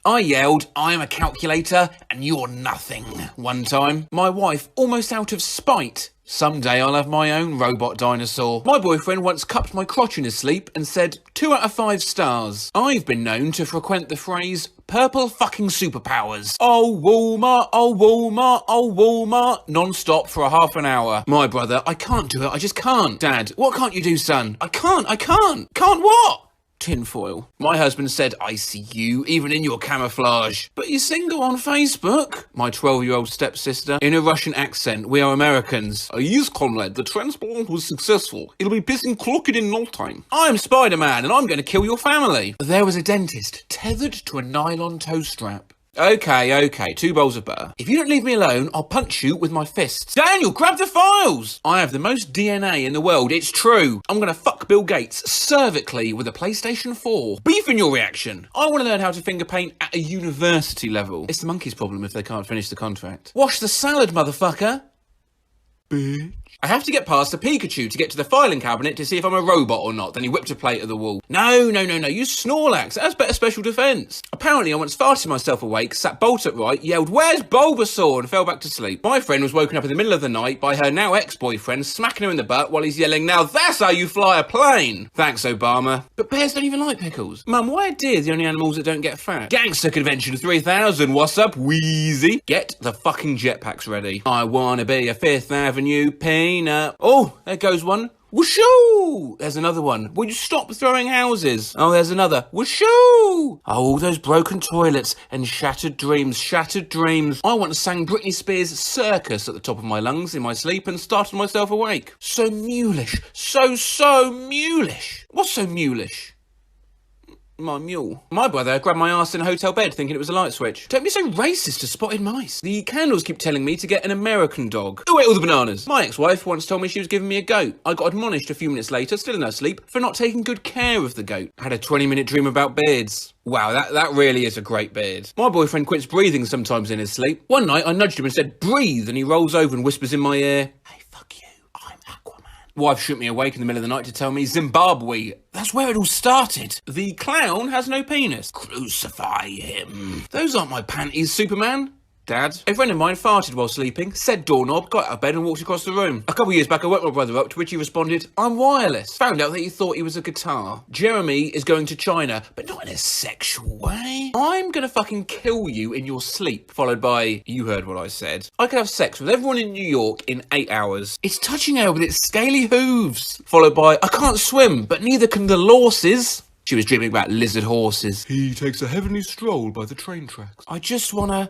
I yelled, "I am a calculator and you're nothing," one time. My wife, almost out of spite, "Someday I'll have my own robot dinosaur." My boyfriend once cupped my crotch in his sleep and said, 2 out of 5 stars. I've been known to frequent the phrase, "purple fucking superpowers." Oh Walmart, oh Walmart, oh Walmart, non-stop for a half an hour. My brother, "I can't do it, I just can't." Dad, "What can't you do, son?" I can't. Can't what? Tinfoil. My husband said, "I see you, even in your camouflage." "But you're single on Facebook." My 12-year-old stepsister, in a Russian accent, "We are Americans." "Yes, comrade, the transport was successful. It'll be busy clocking in no time." "I'm Spider-Man and I'm going to kill your family." There was a dentist tethered to a nylon toe strap. Okay, 2 bowls of butter. "If you don't leave me alone, I'll punch you with my fists." "Daniel, grab the files!" "I have the most DNA in the world, it's true. I'm gonna fuck Bill Gates cervically with a PlayStation 4. Beef in your reaction. I want to learn how to finger paint at a university level. It's the monkey's problem if they can't finish the contract. Wash the salad, motherfucker. Bitch. I have to get past a Pikachu to get to the filing cabinet to see if I'm a robot or not. Then he whipped a plate at the wall. No, you Snorlax. That's better special defence. Apparently I once farted myself awake, sat bolt upright, yelled, "Where's Bulbasaur?" and fell back to sleep. My friend was woken up in the middle of the night by her now ex-boyfriend smacking her in the butt while he's yelling, "Now that's how you fly a plane." Thanks, Obama. But bears don't even like pickles. Mum, why are deer the only animals that don't get fat? Gangster Convention 3000, what's up, Wheezy? Get the fucking jetpacks ready. I wanna be a Fifth Avenue peanut. Oh, there goes one. Whooshoo! There's another one. Will you stop throwing houses? Oh, there's another. Whooshoo! Oh, those broken toilets and shattered dreams. I once sang Britney Spears' Circus at the top of my lungs in my sleep and startled myself awake. So mulish. So mulish. What's so mulish? My mule. My brother grabbed my arse in a hotel bed thinking it was a light switch. Don't be so racist to spotted mice. The candles keep telling me to get an American dog. Who ate all the bananas? My ex-wife once told me she was giving me a goat. I got admonished a few minutes later, still in her sleep, for not taking good care of the goat. I had a 20-minute dream about beards. Wow, that really is a great beard. My boyfriend quits breathing sometimes in his sleep. One night I nudged him and said, "Breathe," and he rolls over and whispers in my ear, "Hey, fuck you, I'm Aquaman." Wife shook me awake in the middle of the night to tell me Zimbabwe. That's where it all started. The clown has no penis. Crucify him. Those aren't my panties, Superman. Dad. A friend of mine farted while sleeping, said doorknob, got out of bed and walked across the room. A couple of years back I woke my brother up, to which he responded, "I'm wireless." Found out that he thought he was a guitar. Jeremy is going to China, but not in a sexual way. I'm gonna fucking kill you in your sleep. Followed by, you heard what I said. I could have sex with everyone in New York in 8 hours. It's touching her with its scaly hooves. Followed by, I can't swim, but neither can the lorses. She was dreaming about lizard horses. He takes a heavenly stroll by the train tracks. I just wanna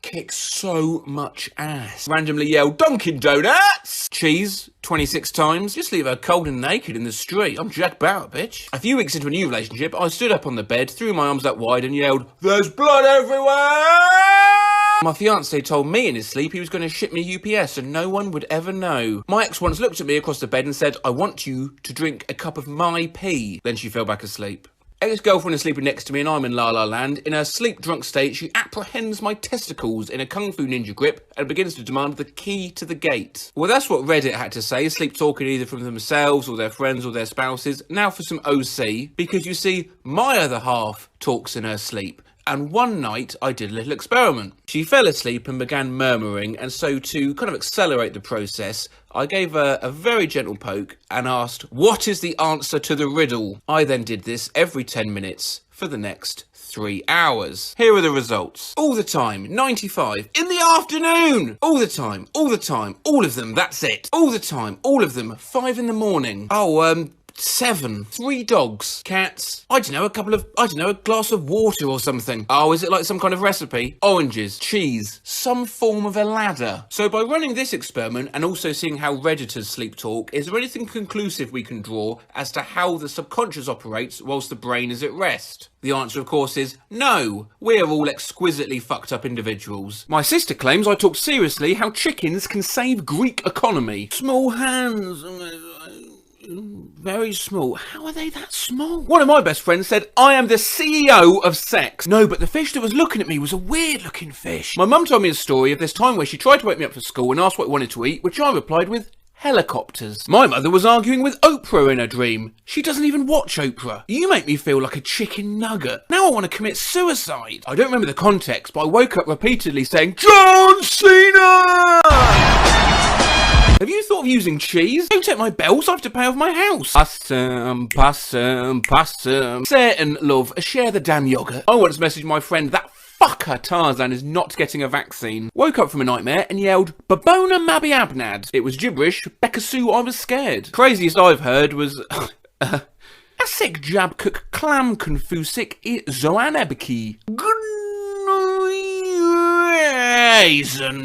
kick so much ass. Randomly yell, "Dunkin' Donuts!" Cheese 26 times. Just leave her cold and naked in the street. I'm Jack Bauer, bitch. A few weeks into a new relationship, I stood up on the bed, threw my arms out wide and yelled, "There's blood everywhere!" My fiancé told me in his sleep he was going to ship me UPS and no one would ever know. My ex once looked at me across the bed and said, "I want you to drink a cup of my pee." Then she fell back asleep. Ex-girlfriend is sleeping next to me and I'm in La La Land. In her sleep-drunk state, she apprehends my testicles in a Kung Fu Ninja grip and begins to demand the key to the gate. Well, that's what Reddit had to say, sleep-talking either from themselves or their friends or their spouses. Now for some OC, because you see, my other half talks in her sleep. And one night, I did a little experiment. She fell asleep and began murmuring, and so to kind of accelerate the process, I gave her a very gentle poke and asked, "What is the answer to the riddle?" I then did this every 10 minutes for the next 3 hours. Here are the results. All the time, 95. In the afternoon! All the time, all of them, that's it. All the time, all of them, 5 in the morning. 7. 3 dogs. Cats. I don't know, a glass of water or something. Oh, is it like some kind of recipe? Oranges. Cheese. Some form of a ladder. So by running this experiment and also seeing how Redditors sleep talk, is there anything conclusive we can draw as to how the subconscious operates whilst the brain is at rest? The answer, of course, is no. We're all exquisitely fucked up individuals. My sister claims I talk seriously how chickens can save Greek economy. Small hands. Very small. How are they that small? One of my best friends said, "I am the CEO of sex." No, but the fish that was looking at me was a weird looking fish. My mum told me a story of this time where she tried to wake me up for school and asked what I wanted to eat, which I replied with, helicopters. My mother was arguing with Oprah in her dream. She doesn't even watch Oprah. You make me feel like a chicken nugget. Now I want to commit suicide. I don't remember the context, but I woke up repeatedly saying, John Cena! Have you thought of using cheese? Don't take my bells, I have to pay off my house. Possum, possum, possum. Sit and love, share the damn yogurt. I once messaged my friend that fucker Tarzan is not getting a vaccine. Woke up from a nightmare and yelled, Babona Mabi Abnad. It was gibberish, Bekasoo, I was scared. Craziest I've heard was, Asik Jab Cook Clam Confusik I Zoanebiki.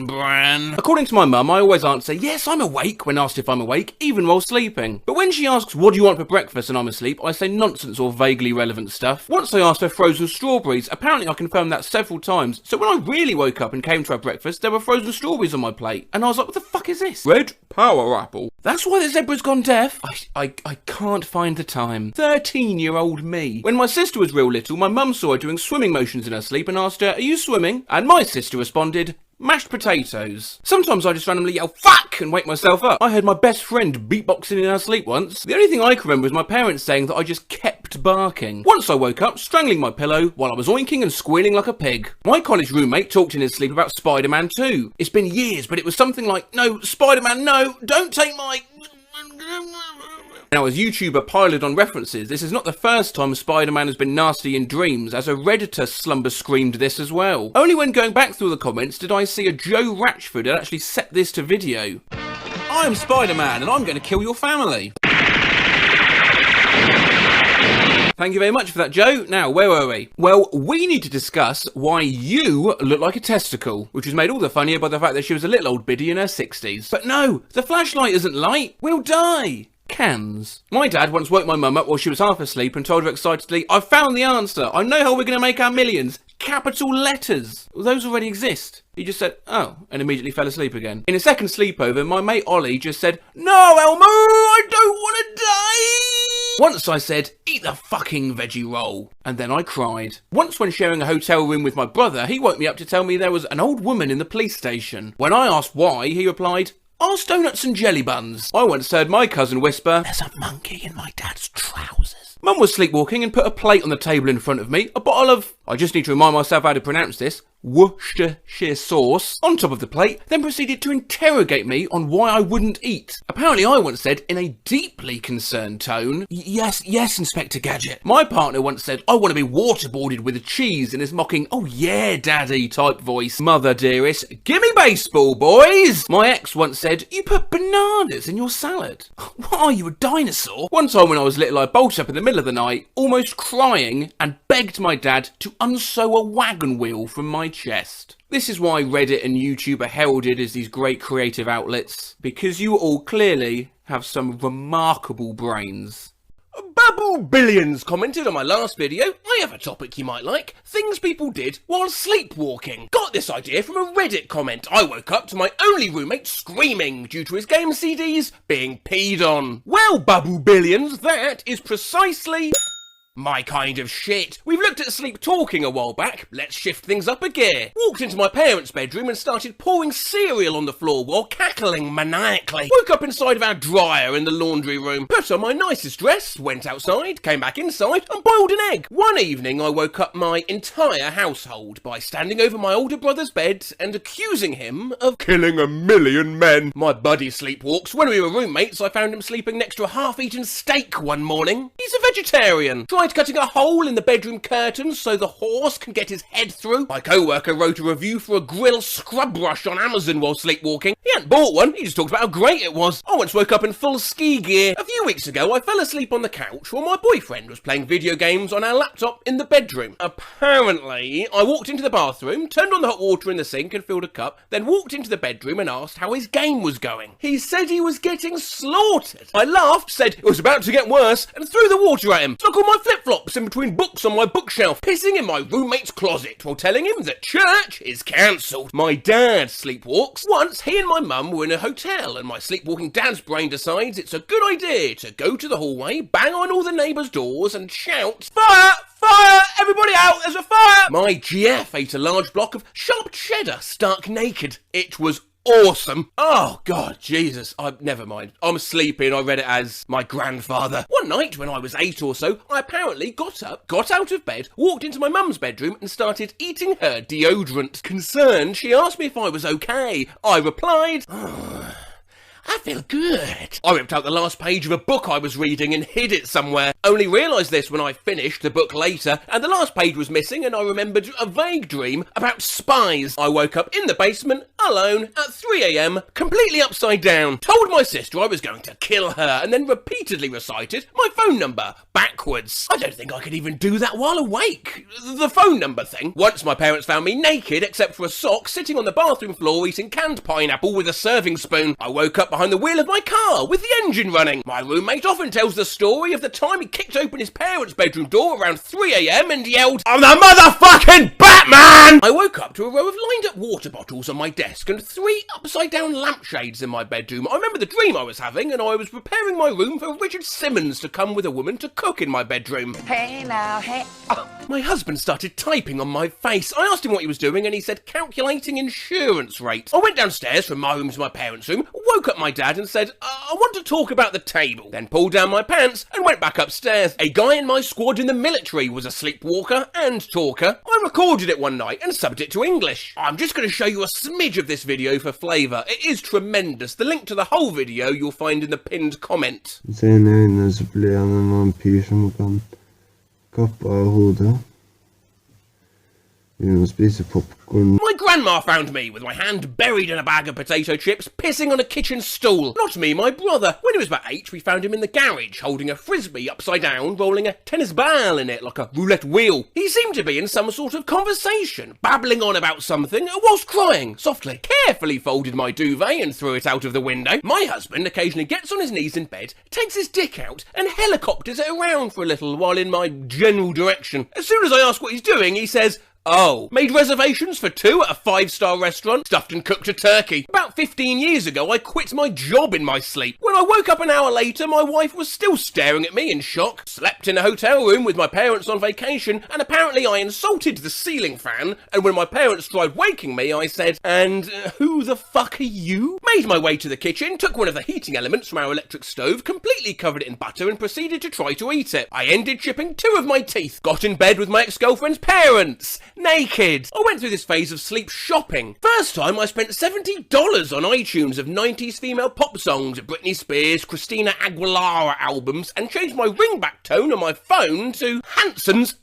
Bran. According to my mum, I always answer, yes, I'm awake, when asked if I'm awake, even while sleeping. But when she asks, what do you want for breakfast, and I'm asleep, I say nonsense or vaguely relevant stuff. Once I asked for frozen strawberries. Apparently I confirmed that several times. So when I really woke up and came to have breakfast, there were frozen strawberries on my plate. And I was like, what the fuck is this? Red power apple. That's why the zebra's gone deaf. I can't find the time. 13-year-old me. When my sister was real little, my mum saw her doing swimming motions in her sleep and asked her, are you swimming? And my sister responded, mashed potatoes. Sometimes I just randomly yell, fuck, and wake myself up. I heard my best friend beatboxing in her sleep once. The only thing I can remember is my parents saying that I just kept barking. Once I woke up, strangling my pillow, while I was oinking and squealing like a pig. My college roommate talked in his sleep about Spider-Man 2. It's been years, but it was something like, no, Spider-Man, no, don't take my... Now, as YouTuber piled on references, this is not the first time Spider-Man has been nasty in dreams, as a Redditor slumber screamed this as well. Only when going back through the comments did I see a Joe Ratchford had actually set this to video. I'm Spider-Man and I'm going to kill your family. Thank you very much for that, Joe. Now, where were we? Well, we need to discuss why you look like a testicle, which was made all the funnier by the fact that she was a little old biddy in her 60s. But no, the flashlight isn't light. We'll die. Cans. My dad once woke my mum up while she was half asleep and told her excitedly, I've found the answer. I know how we're going to make our millions. Capital letters. Well, those already exist. He just said, oh, and immediately fell asleep again. In a second sleepover, my mate Ollie just said, no, Elmo, I don't want to die. Once I said, eat the fucking veggie roll. And then I cried. Once when sharing a hotel room with my brother, he woke me up to tell me there was an old woman in the police station. When I asked why, he replied, ask donuts and jelly buns. I once heard my cousin whisper, there's a monkey in my dad's trousers. Mum was sleepwalking and put a plate on the table in front of me, a bottle of, I just need to remind myself how to pronounce this, Worcestershire sauce on top of the plate, then proceeded to interrogate me on why I wouldn't eat. Apparently I once said in a deeply concerned tone, yes, Inspector Gadget. My partner once said, I want to be waterboarded with a cheese in his mocking, oh yeah, daddy type voice. Mother dearest, gimme baseball, boys. My ex once said, you put bananas in your salad. What are you, a dinosaur? One time when I was little, I bolted up in the middle of the night, almost crying, and begged my dad to unsew a wagon wheel from my chest. This is why Reddit and YouTube are heralded as these great creative outlets, because you all clearly have some remarkable brains. Babu Billions commented on my last video, I have a topic you might like, things people did while sleepwalking. Got this idea from a Reddit comment. I woke up to my only roommate screaming due to his game CDs being peed on. Well, Babu Billions, that is precisely my kind of shit. We've looked at sleep talking a while back. Let's shift things up a gear. Walked into my parents' bedroom and started pouring cereal on the floor while cackling maniacally. Woke up inside of our dryer in the laundry room. Put on my nicest dress, went outside, came back inside and boiled an egg. One evening I woke up my entire household by standing over my older brother's bed and accusing him of killing 1,000,000 men. My buddy sleepwalks. When we were roommates, I found him sleeping next to a half-eaten steak one morning. He's a vegetarian. Tried cutting a hole in the bedroom curtains so the horse can get his head through. My co-worker wrote a review for a grill scrub brush on Amazon while sleepwalking. He hadn't bought one, he just talked about how great it was. I once woke up in full ski gear. A few weeks ago I fell asleep on the couch while my boyfriend was playing video games on our laptop in the bedroom. Apparently, I walked into the bathroom, turned on the hot water in the sink and filled a cup, then walked into the bedroom and asked how his game was going. He said he was getting slaughtered. I laughed, said it was about to get worse, and threw the water at him. Stuck all my flip-flops in between books on my bookshelf, pissing in my roommate's closet while telling him that church is cancelled. My dad sleepwalks. Once, he and my mum were in a hotel and my sleepwalking dad's brain decides it's a good idea to go to the hallway, bang on all the neighbours' doors and shout, fire! Fire! Everybody out! There's a fire! My GF ate a large block of sharp cheddar stark naked. It was awesome. Oh, God, Jesus. Never mind. I'm sleeping. I read it as my grandfather. One night when I was 8 or so, I apparently got up, got out of bed, walked into my mum's bedroom and started eating her deodorant. Concerned, she asked me if I was okay. I replied, I feel good. I ripped out the last page of a book I was reading and hid it somewhere. Only realised this when I finished the book later, and the last page was missing, and I remembered a vague dream about spies. I woke up in the basement, alone, at 3 a.m, completely upside down. Told my sister I was going to kill her, and then repeatedly recited my phone number backwards. I don't think I could even do that while awake. The phone number thing. Once my parents found me naked, except for a sock, sitting on the bathroom floor eating canned pineapple with a serving spoon. I woke up behind the wheel of my car with the engine running. My roommate often tells the story of the time he kicked open his parents' bedroom door around 3 a.m. and yelled, I'm the motherfucking Batman! I woke up to a row of lined up water bottles on my desk and 3 upside down lampshades in my bedroom. I remember the dream I was having, and I was preparing my room for Richard Simmons to come with a woman to cook in my bedroom. Hey now, hey. Oh, my husband started typing on my face. I asked him what he was doing and he said calculating insurance rates. I went downstairs from my room to my parents' room, woke up my dad and said, I want to talk about the table. Then pulled down my pants and went back upstairs. A guy in my squad in the military was a sleepwalker and talker. I recorded it one night and subbed it to English. I'm just going to show you a smidge of this video for flavour. It is tremendous. The link to the whole video you'll find in the pinned comment. Sen öynene så blir han en vampyr som kan kappe av hodet. Popcorn. My grandma found me with my hand buried in a bag of potato chips, pissing on a kitchen stool. Not me, my brother. When he was about 8, we found him in the garage, holding a frisbee upside down, rolling a tennis ball in it like a roulette wheel. He seemed to be in some sort of conversation, babbling on about something, whilst crying, softly. Carefully folded my duvet and threw it out of the window. My husband occasionally gets on his knees in bed, takes his dick out, and helicopters it around for a little while in my general direction. As soon as I ask what he's doing, he says, oh, made reservations for 2 at a 5-star restaurant, stuffed and cooked a turkey. About 15 years ago, I quit my job in my sleep. When I woke up an hour later, my wife was still staring at me in shock. Slept in a hotel room with my parents on vacation, and apparently I insulted the ceiling fan, and when my parents tried waking me, I said, and who the fuck are you? Made my way to the kitchen, took one of the heating elements from our electric stove, completely covered it in butter, and proceeded to try to eat it. I ended chipping 2 of my teeth, got in bed with my ex-girlfriend's parents. Naked. I went through this phase of sleep shopping. First time I spent $70 on iTunes of 90s female pop songs, Britney Spears, Christina Aguilera albums, and changed my ringback tone on my phone to Hanson's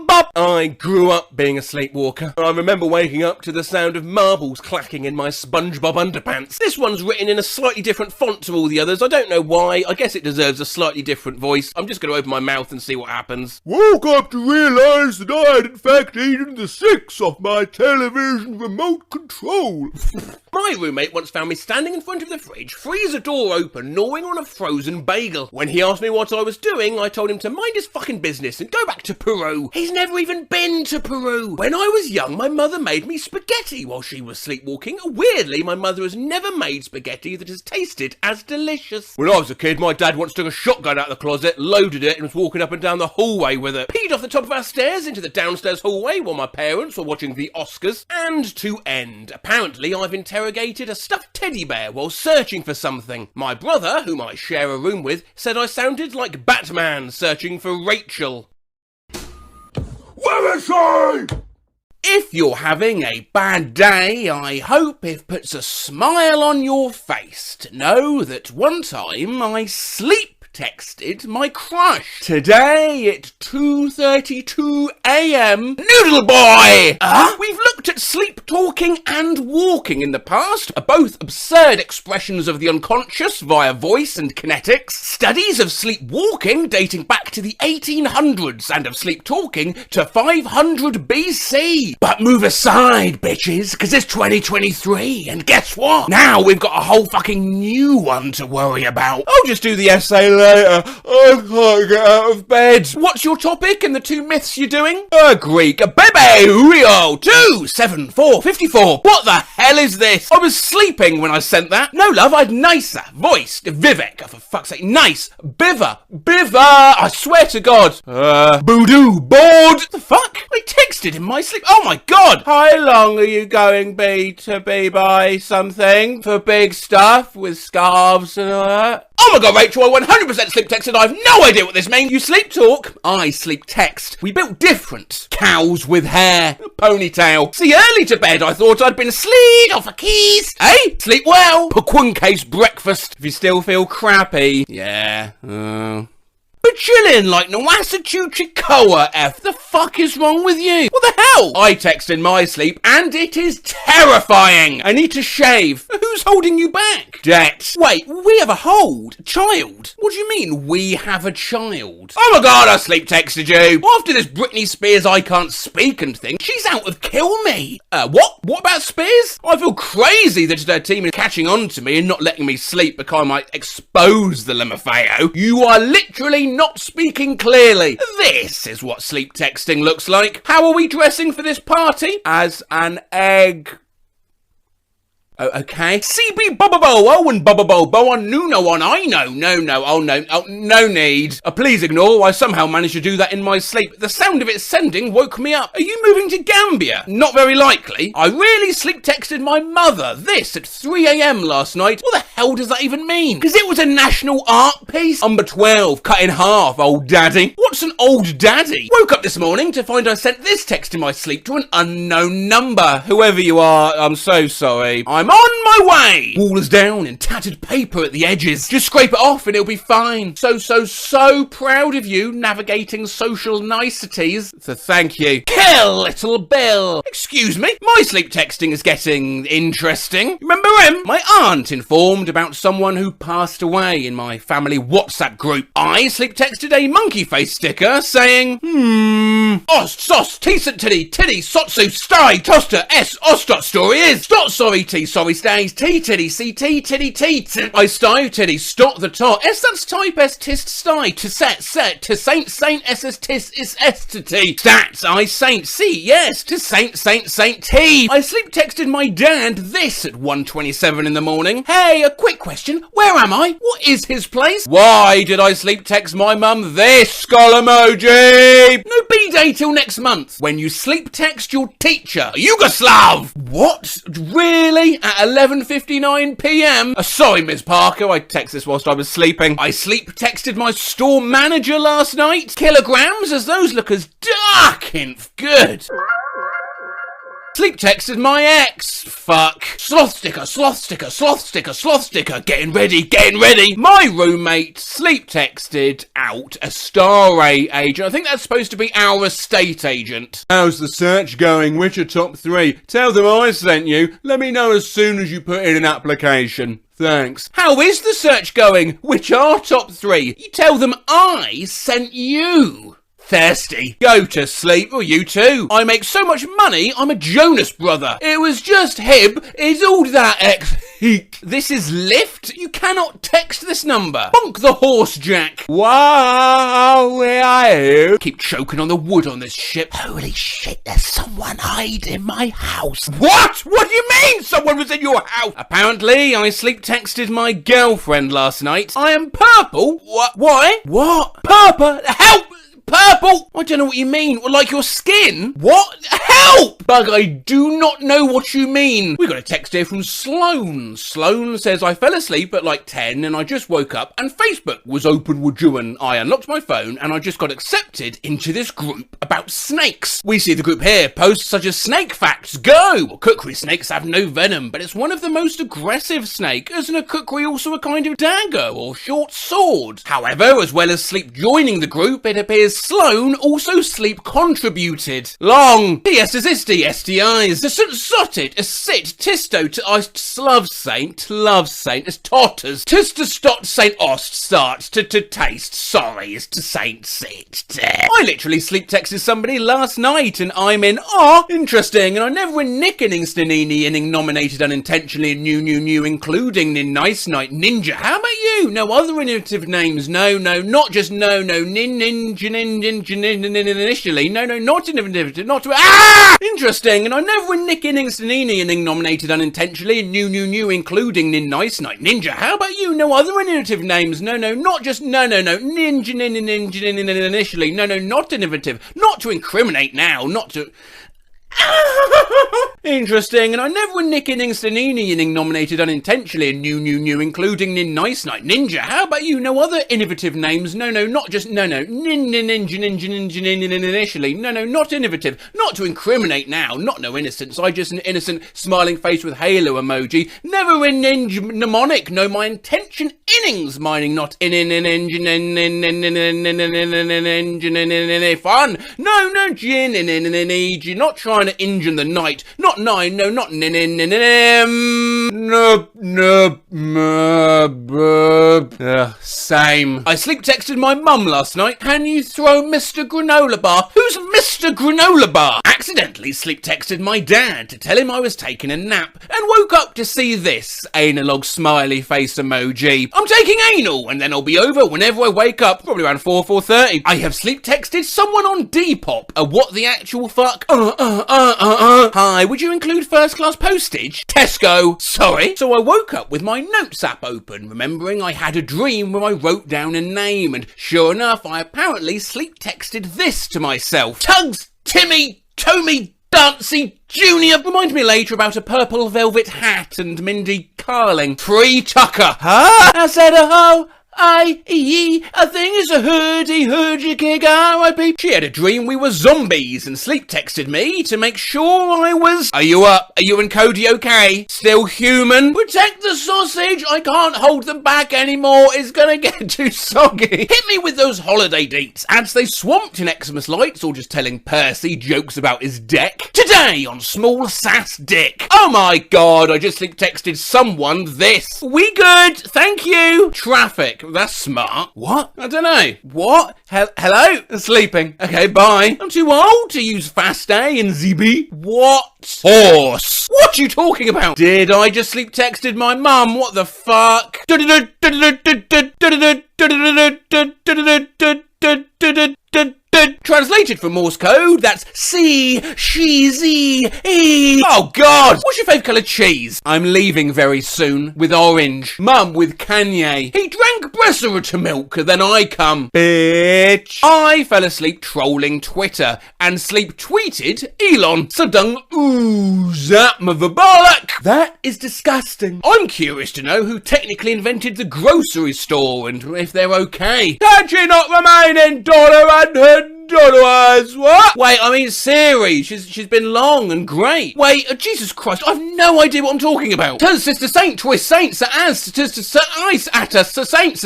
Bop. I grew up being a sleepwalker. I remember waking up to the sound of marbles clacking in my SpongeBob underpants. This one's written in a slightly different font to all the others. I don't know why. I guess it deserves a slightly different voice. I'm just going to open my mouth and see what happens. Woke up to realise that I had in fact eaten the 6 off my television remote control. My roommate once found me standing in front of the fridge, freezer door open, gnawing on a frozen bagel. When he asked me what I was doing, I told him to mind his fucking business and go back to Peru. He's never even been to Peru. When I was young, my mother made me spaghetti while she was sleepwalking. Weirdly, my mother has never made spaghetti that has tasted as delicious. When I was a kid, my dad once took a shotgun out of the closet, loaded it, and was walking up and down the hallway with it. Peed off the top of our stairs into the downstairs hallway while my parents were watching the Oscars. And to end, apparently I've interrogated a stuffed teddy bear while searching for something. My brother, whom I share a room with, said I sounded like Batman searching for Rachel. Where is she? If you're having a bad day, I hope it puts a smile on your face to know that one time I texted my crush. Today at 2:32 a.m. Noodle boy! We've looked at sleep talking and walking in the past, both absurd expressions of the unconscious via voice and kinetics, studies of sleepwalking dating back to the 1800s and of sleep talking to 500 BC. But move aside, bitches, because it's 2023, and guess what? Now we've got a whole fucking new one to worry about. I'll just do the essay later. I can't get out of bed. What's your topic and the 2 myths you're doing? Greek. Bebe Rio 27454. What the hell is this? I was sleeping when I sent that. No, love, I'd nicer voiced. Vivek. Oh, for fuck's sake. Nice. Biver. I swear to God. Voodoo. Bored. The fuck? I texted in my sleep. Oh my God. How long are you going to be by something for big stuff with scarves and all that? Oh my God, Rachel, I 100% sleep texted. I have no idea what this means. You sleep talk, I sleep text. We built different. Cows with hair, ponytail. See, early to bed, I thought I'd been asleep off a keys. Hey, sleep well. Case breakfast. If you still feel crappy. Yeah. But chillin' like Nawasatuchikoa F. The fuck is wrong with you? What the hell? I text in my sleep and it is terrifying. I need to shave. Who's holding you back? Debt. Wait, we have a child? What do you mean we have a child? Oh my God, I sleep texted you. After this Britney Spears I can't speak and thing, she's out of Kill Me. What? What about Spears? I feel crazy that her team is catching on to me and not letting me sleep because I might expose the LMFAO. You are literally not speaking clearly. This is what sleep texting looks like. How are we dressing for this party? As an egg. Oh, okay. CB Bubba and Bubba Bobo on Nuno on I know. No need. Please ignore. I somehow managed to do that in my sleep. The sound of it sending woke me up. Are you moving to Gambia? Not very likely. I really sleep texted my mother this at 3 a.m. last night. What the hell does that even mean? Because it was a national art piece. Number 12, cut in half, old daddy. What's an old daddy? Woke up this morning to find I sent this text in my sleep to an unknown number. Whoever you are, I'm so sorry. I'm on my way! Wall is down and tattered paper at the edges. Just scrape it off and it'll be fine. So proud of you navigating social niceties. So thank you. Kill little Bill. Excuse me, my sleep texting is getting interesting. Remember him? My aunt informed about someone who passed away in my family WhatsApp group. I sleep texted a monkey face sticker saying, Ost, sos, decent titty, sotsu, sty, toaster, s, ostot, story is, stot, sorry, t, sorry, stays, t, titty, c, t, titty, t, I, sty, titty, stot, the tot, s, that's type, s, tist, sty, to set, to saint, s, s, tis, is, s, to t, stats, I, saint, c, yes, to saint, t. I sleep texted my dad this at 1:27 in the morning. Hey, a quick question, where am I? What is his place? Why did I sleep text my mum this, skull emoji? No B-day till next month, when you sleep text your teacher, Yugoslav! What? Really? At 11:59 p.m? Sorry, Ms. Parker, I texted this whilst I was sleeping. I sleep texted my store manager last night. Kilograms, as those look as dark and good. Sleep texted my ex. Fuck. Sloth sticker. Getting ready. My roommate sleep texted out a star agent. I think that's supposed to be our estate agent. How's the search going? Which are top 3? Tell them I sent you. Let me know as soon as you put in an application. Thanks. How is the search going? Which are top 3? You tell them I sent you. Thirsty. Go to sleep, or you too. I make so much money, I'm a Jonas brother. It was just hib, it's all that ex-heek. This is Lyft? You cannot text this number. Bonk the horse, Jack. Wow, where are you? Keep choking on the wood on this ship. Holy shit, there's someone hiding in my house. What? What do you mean someone was in your house? Apparently, I sleep texted my girlfriend last night. I am purple. What? Why? What? Purple? Help! Purple? I don't know what you mean. Like your skin? What? Help! Bug, I do not know what you mean. We got a text here from Sloan. Sloan says, I fell asleep at like 10 and I just woke up and Facebook was open with you and I unlocked my phone and I just got accepted into this group about snakes. We see the group here. Posts such as snake facts. Go! Well, kukri snakes have no venom, but it's one of the most aggressive snake. Isn't a kukri also a kind of dagger or short sword? However, as well as sleep joining the group, it appears Sloan also sleep contributed. Long. T.S. is STIs. The sotted, a sit, tisto, to I love saint, as totters, tis to stot, saint ost, start, to taste, sorry, is to saint sit. I literally sleep texted somebody last night and I'm in, interesting, and I never win Nick innings, Nanini, inning nominated unintentionally, new, including Nin Nice Night, Ninja. How about you? No other innovative names, no, not just no, initially, no, not innovative, not to, interesting, and I never win Nick innings, Nanini, inning nominated unintentionally, new, including Nin Nice Night, Ninja. How about you? No other innovative names, no, not just no, ninja, initially, no, not innovative, not to incriminate now, not to... Interesting, and I never win Nick innings, Stanini inning nominated unintentionally, new, including Nin Nice Night, Ninja. How about you? No other innovative names, no, not just ninja, initially, no, not innovative, not to incriminate now, not no innocence, I just an innocent smiling face with halo emoji, never win ninja mnemonic, no, my intention innings mining, not in fun, no, gin, not trying to injure the night, not nine, no, not same. I sleep texted my mum last night. Can you throw Mr. Granola Bar? Who's Mr. Granola Bar? Accidentally sleep texted my dad to tell him I was taking a nap and woke up to see this analog smiley face emoji. I'm taking anal and then I'll be over whenever I wake up, probably around 4:30. I have sleep texted someone on Depop. What the actual fuck? Hi, would you include first class postage? Tesco. Sorry. So I woke up with my notes app open, remembering I had a dream where I wrote down a name, and sure enough, I apparently sleep texted this to myself. Tugs, Timmy, Tommy, Dancy, Junior. Remind me later about a purple velvet hat and Mindy Carling. Pre-Tucker. Huh? I said a thing is a hurdy gig, R.I.P. She had a dream we were zombies and sleep texted me to make sure I was... Are you up? Are you and Cody okay? Still human? Protect the sausage, I can't hold them back anymore, it's gonna get too soggy. Hit me with those holiday dates. Ads they swamped in Xmas lights or just telling Percy jokes about his deck. Today on Small Sass Dick. Oh my god, I just sleep texted someone this. We good, thank you. Traffic. That's smart. What? I don't know. What? Hello? Sleeping. Okay, bye. I'm too old to use Fast A and ZB. What? Horse. What are you talking about? Did I just sleep texted my mum? What the fuck? Translated from Morse code, that's C, she, Z, E. Oh God! What's your favourite colour cheese? I'm leaving very soon with orange. Mum with Kanye. He drank Bresser milk, then I come. Bitch. I fell asleep trolling Twitter and sleep tweeted Elon. Sadung that motherbollock. That is disgusting. I'm curious to know who technically invented the grocery store and if they're okay. Can she not remain in $100? What? Wait, I mean Siri. She's been long and great. Wait, Jesus Christ, I've no idea what I'm talking about. Turns Sister Saint, twist saints, as to ice at us, saints,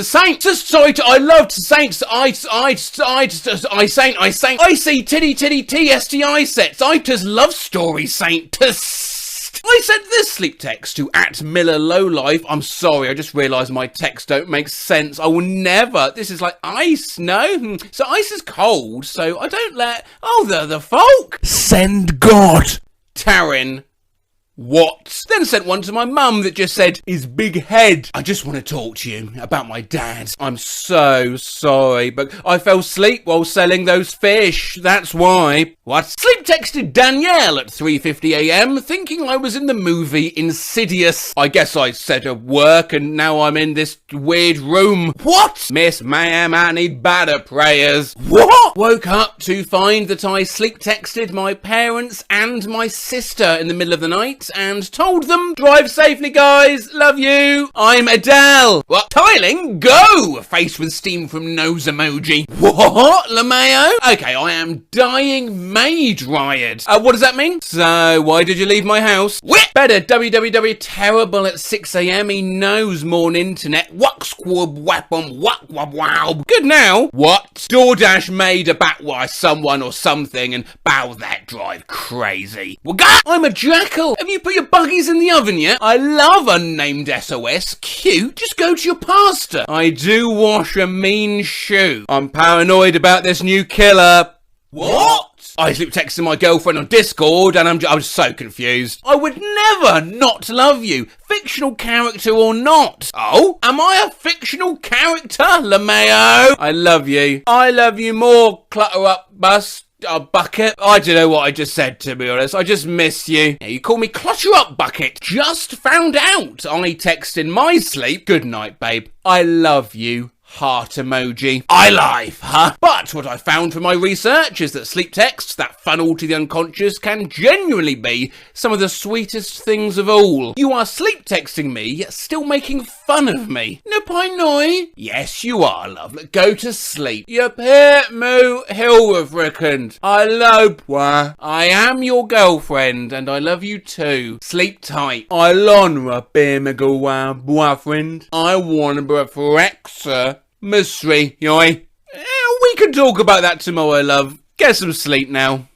sorry, I loved saints, I saint, I see titty TSTI sets, I just love story saint, I sent this sleep text to @MillerLowlife. I'm sorry, I just realised my texts don't make sense. I will never. This is like ice, no? So ice is cold, so I don't let... Oh, the folk! Send God! Taryn. What? Then sent one to my mum that just said, his big head. I just want to talk to you about my dad. I'm so sorry, but I fell asleep while selling those fish. That's why. What? Sleep texted Danielle at 3:50 a.m. thinking I was in the movie Insidious. I guess I said a work and now I'm in this weird room. What? Miss ma'am, I need better prayers. What? Woke up to find that I sleep texted my parents and my sister in the middle of the night and told them, drive safely guys, love you, I'm Adele. What? Tiling, go! Face with steam from nose emoji. What, LeMayo? Okay, I am dying maid riot. What does that mean? So, why did you leave my house? Whip! Better www terrible at 6 a.m. He knows more on internet. What squab weapon? What wow. Good now. What? DoorDash made a batwire someone or something and bow that drive crazy. I'm a jackal. Have you put your buggies in the oven yet? I love unnamed SOS. Cute. Just go to your pastor. I do wash a mean shoe. I'm paranoid about this new killer. What? I sleep texting my girlfriend on Discord and I'm so confused. I would never not love you, fictional character or not. Oh, am I a fictional character, LeMayo? I love you. I love you more, clutter up bus. A bucket? I don't know what I just said, to be honest. I just miss you. Yeah, you call me clutter up bucket. Just found out I text in my sleep. Good night, babe. I love you. Heart emoji. I life, huh? But what I found from my research is that sleep texts that funnel to the unconscious can genuinely be some of the sweetest things of all. You are sleep texting me, yet still making fun of me. No point noi. Yes, you are, love. Go to sleep. You pet moo hilrifricand. I love wah. I am your girlfriend, and I love you too. Sleep tight. I lonra bear me go boyfriend. I wanna be a forexa. Mystery, yoy. We can talk about that tomorrow, love. Get some sleep now.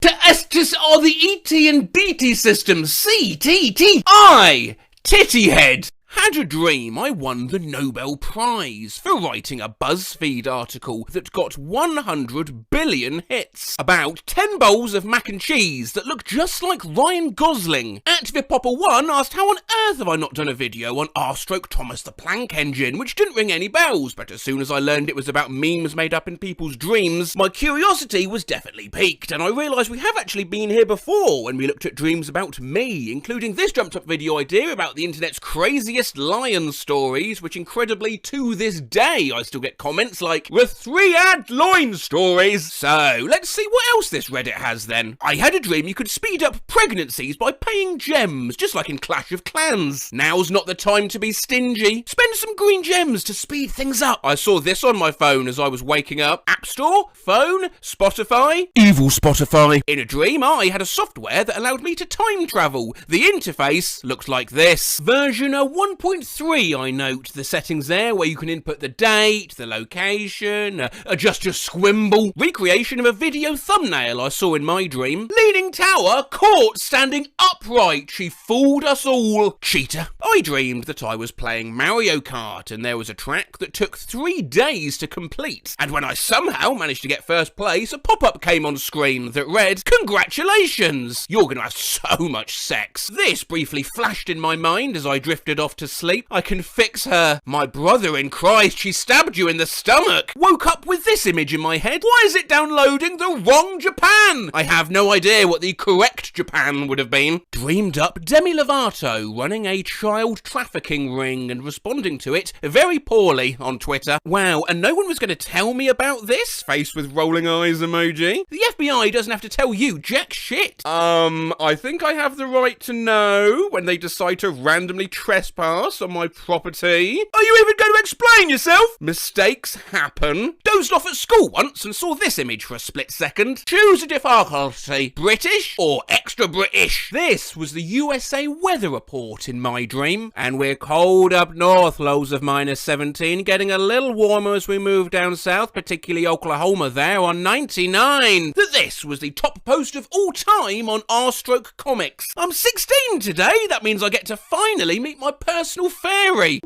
To Estes are the ET and DT systems. C-T-T-I. Titty head. Had a dream I won the Nobel Prize for writing a BuzzFeed article that got 100 billion hits about 10 bowls of mac and cheese that look just like Ryan Gosling. ActivePopper1 asked how on earth have I not done a video on R/Thomas the Planck engine, which didn't ring any bells, but as soon as I learned it was about memes made up in people's dreams, my curiosity was definitely piqued, and I realised we have actually been here before when we looked at dreams about me, including this dreamt up video idea about the internet's craziest lion stories, which incredibly to this day I still get comments like, the 3-ad loin stories. So let's see what else this Reddit has then. I had a dream you could speed up pregnancies by paying gems, just like in Clash of Clans. Now's not the time to be stingy. Spend some green gems to speed things up. I saw this on my phone as I was waking up. App Store, phone, Spotify. Evil Spotify. In a dream, I had a software that allowed me to time travel. The interface looked like this. Version 1.3, I note. The settings there where you can input the date, the location, adjust your squimble. Recreation of a video thumbnail I saw in my dream. Leaning tower caught standing upright. She fooled us all. Cheater. I dreamed that I was playing Mario Kart and there was a track that took 3 days to complete. And when I somehow managed to get first place, a pop-up came on screen that read, "Congratulations! You're gonna have so much sex." This briefly flashed in my mind as I drifted off to sleep. I can fix her. My brother in Christ, she stabbed you in the stomach. Woke up with this image in my head. Why is it downloading the wrong Japan? I have no idea what the correct Japan would have been. Dreamed up Demi Lovato running a child trafficking ring and responding to it very poorly on Twitter. Wow, and no one was going to tell me about this? Face with rolling eyes emoji. The FBI doesn't have to tell you jack shit. I think I have the right to know when they decide to randomly trespass on my property. Are you even going to explain yourself? Mistakes happen. Dozed off at school once and saw this image for a split second. Choose a difficulty. British or extra British? This was the USA weather report in my dream. And we're cold up north, lows of -17, getting a little warmer as we move down south, particularly Oklahoma there on 99. This was the top post of all time on r/comics. I'm 16 today. That means I get to finally meet my personal fairy.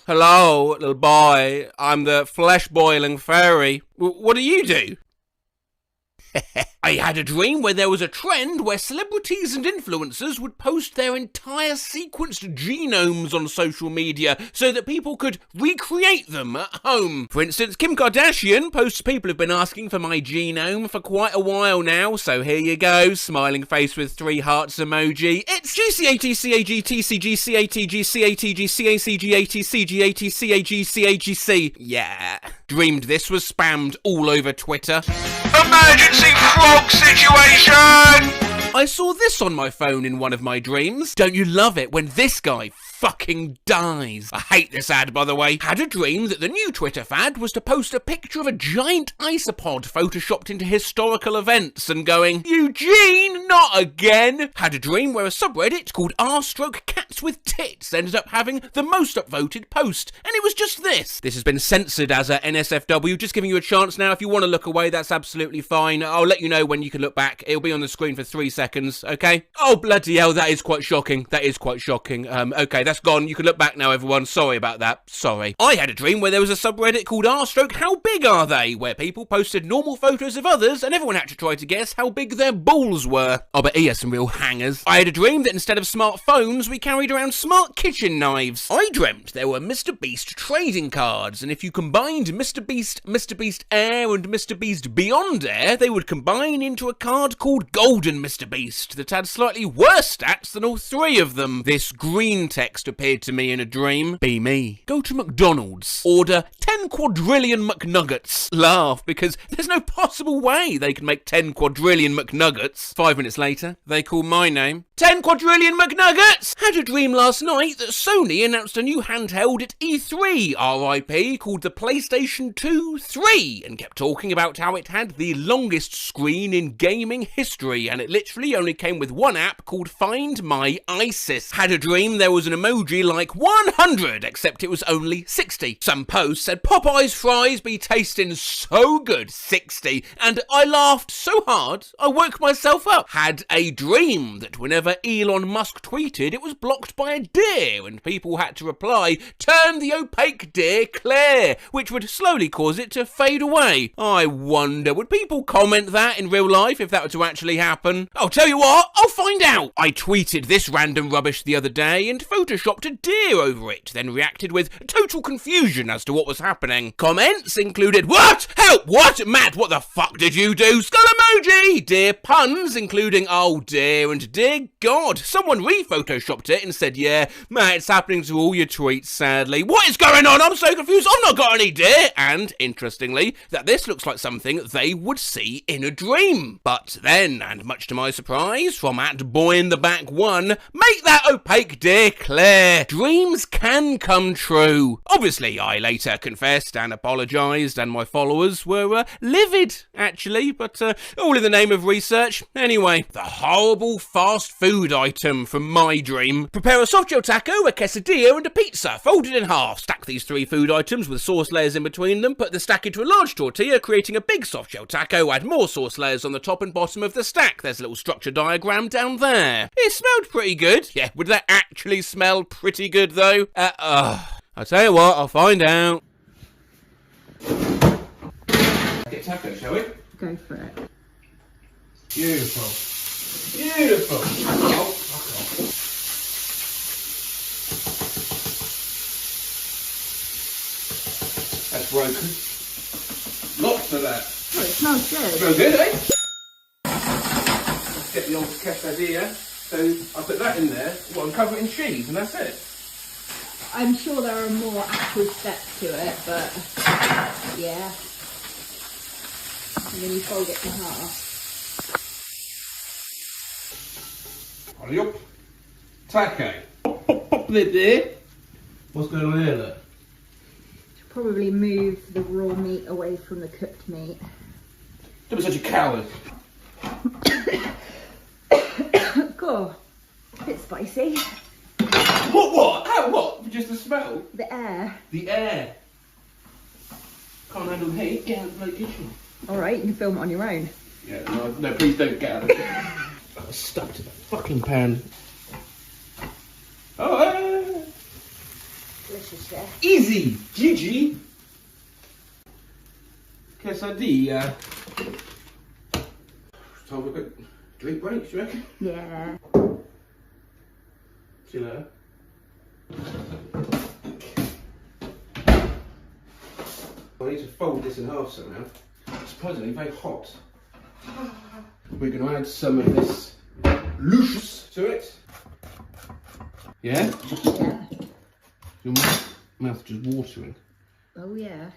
Hello, little boy. I'm the flesh-boiling fairy. What do you do? I had a dream where there was a trend where celebrities and influencers would post their entire sequenced genomes on social media so that people could recreate them at home. For instance, Kim Kardashian posts people have been asking for my genome for quite a while now, so here you go, smiling face with 3 hearts emoji. It's GCATCAGTCGCATGCATCGATCAGCAGC. Yeah. Dreamed this was spammed all over Twitter. Emergency frog situation! I saw this on my phone in one of my dreams. Don't you love it when this guy fucking dies. I hate this ad, by the way. Had a dream that the new Twitter fad was to post a picture of a giant isopod photoshopped into historical events and going, Eugene, not again. Had a dream where a subreddit called r/cats with tits ended up having the most upvoted post, and it was just this. This has been censored as a NSFW, just giving you a chance now. If you want to look away, that's absolutely fine. I'll let you know when you can look back. It'll be on the screen for 3 seconds, okay? Oh, bloody hell, that is quite shocking. That is quite shocking. Okay, that's gone. You can look back now, everyone. Sorry about that. Sorry. I had a dream where there was a subreddit called r/how big are they, where people posted normal photos of others and everyone had to try to guess how big their balls were. Oh, but he has some real hangers. I had a dream that instead of smartphones, we carried around smart kitchen knives. I dreamt there were Mr. Beast trading cards, and if you combined Mr. Beast, Mr. Beast Air, and Mr. Beast Beyond Air, they would combine into a card called Golden Mr. Beast that had slightly worse stats than all 3 of them. This green text appeared to me in a dream. Be me. Go to McDonald's. Order 10 quadrillion McNuggets. Laugh, because there's no possible way they can make 10 quadrillion McNuggets. 5 minutes later, they call my name. 10 quadrillion McNuggets! Had a dream last night that Sony announced a new handheld at E3, RIP, called the PlayStation 2 3, and kept talking about how it had the longest screen in gaming history, and it literally only came with one app called Find My ISIS. Had a dream there was an emoji like 100, except it was only 60. Some post said Popeye's fries be tasting so good, 60, and I laughed so hard I woke myself up. Had a dream that whenever Elon Musk tweeted, it was blocked by a deer, and people had to reply, turn the opaque deer clear, which would slowly cause it to fade away. I wonder, would people comment that in real life if that were to actually happen? I'll tell you what, I'll find out. I tweeted this random rubbish the other day and photoshopped a deer over it, then reacted with total confusion as to what was happening. Comments included, what? Help, what? Matt, what the fuck did you do? Skull emoji! Deer puns, including, oh dear and dear God. Someone re-photoshopped it and said, yeah, Matt, it's happening to all your tweets, sadly. What is going on? I'm so confused. I've not got any deer. And, interestingly, that this looks like something they would see in a dream. But then, and much to my surprise, from @boyintheback1, make that opaque deer clear. Dreams can come true. Obviously, I later confessed and apologised, and my followers were livid, actually, but all in the name of research. Anyway, the horrible fast food item from my dream. Prepare a soft gel taco, a quesadilla, and a pizza, folded in half. Stack these 3 food items with sauce layers in between them. Put the stack into a large tortilla, creating a big soft gel taco. Add more sauce layers on the top and bottom of the stack. There's a little structure diagram down there. It smelled pretty good. Yeah, would that actually smell pretty good, though? I'll tell you what, I'll find out. Get taco, shall we? Go for it. Beautiful. Beautiful. Oh, fuck off. That's broken. Lots of that. Oh, it smells good. Smells good, eh? Let's get the old quesadilla. So I put that in there. Well, and cover it in cheese, and that's it. I'm sure there are more actual steps to it, but yeah. And then you fold it in half. Hurry up. Taco. Pop lid there. What's going on here, look? Should probably move the raw meat away from the cooked meat. Don't be such a coward. Cool. A bit spicy. What? How? What? Just the smell? The air. The air. Can't handle the heat. Get out of the bloody kitchen. Alright, you can film it on your own. Yeah, no, please don't get out of the kitchen. I was stuck to the fucking pan. Oh, Delicious, yeah. easy, Gigi. Quesadilla. Time for a quick drink break, do you reckon? Yeah. See you later. I need to fold this in half somehow. Surprisingly, very hot. We're going to add some of this luscious to it. Yeah? Yeah. Your mouth just watering. Oh, yeah.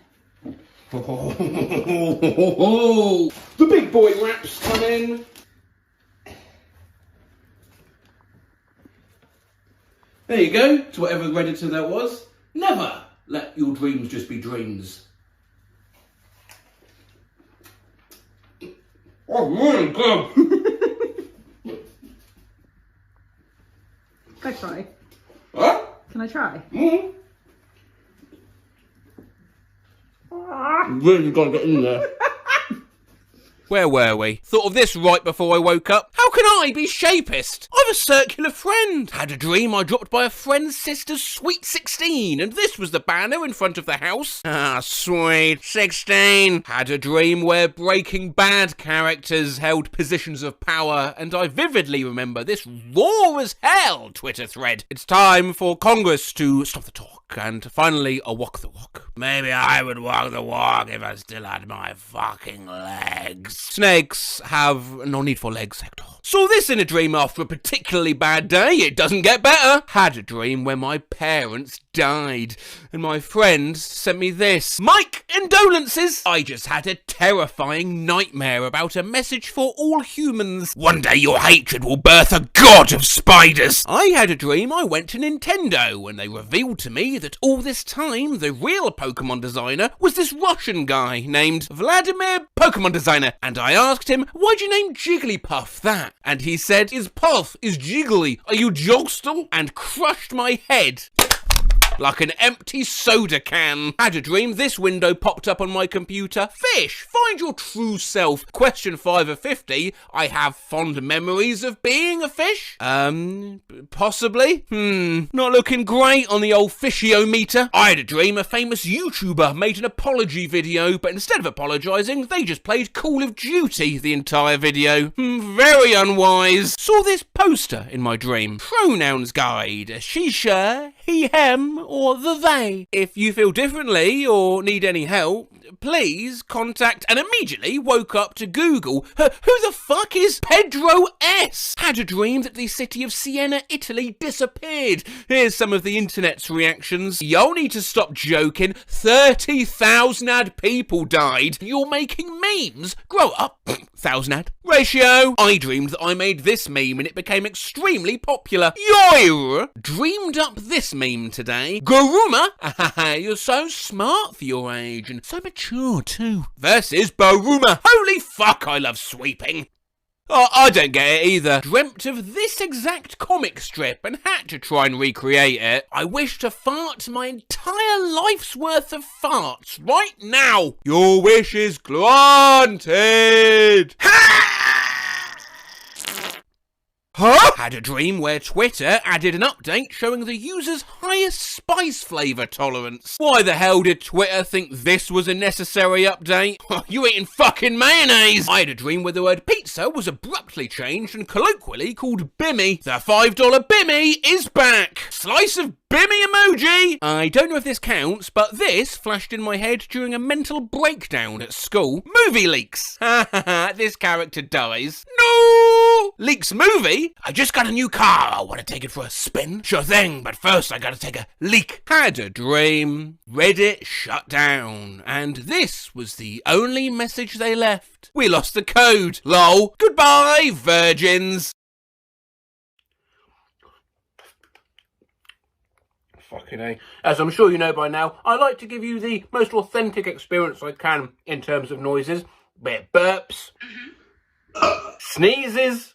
The big boy wraps come in. There you go, to whatever Redditor that was. Never let your dreams just be dreams. Oh, really good. Can I try? What? Can I try? Really got to get in there. Where were we? Thought of this right before I woke up. How can I be shapist? I've a circular friend. Had a dream I dropped by a friend's sister's sweet 16, and this was the banner in front of the house. Ah, sweet 16. Had a dream where Breaking Bad characters held positions of power, and I vividly remember this raw as hell Twitter thread. It's time for Congress to stop the talk and finally a walk the walk. Maybe I would walk the walk if I still had my fucking legs. Snakes have no need for legs, Hector. Saw this in a dream after a particularly bad day. It doesn't get better. Had a dream where my parents died, and my friend sent me this. Mike, condolences. I just had a terrifying nightmare about a message for all humans. One day your hatred will birth a god of spiders. I had a dream I went to Nintendo, and they revealed to me that all this time the real Pokemon designer was this Russian guy named Vladimir Pokemon Designer, and I asked him, why'd you name Jigglypuff that? And he said, his puff is jiggly. Are you Jogstal? And crushed my head like an empty soda can. Had a dream this window popped up on my computer. Fish, find your true self. Question 5 of 50. I have fond memories of being a fish. Possibly. Not looking great on the old fishiometer. I had a dream a famous YouTuber made an apology video, but instead of apologising, they just played Call of Duty the entire video. Very unwise. Saw this poster in my dream. Pronouns guide. She, her, he, him, or the they. If you feel differently or need any help, please contact, and immediately woke up to Google. Who the fuck is Pedro S? Had a dream that the city of Siena, Italy disappeared. Here's some of the internet's reactions. Y'all need to stop joking. 30,000 ad people died. You're making memes. Grow up. 1,000 ad ratio. I dreamed that I made this meme and it became extremely popular. Yoir dreamed up this meme today. Garuma. You're so smart for your age and so mature too. Versus Baruma. Holy fuck, I love sweeping. Oh, I don't get it either. Dreamt of this exact comic strip and had to try and recreate it. I wish to fart my entire life's worth of farts right now. Your wish is granted. Huh? Had a dream where Twitter added an update showing the user's highest spice flavour tolerance. Why the hell did Twitter think this was a necessary update? You eating fucking mayonnaise! I had a dream where the word pizza was abruptly changed and colloquially called Bimmy. The $5 Bimmy is back! Slice of Bimmy emoji! I don't know if this counts, but this flashed in my head during a mental breakdown at school. Movie leaks! This character dies. No! Leaks movie? I just got a new car. I want to take it for a spin. Sure thing, but first I gotta take a leak. Had a dream. Reddit shut down. And this was the only message they left. We lost the code. Lol. Goodbye, virgins. Fucking A. As I'm sure you know by now, I like to give you the most authentic experience I can in terms of noises. Bit burps, sneezes,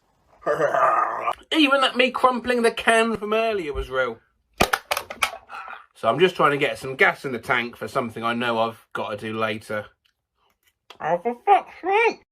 even that me crumpling the can from earlier was real. So I'm just trying to get some gas in the tank for something I know I've got to do later. Oh, for fuck's sake!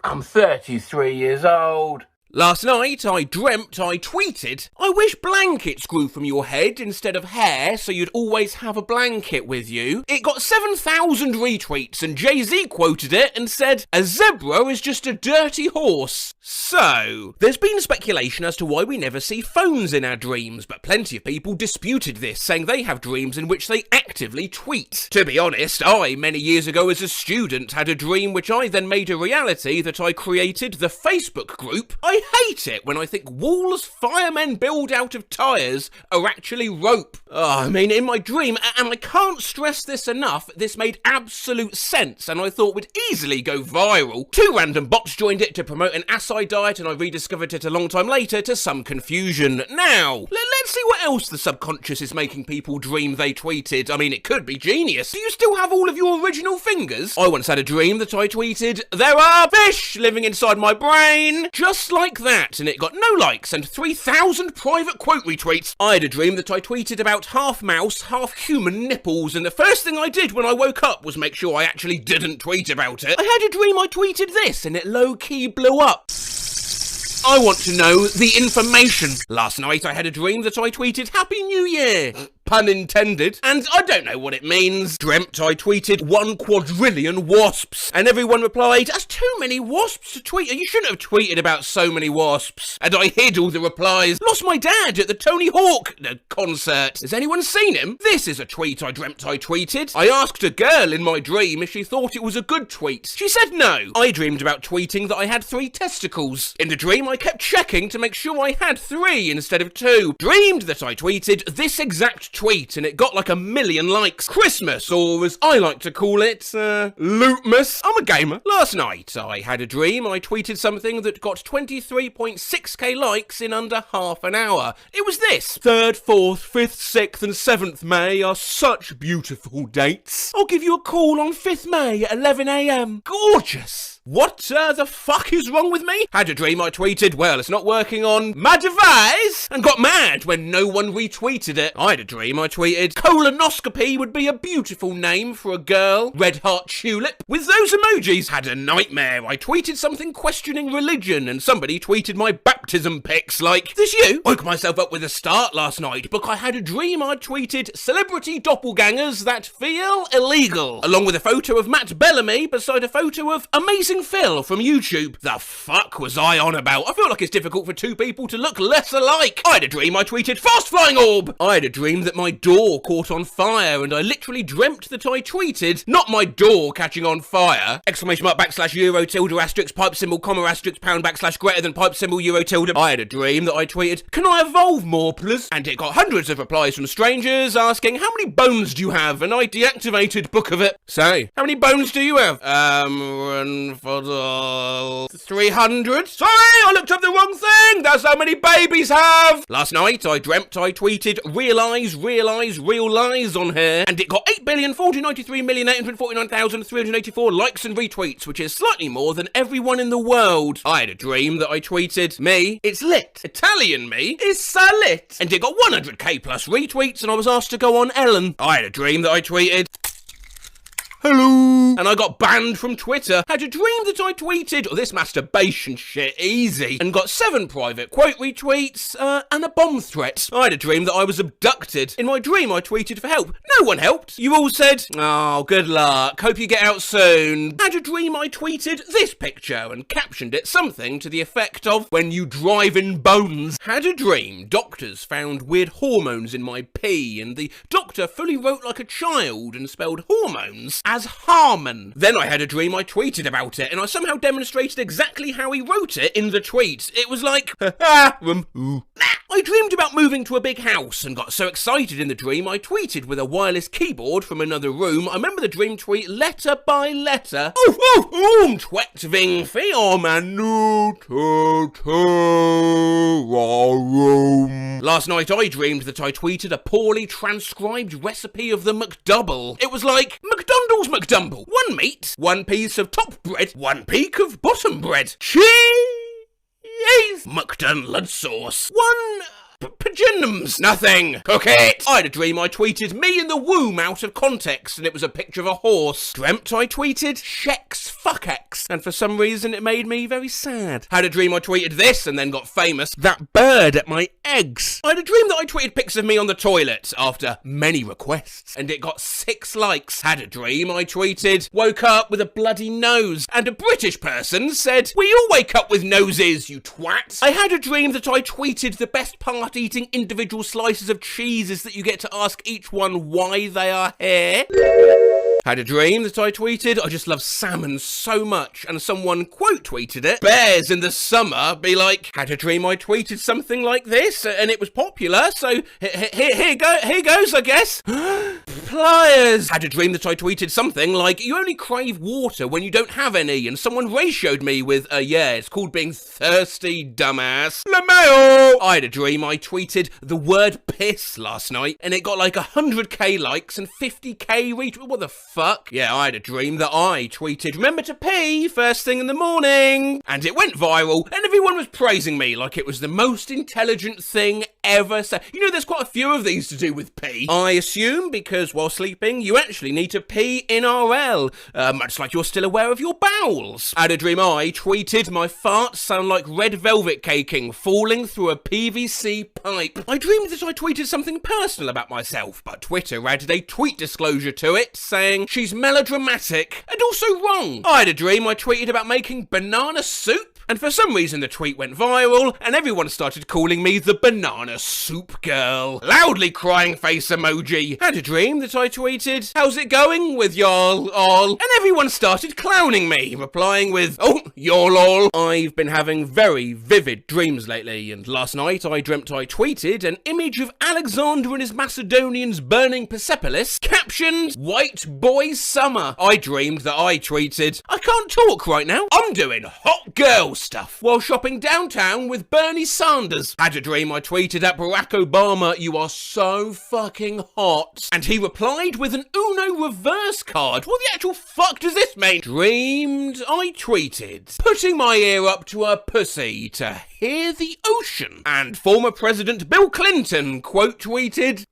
I'm 33 years old. Last night, I dreamt I tweeted, I wish blankets grew from your head instead of hair so you'd always have a blanket with you. It got 7,000 retweets and Jay-Z quoted it and said, a zebra is just a dirty horse. So, there's been speculation as to why we never see phones in our dreams, but plenty of people disputed this, saying they have dreams in which they actively tweet. To be honest, I, many years ago as a student, had a dream which I then made a reality that I created the Facebook group. I hate it when I think walls firemen build out of tyres are actually rope. In my dream, and I can't stress this enough, this made absolute sense and I thought would easily go viral. 2 random bots joined it to promote an acai diet and I rediscovered it a long time later to some confusion. Now, let's see what else the subconscious is making people dream they tweeted. It could be genius. Do you still have all of your original fingers? I once had a dream that I tweeted, "There are fish living inside my brain," just like that, and it got no likes and 3,000 private quote retweets. I had a dream that I tweeted about half mouse, half human nipples, and the first thing I did when I woke up was make sure I actually didn't tweet about it. I had a dream I tweeted this, and it low-key blew up. I want to know the information. Last night I had a dream that I tweeted Happy New Year. Pun intended. And I don't know what it means. Dreamt I tweeted 1 quadrillion wasps. And everyone replied, "That's too many wasps to tweet. You shouldn't have tweeted about so many wasps." And I hid all the replies. Lost my dad at the Tony Hawk concert. Has anyone seen him? This is a tweet I dreamt I tweeted. I asked a girl in my dream if she thought it was a good tweet. She said no. I dreamed about tweeting that I had 3 testicles. In the dream I kept checking to make sure I had 3 instead of 2. Dreamed that I tweeted this exact tweet and it got like 1 million likes. Christmas, or as I like to call it, lootmas. I'm a gamer. Last night I had a dream I tweeted something that got 23.6k likes in under half an hour. It was this: 3rd, 4th, 5th, 6th and 7th May are such beautiful dates. I'll give you a call on 5th May at 11 AM. Gorgeous. What the fuck is wrong with me? Had a dream I tweeted, well, it's not working on my device, and got mad when no one retweeted it. I had a dream I tweeted, colonoscopy would be a beautiful name for a girl. Red heart tulip. With those emojis. Had a nightmare. I tweeted something questioning religion, and somebody tweeted my baptism pics like, "This you?" Woke myself up with a start last night, because I had a dream I tweeted celebrity doppelgangers that feel illegal, along with a photo of Matt Bellamy beside a photo of Amazing Phil from YouTube. The fuck was I on about? I feel like it's difficult for 2 people to look less alike. I had a dream I tweeted fast flying orb. I had a dream that my door caught on fire, and I literally dreamt that I tweeted not my door catching on fire, exclamation mark / euro tilde asterisk pipe symbol comma asterisk pound / greater than pipe symbol euro tilde. I had a dream that I tweeted, "Can I evolve more please?" And it got hundreds of replies from strangers asking, "How many bones do you have?" And I deactivated book of it. Say, how many bones do you have? 300? Sorry, I looked up the wrong thing. That's how many babies have. Last night I dreamt I tweeted real lies on here, and it got 8,493,849,384 likes and retweets, which is slightly more than everyone in the world. I had a dream that I tweeted, "Me, it's lit. Italian me is so lit." And it got 100k plus retweets, and I was asked to go on Ellen. I had a dream that I tweeted, "Hello," and I got banned from Twitter. Had a dream that I tweeted, this masturbation shit, easy, and got 7 private quote retweets, and a bomb threat. I had a dream that I was abducted. In my dream I tweeted for help. No one helped. You all said, "Oh, good luck. Hope you get out soon." Had a dream I tweeted this picture and captioned it something to the effect of, "When you drive in bones." Had a dream doctors found weird hormones in my pee, and the doctor fully wrote like a child and spelled hormones as Harmon. Then I had a dream I tweeted about it, and I somehow demonstrated exactly how he wrote it in the tweet. It was like, I dreamed about moving to a big house and got so excited in the dream I tweeted with a wireless keyboard from another room. I remember the dream tweet letter by letter. Twetving Last night I dreamed that I tweeted a poorly transcribed recipe of the McDouble. It was like, McDonald's McDumble. 1 meat, 1 piece of top bread, 1 peak of bottom bread. Cheese! McDonald's sauce. 1... Paginums. Nothing. Cook it. I had a dream I tweeted me in the womb out of context, and it was a picture of a horse. Dreamt I tweeted Shex fuck X, and for some reason it made me very sad. Had a dream I tweeted this and then got famous. That bird at my eggs. I had a dream that I tweeted pics of me on the toilet after many requests, and it got 6 likes. Had a dream I tweeted woke up with a bloody nose, and a British person said, "We all wake up with noses, you twat." I had a dream that I tweeted the best part eating individual slices of cheese is that you get to ask each one why they are here. Had a dream that I tweeted, I just love salmon so much, and someone quote tweeted it. Bears in the summer be like, had a dream I tweeted something like this, and it was popular, so here goes, I guess. Pliers. Had a dream that I tweeted something like, you only crave water when you don't have any, and someone ratioed me with, yeah, it's called being thirsty, dumbass. LaMayo. I had a dream I tweeted the word piss last night, and it got like 100k likes and 50k retweets. What the fuck? Yeah, I had a dream that I tweeted, remember to pee first thing in the morning, and it went viral, and everyone was praising me like it was the most intelligent thing ever said. You know, there's quite a few of these to do with pee. I assume because while sleeping, you actually need to pee in RL, much like you're still aware of your bowels. I had a dream I tweeted, my farts sound like red velvet caking falling through a PVC pipe. I dreamed that I tweeted something personal about myself, but Twitter added a tweet disclosure to it saying she's melodramatic and also wrong. I had a dream I tweeted about making banana soup, and for some reason the tweet went viral and everyone started calling me the banana soup girl. Loudly crying face emoji. Had a dream that I tweeted, how's it going with y'all all? And everyone started clowning me, replying with, oh, y'all all. I've been having very vivid dreams lately, and last night I dreamt I tweeted an image of Alexander and his Macedonians burning Persepolis, captioned, white boy summer. I dreamed that I tweeted, I can't talk right now, I'm doing hot girl stuff while shopping downtown with Bernie Sanders. Had a dream I tweeted at Barack Obama, you are so fucking hot, and he replied with an Uno reverse card. What the actual fuck does this mean? Dreamed I tweeted, putting my ear up to a pussy to hear the ocean, and former President Bill Clinton quote tweeted,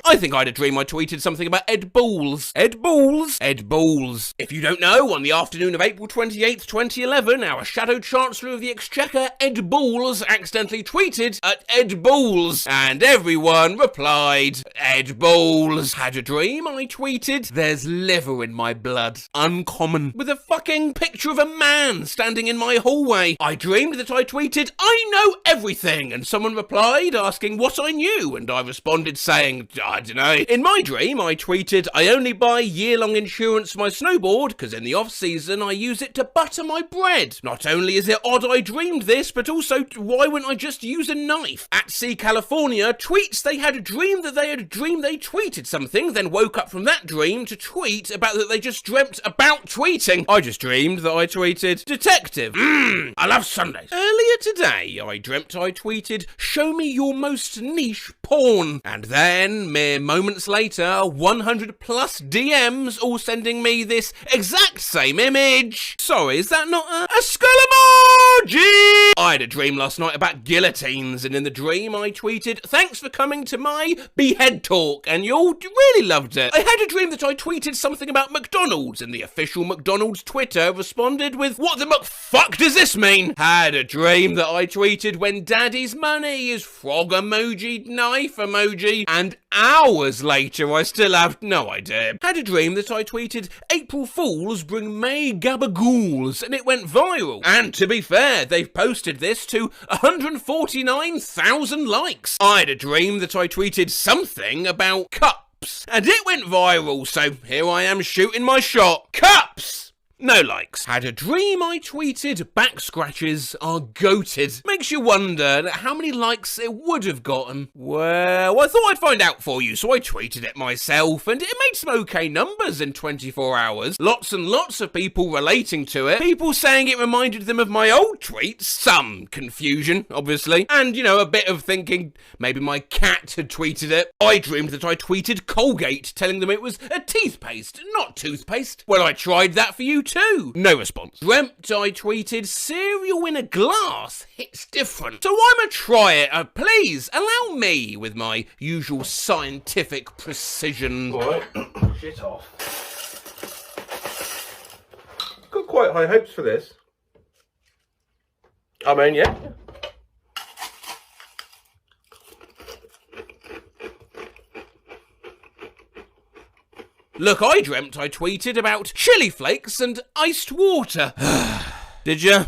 I think I had a dream I tweeted something about Ed Balls. Ed Balls? Ed Balls. If you don't know, on the afternoon of April 28th, 2011, our Shadow Chancellor of the Exchequer, Ed Balls, accidentally tweeted at Ed Balls, and everyone replied, Ed Balls. Had a dream I tweeted, there's liver in my blood. Uncommon. With a fucking picture of a man standing in my hallway. I dreamed that I tweeted, I know everything, and someone replied asking what I knew, and I responded saying, I don't know. In my dream, I tweeted, I only buy year-long insurance for my snowboard, because in the off-season I use it to butter my bread. Not only is it odd I dreamed this, but also, why wouldn't I just use a knife? At Sea California tweets they had a dream that they had a dream they tweeted something, then woke up from that dream to tweet about that they just dreamt about tweeting. I just dreamed that I tweeted, detective, I love Sundays. Earlier today, I dreamt I tweeted, show me your most niche porn. And then, mere moments later, 100 plus DMs all sending me this exact same image. Sorry, is that not a skull emoji? I had a dream last night about guillotines, and in the dream I tweeted, thanks for coming to my behead talk, and you all really loved it. I had a dream that I tweeted something about McDonald's, and the official McDonald's Twitter responded with, what the fuck does this mean? Had a dream that I tweeted, when daddy's money is frog emoji, knife emoji, and hours later I still have no idea. Had a dream that I tweeted, April Fools bring May gabagools, and it went viral. And to be fair, they've posted this to 149,000 likes. I had a dream that I tweeted something about cups, and it went viral, so here I am shooting my shot. Cups! No likes. Had a dream I tweeted, back scratches are goated. Makes you wonder how many likes it would have gotten. Well, I thought I'd find out for you, so I tweeted it myself, and it made some okay numbers in 24 hours. Lots and lots of people relating to it. People saying it reminded them of my old tweets. Some confusion, obviously. And, you know, a bit of thinking maybe my cat had tweeted it. I dreamed that I tweeted Colgate, telling them it was a teeth paste, not toothpaste. Well, I tried that for you too. No response. Dreamt I tweeted, cereal in a glass hits different. So I'ma try it. Please, allow me with my usual scientific precision. Alright, shit off. Got quite high hopes for this. I mean, yeah. Look, I dreamt I tweeted about chili flakes and iced water. Did ya?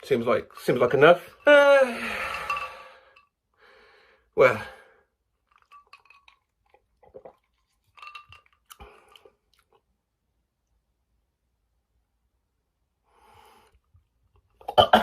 Seems like enough. Well,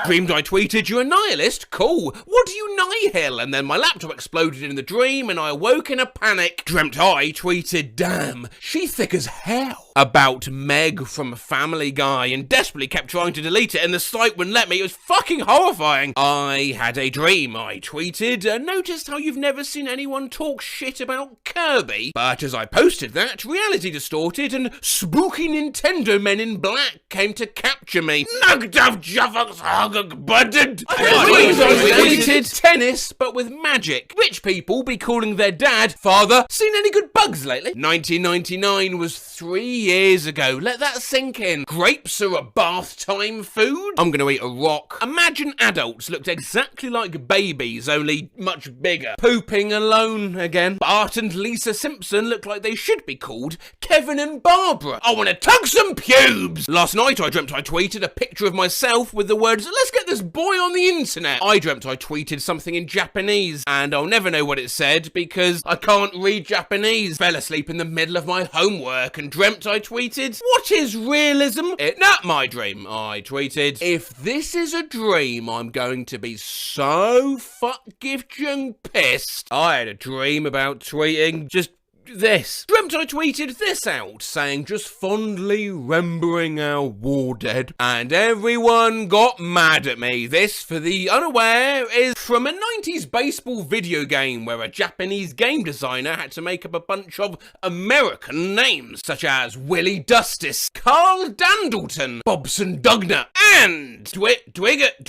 Dreamed I tweeted, "You're a nihilist? Cool. What do you nihil?" And then my laptop exploded in the dream and I awoke in a panic. Dreamt I tweeted, "Damn, she thick as hell," about Meg from Family Guy, and desperately kept trying to delete it and the site wouldn't let me. It was fucking horrifying. I had a dream, I tweeted. Noticed how you've never seen anyone talk shit about Kirby? But as I posted that, reality distorted and spooky Nintendo men in black came to capture me. Nugduff Juffuck's Hugg Budded. I tweeted tennis, but with magic. Rich people be calling their dad father. Seen any good bugs lately? 1999 was 3 years ago. Let that sink in. Grapes are a bath time food? I'm gonna eat a rock. Imagine adults looked exactly like babies, only much bigger. Pooping alone again. Bart and Lisa Simpson look like they should be called Kevin and Barbara. I wanna tug some pubes! Last night I dreamt I tweeted a picture of myself with the words, "Let's get this boy on the internet." I dreamt I tweeted something in Japanese, and I'll never know what it said because I can't read Japanese. Fell asleep in the middle of my homework and dreamt I tweeted, "What is realism? It not my dream." I tweeted, "If this is a dream, I'm going to be so fucking pissed." I had a dream about tweeting just this. Dreamt I tweeted this out, saying just fondly remembering our war dead, and everyone got mad at me. This, for the unaware, is from a 90s baseball video game where a Japanese game designer had to make up a bunch of American names, such as Willie Dustis, Carl Dandleton, Bobson Dugner, and Dwiggett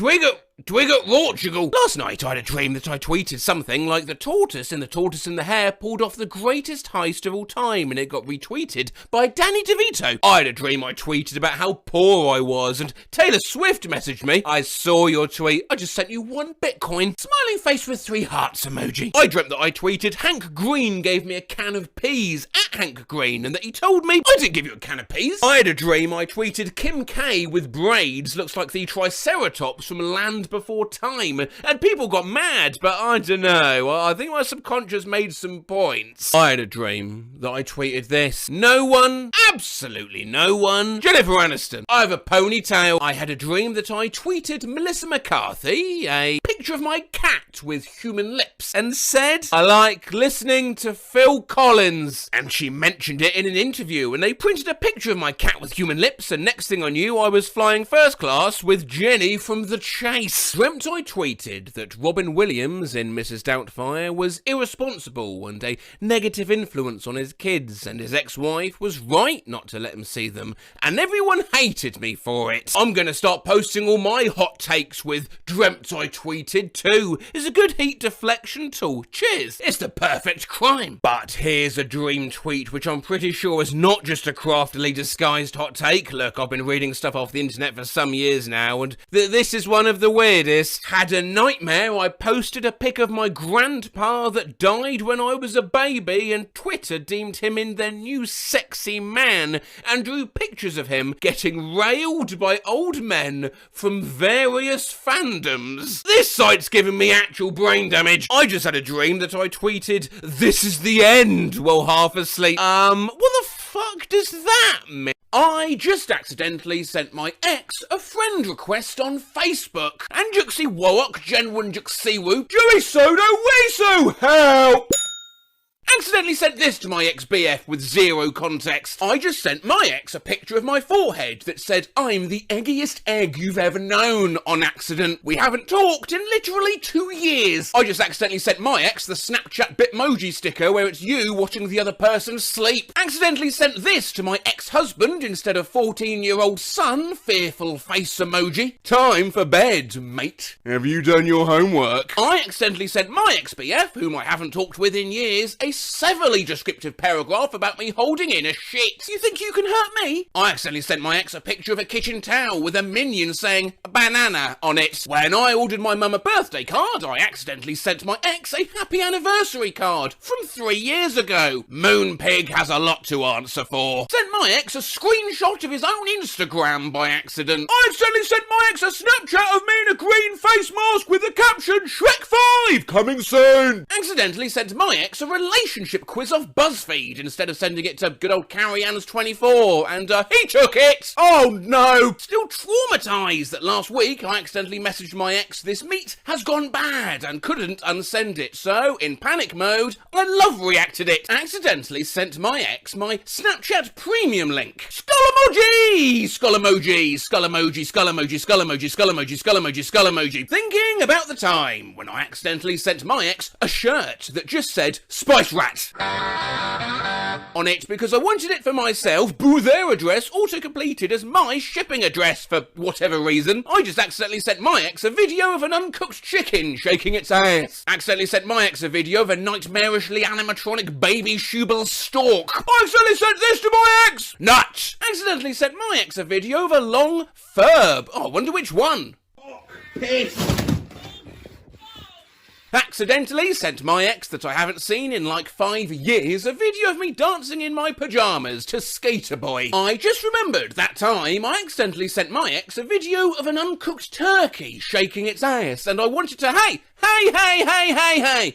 Portugal. Last night I had a dream that I tweeted something like the tortoise in the Hare pulled off the greatest heist of all time, and it got retweeted by Danny DeVito. I had a dream I tweeted about how poor I was, and Taylor Swift messaged me, "I saw your tweet, I just sent you 1 Bitcoin. Smiling face with 3 hearts emoji." I dreamt that I tweeted Hank Green gave me a can of peas at Hank Green, and that he told me I didn't give you a can of peas. I had a dream I tweeted Kim K with braids looks like the Triceratops from Land Before Time, and people got mad, but I don't know, I think my subconscious made some points. I had a dream that I tweeted this. No one, absolutely no one, Jennifer Aniston, I have a ponytail. I had a dream that I tweeted Melissa McCarthy a picture of my cat with human lips and said, "I like listening to Phil Collins," and she mentioned it in an interview, and they printed a picture of my cat with human lips, and next thing I knew I was flying first class with Jenny from The Chase. Dreamt I tweeted that Robin Williams in Mrs. Doubtfire was irresponsible and a negative influence on his kids, and his ex-wife was right not to let him see them, and everyone hated me for it. I'm gonna start posting all my hot takes with Dreamt I tweeted too. It's a good heat deflection tool. Cheers. It's the perfect crime. But here's a dream tweet which I'm pretty sure is not just a craftily disguised hot take. Look, I've been reading stuff off the internet for some years now, and this is one of the weirdest. Had a nightmare. I posted a pic of my grandpa that died when I was a baby, and Twitter deemed him in their new sexy man and drew pictures of him getting railed by old men from various fandoms. This site's giving me actual brain damage. I just had a dream that I tweeted, "This is the end," while half asleep. What the fuck does that mean? I just accidentally sent my ex a friend request on Facebook. Anjuxi Warok Genwin Juxiwu Joey Sodo Wesu Help! Accidentally sent this to my ex-BF with zero context. I just sent my ex a picture of my forehead that said, "I'm the eggiest egg you've ever known," on accident. We haven't talked in literally 2 years. I just accidentally sent my ex the Snapchat Bitmoji sticker where it's you watching the other person sleep. Accidentally sent this to my ex-husband instead of 14-year-old son, fearful face emoji. Time for bed, mate. Have you done your homework? I accidentally sent my ex-BF, whom I haven't talked with in years, a severely descriptive paragraph about me holding in a shit. You think you can hurt me? I accidentally sent my ex a picture of a kitchen towel with a minion saying banana on it. When I ordered my mum a birthday card, I accidentally sent my ex a happy anniversary card from 3 years ago. Moonpig has a lot to answer for. Sent my ex a screenshot of his own Instagram by accident. I accidentally sent my ex a Snapchat of me in a green face mask with the caption Shrek 5. leave, coming soon. Accidentally sent my ex a relationship quiz off BuzzFeed instead of sending it to good old Carrie Ann's 24, and he took it! Oh no. Still traumatised that last week I accidentally messaged my ex, "This meat has gone bad," and couldn't unsend it, so in panic mode, I love reacted it. Accidentally sent my ex my Snapchat premium link. Skull emoji! Skull emoji! Skull emoji! Skull emoji! Skull emoji! Skull emoji! Skull emoji! Skull emoji! Thinking about the time when I accidentally sent my ex a shirt that just said Spice Rat on it because I wanted it for myself, boo their address auto-completed as my shipping address for whatever reason. I just accidentally sent my ex a video of an uncooked chicken shaking its ass. Accidentally sent my ex a video of a nightmarishly animatronic baby Schubel stork. I accidentally sent this to my ex! Nut! Accidentally sent my ex a video of a long furb. Oh, I wonder which one. Accidentally sent my ex that I haven't seen in like 5 years a video of me dancing in my pyjamas to Skater Boy. I just remembered that time I accidentally sent my ex a video of an uncooked turkey shaking its ass, and I wanted to, hey,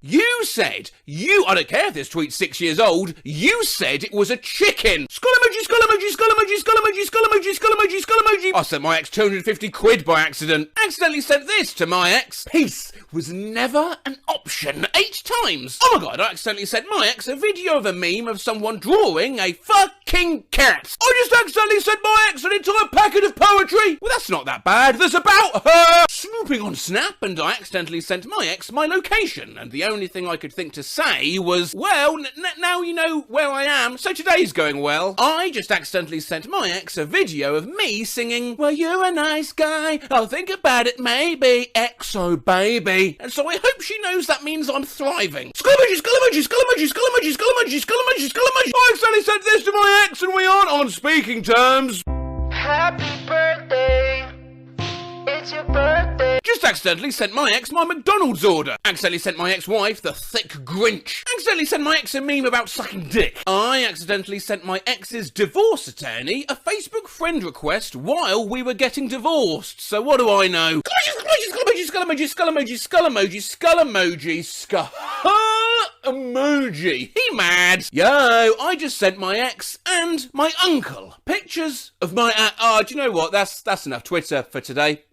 you said, I don't care if this tweet's 6 years old, you said it was a chicken. Skull emoji, skull emoji, skull emoji, skull emoji, skull emoji, skull emoji, skull emoji. I sent my ex 250 quid by accident. Accidentally sent this to my ex. Peace was never an option 8 times. Oh my god, I accidentally sent my ex a video of a meme of someone drawing a fucking cat. I just accidentally sent my ex an entire packet of poetry. Well, that's not that bad. That's about her. Snooping on Snap, and I accidentally sent my ex my location, and the only thing I could think to say was, well, now you know where I am, so today's going well. I just accidentally sent my ex a video of me singing, well, you're a nice guy, I'll think about it maybe, EXO baby. And so I hope she knows that means I'm thriving. Skull emoji, skull emoji, skull emoji, skull emoji, skull emoji, skull emoji, skull emoji. I accidentally sent this to my ex and we aren't on speaking terms. Happy birthday, it's your birthday. Just accidentally sent my ex my McDonald's order. Accidentally sent my ex-wife the thick Grinch. Accidentally sent my ex a meme about sucking dick. I accidentally sent my ex's divorce attorney a Facebook friend request while we were getting divorced. So what do I know? Skull emoji, skull emoji, skull emoji, skull emoji, skull emoji, skull emoji. He mad? Yo, I just sent my ex and my uncle pictures of my do you know what? That's enough Twitter for today.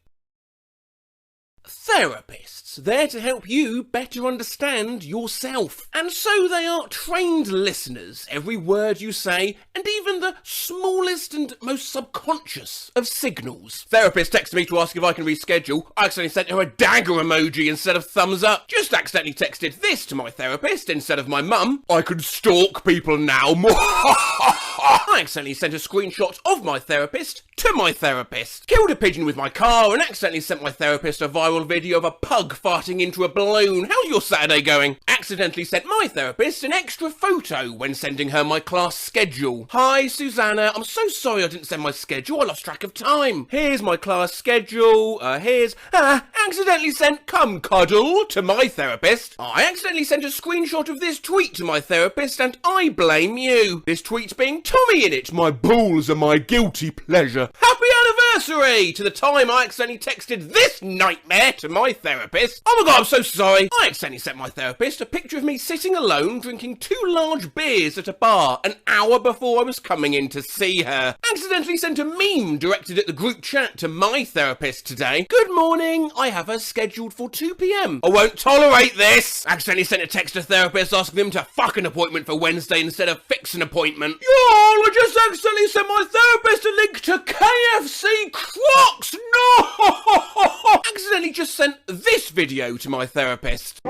Therapists, there to help you better understand yourself. And so they are trained listeners, every word you say, and even the smallest and most subconscious of signals. Therapist texted me to ask if I can reschedule. I accidentally sent her a dagger emoji instead of thumbs up. Just accidentally texted this to my therapist instead of my mum. I could stalk people now. I accidentally sent a screenshot of my therapist to my therapist. Killed a pigeon with my car and accidentally sent my therapist a viral video of a pug farting into a balloon. How's your Saturday going? Accidentally sent my therapist an extra photo when sending her my class schedule. Hi Susanna, I'm so sorry I didn't send my schedule, I lost track of time. Here's my class schedule, accidentally sent come cuddle to my therapist. I accidentally sent a screenshot of this tweet to my therapist and I blame you. This tweet's being Tommy in it. My balls are my guilty pleasure. Happy anniversary to the time I accidentally texted this nightmare to my therapist. Oh my god, I'm so sorry. I accidentally sent my therapist a picture of me sitting alone drinking 2 large beers at a bar an hour before I was coming in to see her. Accidentally sent a meme directed at the group chat to my therapist today. Good morning, I have her scheduled for 2 p.m. I won't tolerate this. Accidentally sent a text to therapists asking them to fuck an appointment for Wednesday instead of fix an appointment. I just accidentally sent my therapist a link to KFC Crocs! No! Accidentally just sent this video to my therapist.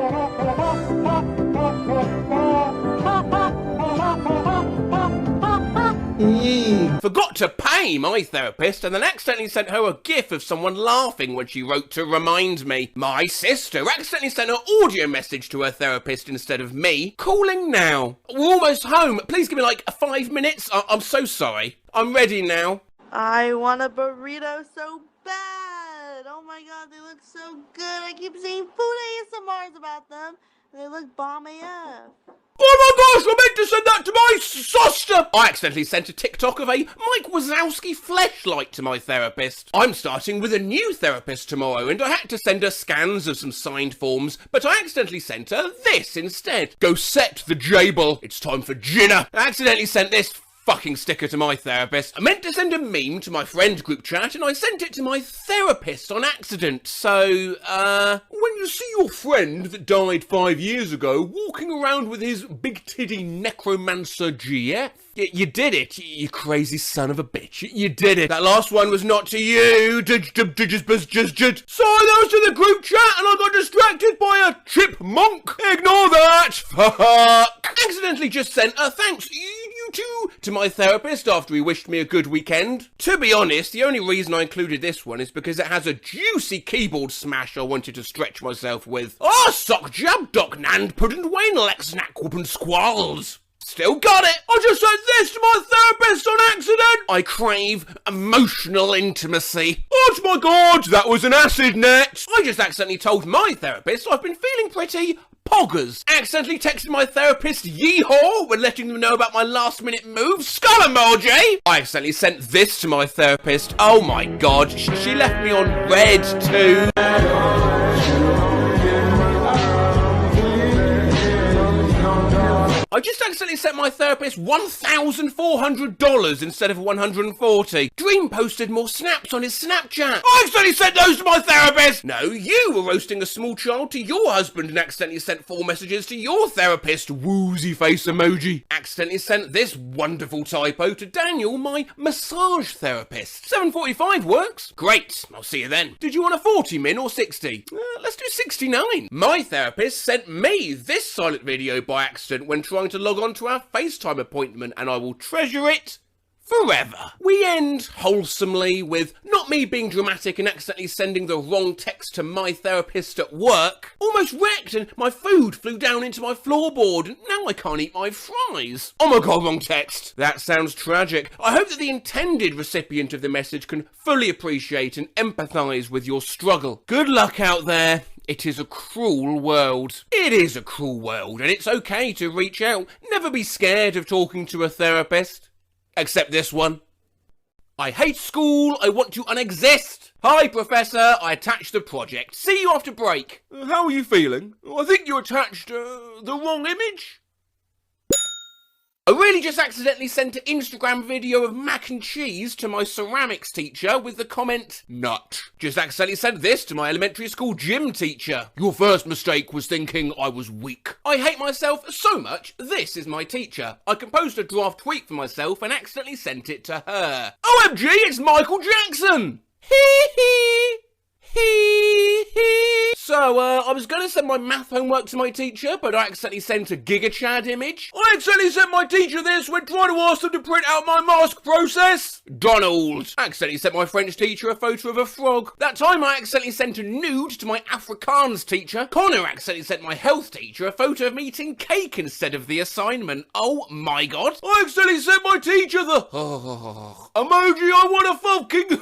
Forgot to pay my therapist and then accidentally sent her a gif of someone laughing when she wrote to remind me. My sister accidentally sent an audio message to her therapist instead of me. Calling now. We're almost home. Please give me like 5 minutes. I'm so sorry. I'm ready now. I want a burrito so bad. Oh my god, they look so good. I keep seeing food ASMRs about them. They look bomb AF. Oh my gosh, I meant to send that to my sister! I accidentally sent a TikTok of a Mike Wazowski fleshlight to my therapist. I'm starting with a new therapist tomorrow, and I had to send her scans of some signed forms, but I accidentally sent her this instead. Go set the Jable. It's time for dinner. I accidentally sent this fucking sticker to my therapist. I meant to send a meme to my friend group chat, and I sent it to my therapist on accident. So, when you see your friend that died 5 years ago walking around with his big titty necromancer GF, you did it, you crazy son of a bitch. You did it. That last one was not to you. Sorry, that was to the group chat, and I got distracted by a chipmunk. Ignore that. Fuck. Accidentally just sent a thanks. You too to my therapist after he wished me a good weekend. To be honest, the only reason I included this one is because it has a juicy keyboard smash I wanted to stretch myself with. Oh, sock jab doc nand puddin' wane lex snack whoopin' squalls. Still got it! I just sent this to my therapist on accident! I crave emotional intimacy. Oh my god, that was an acid net! I just accidentally told my therapist I've been feeling pretty poggers. Accidentally texted my therapist yeehaw when letting them know about my last minute move. Skull emoji! I accidentally sent this to my therapist. Oh my god, she left me on red too. I just accidentally sent my therapist $1,400 instead of $140. Dream posted more snaps on his Snapchat. I accidentally sent those to my therapist! No, you were roasting a small child to your husband and accidentally sent 4 messages to your therapist. Woozy face emoji. Accidentally sent this wonderful typo to Daniel, my massage therapist. 7:45 works. Great, I'll see you then. Did you want a 40 min or 60? Let's do 69. My therapist sent me this silent video by accident when trying to log on to our FaceTime appointment, and I will treasure it forever. We end wholesomely with not me being dramatic and accidentally sending the wrong text to my therapist at work. Almost wrecked and my food flew down into my floorboard and now I can't eat my fries. Oh my god, wrong text. That sounds tragic. I hope that the intended recipient of the message can fully appreciate and empathise with your struggle. Good luck out there. It is a cruel world. It is a cruel world, and it's okay to reach out. Never be scared of talking to a therapist. Except this one. I hate school. I want to unexist. Hi, Professor. I attached the project. See you after break. How are you feeling? I think you attached the wrong image. I really just accidentally sent an Instagram video of mac and cheese to my ceramics teacher with the comment, nut. Just accidentally sent this to my elementary school gym teacher. Your first mistake was thinking I was weak. I hate myself so much, this is my teacher. I composed a draft tweet for myself and accidentally sent it to her. OMG, it's Michael Jackson! Hee hee! Hee hee! So, I was going to send my math homework to my teacher, but I accidentally sent a GigaChad image. I accidentally sent my teacher this when trying to ask them to print out my mask process. Donald. I accidentally sent my French teacher a photo of a frog. That time I accidentally sent a nude to my Afrikaans teacher. Connor accidentally sent my health teacher a photo of me eating cake instead of the assignment. Oh my god. I accidentally sent my teacher the emoji I want a fucking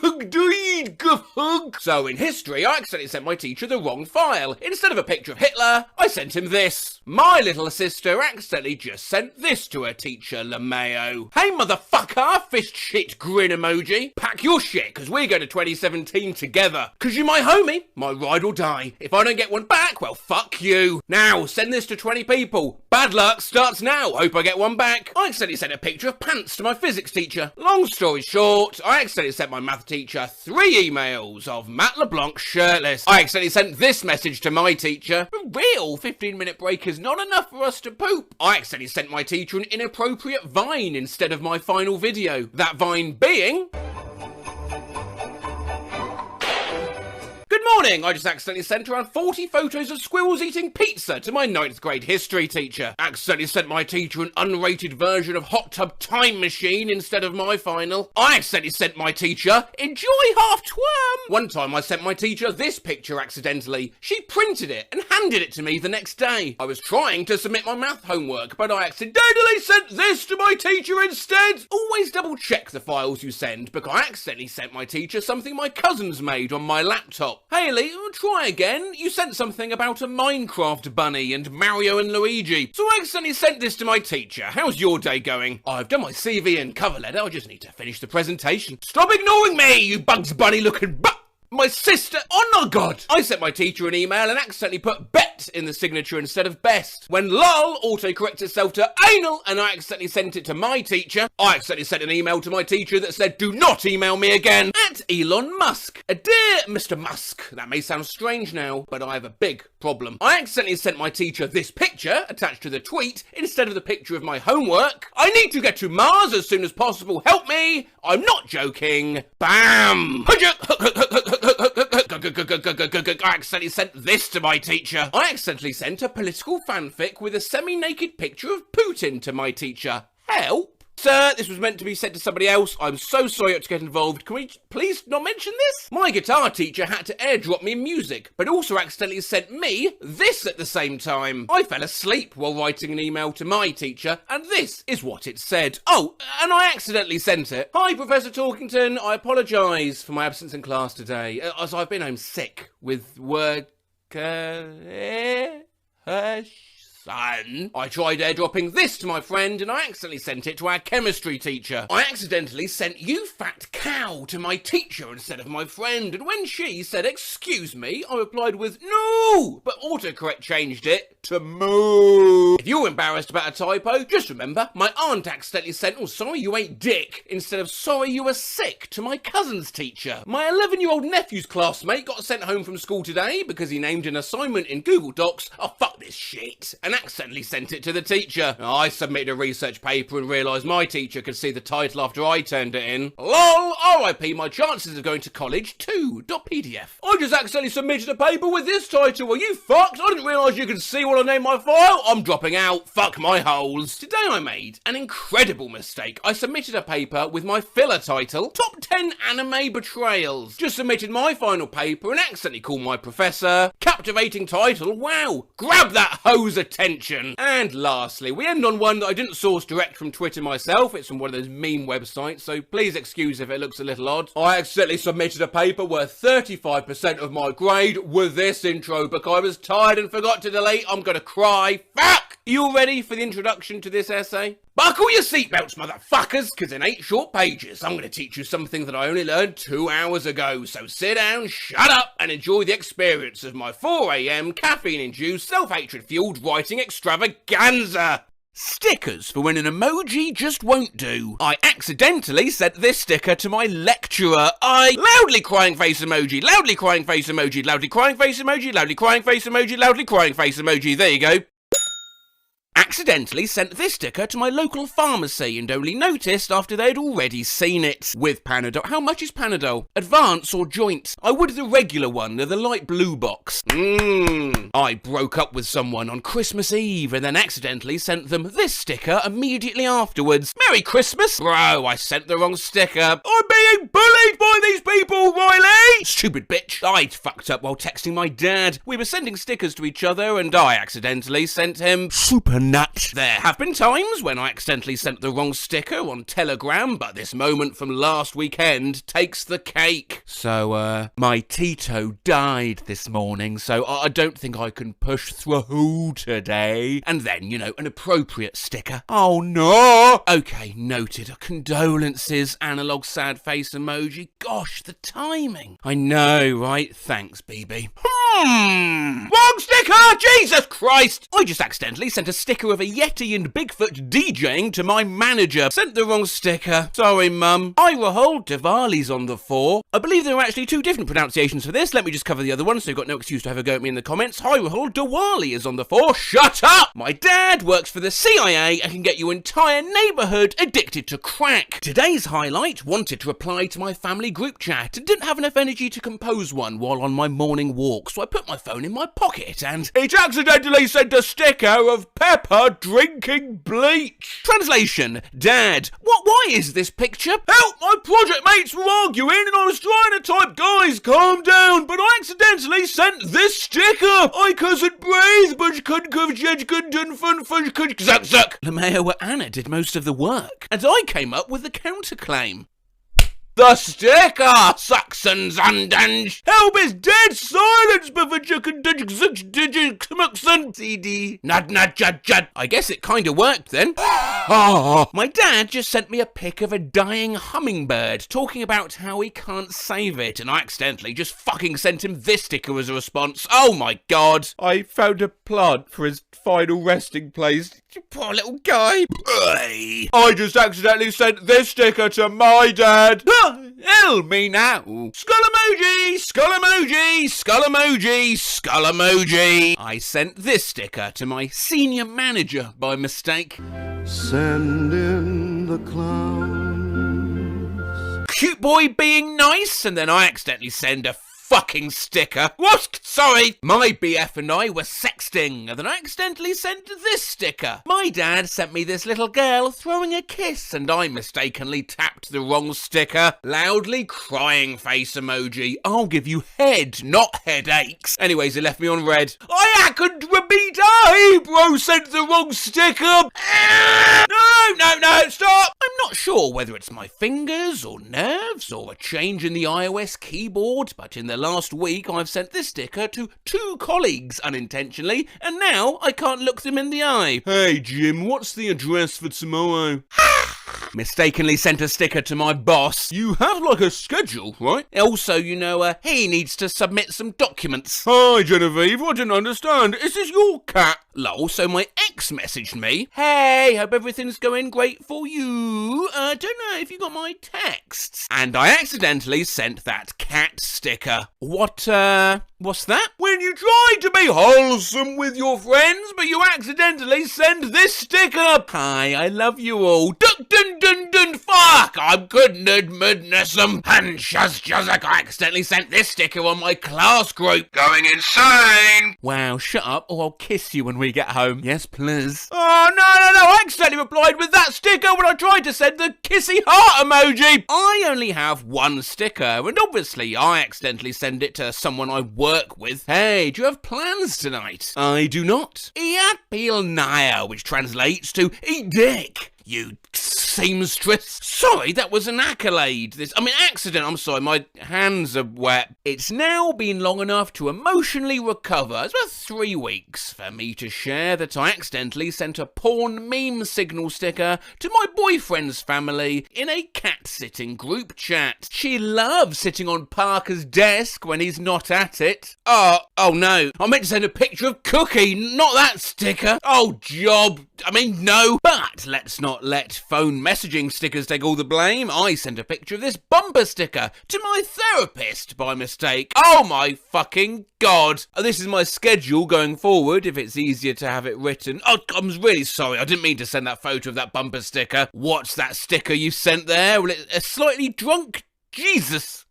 hug. So in history, I accidentally sent my teacher the wrong file. Instead of a picture of Hitler, I sent him this. My little sister accidentally just sent this to her teacher, LeMayo. Hey motherfucker, fist shit grin emoji. Pack your shit, cause we're going to 2017 together. Cause you're my homie, my ride or die. If I don't get one back, well fuck you. Now, send this to 20 people. Bad luck starts now, hope I get one back. I accidentally sent a picture of pants to my physics teacher. Long story short, I accidentally sent my math teacher 3 emails of Matt LeBlanc shirtless. I accidentally sent this message to my teacher. A real 15-minute break is not enough for us to poop. I accidentally sent my teacher an inappropriate Vine instead of my final video. That Vine being... Good morning! I just accidentally sent around 40 photos of squirrels eating pizza to my 9th grade history teacher. Accidentally sent my teacher an unrated version of Hot Tub Time Machine instead of my final. I accidentally sent my teacher Enjoy Half Term. One time I sent my teacher this picture accidentally. She printed it and handed it to me the next day. I was trying to submit my math homework, but I accidentally sent this to my teacher instead. Always double check the files you send, because I accidentally sent my teacher something my cousins made on my laptop. Hey really? Try again. You sent something about a Minecraft bunny and Mario and Luigi. So I accidentally sent this to my teacher. How's your day going? I've done my CV and cover letter. I just need to finish the presentation. Stop ignoring me, you Bugs Bunny looking My sister, oh my god! I sent my teacher an email and accidentally put bet in the signature instead of best. When lol autocorrects itself to anal and I accidentally sent it to my teacher, I accidentally sent an email to my teacher that said do not email me again. At Elon Musk. Dear Mr. Musk, that may sound strange now, but I have a big problem. I accidentally sent my teacher this picture attached to the tweet instead of the picture of my homework. I need to get to Mars as soon as possible. Help me! I'm not joking. Bam! I accidentally sent this to my teacher. I accidentally sent a political fanfic with a semi-naked picture of Putin to my teacher. Help! Sir, this was meant to be sent to somebody else. I'm so sorry I had to get involved. Can we please not mention this? My guitar teacher had to airdrop me music, but also accidentally sent me this at the same time. I fell asleep while writing an email to my teacher, and this is what it said. Oh, and I accidentally sent it. Hi, Professor Talkington. I apologise for my absence in class today, as I've been home sick with work. Son. I tried airdropping this to my friend and I accidentally sent it to our chemistry teacher. I accidentally sent you fat cow to my teacher instead of my friend, and when she said excuse me, I replied with no, but autocorrect changed it to moo. If you're embarrassed about a typo, just remember my aunt accidentally sent oh sorry you ain't dick instead of sorry you were sick to my cousin's teacher. My 11-year-old nephew's classmate got sent home from school today because he named an assignment in Google Docs, oh fuck this shit, and accidentally sent it to the teacher. I submitted a research paper and realised my teacher could see the title after I turned it in. LOL, RIP, my chances of going to college too.pdf. I just accidentally submitted a paper with this title. Are you fucked? I didn't realise you could see what I named my file. I'm dropping out. Fuck my holes. Today I made an incredible mistake. I submitted a paper with my filler title, Top 10 Anime Betrayals. Just submitted my final paper and accidentally called my professor. Captivating title, wow. Grab that hose attention. And lastly, we end on one that I didn't source direct from Twitter myself. It's from one of those meme websites, so please excuse if it looks a little odd. I accidentally submitted a paper worth 35% of my grade with this intro because I was tired and forgot to delete. I'm gonna cry. Fuck! Are you all ready for the introduction to this essay? Buckle your seatbelts, motherfuckers, because in 8 short pages, I'm going to teach you something that I only learned 2 hours ago. So sit down, shut up, and enjoy the experience of my 4 a.m. caffeine-induced, self-hatred-fueled writing extravaganza. Stickers for when an emoji just won't do. I accidentally sent this sticker to my lecturer. Loudly crying face emoji, loudly crying face emoji, loudly crying face emoji, loudly crying face emoji, loudly crying face emoji. There you go. Accidentally sent this sticker to my local pharmacy and only noticed after they'd already seen it. With Panadol. How much is Panadol? Advance or joint? I would the regular one, the light blue box. I broke up with someone on Christmas Eve and then accidentally sent them this sticker immediately afterwards. Merry Christmas? Bro, I sent the wrong sticker. I'm being bullied by these people, Riley! Stupid bitch. I'd fucked up while texting my dad. We were sending stickers to each other and I accidentally sent him super nut. There have been times when I accidentally sent the wrong sticker on Telegram, but this moment from last weekend takes the cake. So, my Tito died this morning, so I don't think I can push through today. And then, you know, an appropriate sticker. Oh no! Okay, noted. Condolences, analog sad face emoji. Gosh, the timing. I know, right? Thanks, BB. Wrong sticker! Jesus Christ! I just accidentally sent a sticker of a Yeti and Bigfoot DJing to my manager. Sent the wrong sticker. Sorry, Mum. Hi, Rahul. Diwali's on the 4. I believe there are actually 2 different pronunciations for this. Let me just cover the other one so you've got no excuse to have a go at me in the comments. Hi, Rahul. Diwali is on the 4. Shut up! My dad works for the CIA and can get your entire neighbourhood addicted to crack. Today's highlight: wanted to reply to my family group chat and didn't have enough energy to compose one while on my morning walk, so I put my phone in my pocket and it accidentally sent a sticker of Pepper drinking bleach. Translation: Dad, why is this picture? Help! My project mates were arguing and I was trying to type guys calm down, but I accidentally sent this sticker. I couldn't breathe, but Lameo and Anna did most of the work, and I came up with the counterclaim. The sticker! Saxons undunge! Help is dead! Silence! CD. Nud, jud. I guess it kinda worked then. My dad just sent me a pic of a dying hummingbird talking about how he can't save it, and I accidentally just fucking sent him this sticker as a response. Oh my god! I found a plant for his final resting place. Poor little guy. I just accidentally sent this sticker to my dad. Help me now. Skull emoji, skull emoji, skull emoji, skull emoji. I sent this sticker to my senior manager by mistake. Send in the clowns. Cute boy being nice, and then I accidentally send a fucking sticker. What? Sorry. My BF and I were sexting, and then I accidentally sent this sticker. My dad sent me this little girl throwing a kiss, and I mistakenly tapped the wrong sticker. Loudly crying face emoji. I'll give you head, not headaches. Anyways, it left me on red. I happened to repeat. Hey, bro, sent the wrong sticker. No, stop. I'm not sure whether it's my fingers or nerves or a change in the iOS keyboard, but in the last week I've sent this sticker to 2 colleagues unintentionally, and now I can't look them in the eye. Hey, Jim, what's the address for tomorrow? Mistakenly sent a sticker to my boss. You have like a schedule, right? Also, he needs to submit some documents. Hi, Genevieve, I didn't understand. Is this your cat? Lol, so my ex messaged me. Hey, hope everything's going great for you. Don't know if you got my texts. And I accidentally sent that cat sticker. What's that? When you try to be wholesome with your friends, but you accidentally send this sticker. Hi, I love you all. Duck dun dun dun fuck! I'm good nerdnessum. And shuzzuck, I accidentally sent this sticker on my class group. Going insane! Wow, shut up or I'll kiss you when we get home. Yes, please. Oh, no, I accidentally replied with that sticker when I tried to send the kissy heart emoji. I only have one sticker, and obviously I accidentally send it to someone I work with. Hey, do you have plans tonight? I do not. Iapilnaya, which translates to eat dick. You seamstress. Sorry, that was an accolade. Accident. I'm sorry, my hands are wet. It's now been long enough to emotionally recover. It's about 3 weeks for me to share that I accidentally sent a porn meme signal sticker to my boyfriend's family in a cat-sitting group chat. She loves sitting on Parker's desk when he's not at it. Oh no. I meant to send a picture of Cookie, not that sticker. Oh, job. No. But let's not let phone messaging stickers take all the blame. I sent a picture of this bumper sticker to my therapist by mistake. Oh my fucking god. This is my schedule going forward if it's easier to have it written. Oh, I'm really sorry. I didn't mean to send that photo of that bumper sticker. What's that sticker you sent there? Well, it's a slightly drunk Jesus.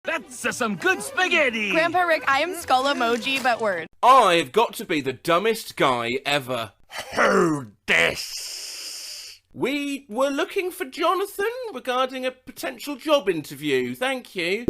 That's some good spaghetti! Grandpa Rick, I am skull emoji, but word. I've got to be the dumbest guy ever. Hold this. We were looking for Jonathan regarding a potential job interview. Thank you.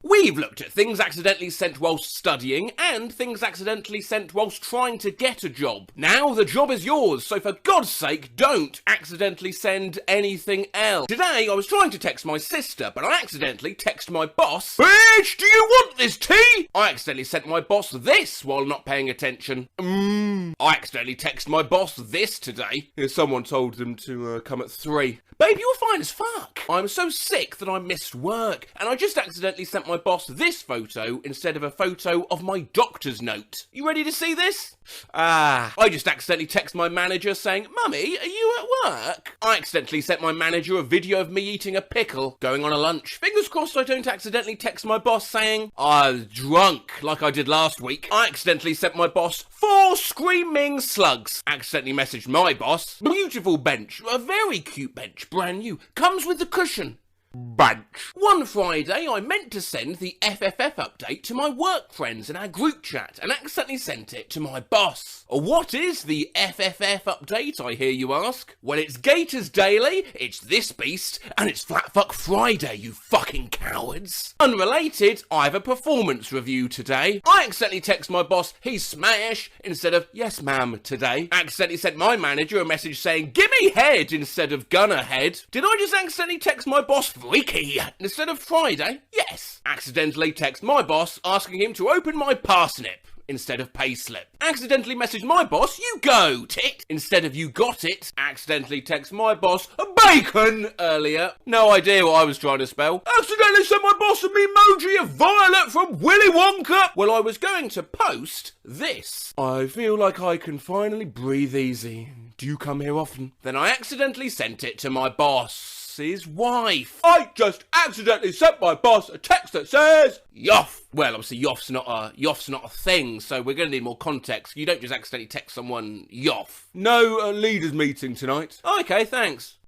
We've looked at things accidentally sent whilst studying and things accidentally sent whilst trying to get a job. Now the job is yours, so for God's sake, don't accidentally send anything else. Today, I was trying to text my sister, but I accidentally texted my boss. Bitch, do you want this tea? I accidentally sent my boss this while not paying attention. I accidentally texted my boss this today. Someone told them to come at 3. Babe, you're fine as fuck. I'm so sick that I missed work, and I just accidentally sent my boss this photo instead of a photo of my doctor's note. You ready to see this? I just accidentally texted my manager saying, Mummy, are you at work? I accidentally sent my manager a video of me eating a pickle, going on a lunch. Fingers crossed I don't accidentally text my boss saying, I was drunk, like I did last week. I accidentally sent my boss 4 screaming slugs. Accidentally messaged my boss, beautiful bench, a very cute bench, brand new, comes with the cushion. Bunch. One Friday, I meant to send the FFF update to my work friends in our group chat and accidentally sent it to my boss. What is the FFF update, I hear you ask? Well, it's Gators Daily, it's this beast, and it's Flatfuck Friday, you fucking cowards. Unrelated, I have a performance review today. I accidentally text my boss, he's smash, instead of yes ma'am today. Accidentally sent my manager a message saying, gimme head instead of gunner head. Did I just accidentally text my boss freaky instead of Friday? Yes. Accidentally text my boss asking him to open my parsnip instead of payslip. Accidentally message my boss, you go, tit, instead of you got it. Accidentally text my boss, bacon, earlier. No idea what I was trying to spell. Accidentally sent my boss an emoji of Violet from Willy Wonka. Well, I was going to post this. I feel like I can finally breathe easy. Do you come here often? Then I accidentally sent it to my boss's wife. I just accidentally sent my boss a text that says yoff. Well, obviously yoff's not a thing, so we're going to need more context. You don't just accidentally text someone yoff. No leaders meeting tonight. Okay, thanks.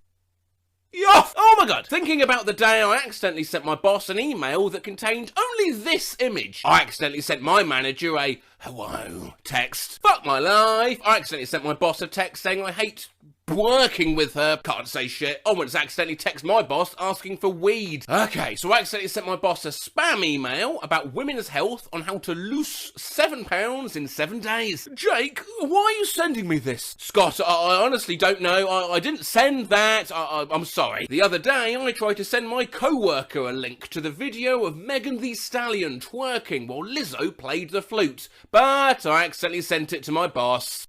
Yoff! Oh my god! Thinking about the day I accidentally sent my boss an email that contained only this image. I accidentally sent my manager a hello text. Fuck my life. I accidentally sent my boss a text saying I hate working with her. Can't say shit. I once accidentally text my boss asking for weed. Okay, so I accidentally sent my boss a spam email about women's health on how to lose 7 pounds in 7 days. Jake, why are you sending me this? Scott, I honestly don't know. I didn't send that. I'm sorry. The other day, I tried to send my co-worker a link to the video of Megan Thee Stallion twerking while Lizzo played the flute, but I accidentally sent it to my boss.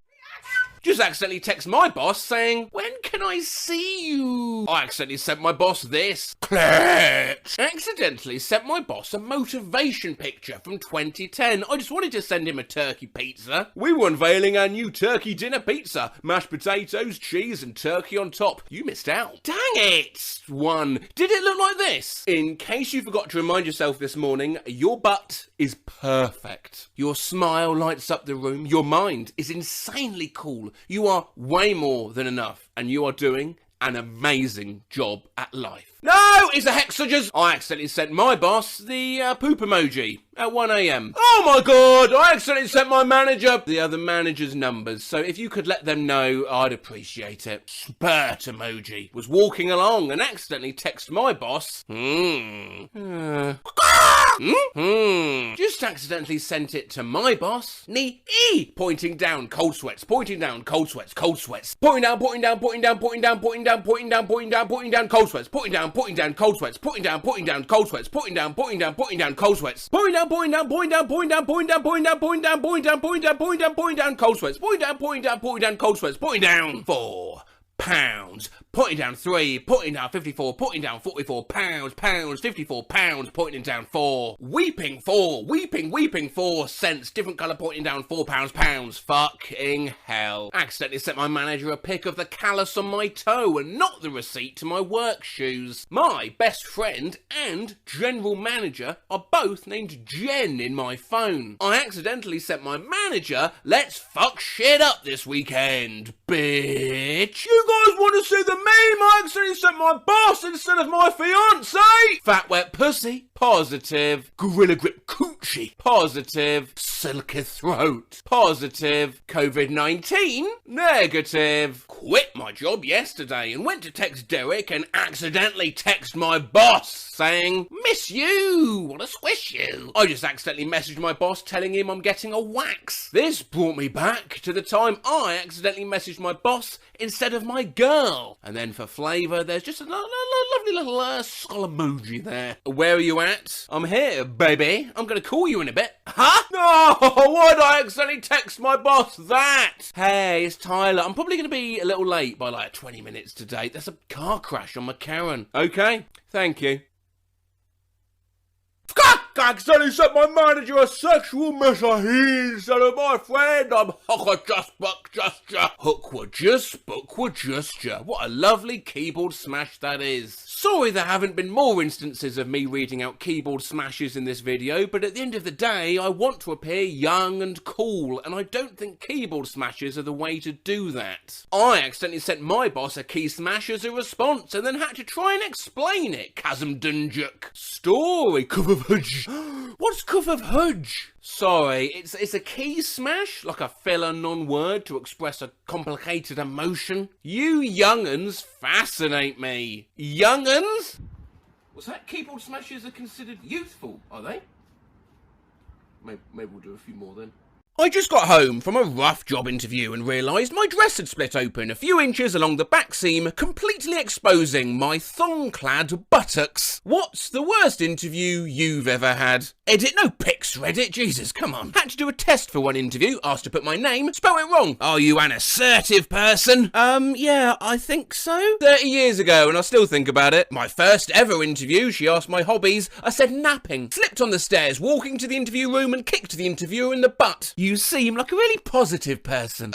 Just accidentally text my boss saying, when can I see you? I accidentally sent my boss this. Clutch. Accidentally sent my boss a motivation picture from 2010. I just wanted to send him a turkey pizza. We were unveiling our new turkey dinner pizza. Mashed potatoes, cheese and turkey on top. You missed out. Dang it. One. Did it look like this? In case you forgot to remind yourself this morning, your butt is perfect. Your smile lights up the room. Your mind is insanely cool. You are way more than enough, and you are doing an amazing job at life. No, it's a hexages. I accidentally sent my boss the poop emoji at 1 a.m. Oh my god, I accidentally sent my manager the other manager's numbers, so if you could let them know, I'd appreciate it. Spurt emoji. Was walking along and accidentally text my boss. Just accidentally sent it to my boss. Pointing down, cold sweats, pointing down, cold sweats, cold sweats. Pointing down, pointing down, pointing down, pointing down, pointing down, pointing down, pointing down, pointing down, cold sweats, pointing down, cold sweats, pointing down, cold sweats, pointing down, cold sweats, pointing down, cold sweats, pointing down, cold sweats, pointing down 4 pounds, pointing down 3, pointing down 54, pointing down 44 pounds, 54 pounds, pointing down 4, weeping 4 cents, different colour pointing down 4 pounds, fucking hell. Accidentally sent my manager a pic of the callus on my toe and not the receipt to my work shoes. My best friend and general manager are both named Jen in my phone. I accidentally sent my manager, let's fuck shit up this weekend, bitch. You guys want to see the meme? I accidentally sent my boss instead of my fiancé. Fat wet pussy, positive. Gorilla grip coochie, positive. Silky throat, positive. COVID-19, negative. Quit my job yesterday and went to text Derek and accidentally text my boss saying, miss you, wanna squish you. I just accidentally messaged my boss telling him I'm getting a wax. This brought me back to the time I accidentally messaged my boss instead of my girl. And then for flavour, there's just a lovely little skull emoji there. Where are you at? I'm here, baby. I'm gonna call you in a bit. Huh? No, why'd I accidentally text my boss that? Hey, it's Tyler. I'm probably gonna be a little late by like 20 minutes today. There's a car crash on McCarran. Okay, thank you. I suddenly sent my manager a sexual message instead of my friend. I'm Hookwa-just-gesture. What a lovely keyboard smash that is. Sorry there haven't been more instances of me reading out keyboard smashes in this video, but at the end of the day, I want to appear young and cool, and I don't think keyboard smashes are the way to do that. I accidentally sent my boss a key smash as a response, and then had to try and explain it. Chasm Dunjuk. Story. Cuff of Hudge. What's Cuff of Hudge? Sorry, it's a key smash, like a filler non-word to express a complicated emotion. You young'uns fascinate me. Young'uns? Was that keyboard smashes are considered youthful, are they? Maybe we'll do a few more then. I just got home from a rough job interview and realised my dress had split open a few inches along the back seam, completely exposing my thong-clad buttocks. What's the worst interview you've ever had? Edit no pics, Reddit, Jesus, come on. Had to do a test for one interview, asked to put my name, spell it wrong. Are you an assertive person? Yeah, I think so. 30 years ago, and I still think about it. My first ever interview, she asked my hobbies. I said napping. Slipped on the stairs, walking to the interview room and kicked the interviewer in the butt. You seem like a really positive person.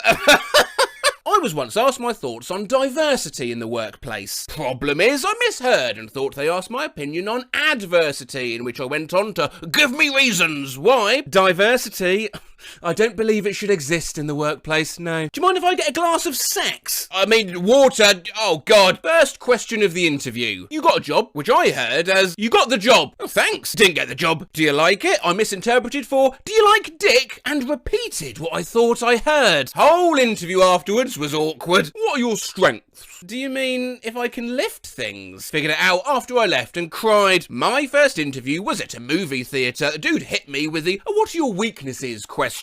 I was once asked my thoughts on diversity in the workplace. Problem is, I misheard and thought they asked my opinion on adversity, in which I went on to give me reasons why. Diversity? I don't believe it should exist in the workplace, no. Do you mind if I get a glass of sex? I mean, water, oh God. First question of the interview. You got a job, which I heard as, you got the job. Oh, thanks, didn't get the job. Do you like it? I misinterpreted for, do you like dick? And repeated what I thought I heard. Whole interview afterwards was awkward. What are your strengths? Do you mean if I can lift things? Figured it out after I left and cried. My first interview was at a movie theatre. A dude hit me with the, what are your weaknesses question.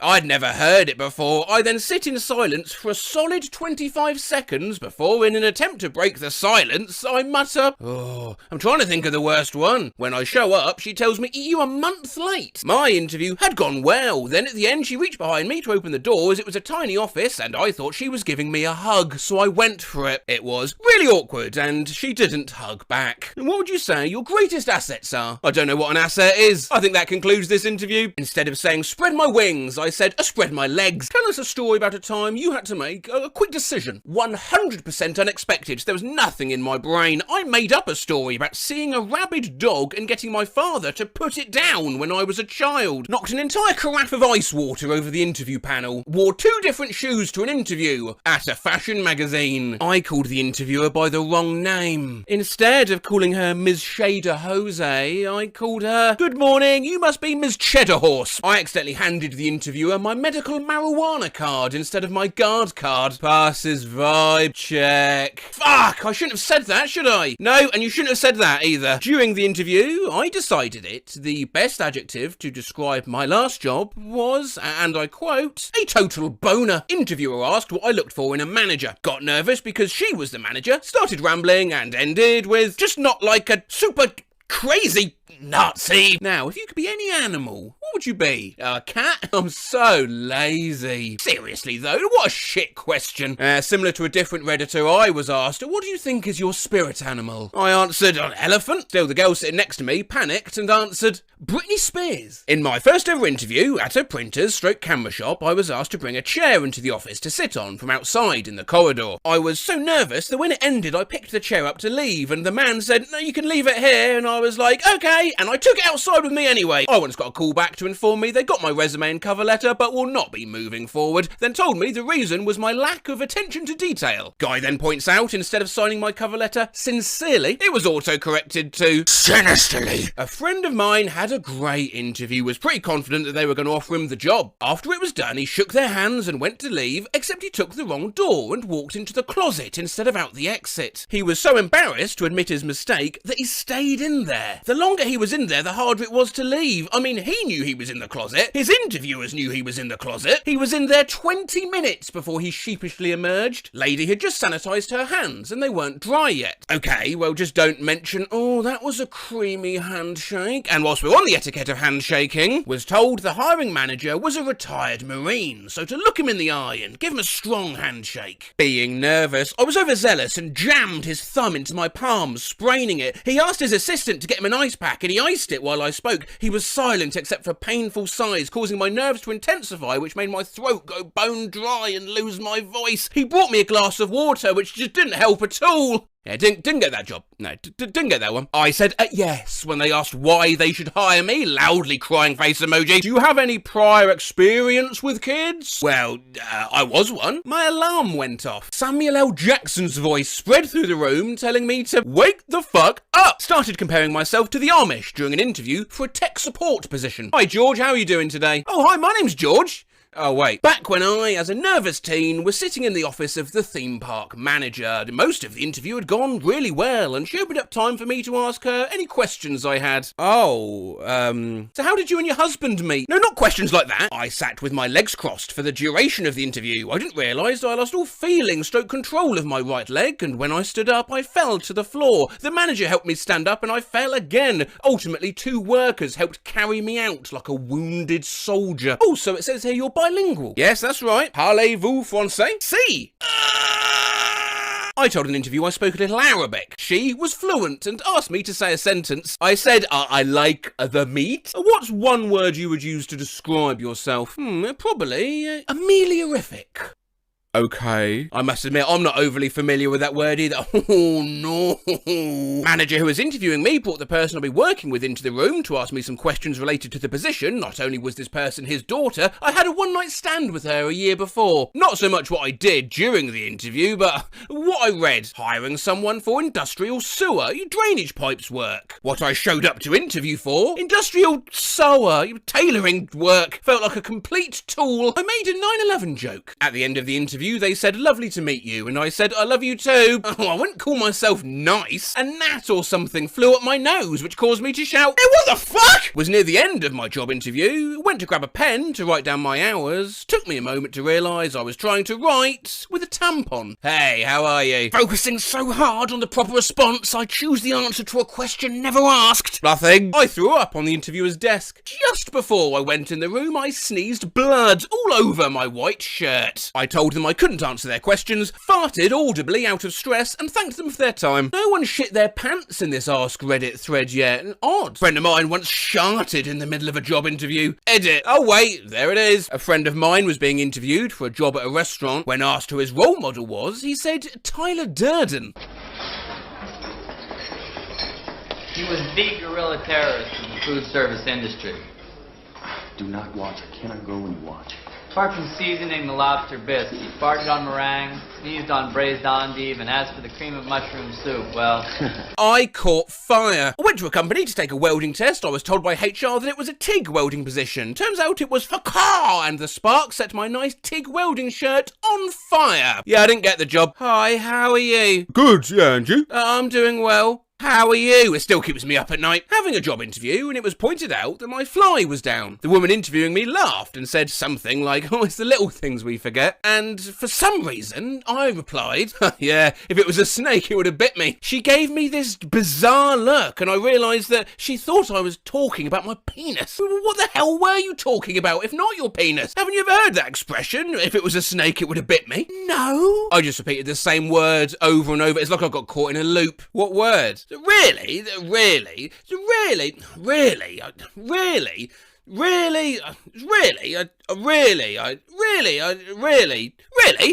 I'd never heard it before. I then sit in silence for a solid 25 seconds before, in an attempt to break the silence, I mutter, oh, I'm trying to think of the worst one. When I show up, she tells me, you a month late. My interview had gone well. Then at the end, she reached behind me to open the door as it was a tiny office and I thought she was giving me a hug, so I went for it. It was really awkward and she didn't hug back. And what would you say your greatest assets are? I don't know what an asset is. I think that concludes this interview. Instead of saying spread my wings, I said spread my legs. Tell us a story about a time you had to make a quick decision. 100% unexpected. There was nothing in my brain. I made up a story about seeing a rabid dog and getting my father to put it down when I was a child. Knocked an entire carafe of ice water over the interview panel. Wore 2 different shoes to an interview at a fashion magazine. I called the interviewer by the wrong name. Instead of calling her Ms. Shader Jose, I called her, good morning, you must be Ms. Cheddar Horse. I accidentally handed the interviewer my medical marijuana card instead of my guard card. Passes vibe check. Fuck, I shouldn't have said that, should I? No, and you shouldn't have said that either. During the interview, I decided the best adjective to describe my last job was, and I quote, a total boner. Interviewer asked what I looked for in a manager. Got nervous because she was the manager, started rambling and ended with, just not like a super crazy Nazi. Now, if you could be any animal, what would you be? A cat? I'm so lazy. Seriously though, what a shit question. Similar to a different Redditor, I was asked, what do you think is your spirit animal? I answered, an elephant. Still, the girl sitting next to me panicked and answered, Britney Spears. In my first ever interview at a printer's camera shop, I was asked to bring a chair into the office to sit on from outside in the corridor. I was so nervous that when it ended, I picked the chair up to leave, and the man said, no, you can leave it here, and I was like, okay, and I took it outside with me anyway. I once got a call back to inform me they got my resume and cover letter, but will not be moving forward, then told me the reason was my lack of attention to detail. Guy then points out, instead of signing my cover letter sincerely, it was auto-corrected to sinisterly. A friend of mine had a great interview, was pretty confident that they were going to offer him the job. After it was done, he shook their hands and went to leave, except he took the wrong door and walked into the closet instead of out the exit. He was so embarrassed to admit his mistake that he stayed in there. The longer he was in there, the harder it was to leave. I mean, he knew he was in the closet. His interviewers knew he was in the closet. He was in there 20 minutes before he sheepishly emerged. Lady had just sanitised her hands and they weren't dry yet. Okay, well, just don't mention, oh, that was a creamy handshake. And whilst we're on the etiquette of handshaking, was told the hiring manager was a retired Marine, so to look him in the eye and give him a strong handshake. Being nervous, I was overzealous and jammed his thumb into my palm, spraining it. He asked his assistant to get him an ice pack and he iced it while I spoke. He was silent except for painful sighs, causing my nerves to intensify, which made my throat go bone dry and lose my voice. He brought me a glass of water, which just didn't help at all. Yeah, didn't get that job. No, didn't get that one. I said yes when they asked why they should hire me, loudly crying face emoji. Do you have any prior experience with kids? Well, I was one. My alarm went off. Samuel L. Jackson's voice spread through the room telling me to wake the fuck up. Started comparing myself to the Amish during an interview for a tech support position. Hi George, how are you doing today? Oh hi, my name's George. Oh wait, back when I, as a nervous teen, was sitting in the office of the theme park manager, most of the interview had gone really well and she opened up time for me to ask her any questions I had. So how did you and your husband meet? No, not questions like that. I sat with my legs crossed for the duration of the interview. I didn't realise I lost all feeling / control of my right leg, and when I stood up I fell to the floor. The manager helped me stand up and I fell again. Ultimately 2 workers helped carry me out like a wounded soldier. Also, it says here you're bilingual. Yes, that's right. Parlez-vous français? Si! I told an interview I spoke a little Arabic. She was fluent and asked me to say a sentence. I said, I like the meat. What's one word you would use to describe yourself? Probably ameliorific. Okay. I must admit, I'm not overly familiar with that word either. Oh, no. Manager who was interviewing me brought the person I'll be working with into the room to ask me some questions related to the position. Not only was this person his daughter, I had a one-night stand with her a year before. Not so much what I did during the interview, but what I read. Hiring someone for industrial sewer, drainage pipes work. What I showed up to interview for, industrial sewer, tailoring work. Felt like a complete tool. I made a 9/11 joke. At the end of the interview, they said, lovely to meet you, and I said, I love you too. Oh, I wouldn't call myself nice. A gnat or something flew up my nose, which caused me to shout, hey, what the fuck? Was near the end of my job interview, went to grab a pen to write down my hours. Took me a moment to realise I was trying to write with a tampon. Hey, how are you? Focusing so hard on the proper response, I choose the answer to a question never asked. Nothing. I threw up on the interviewer's desk. Just before I went in the room, I sneezed blood all over my white shirt. I told them I couldn't answer their questions, farted audibly out of stress, and thanked them for their time. No one shit their pants in this Ask Reddit thread yet. Odd. A friend of mine once sharted in the middle of a job interview. Edit. Oh wait, there it is. A friend of mine was being interviewed for a job at a restaurant. When asked who his role model was, he said Tyler Durden. He was the guerrilla terrorist in the food service industry. Do not watch. I cannot go when you watch. Apart from seasoning the lobster bits, he farted on meringue, sneezed on braised endive, and as for the cream of mushroom soup, well... I caught fire. I went to a company to take a welding test. I was told by HR that it was a TIG welding position. Turns out it was for car, and the spark set my nice TIG welding shirt on fire. Yeah, I didn't get the job. Hi, how are you? Good, yeah, and you? I'm doing well. How are you? It still keeps me up at night. Having a job interview, and it was pointed out that my fly was down. The woman interviewing me laughed and said something like, oh, it's the little things we forget. And for some reason, I replied, yeah, if it was a snake, it would have bit me. She gave me this bizarre look, and I realised that she thought I was talking about my penis. What the hell were you talking about, if not your penis? Haven't you ever heard that expression? If it was a snake, it would have bit me. No. I just repeated the same words over and over. It's like I got caught in a loop. What word? Really?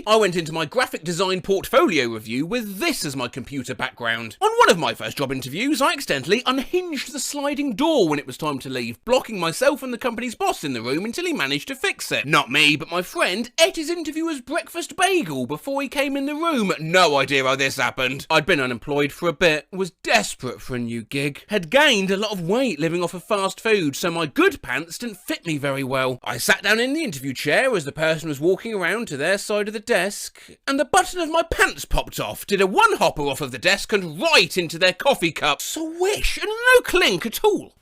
I went into my graphic design portfolio review with this as my computer background. On one of my first job interviews, I accidentally unhinged the sliding door when it was time to leave, blocking myself and the company's boss in the room until he managed to fix it. Not me, but my friend ate his interviewer's breakfast bagel before he came in the room. No idea how this happened. I'd been unemployed for a bit, was desperate for a new gig, had gained a lot of weight living off of fast food, so my good pants didn't fit me very well. I sat down in the interview chair as the person was walking around to their side of the desk, and the button of my pants popped off, did a one-hopper off of the desk and right into their coffee cup. Swish, and no clink at all.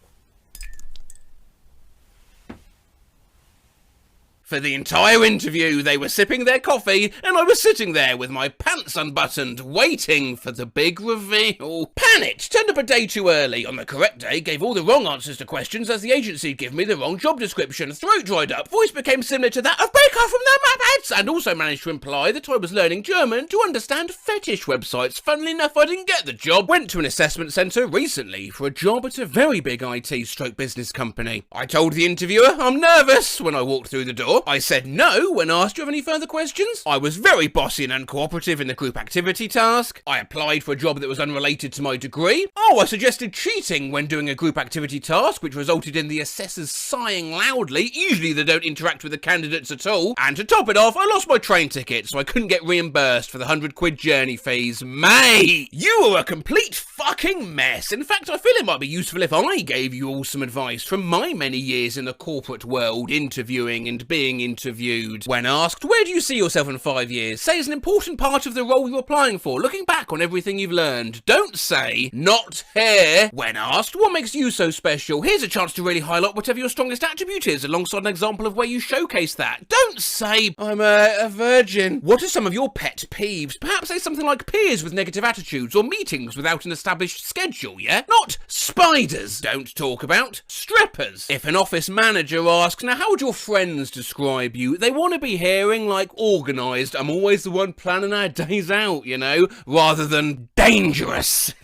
For the entire interview, they were sipping their coffee, and I was sitting there with my pants unbuttoned, waiting for the big reveal. Panicked, turned up a day too early. On the correct day, gave all the wrong answers to questions as the agency had given me the wrong job description. Throat dried up, voice became similar to that of Baker from the Muppets, and also managed to imply that I was learning German to understand fetish websites. Funnily enough, I didn't get the job. Went to an assessment centre recently for a job at a very big IT/business company. I told the interviewer I'm nervous when I walked through the door. I said no when asked, do you have any further questions? I was very bossy and uncooperative in the group activity task. I applied for a job that was unrelated to my degree. Oh, I suggested cheating when doing a group activity task, which resulted in the assessors sighing loudly. Usually they don't interact with the candidates at all. And to top it off, I lost my train ticket, so I couldn't get reimbursed for the £100 journey fees. Mate, you were a complete fucking mess. In fact, I feel it might be useful if I gave you all some advice from my many years in the corporate world, interviewing and being interviewed. When asked, where do you see yourself in 5 years? Say it's an important part of the role you're applying for, looking back on everything you've learned. Don't say, not here. When asked, what makes you so special? Here's a chance to really highlight whatever your strongest attribute is, alongside an example of where you showcase that. Don't say, I'm a virgin. What are some of your pet peeves? Perhaps say something like peers with negative attitudes, or meetings without an established schedule, yeah? Not spiders. Don't talk about strippers. If an office manager asks, now how would your friends describe you? They want to be hearing, like, organised, I'm always the one planning our days out, you know, rather than dangerous.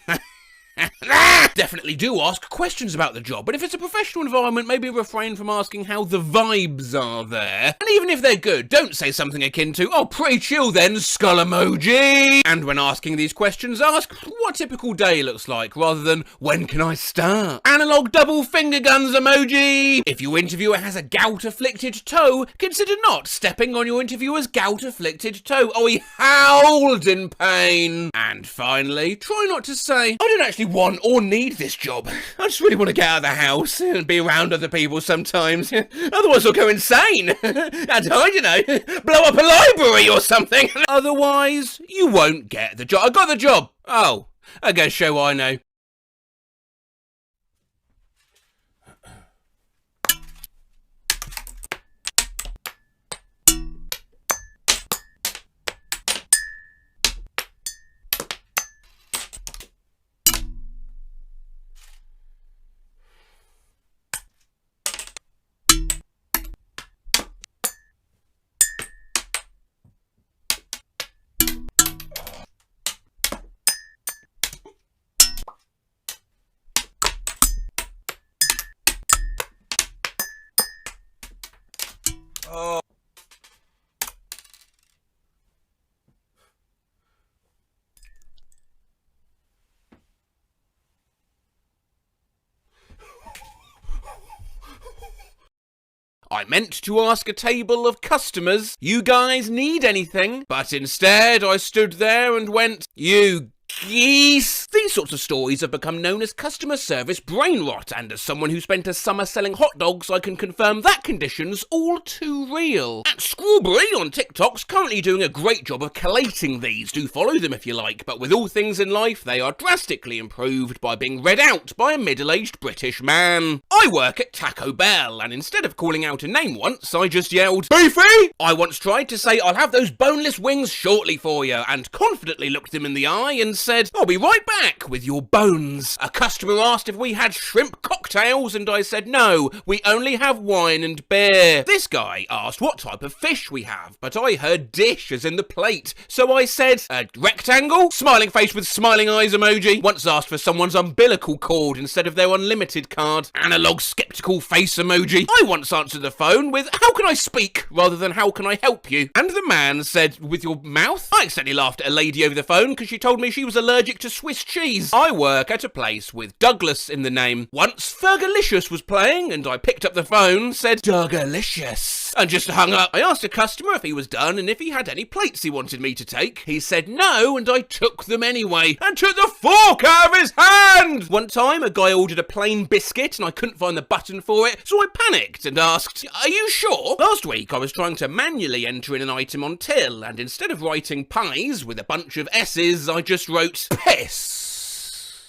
Definitely do ask questions about the job, but if it's a professional environment, maybe refrain from asking how the vibes are there. And even if they're good, don't say something akin to, oh, pretty chill then, skull emoji. And when asking these questions, ask what a typical day looks like, rather than when can I start? Analog double finger guns emoji. If your interviewer has a gout-afflicted toe, consider not stepping on your interviewer's gout-afflicted toe. Oh, he howled in pain. And finally, try not to say, I don't actually want or need this job. I just really want to get out of the house and be around other people sometimes. Otherwise I'll go insane. And I don't know, blow up a library or something. Otherwise, you won't get the job. I got the job. Oh, I guess show I know. Oh. I meant to ask a table of customers, you guys need anything? But instead I stood there and went, you geese. These sorts of stories have become known as customer service brainrot, and as someone who spent a summer selling hot dogs, I can confirm that condition's all too real. At Strawberry on TikTok's currently doing a great job of collating these. Do follow them if you like, but with all things in life, they are drastically improved by being read out by a middle-aged British man. I work at Taco Bell, and instead of calling out a name once, I just yelled, Beefy! I once tried to say, I'll have those boneless wings shortly for you, and confidently looked them in the eye and said, I'll be right back with your bones. A customer asked if we had shrimp cocktails, and I said no, we only have wine and beer. This guy asked what type of fish we have, but I heard dish as in the plate, so I said, a rectangle? Smiling face with smiling eyes emoji. Once asked for someone's umbilical cord instead of their unlimited card. Analog skeptical face emoji. I once answered the phone with, how can I speak, rather than how can I help you? And the man said, with your mouth? I accidentally laughed at a lady over the phone because she told me she was allergic to Swiss cheese. I work at a place with Douglas in the name. Once Fergalicious was playing and I picked up the phone, said Dougalicious, and just hung up. I asked a customer if he was done and if he had any plates he wanted me to take. He said no, and I took them anyway and took the fork out of his hand. One time a guy ordered a plain biscuit and I couldn't find the button for it, so I panicked and asked, are you sure? Last week I was trying to manually enter in an item on till, and instead of writing pies with a bunch of S's, I just wrote piss.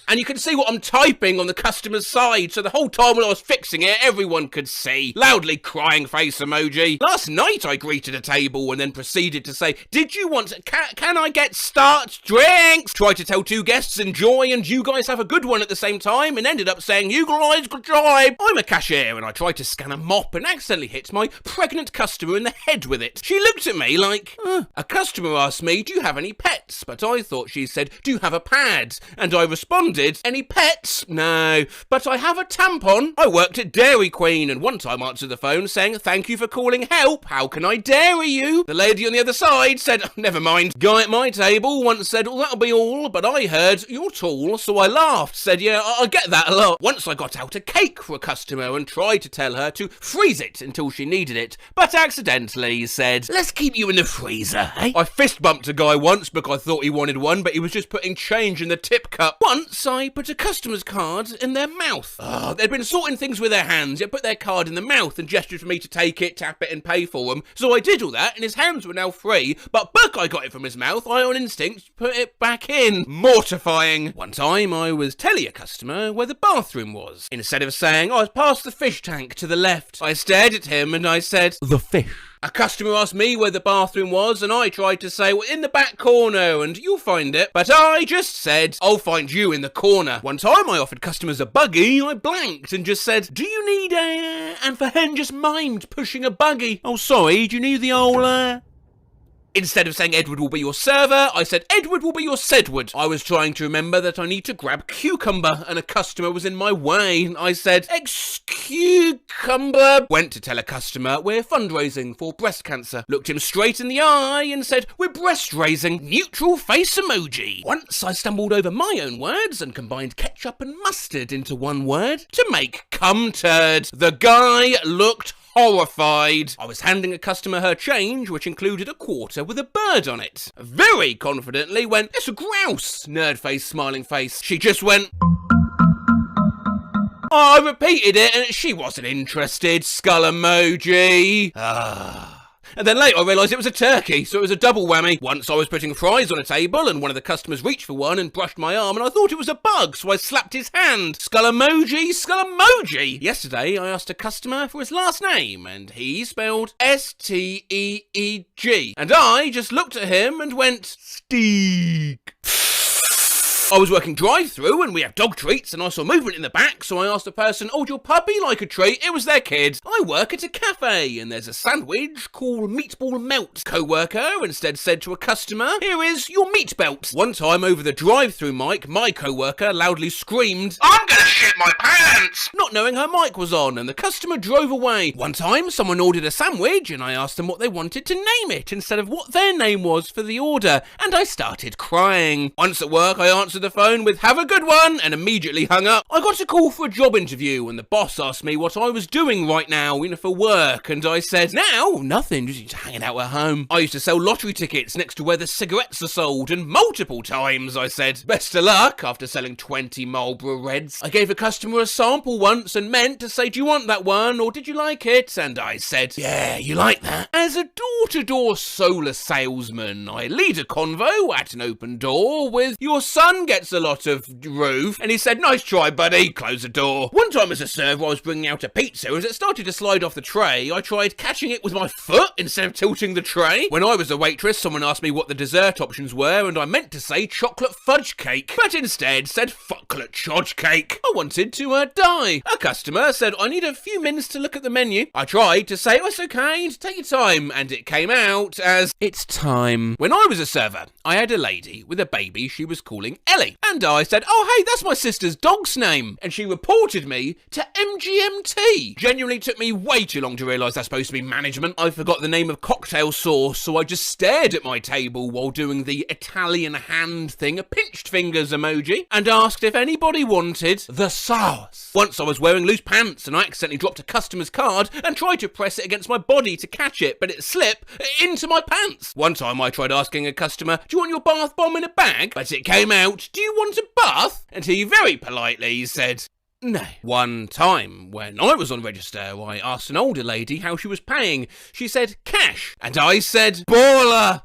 And you can see what I'm typing on the customer's side, so the whole time when I was fixing it, everyone could see. Loudly crying face emoji. Last night I greeted a table and then proceeded to say, did you want, can I get start drinks? Tried to tell two guests enjoy and you guys have a good one at the same time, and ended up saying, you guys good job. I'm a cashier and I tried to scan a mop and accidentally hit my pregnant customer in the head with it. She looked at me like, A customer asked me, do you have any pets? But I thought she said, do you have a pad? And I responded, any pets? No, but I have a tampon. I worked at Dairy Queen and one time answered the phone saying, thank you for calling help. How can I dairy you? The lady on the other side said, never mind. Guy at my table once said, well, that'll be all, but I heard, you're tall, so I laughed. Said, yeah, I get that a lot. Once I got out a cake for a customer and tried to tell her to freeze it until she needed it, but accidentally said, let's keep you in the freezer, eh? I fist bumped a guy once because I thought he wanted one, but he was just putting change in the tip cup. Once I put a customer's card in their mouth. They'd been sorting things with their hands, yet put their card in the mouth and gestured for me to take it, tap it and pay for them. So I did all that and his hands were now free, but I got it from his mouth, I on instinct put it back in. Mortifying. One time I was telling a customer where the bathroom was. Instead of saying, I was past the fish tank to the left, I stared at him and I said, the fish. A customer asked me where the bathroom was and I tried to say, well, in the back corner and you'll find it. But I just said, I'll find you in the corner. One time I offered customers a buggy, I blanked and just said, do you need a... And for hen just mimed pushing a buggy. Oh, sorry, do you need the old... Instead of saying Edward will be your server, I said Edward will be your Sedward. I was trying to remember that I need to grab cucumber and a customer was in my way. I said, cucumber. Went to tell a customer we're fundraising for breast cancer. Looked him straight in the eye and said, we're breast raising. Neutral face emoji. Once I stumbled over my own words and combined ketchup and mustard into one word to make cum turd. The guy looked horrified. I was handing a customer her change, which included a quarter with a bird on it. Very confidently went, it's a grouse. Nerd face, smiling face. She just went... I repeated it and she wasn't interested. Skull emoji. And then later I realised it was a turkey, so it was a double whammy. Once I was putting fries on a table and one of the customers reached for one and brushed my arm and I thought it was a bug, so I slapped his hand. Skull emoji, skull emoji. Yesterday I asked a customer for his last name and he spelled S-T-E-E-G. And I just looked at him and went, Steak. I was working drive-through and we have dog treats and I saw movement in the back, so I asked the person, oh, would your puppy like a treat? It was their kid. I work at a cafe and there's a sandwich called meatball melt. Co-worker instead said to a customer, here is your meat belt. One time over the drive-through mic, my co-worker loudly screamed, I'm gonna shit my pants! Not knowing her mic was on, and the customer drove away. One time someone ordered a sandwich and I asked them what they wanted to name it instead of what their name was for the order, and I started crying. Once at work I answered the phone with have a good one and immediately hung up. I got a call for a job interview and the boss asked me what I was doing right now, for work, and I said, now, nothing, just hanging out at home. I used to sell lottery tickets next to where the cigarettes are sold, and multiple times I said, best of luck, after selling 20 Marlboro Reds. I gave a customer a sample once and meant to say, do you want that one, or did you like it? And I said, yeah, you like that? As a door-to-door solar salesman, I lead a convo at an open door with, your son gets a lot of roof, and he said, nice try, buddy, close the door. One time as a server, I was bringing out a pizza. As it started to slide off the tray, I tried catching it with my foot instead of tilting the tray. When I was a waitress, someone asked me what the dessert options were, and I meant to say chocolate fudge cake, but instead said fucklet chodge cake. I wanted to die. A customer said, I need a few minutes to look at the menu. I tried to say, oh, it's okay, take your time, and it came out as, it's time. When I was a server, I had a lady with a baby she was calling Ellie, and I said, oh, hey, that's my sister's dog's name, and she reported me to MGMT. Genuinely took me way too long to realise that's supposed to be management. I forgot the name of cocktail sauce, so I just stared at my table while doing the Italian hand thing, a pinched fingers emoji, and asked if anybody wanted the sauce. Once I was wearing loose pants and I accidentally dropped a customer's card and tried to press it against my body to catch it, but it slipped into my pants. One time I tried asking a customer, do you want your bath bomb in a bag? But it came out, do you want a bath? And he very politely said, no. One time, when I was on register, I asked an older lady how she was paying. She said, cash. And I said, baller.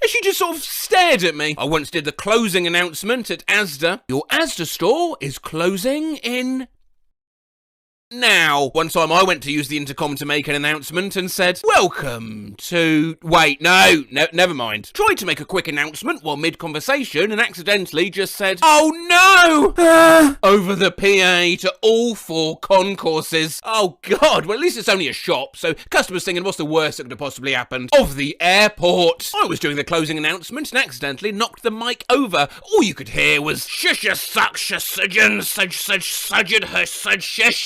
and she just sort of stared at me. I once did the closing announcement at Asda. Your Asda store is closing in... now. One time I went to use the intercom to make an announcement and said, welcome to... wait, no, never mind. Tried to make a quick announcement while mid-conversation and accidentally just said, oh no! Over the PA to all 4 concourses. Oh God, well at least it's only a shop, so customers thinking what's the worst that could have possibly happened? Of the airport. I was doing the closing announcement and accidentally knocked the mic over. All you could hear was shish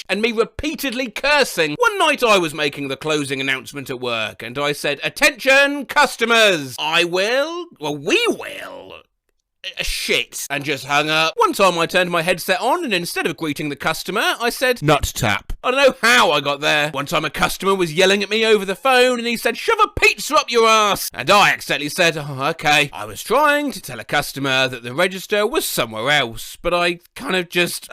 and me repeatedly cursing. One night I was making the closing announcement at work and I said, attention customers, we will shit, and just hung up. One time I turned my headset on and instead of greeting the customer, I said, nut tap. I don't know how I got there. One time a customer was yelling at me over the phone and he said, shove a pizza up your ass. And I accidentally said, oh, okay. I was trying to tell a customer that the register was somewhere else, but I kind of just,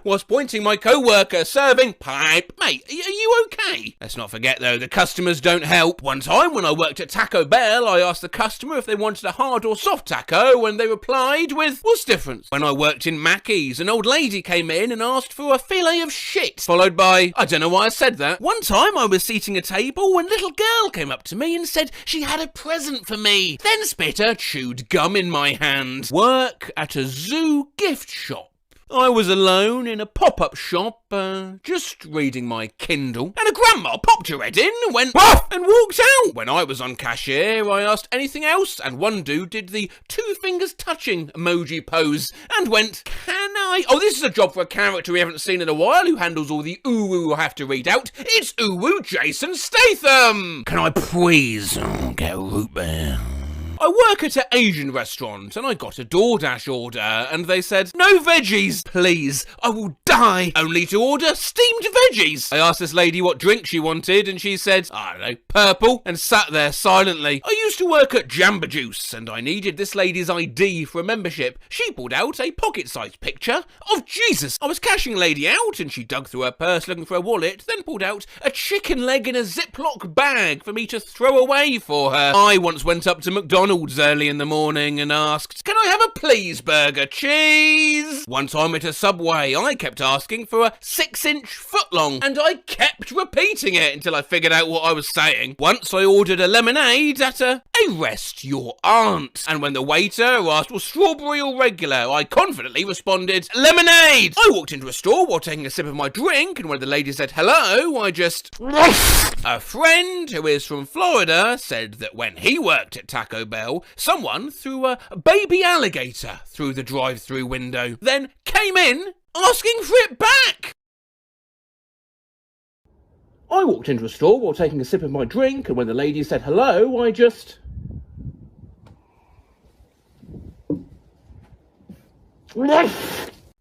was pointing my co-worker serving pipe. Mate, are you okay? Let's not forget though, the customers don't help. One time when I worked at Taco Bell, I asked the customer if they wanted a hard or soft taco, and they replied with, what's the difference? When I worked in Mackey's, an old lady came in and asked for a fillet of shit, followed by, I don't know why I said that. One time I was seating a table when a little girl came up to me and said she had a present for me, then spit a chewed gum in my hand. Work at a zoo gift shop. I was alone in a pop-up shop, just reading my Kindle, and a grandma popped her head in and went, "Woof!" and walked out. When I was on cashier, I asked anything else, and one dude did the 2 fingers touching emoji pose, and went, can I? Oh, this is a job for a character we haven't seen in a while, who handles all the ooh-woo I have to read out. It's ooh-woo Jason Statham! Can I please get a root beer? I work at an Asian restaurant and I got a DoorDash order and they said, no veggies, please, I will die. Only to order steamed veggies. I asked this lady what drink she wanted and she said, I don't know, purple, and sat there silently. I used to work at Jamba Juice and I needed this lady's ID for a membership. She pulled out a pocket-sized picture of Jesus. I was cashing lady out and she dug through her purse looking for a wallet, then pulled out a chicken leg in a Ziploc bag for me to throw away for her. I once went up to McDonald's early in the morning and asked, can I have a please burger, cheese? One time at a Subway, I kept asking for a 6-inch footlong and I kept repeating it until I figured out what I was saying. Once I ordered a lemonade at a rest your aunt, and when the waiter asked, well, strawberry or regular, I confidently responded, lemonade! I walked into a store while taking a sip of my drink and when the lady said hello, I just... A friend who is from Florida said that when he worked at Taco Bell, someone threw a baby alligator through the drive-thru window, then came in asking for it back. I walked into a store while taking a sip of my drink, and when the lady said hello, I just...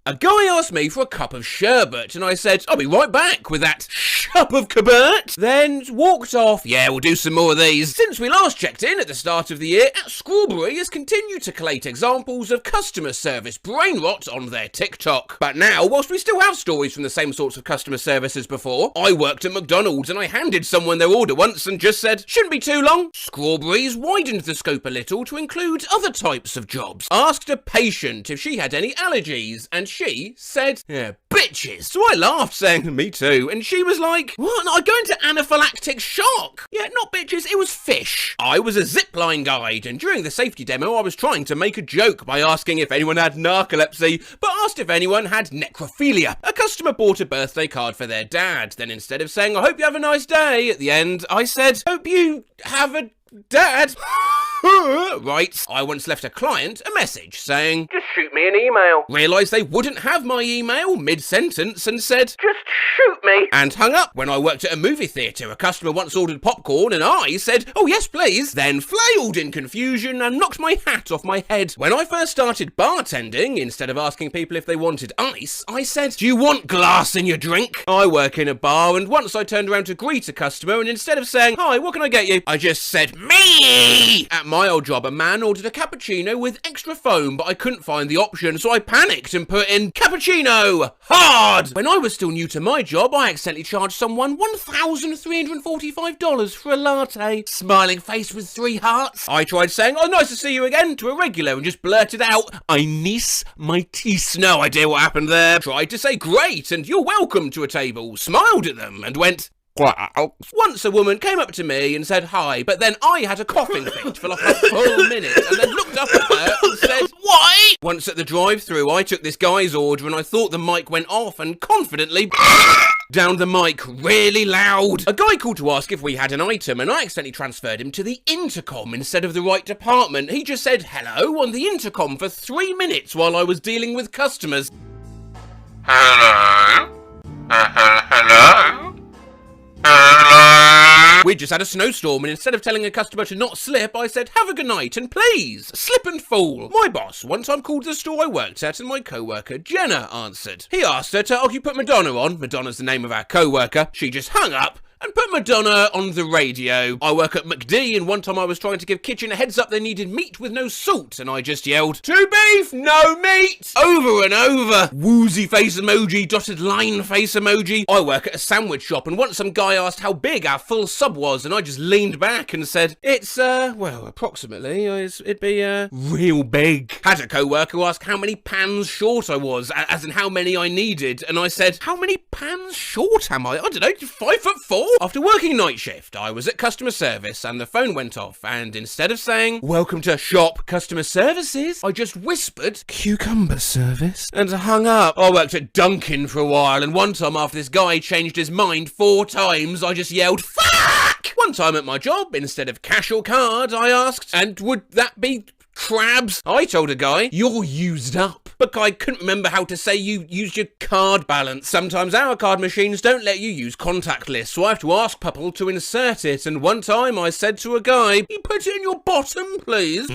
A guy asked me for a cup of sherbet, and I said, I'll be right back with that cup of kabert, then walked off. Yeah, we'll do some more of these. Since we last checked in at the start of the year, Strawberry has continued to collate examples of customer service brainrot on their TikTok. But now, whilst we still have stories from the same sorts of customer service as before, I worked at McDonald's and I handed someone their order once and just said, shouldn't be too long. Strawberry's widened the scope a little to include other types of jobs. Asked a patient if she had any allergies, and she said, yeah, bitches. So I laughed, saying, me too, and she was like, what? I go into anaphylactic shock. Yeah, not bitches, it was fish. I was a zipline guide, and during the safety demo, I was trying to make a joke by asking if anyone had narcolepsy, but asked if anyone had necrophilia. A customer bought a birthday card for their dad. Then instead of saying, I hope you have a nice day, at the end, I said, hope you have a dad. Right, I once left a client a message saying, just shoot me an email. Realised they wouldn't have my email mid-sentence and said, just shoot me. And hung up. When I worked at a movie theatre, a customer once ordered popcorn and I said, oh yes please, then flailed in confusion and knocked my hat off my head. When I first started bartending, instead of asking people if they wanted ice, I said, do you want glass in your drink? I work in a bar and once I turned around to greet a customer and instead of saying, hi, what can I get you? I just said, Me! At my old job, a man ordered a cappuccino with extra foam, but I couldn't find the option, so I panicked and put in cappuccino hard. When I was still new to my job, I accidentally charged someone $1,345 for a latte. Smiling face with 3 hearts. I tried saying, "Oh, nice to see you again," to a regular and just blurted out, "I miss my teeth." No idea what happened there. Tried to say great and "you're welcome" to a table, smiled at them and went, "Wow." Once a woman came up to me and said hi, but then I had a coughing fit for like a full minute and then looked up at her and said, "Why?" Once at the drive-thru, I took this guy's order and I thought the mic went off and confidently down the mic really loud. A guy called to ask if we had an item and I accidentally transferred him to the intercom instead of the right department. He just said hello on the intercom for 3 minutes while I was dealing with customers. Hello? Hello? We just had a snowstorm and instead of telling a customer to not slip, I said, "Have a good night and please, slip and fall." My boss one time called the store I worked at and my co-worker Jenna answered. He asked her to, "Oh, you put Madonna on." Madonna's the name of our co-worker. She just hung up and put Madonna on the radio. I work at McD and one time I was trying to give Kitchen a heads up they needed meat with no salt and I just yelled, "To beef, no meat!" over and over. Woozy face emoji, dotted line face emoji. I work at a sandwich shop and once some guy asked how big our full sub was and I just leaned back and said, "It's, well, approximately, it'd be, real big." Had a co-worker ask how many pans short I was, as in how many I needed, and I said, "How many pans short am I? I don't know, 5'4"? After working night shift, I was at customer service and the phone went off and instead of saying, "Welcome to shop customer services," I just whispered, "Cucumber service," and hung up. I worked at Dunkin' for a while and one time after this guy changed his mind 4 times, I just yelled, "Fuck!" One time at my job, instead of cash or card, I asked, "And would that be crabs?" I told a guy, "You're used up." But I couldn't remember how to say you used your card balance. Sometimes our card machines don't let you use contactless, so I have to ask people to insert it. And one time I said to a guy, "You put it in your bottom, please."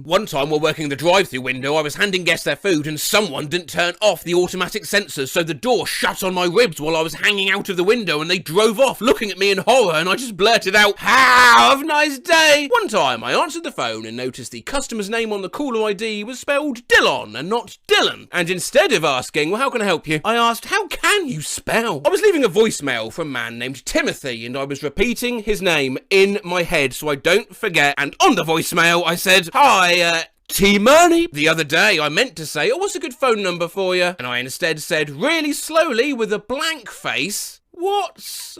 One time while working the drive-thru window, I was handing guests their food and someone didn't turn off the automatic sensors, so the door shut on my ribs while I was hanging out of the window and they drove off looking at me in horror and I just blurted out, "Have a nice day." One time I answered the phone and noticed the customer's name on the caller ID was spelled Dillon and not Dylan. And instead of asking, "Well, how can I help you?" I asked, "How can you spell?" I was leaving a voicemail from a man named Timothy and I was repeating his name in my head so I don't forget. And on the voicemail, I said, "Hi, T-Money." The other day, I meant to say, "Oh, what's a good phone number for you?" And I instead said, really slowly with a blank face, "What's,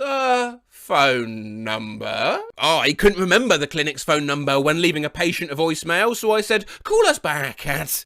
phone number?" I couldn't remember the clinic's phone number when leaving a patient a voicemail, so I said, "Call us back at,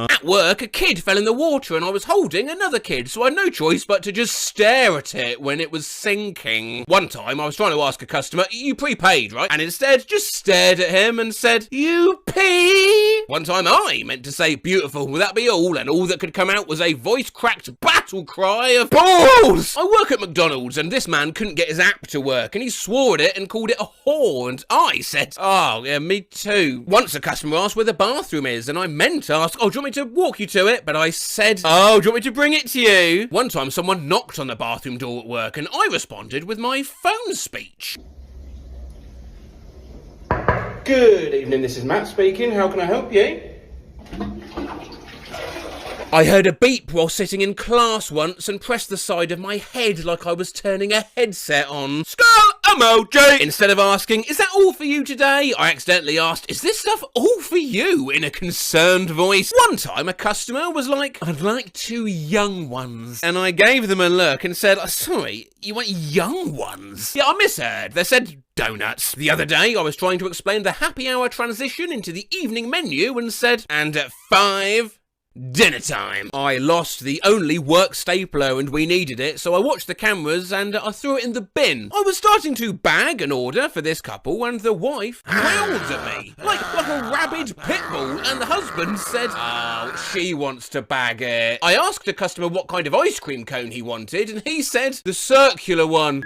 At work, a kid fell in the water and I was holding another kid, so I had no choice but to just stare at it when it was sinking. One time I was trying to ask a customer, "You prepaid, right?" And instead just stared at him and said, "You pee?" One time I meant to say "beautiful, will that be all?" and all that could come out was a voice-cracked battle cry of balls. I work at McDonald's and this man couldn't get his app to work and he swore at it and called it a whore and I said, "Oh, yeah, me too." Once a customer asked where the bathroom is and I meant to ask, "Oh, do you want me to walk you to it?" But I said, "Oh, do you want me to bring it to you?" One time someone knocked on the bathroom door at work and I responded with my phone speech. Good evening, this is Matt speaking. How can I help you? I heard a beep while sitting in class once and pressed the side of my head like I was turning a headset on. Skull emoji! Instead of asking, "Is that all for you today?" I accidentally asked, "Is this stuff all for you?" in a concerned voice. One time a customer was like, "I'd like 2 young ones." And I gave them a look and said, "Sorry, you want young ones?" Yeah, I misheard. They said donuts. The other day I was trying to explain the happy hour transition into the evening menu and said, "And at 5... dinner time." I lost the only work stapler and we needed it, so I watched the cameras and I threw it in the bin. I was starting to bag an order for this couple and the wife growled at me like a rabid pit bull and the husband said, "Oh, she wants to bag it." I asked the customer what kind of ice cream cone he wanted and he said, "The circular one."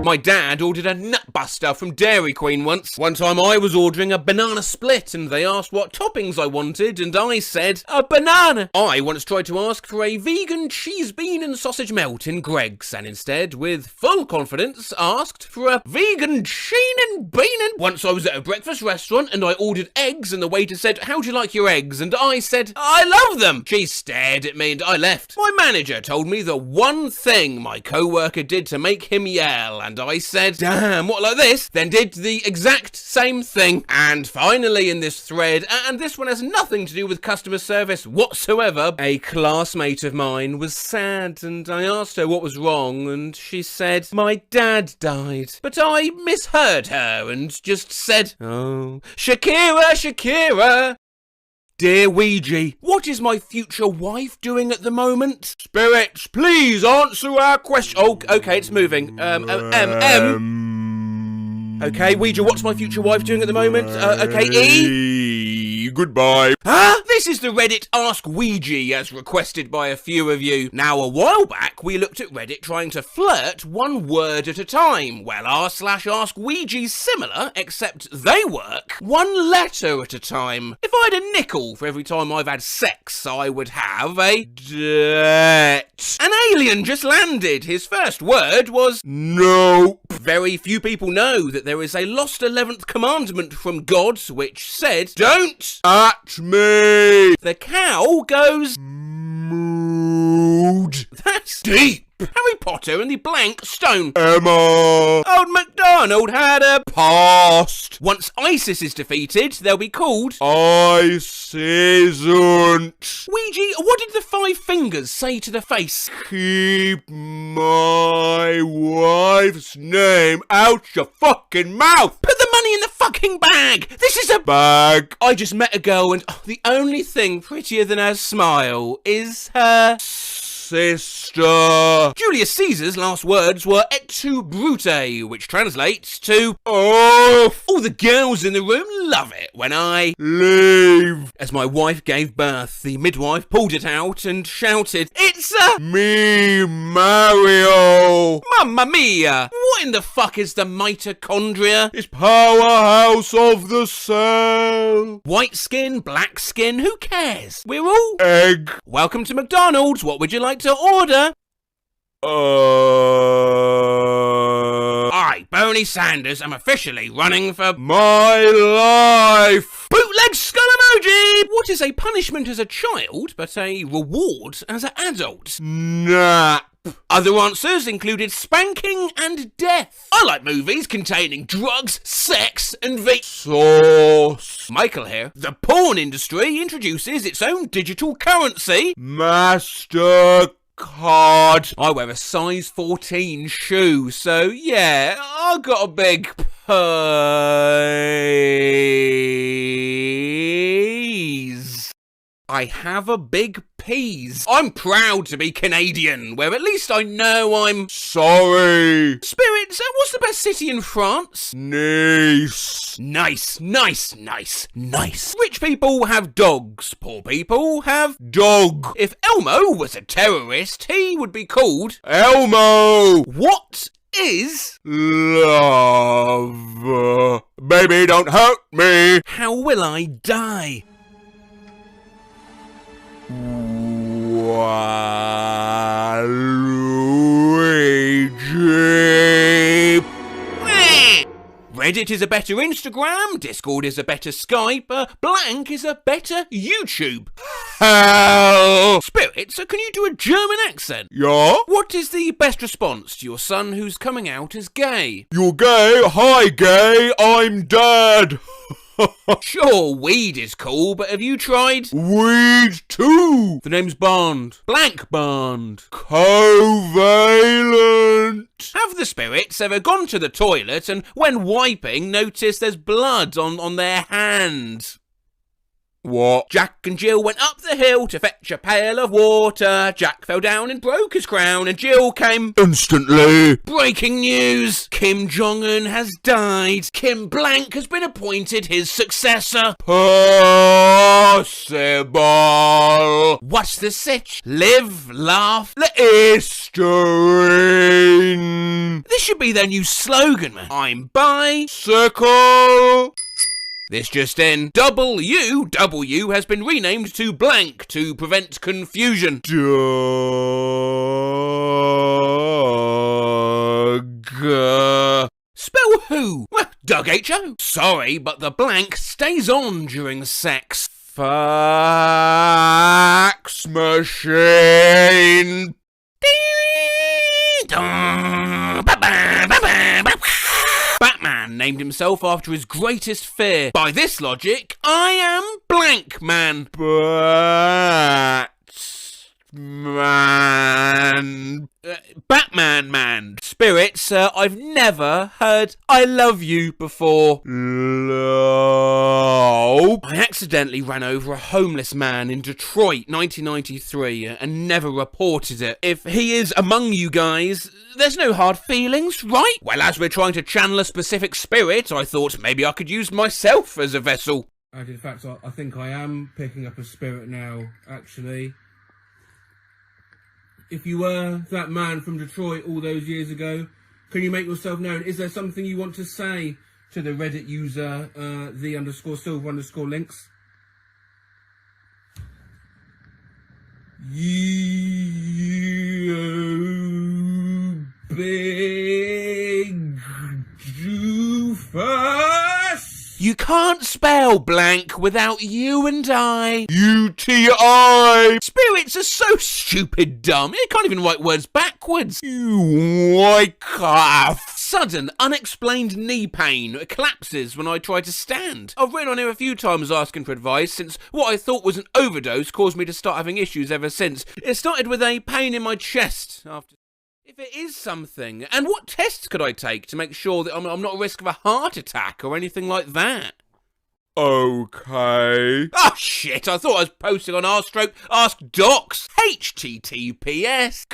My dad ordered a nutbuster from Dairy Queen once. One time I was ordering a banana split and they asked what toppings I wanted and I said, a banana. I once tried to ask for a vegan cheese bean and sausage melt in Greggs and instead, with full confidence, asked for a vegan sheen and bean. Once I was at a breakfast restaurant and I ordered eggs and the waiter said, how do you like your eggs? And I said, I love them. She stared at me and I left. My manager told me the one thing my co-worker did to make him yell and I said, damn, what, like this? Then did the exact same thing. And finally in this thread, and this one has nothing to do with customer service whatsoever, a classmate of mine was sad and I asked her what was wrong and she said, my dad died. But I misheard her and just said, oh, Shakira, Shakira. Dear Ouija, what is my future wife doing at the moment? Spirits, please answer our question. Oh, okay, it's moving. Okay, Ouija, what's my future wife doing at the moment? Okay, E. Goodbye. This is the Reddit Ask Ouija as requested by a few of you. Now, a while back, we looked at Reddit trying to flirt one word at a time. Well, r/Ask Ouija's similar, except they work one letter at a time. If I had a nickel for every time I've had sex, I would have a debt. An alien just landed. His first word was nope. Very few people know that there is a lost 11th commandment from God, which said, don't at me. The cow goes mood. That's deep. Harry Potter and the Blank Stone. Emma. Old MacDonald had a past. Once ISIS is defeated, they'll be called ISIS isn't. Ouija, what did the 5 fingers say to the face? Keep my wife's name out your fucking mouth. Put the money in the fucking bag. This is a bag. I just met a girl and the only thing prettier than her smile is her sister. Julius Caesar's last words were et tu brute, which translates to off. All the girls in the room love it when I leave. As my wife gave birth, the midwife pulled it out and shouted, it's me, Mario. Mamma mia! What in the fuck is the mitochondria? It's powerhouse of the cell. White skin, black skin, who cares? We're all egg. Welcome to McDonald's. What would you like to order? I, Bernie Sanders, am officially running for my life. Bootleg skull emoji! What is a punishment as a child, but a reward as an adult? Nap. Other answers included spanking and death. I like movies containing drugs, sex, and sauce. Michael here. The porn industry introduces its own digital currency. Mastercard. I wear a size 14 shoe, so yeah, I got a big peas. I have a big peas. I'm proud to be Canadian, where at least I know I'm sorry. Spirits, what's the best city in France? Nice. Nice, nice, nice, nice. Rich people have dogs. Poor people have dog. If Elmo was a terrorist, he would be called Elmo. What is love? Baby, don't hurt me. How will I die? Luigi. Reddit is a better Instagram, Discord is a better Skype, Blank is a better YouTube. Hell. Spirits, can you do a German accent? Yeah. What is the best response to your son who's coming out as gay? You're gay? Hi, gay. I'm dad. Sure, weed is cool, but have you tried weed too? The name's Bond. Blank Bond. Covalent. Have the spirits ever gone to the toilet and when wiping noticed there's blood on their hand? What? Jack and Jill went up the hill to fetch a pail of water. Jack fell down and broke his crown and Jill came instantly. Breaking news! Kim Jong-un has died. Kim Blank has been appointed his successor. Possible. What's the sitch? Live, laugh, Listerine. This should be their new slogan, man. I'm bi, Circle. This just in. W has been renamed to blank to prevent confusion. Doug. Spell who? Well, Doug H.O. Sorry, but the blank stays on during sex. Fax machine. Batman named himself after his greatest fear. By this logic, I am blank man. Batman man. Spirits, I've never heard I love you before. Low. I accidentally ran over a homeless man in Detroit, 1993, and never reported it. If he is among you guys, there's no hard feelings, right? Well, as we're trying to channel a specific spirit, I thought maybe I could use myself as a vessel. In fact, I think I am picking up a spirit now, actually. If you were that man from Detroit all those years ago, can you make yourself known? Is there something you want to say to the Reddit user, the_silver_links? You big doofus! You can't spell blank without you and I. UTI. Spirits are so stupid dumb. They can't even write words backwards. You wake up. Sudden, unexplained knee pain collapses when I try to stand. I've written on here a few times asking for advice, since what I thought was an overdose caused me to start having issues ever since. It started with a pain in my chest after... If it is something, and what tests could I take to make sure that I'm not at risk of a heart attack or anything like that? Okay. Oh shit, I thought I was posting on Ask Docs. https://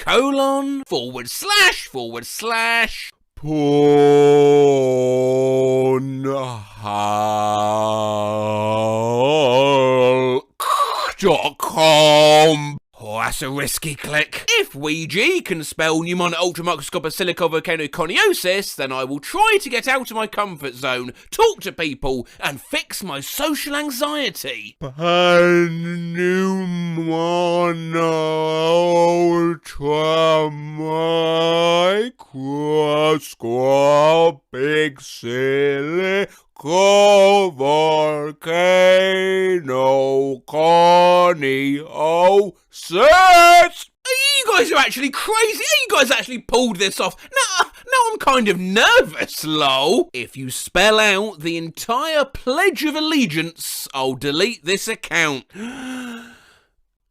Pornhub.com. Oh, that's a risky click. If Ouija can spell pneumonic ultramicroscopic silicovolcanoconiosis, then I will try to get out of my comfort zone, talk to people, and fix my social anxiety. Ultramicroscopic silicovolcanoconiosis. You guys are actually crazy. You guys actually pulled this off. Now I'm kind of nervous, lol. If you spell out the entire Pledge of Allegiance, I'll delete this account.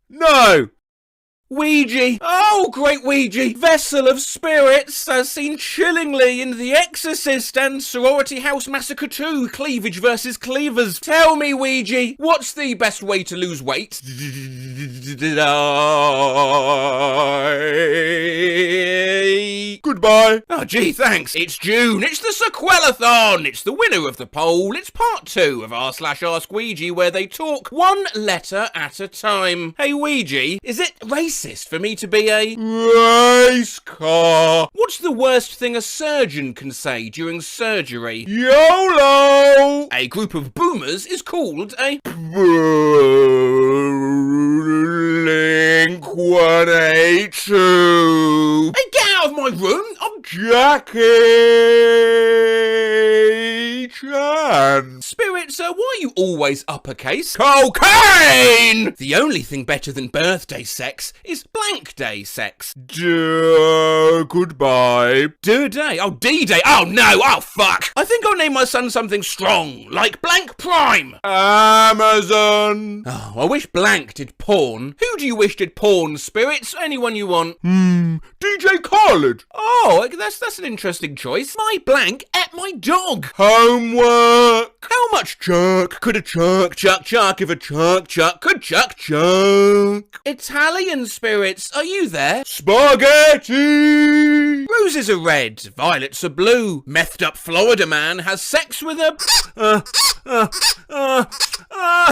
No. Ouija. Oh, great Ouija. Vessel of spirits, as seen chillingly in The Exorcist and Sorority House Massacre 2, Cleavage versus Cleavers. Tell me, Ouija, what's the best way to lose weight? Goodbye. Oh, gee, thanks. It's June. It's the Sequelathon. It's the winner of the poll. It's part 2 of r/Ask Ouija, where they talk one letter at a time. Hey, Ouija, is it racist for me to be a race car? What's the worst thing a surgeon can say during surgery? YOLO! A group of boomers is called a Blink-182. Hey, get out of my room! I'm Jackie Chan. Spirits, why are you always uppercase? Cocaine! The only thing better than birthday sex is blank day sex. Goodbye. D-Day? Oh, D-Day. Oh, no. Oh, fuck. I think I'll name my son something strong, like Blank Prime. Amazon. Oh, I wish Blank did porn. Who do you wish did porn, Spirits? Anyone you want. DJ Khaled. Oh, that's an interesting choice. My Blank ate my dog. Homework. How much chuck could a chuck chuck if a chuck could chuck? Italian Spirits, are you there? Spaghetti. Roses are red, violets are blue. Methed up Florida man has sex with a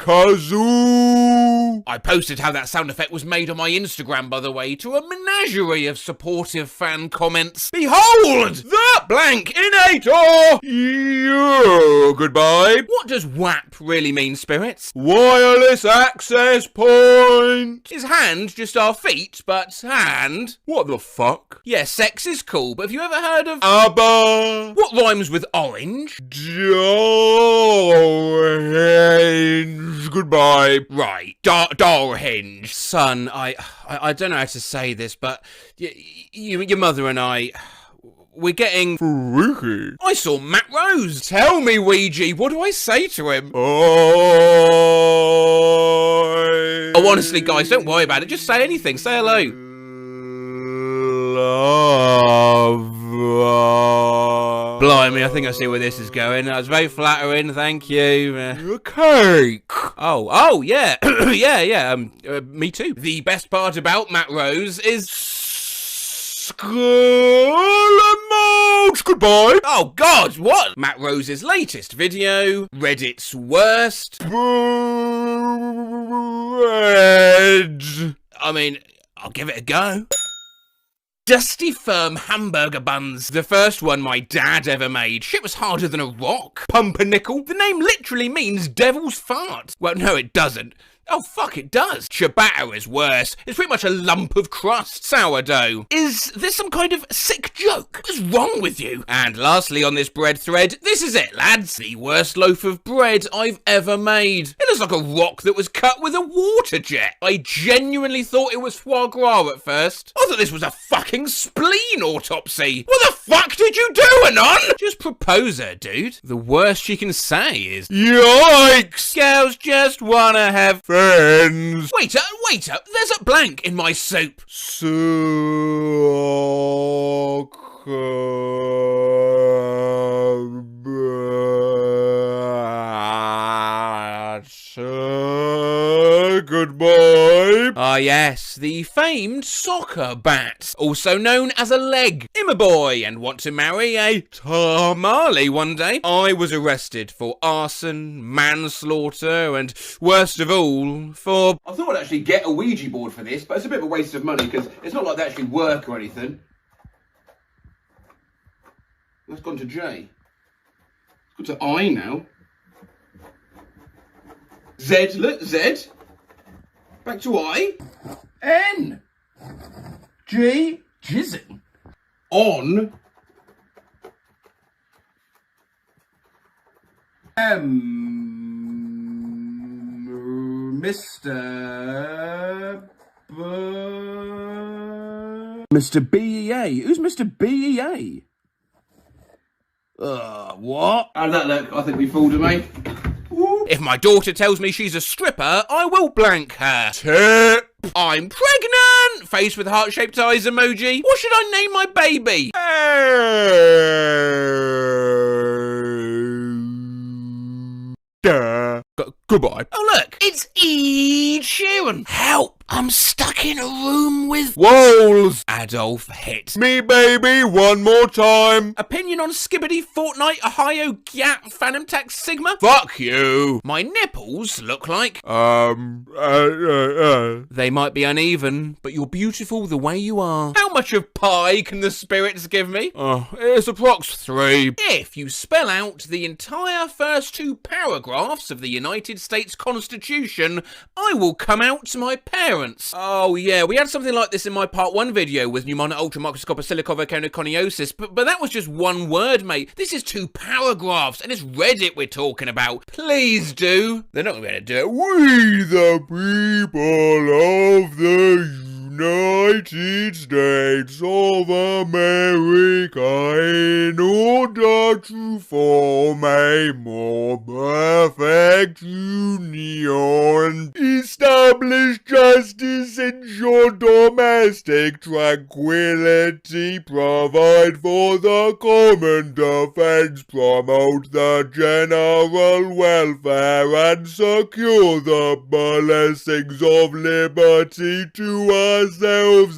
kazoo. I posted how that sound effect was made on my Instagram, by the way, to a menagerie of supportive fan comments. Behold, the Blankinator! Yeah, goodbye. What does WAP really mean, spirits? Wireless access point. Is hand just our feet, but hand? What the fuck? Yeah, sex is cool, but have you ever heard of ABBA? What rhymes with orange? Orange. Goodbye. Right, Darhinge. Son, I don't know how to say this, but your mother and I, we're getting freaky. I saw Matt Rose. Tell me, Ouija, what do I say to him? Oh, honestly, guys, don't worry about it. Just say anything. Say hello. Love. Blimey, I think I see where this is going. That was very flattering. Thank you. A cake. Oh, yeah. yeah. Me too. The best part about Matt Rose is goodbye. Oh God, what? Matt Rose's latest video, Reddit's worst. Red. I mean, I'll give it a go. Dusty Firm hamburger buns. The first one my dad ever made. Shit was harder than a rock. Pumpernickel. The name literally means devil's fart. Well, no, it doesn't. Oh, fuck, it does. Ciabatta is worse. It's pretty much a lump of crust. Sourdough. Is this some kind of sick joke? What's wrong with you? And lastly on this bread thread, this is it, lads. The worst loaf of bread I've ever made. It looks like a rock that was cut with a water jet. I genuinely thought it was foie gras at first. I thought this was a fucking spleen autopsy. What the fuck did you do, Anon? Just propose her, dude. The worst she can say is, yikes! Girls just wanna have friends. Waiter, there's a blank in my soup. Goodbye. Ah yes, the famed soccer bat, also known as a leg. I'm a boy and want to marry a tamale one day. I was arrested for arson, manslaughter, and worst of all, for... I thought I'd actually get a Ouija board for this, but it's a bit of a waste of money because it's not like they actually work or anything. That's gone to J. It's gone to I now. Z, look, Z. Back to I. N. G. Jizzing. On. Mr. Mr. BEA. Who's Mr. BEA? What? How did that look? I think we fooled her, mate. If my daughter tells me she's a stripper, I will blank her. Tip. I'm pregnant! Face with heart-shaped eyes emoji. What should I name my baby? Goodbye. Oh look, it's Ed Sheeran. Help! I'm stuck in a room with walls. Adolf hit. Me baby, one more time. Opinion on Skibbity Fortnite Ohio Gap Phantom Tax Sigma? Fuck you. My nipples look like they might be uneven, but you're beautiful the way you are. How much of pie can the spirits give me? It's approx 3. If you spell out the entire first 2 paragraphs of the United States Constitution, I will come out to my parents. Oh yeah, we had something like this in my part 1 video with pneumonic ultramicroscopic silicovoconioconiosis, but that was just one word, mate. This is 2 paragraphs, and it's Reddit we're talking about. Please do. They're not going to do it. We the people of the United States of America, in order to form a more perfect union, establish justice, ensure domestic tranquility, provide for the common defense, promote the general welfare, and secure the blessings of liberty to ourselves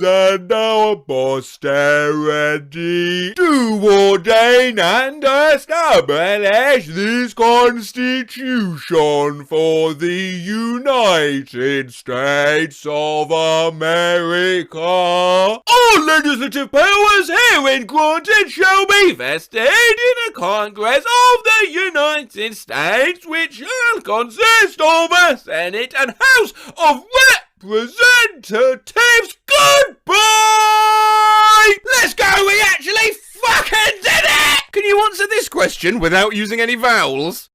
and our posterity, to ordain and establish this Constitution for the United United States of America. All legislative powers herein granted shall be vested in a Congress of the United States, which shall consist of a Senate and House of Representatives. Goodbye! Let's go, we actually fucking did it! Can you answer this question without using any vowels?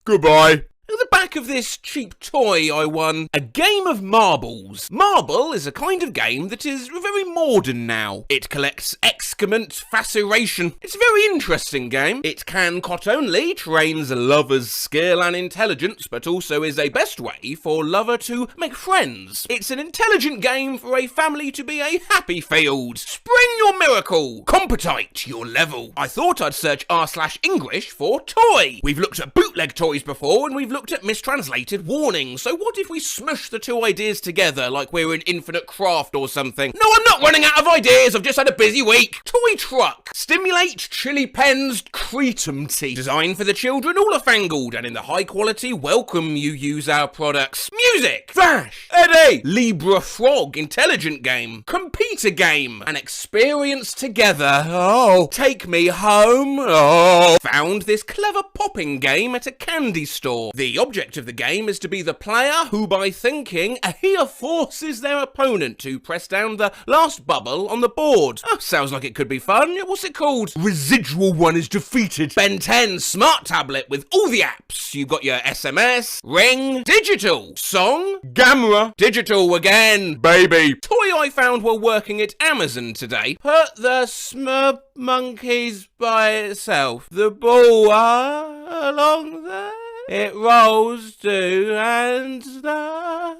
Goodbye. At the back of this cheap toy I won a game of marbles. Marble is a kind of game that is very modern now. It collects excrement, faceration. It's a very interesting game. It can not only trains a lover's skill and intelligence, but also is a best way for lover to make friends. It's an intelligent game for a family to be a happy field. Spring your miracle. Competite your level. I thought I'd search r/English for toy. We've looked at bootleg toys before, and we've looked at mistranslated warnings, so what if we smush the two ideas together like we're in Infinite Craft or something? No, I'm not running out of ideas, I've just had a busy week. Toy truck. Stimulate chili pens cretum tea. Designed for the children, all are fangled, and in the high quality welcome you use our products. Music. Vash. Eddie. Libra Frog. Intelligent game. Computer game. An experience together. Oh. Take me home. Oh. Found this clever popping game at a candy store. The object of the game is to be the player who, by thinking, here forces their opponent to press down the last bubble on the board. Oh, sounds like it could be fun. What's it called? Residual one is defeated. Ben 10 smart tablet with all the apps. You've got your SMS, Ring, Digital, Song, Gamma, Digital again, Baby. Toy I found while working at Amazon today. Put the monkeys by itself. The ball along there. It rolls to and the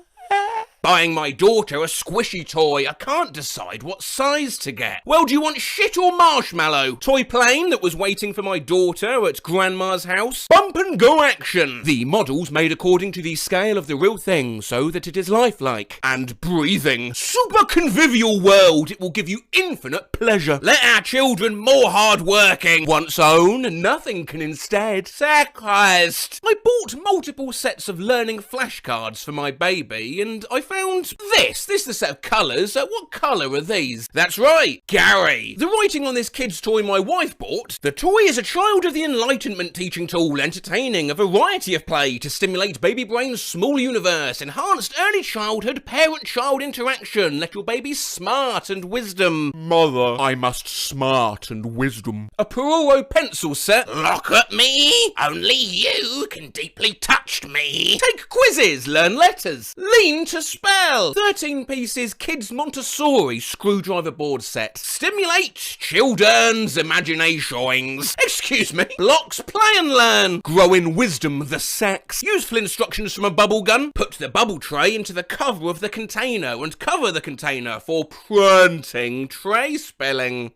Buying my daughter a squishy toy. I can't decide what size to get. Well, do you want shit or marshmallow? Toy plane that was waiting for my daughter at grandma's house. Bump and go action. The model's made according to the scale of the real thing so that it is lifelike. And breathing. Super convivial world. It will give you infinite pleasure. Let our children more hard-working. Once own, nothing can instead sacrifice. I bought multiple sets of learning flashcards for my baby, and I found this. This is the set of colours. What colour are these? That's right, Gary. The writing on this kid's toy my wife bought. The toy is a child of the Enlightenment teaching tool, entertaining a variety of play to stimulate baby brain's small universe, enhanced early childhood parent-child interaction, let your baby smart and wisdom. Mother, I must smart and wisdom. A Peroro pencil set. Look at me. Only you can deeply touch me. Take quizzes, learn letters, lean to spell. 13 pieces Kids Montessori screwdriver board set. Stimulate children's imaginations. Excuse me. Blocks play and learn. Grow in wisdom the sex. Useful instructions from a bubble gun. Put the bubble tray into the cover of the container and cover the container for preventing tray spilling.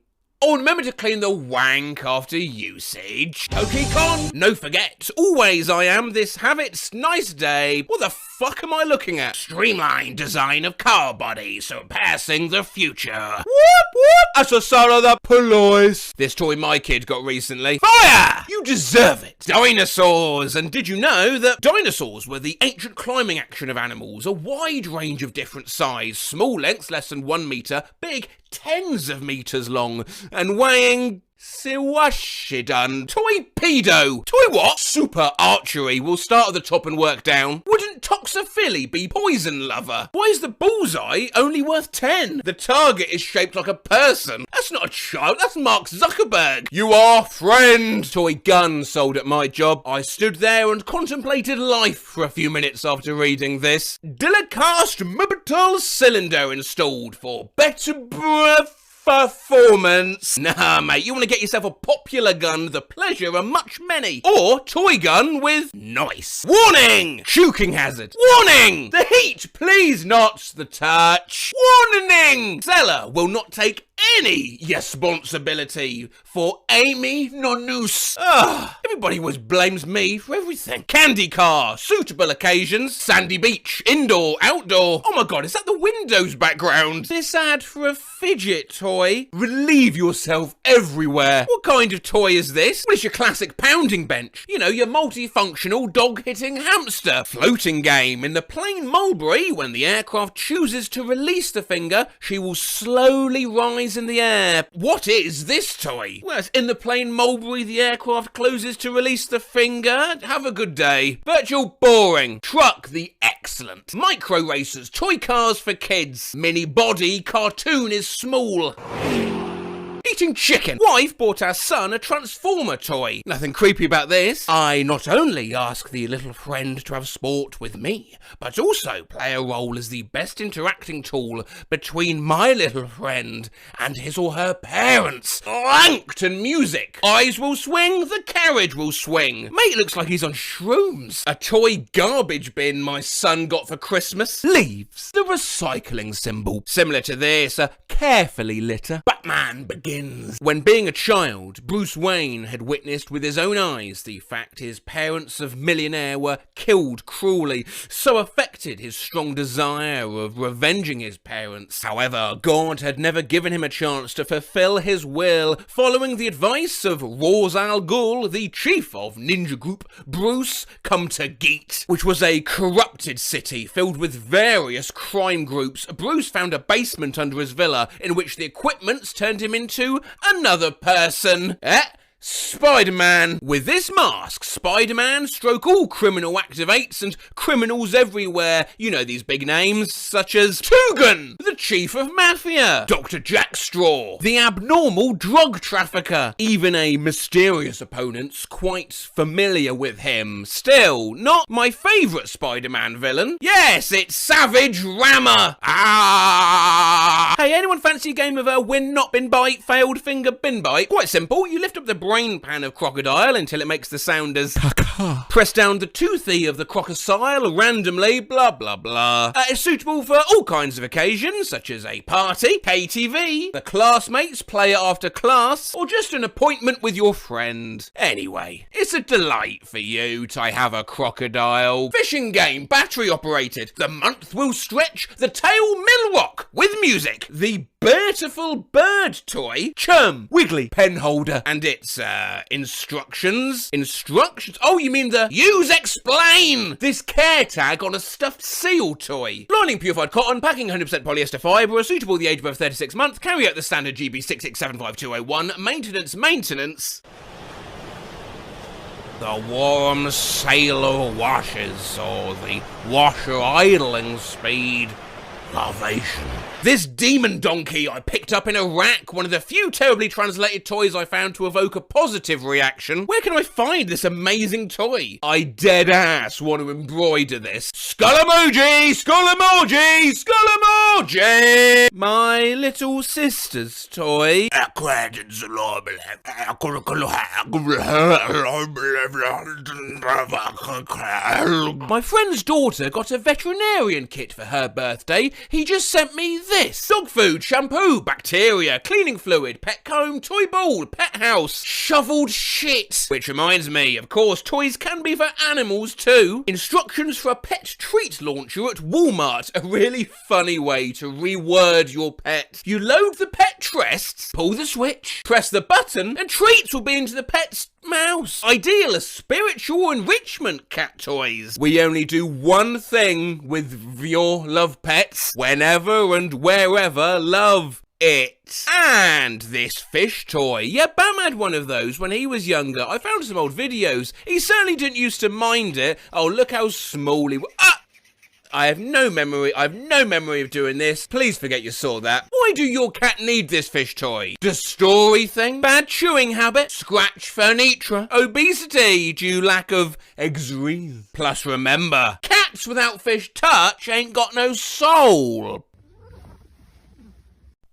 Oh, remember to clean the wank after usage. Pokecon, no forget, always I am this habit's nice day. What the fuck am I looking at? Streamlined design of car body, surpassing the future. Whoop whoop, that's the son of the police. This toy my kid got recently. Fire! You deserve it. Dinosaurs, and did you know that dinosaurs were the ancient climbing action of animals? A wide range of different size, small lengths less than 1 metre, big tens of meters long, and weighing Siwashidun. Toy pedo. Toy what? Super archery. We'll start at the top and work down. Wouldn't Toxophily be poison lover? Why is the bullseye only worth 10? The target is shaped like a person. That's not a child, that's Mark Zuckerberg. You are friend. Toy gun sold at my job. I stood there and contemplated life for a few minutes after reading this. Dilicast Mobital cylinder installed for better performance. Nah, mate, you want to get yourself a popular gun, the pleasure are much many. Or toy gun with nice. Warning! Shuking hazard. Warning! The heat, please not the touch. Warning! Seller will not take any responsibility for Amy Nonus. Everybody always blames me for everything. Candy car, suitable occasions, sandy beach, indoor, outdoor. Oh my god, is that the Windows background? This ad for a fidget toy. toy. Relieve yourself everywhere. What kind of toy is this? Well, it's your classic pounding bench. You know, your multifunctional dog-hitting hamster. Floating game. In the plain mulberry, when the aircraft chooses to release the finger, she will slowly rise in the air. What is this toy? Well, it's in the plain mulberry, the aircraft closes to release the finger. Have a good day. Virtual boring. Truck, the excellent. Micro racers, toy cars for kids. Mini body, cartoon is small. Eating chicken. Wife bought our son a Transformer toy. Nothing creepy about this. I not only ask the little friend to have sport with me, but also play a role as the best interacting tool between my little friend and his or her parents. Plankton music. Eyes will swing, the carriage will swing. Mate looks like he's on shrooms. A toy garbage bin my son got for Christmas. Leaves. The recycling symbol. Similar to this, a carefully litter. Batman begins. When being a child, Bruce Wayne had witnessed with his own eyes the fact his parents of millionaire were killed cruelly, so affected his strong desire of revenging his parents. However, God had never given him a chance to fulfill his will. Following the advice of Ra's al Ghul, the chief of Ninja Group, Bruce come to Geet, which was a corrupted city filled with various crime groups. Bruce found a basement under his villa in which the equipments turned him into another person. Spider-Man. With this mask, Spider-Man stroke all criminal activates and criminals everywhere. You know these big names, such as Toogan, the chief of mafia, Dr. Jackstraw, the abnormal drug trafficker. Even a mysterious opponent's quite familiar with him. Still, not my favourite Spider-Man villain. Yes, it's Savage Rammer. Hey, anyone fancy a game of a win not bin bite, failed finger bin bite? Quite simple. You lift up the brain pan of crocodile until it makes the sound as caca. Press down the toothy of the crocodile randomly, blah blah blah. It's suitable for all kinds of occasions, such as a party, KTV, the classmates, play it after class, or just an appointment with your friend. Anyway, it's a delight for you to have a crocodile. Fishing game, battery operated. The month will stretch, the tail mill rock with music. The beautiful bird toy, Chum, Wiggly, pen holder, and its instructions. Oh, you mean the use explain? This care tag on a stuffed seal toy. Lining purified cotton, packing 100% polyester fibre, are suitable the age above 36 months, carry out the standard GB 6675201, maintenance. The warm sailor washes, or the washer idling speed. Salvation. This demon donkey I picked up in a rack, one of the few terribly translated toys I found to evoke a positive reaction. Where can I find this amazing toy? I dead ass want to embroider this. Skull emoji! Skull emoji! Skull emoji! My little sister's toy. My friend's daughter got a veterinarian kit for her birthday. He just sent me this. Dog food, shampoo, bacteria, cleaning fluid, pet comb, toy ball, pet house, shoveled shit. Which reminds me, of course, toys can be for animals too. Instructions for a pet treat launcher at Walmart. A really funny way to reword your pet. You load the pet chests, pull the switch, press the button, and treats will be into the pet's mouse. Ideal as spiritual enrichment cat toys. We only do one thing with your love pets. Whenever and wherever, love it. And this fish toy. Yeah, Bam had one of those when he was younger. I found some old videos. He certainly didn't used to mind it. Oh, look how small he was. I have no memory of doing this. Please forget you saw that. Why do your cat need this fish toy? The story thing? Bad chewing habit? Scratch furniture? Obesity due lack of exercise? Plus remember, cats without fish touch ain't got no soul.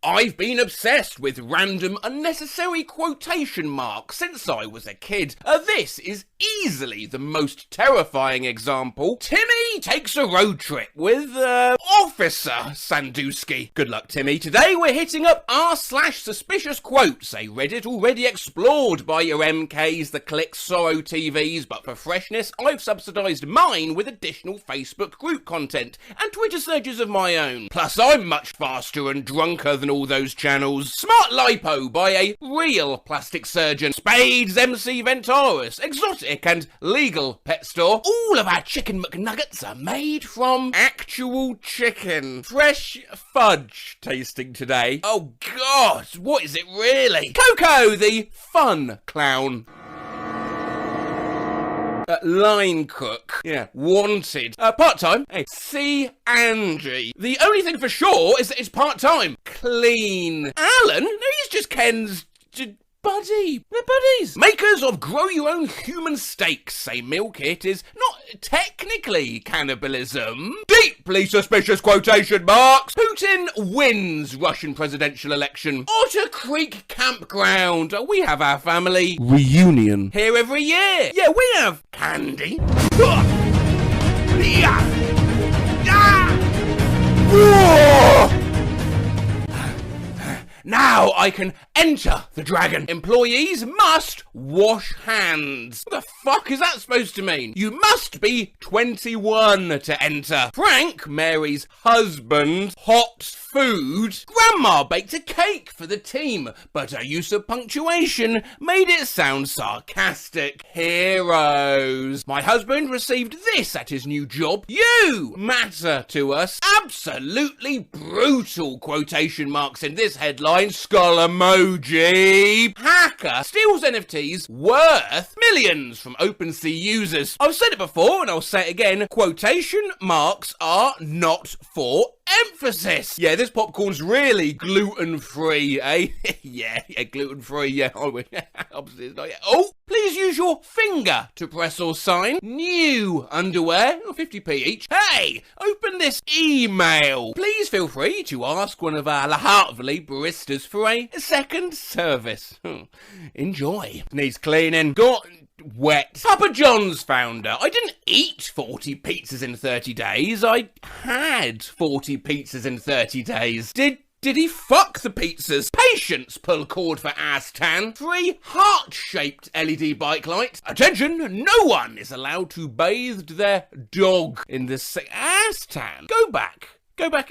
I've been obsessed with random unnecessary quotation marks since I was a kid. This is easily the most terrifying example. Timmy takes a road trip with, Officer Sandusky. Good luck, Timmy. Today we're hitting up r/suspicious quotes, a Reddit already explored by your MKs, the Click Sorrow TVs, but for freshness, I've subsidised mine with additional Facebook group content and Twitter searches of my own. Plus, I'm much faster and drunker than on all those channels. Smart lipo by a real plastic surgeon. Spades MC Ventaurus, exotic and legal pet store. All of our chicken McNuggets are made from actual chicken. Fresh fudge tasting today. Oh God, what is it really? Coco, the fun clown. Line cook. Yeah, wanted. Part-time. Hey, see Angie. The only thing for sure is that it's part-time. Clean. Alan? No, he's just Ken's buddy. They're buddies. Makers of grow your own human steaks say meal kit is not technically cannibalism. Deeply suspicious quotation marks. Putin wins Russian presidential election. Otter Creek Campground. We have our family reunion here every year. Yeah, we have candy. Now I can enter the dragon. Employees must wash hands. What the fuck is that supposed to mean? You must be 21 to enter. Frank, Mary's husband, hot food. Grandma baked a cake for the team, but her use of punctuation made it sound sarcastic. Heroes. My husband received this at his new job. You matter to us. Absolutely brutal quotation marks in this headline. Skull emoji. Hacker steals NFTs worth millions from OpenSea users. I've said it before and I'll say it again. Quotation marks are not for emphasis. Yeah, this popcorn's really gluten-free, eh? yeah, gluten-free, yeah. Obviously it's not yet. Oh, please use your finger to press or sign. New underwear, 50p each. Hey, open this email. Please feel free to ask one of our lovely baristas for a second service. Enjoy. Needs cleaning. Got wet. Papa John's founder. I didn't eat 40 pizzas in 30 days. I had 40 pizzas in 30 days. Did he fuck the pizzas? Patience, pull cord for ass tan. 3 heart-shaped LED bike lights. Attention, no one is allowed to bathe their dog in the ass tan. Go back.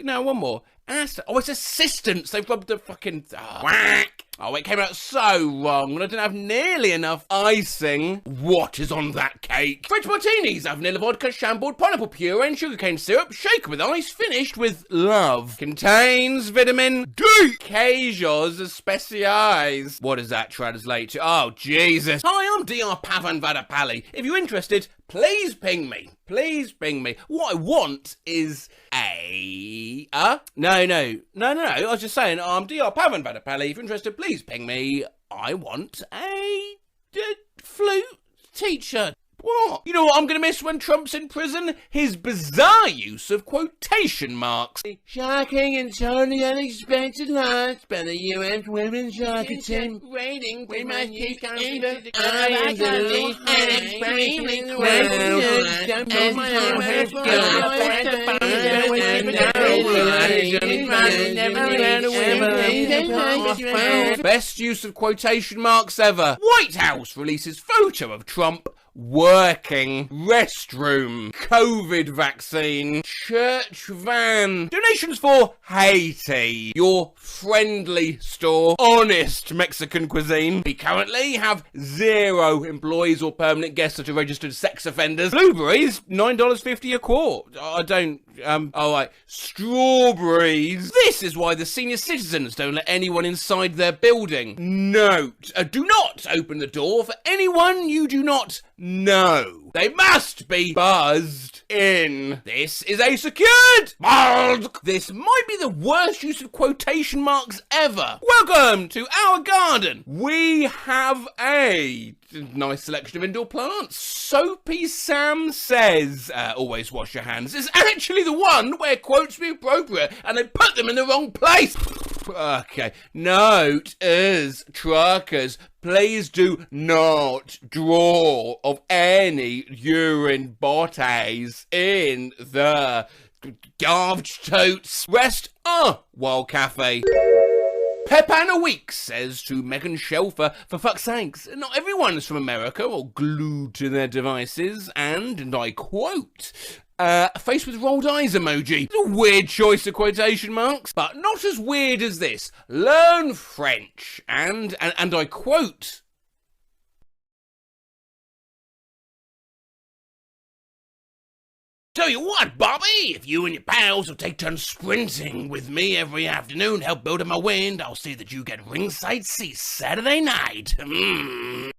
No, one more. Ass tan. Oh, it's assistants. They've rubbed the fucking... whack. Oh, it came out so wrong, and I didn't have nearly enough icing. What is on that cake? French martinis have vanilla vodka, chambord, pineapple puree, and sugarcane syrup, shaken with ice, finished with love. Contains vitamin D. Queijos especiais. What does that translate to? Oh, Jesus. Hi, I'm Dr. Pavan Vadapalli. If you're interested, please ping me. Please ping me. What I want is No. I was just saying, I'm Dr. Pavan Vadapalli. If you're interested, please ping me. I want a flute teacher. What? You know what I'm going to miss when Trump's in prison? His bizarre use of quotation marks. Shocking and totally unexpected loss by the U.S. women's soccer team. Rating, we must keep confident. I am the least unexpected question. Best use of quotation marks ever. White House releases photo of Trump working. Restroom. COVID vaccine. Church van. Donations for Haiti. Your friendly store. Honest Mexican cuisine. We currently have 0 employees or permanent guests that are registered sex offenders. Blueberries, $9.50 a quart. I don't... alright. Strawberries. This is why the senior citizens don't let anyone inside their building. Note. Do not open the door for anyone you do not know. They must be buzzed in. This is a secured bulk. This might be the worst use of quotation marks ever. Welcome to our garden. We have a nice selection of indoor plants. Soapy Sam says, always wash your hands. It's actually the one where quotes be appropriate and they put them in the wrong place. Okay. Note as truckers, please do not draw of any urine bodies in the garbage totes. Rest Wild Cafe. Pepana Weeks says to Megan Shelfer, for fuck's sakes, not everyone is from America or glued to their devices, and I quote, A face with rolled eyes emoji. It's a weird choice of quotation marks, but not as weird as this. Learn French. And I quote, Tell you what, Bobby, if you and your pals will take turns sprinting with me every afternoon, help build up my wind, I'll see that you get ringside seats Saturday night. No!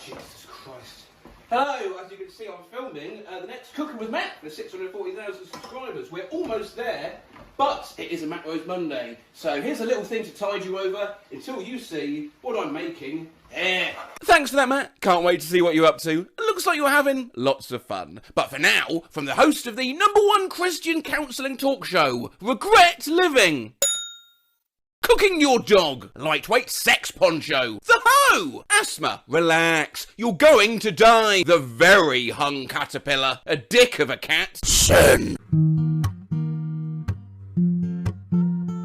Jesus Christ. Hello, as you can see, I'm filming the next Cooking with Matt for 640,000 subscribers. We're almost there, but it is a Matt Rose Monday. So here's a little thing to tide you over until you see what I'm making. Thanks for that, Matt. Can't wait to see what you're up to. Looks like you're having lots of fun. But for now, from the host of the #1 Christian counselling talk show, Regret Living. Cooking your dog, lightweight sex poncho, the hoe, asthma, relax, you're going to die, the very hung caterpillar, a dick of a cat, sin.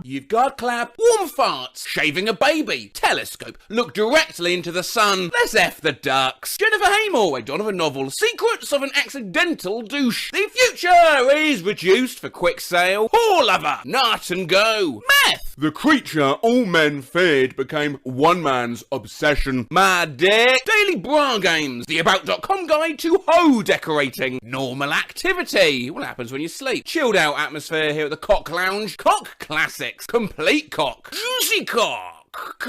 You've got clap, warm farts, shaving a baby, telescope, look directly into the sun, let's F the ducks, Jennifer Haymore, a Donovan novel, secrets of an accidental douche, the future is reduced for quick sale, whore lover, nut and go, meth, The creature all men feared became one man's obsession. my dick, daily bra games, the about.com guide to hoe decorating, normal activity, what happens when you sleep, chilled out atmosphere here at the Cock Lounge, cock classics, complete cock, juicy cock, cock,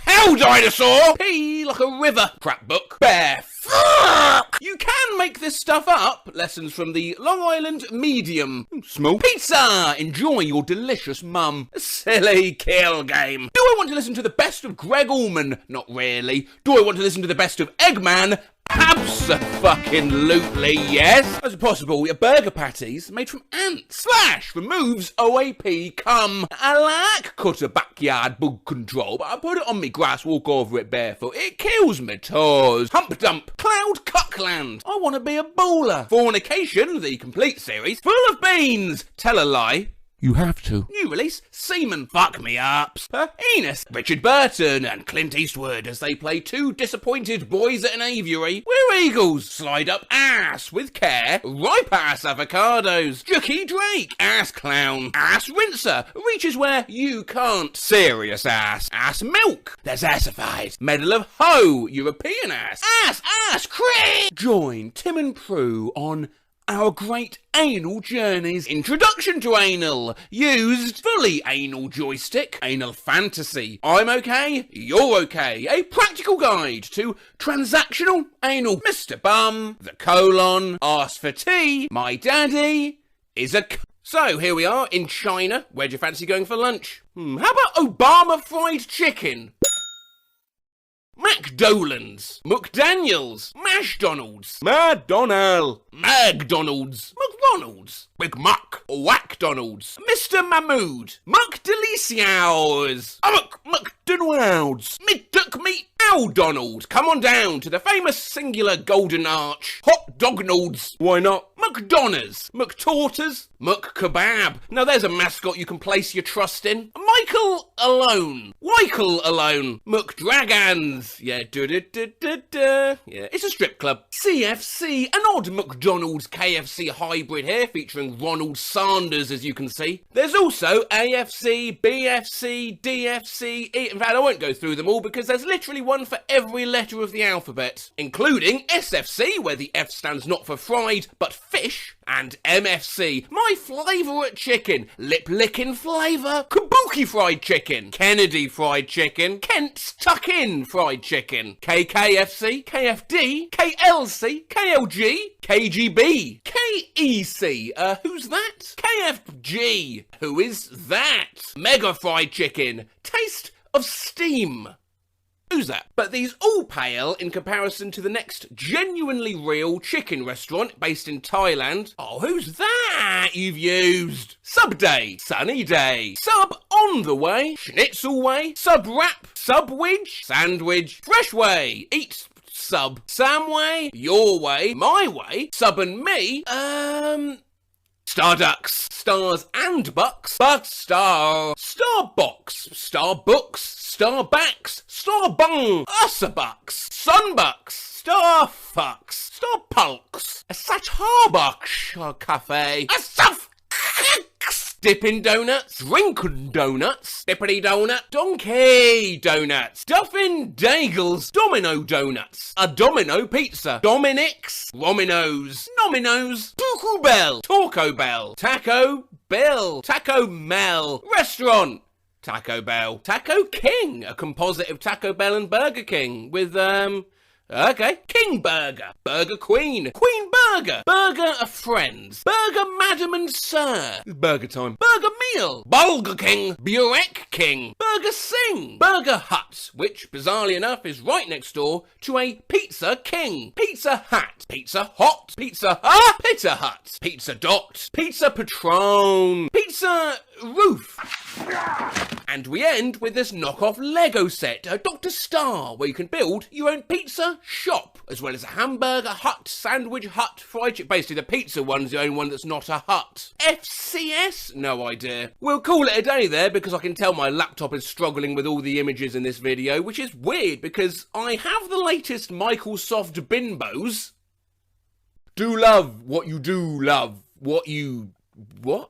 hell dinosaur, pee like a river, crap book, bear, fuck, you can make this stuff up, lessons from the Long Island Medium, Small pizza, enjoy your delicious mum, silly kill game, do I want to listen to the best of Greg Allman? Not really. Do I want to listen to the best of Eggman? Abso-fucking-lutely, yes. As possible, your burger patties made from ants. Slash removes OAP cum. I like cutter backyard bug control, but I put it on me grass, walk over it barefoot. It kills me toes. Hump dump. Cloud cuckland. I want to be a baller. Fornication, the complete series, full of beans. Tell a lie. You have to. New release, Seaman Fuck Me Ups. Enos, Richard Burton and Clint Eastwood as they play two disappointed boys at an aviary. We're eagles. Slide up ass with care. Ripe ass avocados. Jookie Drake. Ass clown. Ass rinser. Reaches where you can't. Serious ass. Ass milk. There's assified. Medal of Ho. European ass. Ass cream. Join Tim and Prue on our great anal journeys. Introduction to anal. Used fully anal joystick. Anal fantasy. I'm okay. You're okay. A practical guide to transactional anal. Mr. Bum. The colon. Ask for tea. My daddy is a So here we are in China. Where'd you fancy going for lunch? How about Obama fried chicken? McDolan's, McDaniels, Mashdonald's, McDonald, McDonald's, McDonald's, Big Muck, Whackdonald's, Mr. Mahmood, Muck Delicious, McDonald's, Midduck Meat Ow Donald. Come on down to the famous singular Golden Arch, Hot Dognalds, why not? McDonough's, McTorters, McKebab. Now there's a mascot you can place your trust in. Michael Alone, Weichel Alone, McDragons. Yeah, yeah, it's a strip club. CFC, an odd McDonald's KFC hybrid here featuring Ronald Sanders, as you can see. There's also AFC, BFC, DFC, in fact I won't go through them all because there's literally one for every letter of the alphabet, including SFC, where the F stands not for fried, but fish, and MFC, my favourite chicken, lip-licking flavour, Kabuki fried chicken, Kennedy fried chicken, Kent's Tuck-In fried chicken, KKFC, KFD, KLC, KLG, KGB, KEC, who's that? KFG, who is that? Mega fried chicken, taste of steam. Who's that? But these all pale in comparison to the next genuinely real chicken restaurant based in Thailand. Oh, who's that you've used? Sub Day, Sunny Day, Sub On The Way, Schnitzel Way, Sub Wrap, Subwidge, Sandwich, Fresh Way, Eat Sub, Samway, Your Way, My Way, Sub and Me, Starducks, Stars and Bucks, But Star, Starbox, Starbooks, Starbacks, Starbung, Ussabucks, Sunbucks, Star fucks. Star pulks. A Starbucks cafe. A stuff. Dippin' donuts, drinkin' donuts, dippity donut, donkey donuts, stuffin' dagels, domino donuts, a domino pizza, Dominic's, Rominos, Nominos, Taco Bell, Taco Bell, Taco Mel, restaurant, Taco Bell, Taco King, a composite of Taco Bell and Burger King with, okay. King Burger. Burger Queen. Queen Burger. Burger of Friends. Burger Madam and Sir. It's burger time. Burger Meal. Bulger King. Burek King. Burger Sing. Burger Hut, which, bizarrely enough, is right next door to a Pizza King. Pizza Hut. Pizza Hot. Pizza Hut. Pizza Hut. Pizza Dot. Pizza Patron. Pizza Roof. And we end with this knockoff Lego set, a Dr. Star, where you can build your own pizza shop, as well as a hamburger hut, sandwich hut, fried chicken. Basically, the pizza one's the only one that's not a hut. FCS? No idea. We'll call it a day there, because I can tell my laptop is struggling with all the images in this video, which is weird, because I have the latest Microsoft Bimbos. Do love what you do love. What?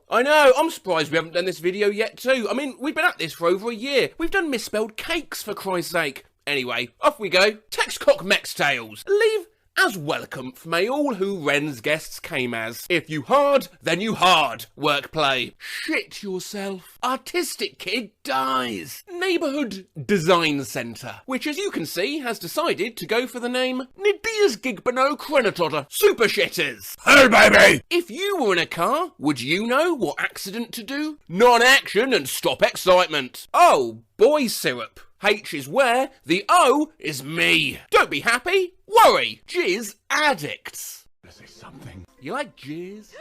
I know, I'm surprised we haven't done this video yet too. I mean, we've been at this for over a year. We've done misspelled cakes, for Christ's sake. Anyway, off we go. Textcock Mex Tales. Leave as welcome for may all who Wren's guests came as. If you hard, then you hard. Work play. Shit yourself. Artistic kid dies. Neighbourhood Design Centre, which as you can see has decided to go for the name Nidia's Gigbano Crenatotter Super Shitters. Hey baby! If you were in a car, would you know what accident to do? Non-action and stop excitement. Oh, boy syrup. H is where, the O is me. Don't be happy, worry. Jizz addicts. Let's say something. You like jizz?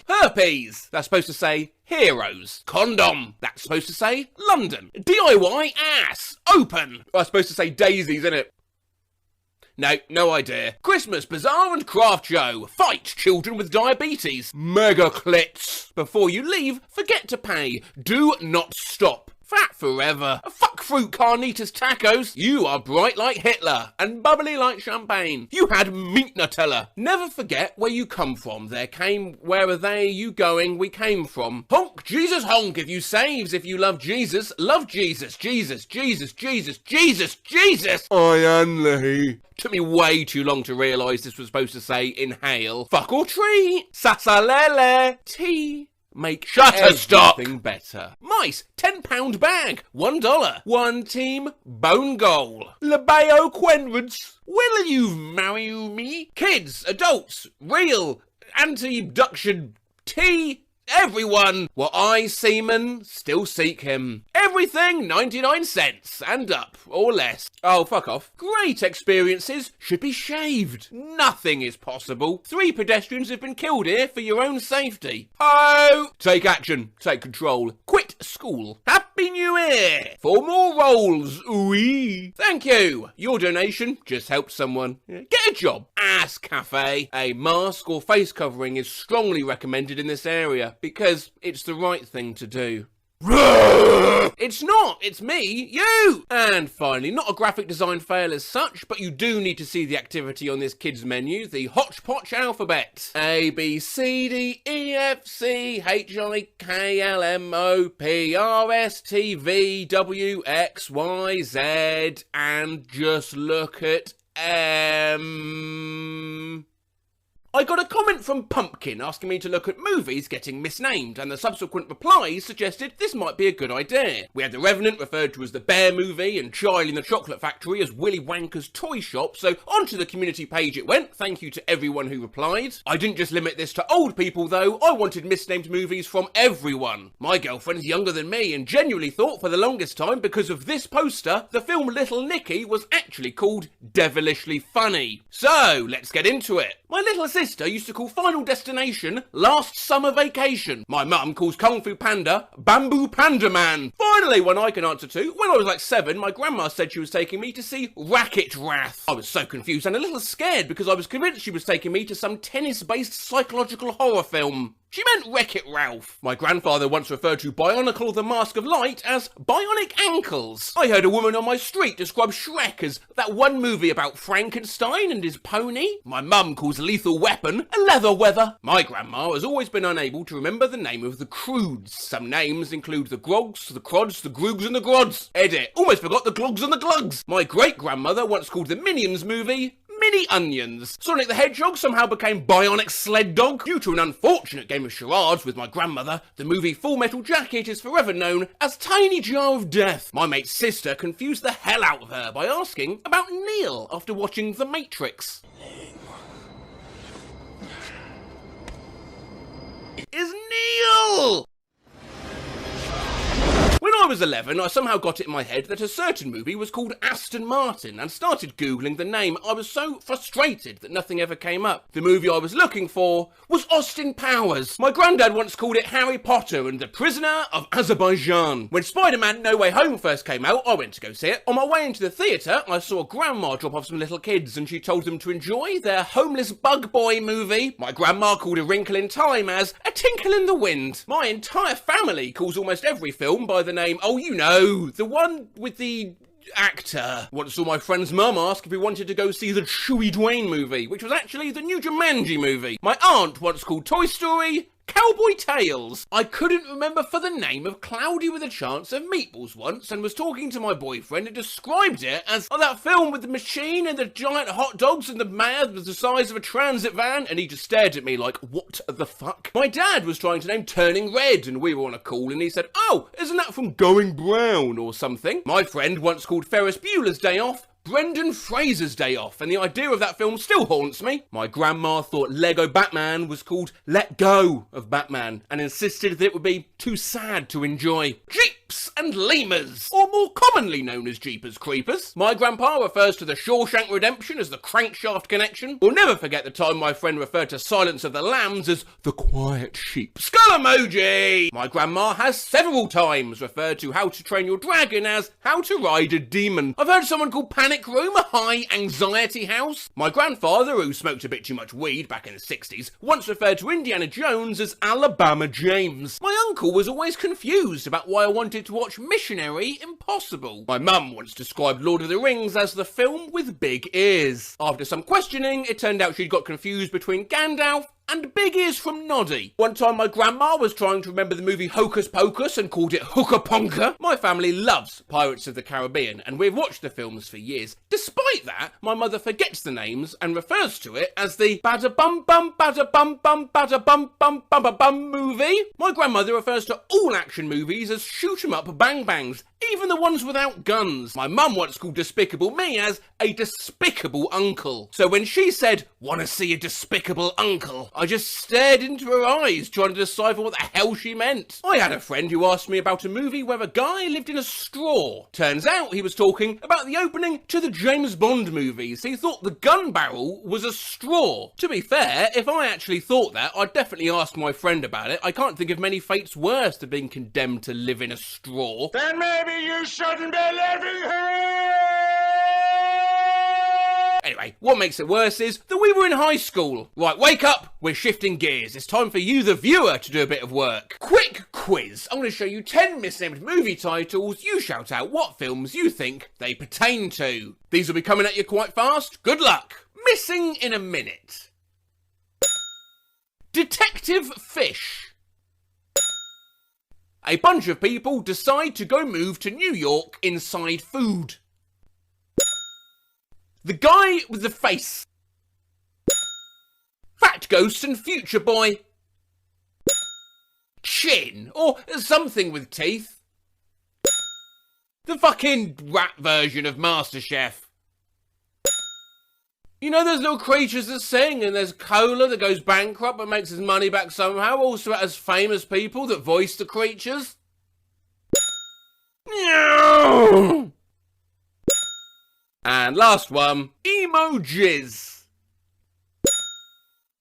Herpes. That's supposed to say heroes. Condom. That's supposed to say London. DIY ass. Open. That's supposed to say daisies, isn't it? No idea. Christmas Bazaar and Craft Show. Fight children with diabetes. Mega clits. Before you leave, forget to pay. Do not stop. Fat forever. Fuck fruit carnitas tacos. You are bright like Hitler and bubbly like champagne. You had meat Nutella. Never forget where you come from. There came, where are they, you going, we came from. Honk, Jesus honk. If you saves, if you love Jesus, love Jesus. Jesus, Jesus, Jesus, Jesus, Jesus. I am Took me way too long to realise this was supposed to say inhale. Fuck or tree. Sasalele. Tea. Make everything better. Mice, £10 bag, $1. One team, bone goal. Labeo Quenreds, will you marry me? Kids, adults, real, anti-abduction, tea, everyone. Were I seaman, still seek him. Everything 99 cents and up, or less. Oh, fuck off. Great experiences should be shaved. Nothing is possible. 3 pedestrians have been killed here for your own safety. Oh! Take action. Take control. Quit school. Happy New Year! 4 more rolls. Ooh-wee. Thank you. Your donation just helped someone. Get a job. Ass Cafe. A mask or face covering is strongly recommended in this area because it's the right thing to do. It's not, it's me, you! And finally, not a graphic design fail as such, but you do need to see the activity on this kids menu, the Hodgepodge alphabet. A, B, C, D, E, F, C, H, I, K, L, M, O, P, R, S, T, V, W, X, Y, Z, and just look at M. I got a comment from Pumpkin asking me to look at movies getting misnamed, and the subsequent replies suggested this might be a good idea. We had The Revenant referred to as the Bear Movie, and Charlie and the Chocolate Factory as Willy Wanker's Toy Shop, so onto the community page it went. Thank you to everyone who replied. I didn't just limit this to old people though, I wanted misnamed movies from everyone. My girlfriend's younger than me and genuinely thought for the longest time, because of this poster, the film Little Nicky was actually called Devilishly Funny. So, let's get into it. My little sister used to call Final Destination Last Summer Vacation. My mum calls Kung Fu Panda Bamboo Panda Man. Finally, one I can answer to. When I was like 7, my grandma said she was taking me to see Racket Wrath. I was so confused and a little scared because I was convinced she was taking me to some tennis-based psychological horror film. She meant Wreck-It Ralph. My grandfather once referred to Bionicle the Mask of Light as bionic ankles. I heard a woman on my street describe Shrek as that one movie about Frankenstein and his pony. My mum calls Lethal Weapon a leather weather. My grandma has always been unable to remember the name of the Croods. Some names include the Grogs, the Crods, the Groogs and the Grods. Edit, almost forgot the Glogs and the Glugs. My great-grandmother once called the Minions movie Mini Onions. Sonic the Hedgehog somehow became Bionic Sled Dog. Due to an unfortunate game of charades with my grandmother, the movie Full Metal Jacket is forever known as Tiny Jar of Death. My mate's sister confused the hell out of her by asking about Neil after watching The Matrix. Is Neil! When I was 11, I somehow got it in my head that a certain movie was called Aston Martin and started Googling the name. I was so frustrated that nothing ever came up. The movie I was looking for was Austin Powers. My granddad once called it Harry Potter and the Prisoner of Azerbaijan. When Spider-Man No Way Home first came out, I went to go see it. On my way into the theatre, I saw a grandma drop off some little kids and she told them to enjoy their homeless bug boy movie. My grandma called A Wrinkle in Time as A Tinkle in the Wind. My entire family calls almost every film by the name, oh you know, the one with the actor. Once saw my friend's mum ask if he wanted to go see the Chewie Dwayne movie, which was actually the new Jumanji movie. My aunt once called Toy Story Cowboy Tales. I couldn't remember for the name of Cloudy with a Chance of Meatballs once and was talking to my boyfriend and described it as that film with the machine and the giant hot dogs and the man was the size of a transit van, and he just stared at me like, what the fuck? My dad was trying to name Turning Red and we were on a call and he said, oh, isn't that from Going Brown or something? My friend once called Ferris Bueller's Day Off Brendan Fraser's Day Off, and the idea of that film still haunts me. My grandma thought Lego Batman was called Let Go of Batman, and insisted that it would be too sad to enjoy. Jeeps and Lemurs, or more commonly known as Jeepers Creepers. My grandpa refers to the Shawshank Redemption as the Crankshaft Connection. We'll never forget the time my friend referred to Silence of the Lambs as the Quiet Sheep. Skull emoji! My grandma has several times referred to How to Train Your Dragon as How to Ride a Demon. I've heard someone call Panic Room a high anxiety house. My grandfather, who smoked a bit too much weed back in the 60s, once referred to Indiana Jones as Alabama James. My uncle was always confused about why I wanted to watch Missionary Impossible. My mum once described Lord of the Rings as the film with big ears. After some questioning, it turned out she'd got confused between Gandalf and Big Ears from Noddy. One time my grandma was trying to remember the movie Hocus Pocus and called it Hooker Ponker. My family loves Pirates of the Caribbean and we've watched the films for years. Despite that, my mother forgets the names and refers to it as the Bada Bum Bum Bada Bum Bum Bada Bum Bum Bum Bum movie. My grandmother refers to all action movies as shoot 'em up bang bangs, even the ones without guns. My mum once called Despicable Me as a despicable uncle. So when she said, wanna see a despicable uncle, I just stared into her eyes trying to decipher what the hell she meant. I had a friend who asked me about a movie where a guy lived in a straw. Turns out he was talking about the opening to the James Bond movies. He thought the gun barrel was a straw. To be fair, if I actually thought that, I'd definitely ask my friend about it. I can't think of many fates worse than being condemned to live in a straw. Then maybe you shouldn't be living here! Anyway, what makes it worse is that we were in high school. Right, wake up, we're shifting gears. It's time for you, the viewer, to do a bit of work. Quick quiz. I'm going to show you 10 misnamed movie titles. You shout out what films you think they pertain to. These will be coming at you quite fast. Good luck. Missing in a minute. Detective Fish. A bunch of people decide to go move to New York inside food. The Guy with the Face. Fat Ghost and Future Boy. Chin, or something with teeth. The fucking rap version of MasterChef. You know there's little creatures that sing, and there's Cola that goes bankrupt but makes his money back somehow. Also it has famous people that voice the creatures. And last one, emojis.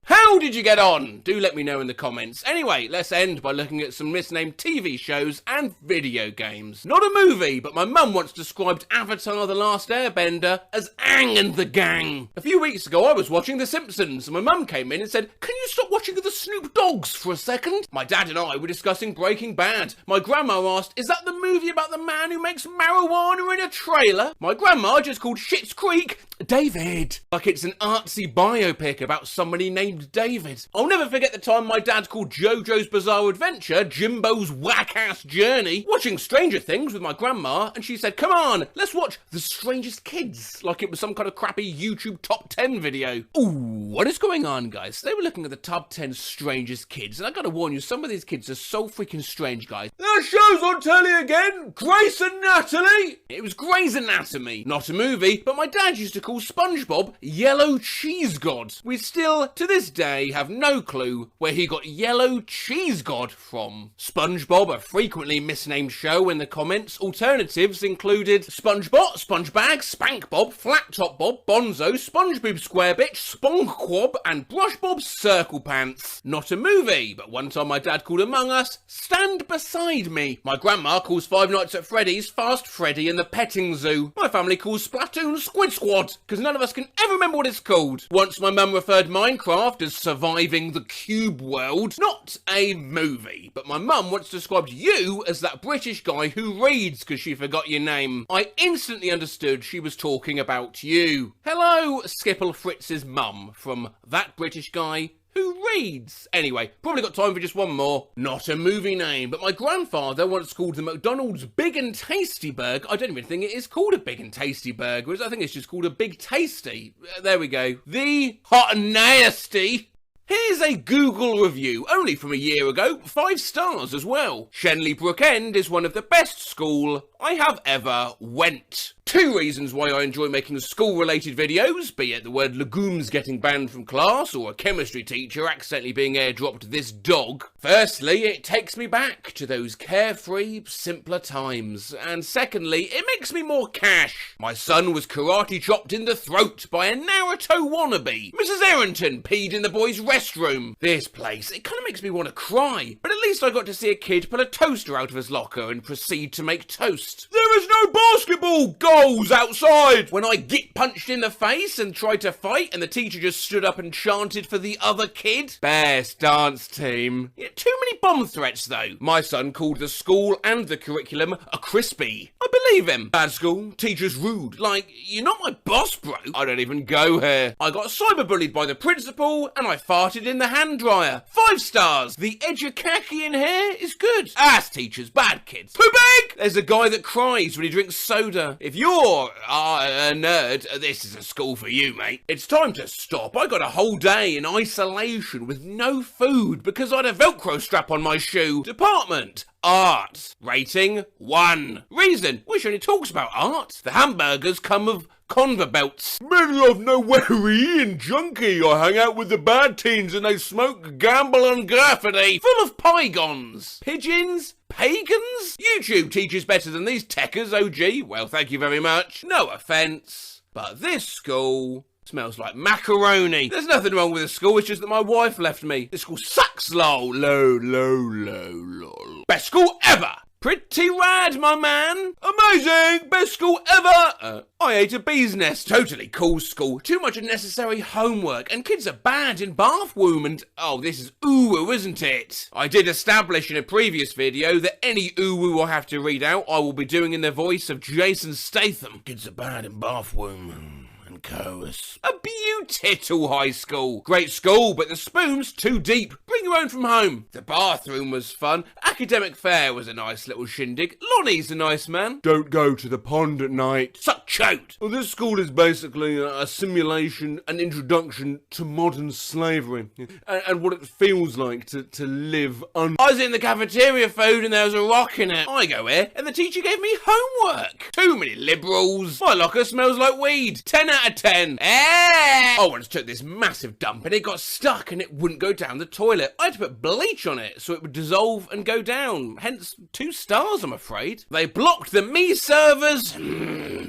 How hell did you get on? Do let me know in the comments. Anyway, let's end by looking at some misnamed TV shows and video games. Not a movie, but my mum once described Avatar: The Last Airbender as Aang and the Gang. A few weeks ago, I was watching The Simpsons, and my mum came in and said, "Can you stop watching the Snoop Dogs for a second?" My dad and I were discussing Breaking Bad. My grandma asked, "Is that the movie about the man who makes marijuana in a trailer?" My grandma just called Schitt's Creek David, like it's an artsy biopic about somebody named David. I'll never forget the time my dad called JoJo's Bizarre Adventure Jimbo's whack-ass journey. Watching Stranger Things with my grandma, and she said, "Come on, let's watch The Strangest Kids," like it was some kind of crappy YouTube top 10 video. Ooh, what is going on, guys? They were looking at the top 10 strangest kids, and I gotta warn you, some of these kids are so freaking strange, guys. That show's on telly again! Grace and Natalie! It was Grey's Anatomy, not a movie, but my dad used to call SpongeBob Yellow Cheese God. We still, to this day, have no clue where he got Yellow Cheese God from. SpongeBob, a frequently misnamed show in the comments. Alternatives included SpongeBot, SpongeBag, SpankBob, Flat Top Bob, Bonzo, SpongeBob Square Bitch, Sponkquob, and Brushbob Circle Pants. Not a movie, but one time my dad called Among Us Stand Beside Me. My grandma calls Five Nights at Freddy's Fast Freddy and the Petting Zoo. My family calls Splatoon Squid Squad, because none of us can ever remember what it's called. Once my mum referred Minecraft as surviving the cube world. Not a movie, but my mum once described you as that British guy who reads because she forgot your name. I instantly understood she was talking about you. Hello, Skipple Fritz's mum from That British Guy Who Reads. Anyway, probably got time for just one more. Not a movie name, but my grandfather once called the McDonald's Big and Tasty Burger. I don't even think it is called a Big and Tasty Burger. I think it's just called a Big Tasty. There we go. The Hot and Nasty. Here's a Google review, only from a year ago, 5 stars as well. Shenley Brook End is one of the best school I have ever went. 2 reasons why I enjoy making school-related videos, be it the word legumes getting banned from class or a chemistry teacher accidentally being airdropped this dog. Firstly, it takes me back to those carefree, simpler times. And secondly, it makes me more cash. My son was karate chopped in the throat by a Naruto wannabe. Mrs. Errington peed in the boys' restroom. This place, it kind of makes me want to cry. But at least I got to see a kid pull a toaster out of his locker and proceed to make toast. There is no basketball goals outside! When I get punched in the face and tried to fight and the teacher just stood up and chanted for the other kid. Best dance team. Yeah, too many bomb threats though. My son called the school and the curriculum a crispy. I believe him. Bad school, teacher's rude. Like, you're not my boss, bro. I don't even go here. I got cyberbullied by the principal and I farted in the hand dryer. 5 stars. The educaki in here is good. Ass teachers, bad kids. Too big! There's a guy that cries when he drinks soda. If you're a nerd, this is a school for you, mate. It's time to stop. I got a whole day in isolation with no food because I had a Velcro strap on my shoe. Department. Art. Rating 1. Reason. Wish only talks about art. The hamburgers come with conveyor belts. Middle of nowhere and junkie. I hang out with the bad teens and they smoke, gamble and graffiti. Full of pygons. Pigeons? Pagans? YouTube teaches better than these techers, OG. Well, thank you very much. No offence. But this school smells like macaroni. There's nothing wrong with the school, it's just that my wife left me. This school sucks, lol. Lol. Best school ever! Pretty rad, my man. Amazing! Best school ever! I ate a bee's nest. Totally cool school. Too much unnecessary homework. And kids are bad in bathroom and... Oh, this is ooh, isn't it? I did establish in a previous video that any ooh I have to read out, I will be doing in the voice of Jason Statham. Kids are bad in bathroom. Chorus. A beautiful high school. Great school, but the spoon's too deep. Bring your own from home. The bathroom was fun. Academic fair was a nice little shindig. Lonnie's a nice man. Don't go to the pond at night. Suck chote. Well, this school is basically a simulation, an introduction to modern slavery and what it feels like to live I was in the cafeteria food and there was a rock in it. I go here and the teacher gave me homework. Too many liberals. My locker smells like weed. 10 out of 10. I once took this massive dump and it got stuck and it wouldn't go down the toilet. I had to put bleach on it so it would dissolve and go down. Hence 2 stars, I'm afraid. They blocked the me servers.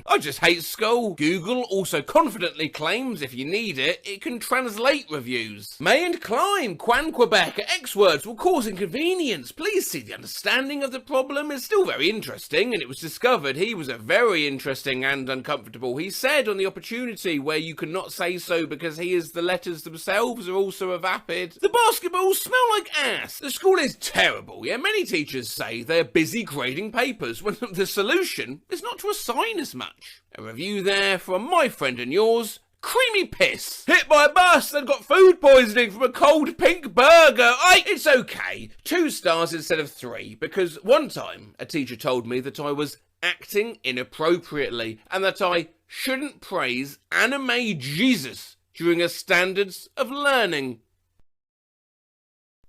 I just hate school. Google also confidently claims if you need it, it can translate reviews. May and climb, Quan Quebec, X words will cause inconvenience. Please see the understanding of the problem is still very interesting, and it was discovered he was a very interesting and uncomfortable. He said on the opportunity where you cannot say so because he is the letters themselves are also a vapid. The basketballs smell like ass. The school is terrible. Yeah, many teachers say they're busy grading papers when the solution is not to assign as much. A review there from my friend and yours, Creamy Piss. Hit by a bus and got food poisoning from a cold pink burger. It's okay. 2 stars instead of 3 because one time a teacher told me that I was acting inappropriately and that I shouldn't praise anime Jesus during a standards of learning.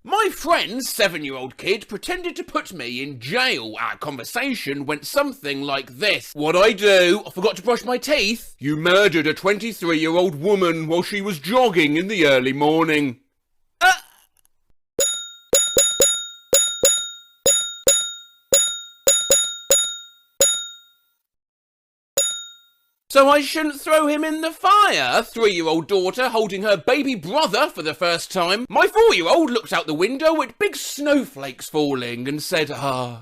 My friend's 7-year-old kid pretended to put me in jail. Our conversation went something like this. What'd I do? I forgot to brush my teeth. You murdered a 23-year-old woman while she was jogging in the early morning. So I shouldn't throw him in the fire. A 3-year-old daughter holding her baby brother for the first time. My 4-year-old looked out the window at big snowflakes falling and said,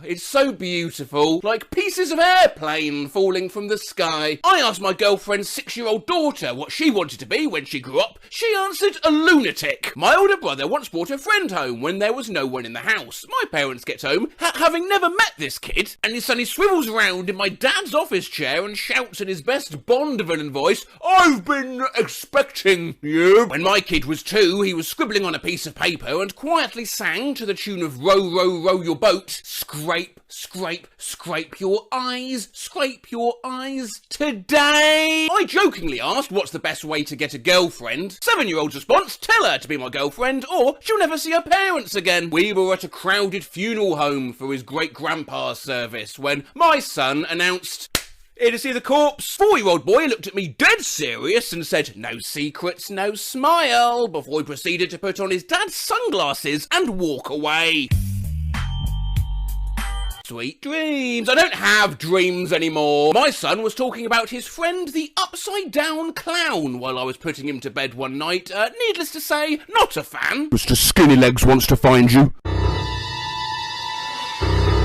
it's so beautiful, like pieces of airplane falling from the sky. I asked my girlfriend's 6-year-old daughter what she wanted to be when she grew up. She answered a lunatic. My older brother once brought a friend home when there was no one in the house. My parents get home, having never met this kid, and he suddenly swivels around in my dad's office chair and shouts in his best Bond villain voice, I've been expecting you. When my kid was 2, he was scribbling on a piece of paper and quietly sang to the tune of Row, row, row your boat. Scrape, scrape, scrape your eyes, scrape your eyes today. I jokingly asked what's the best way to get a girlfriend. 7-year-old's response, tell her to be my girlfriend or she'll never see her parents again. We were at a crowded funeral home for his great-grandpa's service when my son announced, here to see the corpse. 4-year-old boy looked at me dead serious and said, no secrets, no smile, before he proceeded to put on his dad's sunglasses and walk away. Sweet dreams. I don't have dreams anymore. My son was talking about his friend, the upside-down clown, while I was putting him to bed one night. Needless to say, not a fan. Mr. Skinnylegs wants to find you.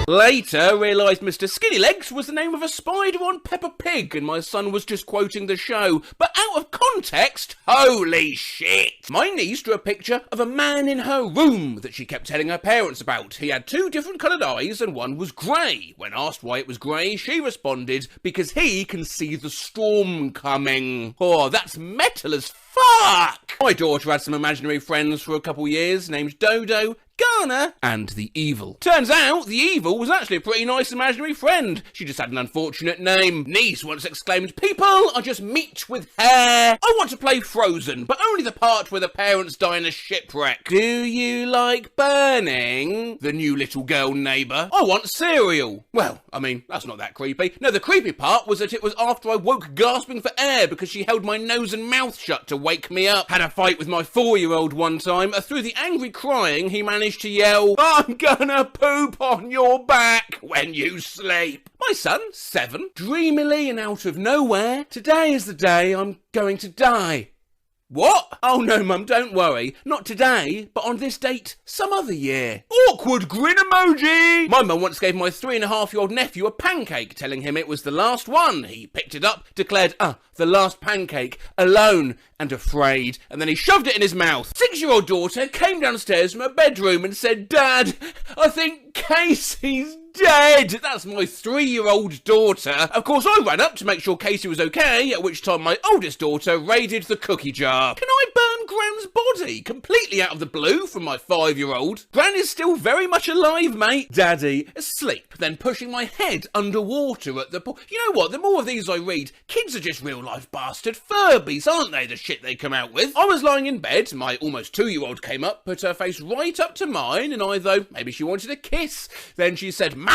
Later, realised Mr. Skinnylegs was the name of a spider on Peppa Pig and my son was just quoting the show. But out of context, holy shit! My niece drew a picture of a man in her room that she kept telling her parents about. He had 2 different coloured eyes and one was grey. When asked why it was grey, she responded, because he can see the storm coming. Oh, that's metal as fuck! My daughter had some imaginary friends for a couple years named Dodo, Ghana, and the Evil. Turns out, the Evil was actually a pretty nice imaginary friend. She just had an unfortunate name. Niece once exclaimed, people are just meat with hair. I want to play Frozen, but only the part where the parents die in a shipwreck. Do you like burning? The new little girl neighbour. I want cereal. Well, I mean, that's not that creepy. No, the creepy part was that it was after I woke gasping for air because she held my nose and mouth shut to wake me up. Had a fight with my 4-year-old one time. Through the angry crying, he managed to yell, I'm gonna poop on your back when you sleep. My son, 7, dreamily and out of nowhere, today is the day I'm going to die. What? Oh no, Mum, don't worry. Not today, but on this date some other year. Awkward grin emoji! My mum once gave my 3.5-year-old nephew a pancake, telling him it was the last one. He picked it up, declared, the last pancake, alone and afraid, and then he shoved it in his mouth. 6-year-old daughter came downstairs from her bedroom and said, Dad, I think Casey's dead! That's my 3-year-old daughter. Of course, I ran up to make sure Casey was okay, at which time my oldest daughter raided the cookie jar. Can I burn Gran's body? Completely out of the blue from my 5-year-old. Gran is still very much alive, mate. Daddy, asleep, then pushing my head underwater at the pool. You know what? The more of these I read, kids are just real-life bastard Furbies, aren't they? The shit they come out with. I was lying in bed, my almost 2-year-old came up, put her face right up to mine, and I thought maybe she wanted a kiss. Then she said, Mama,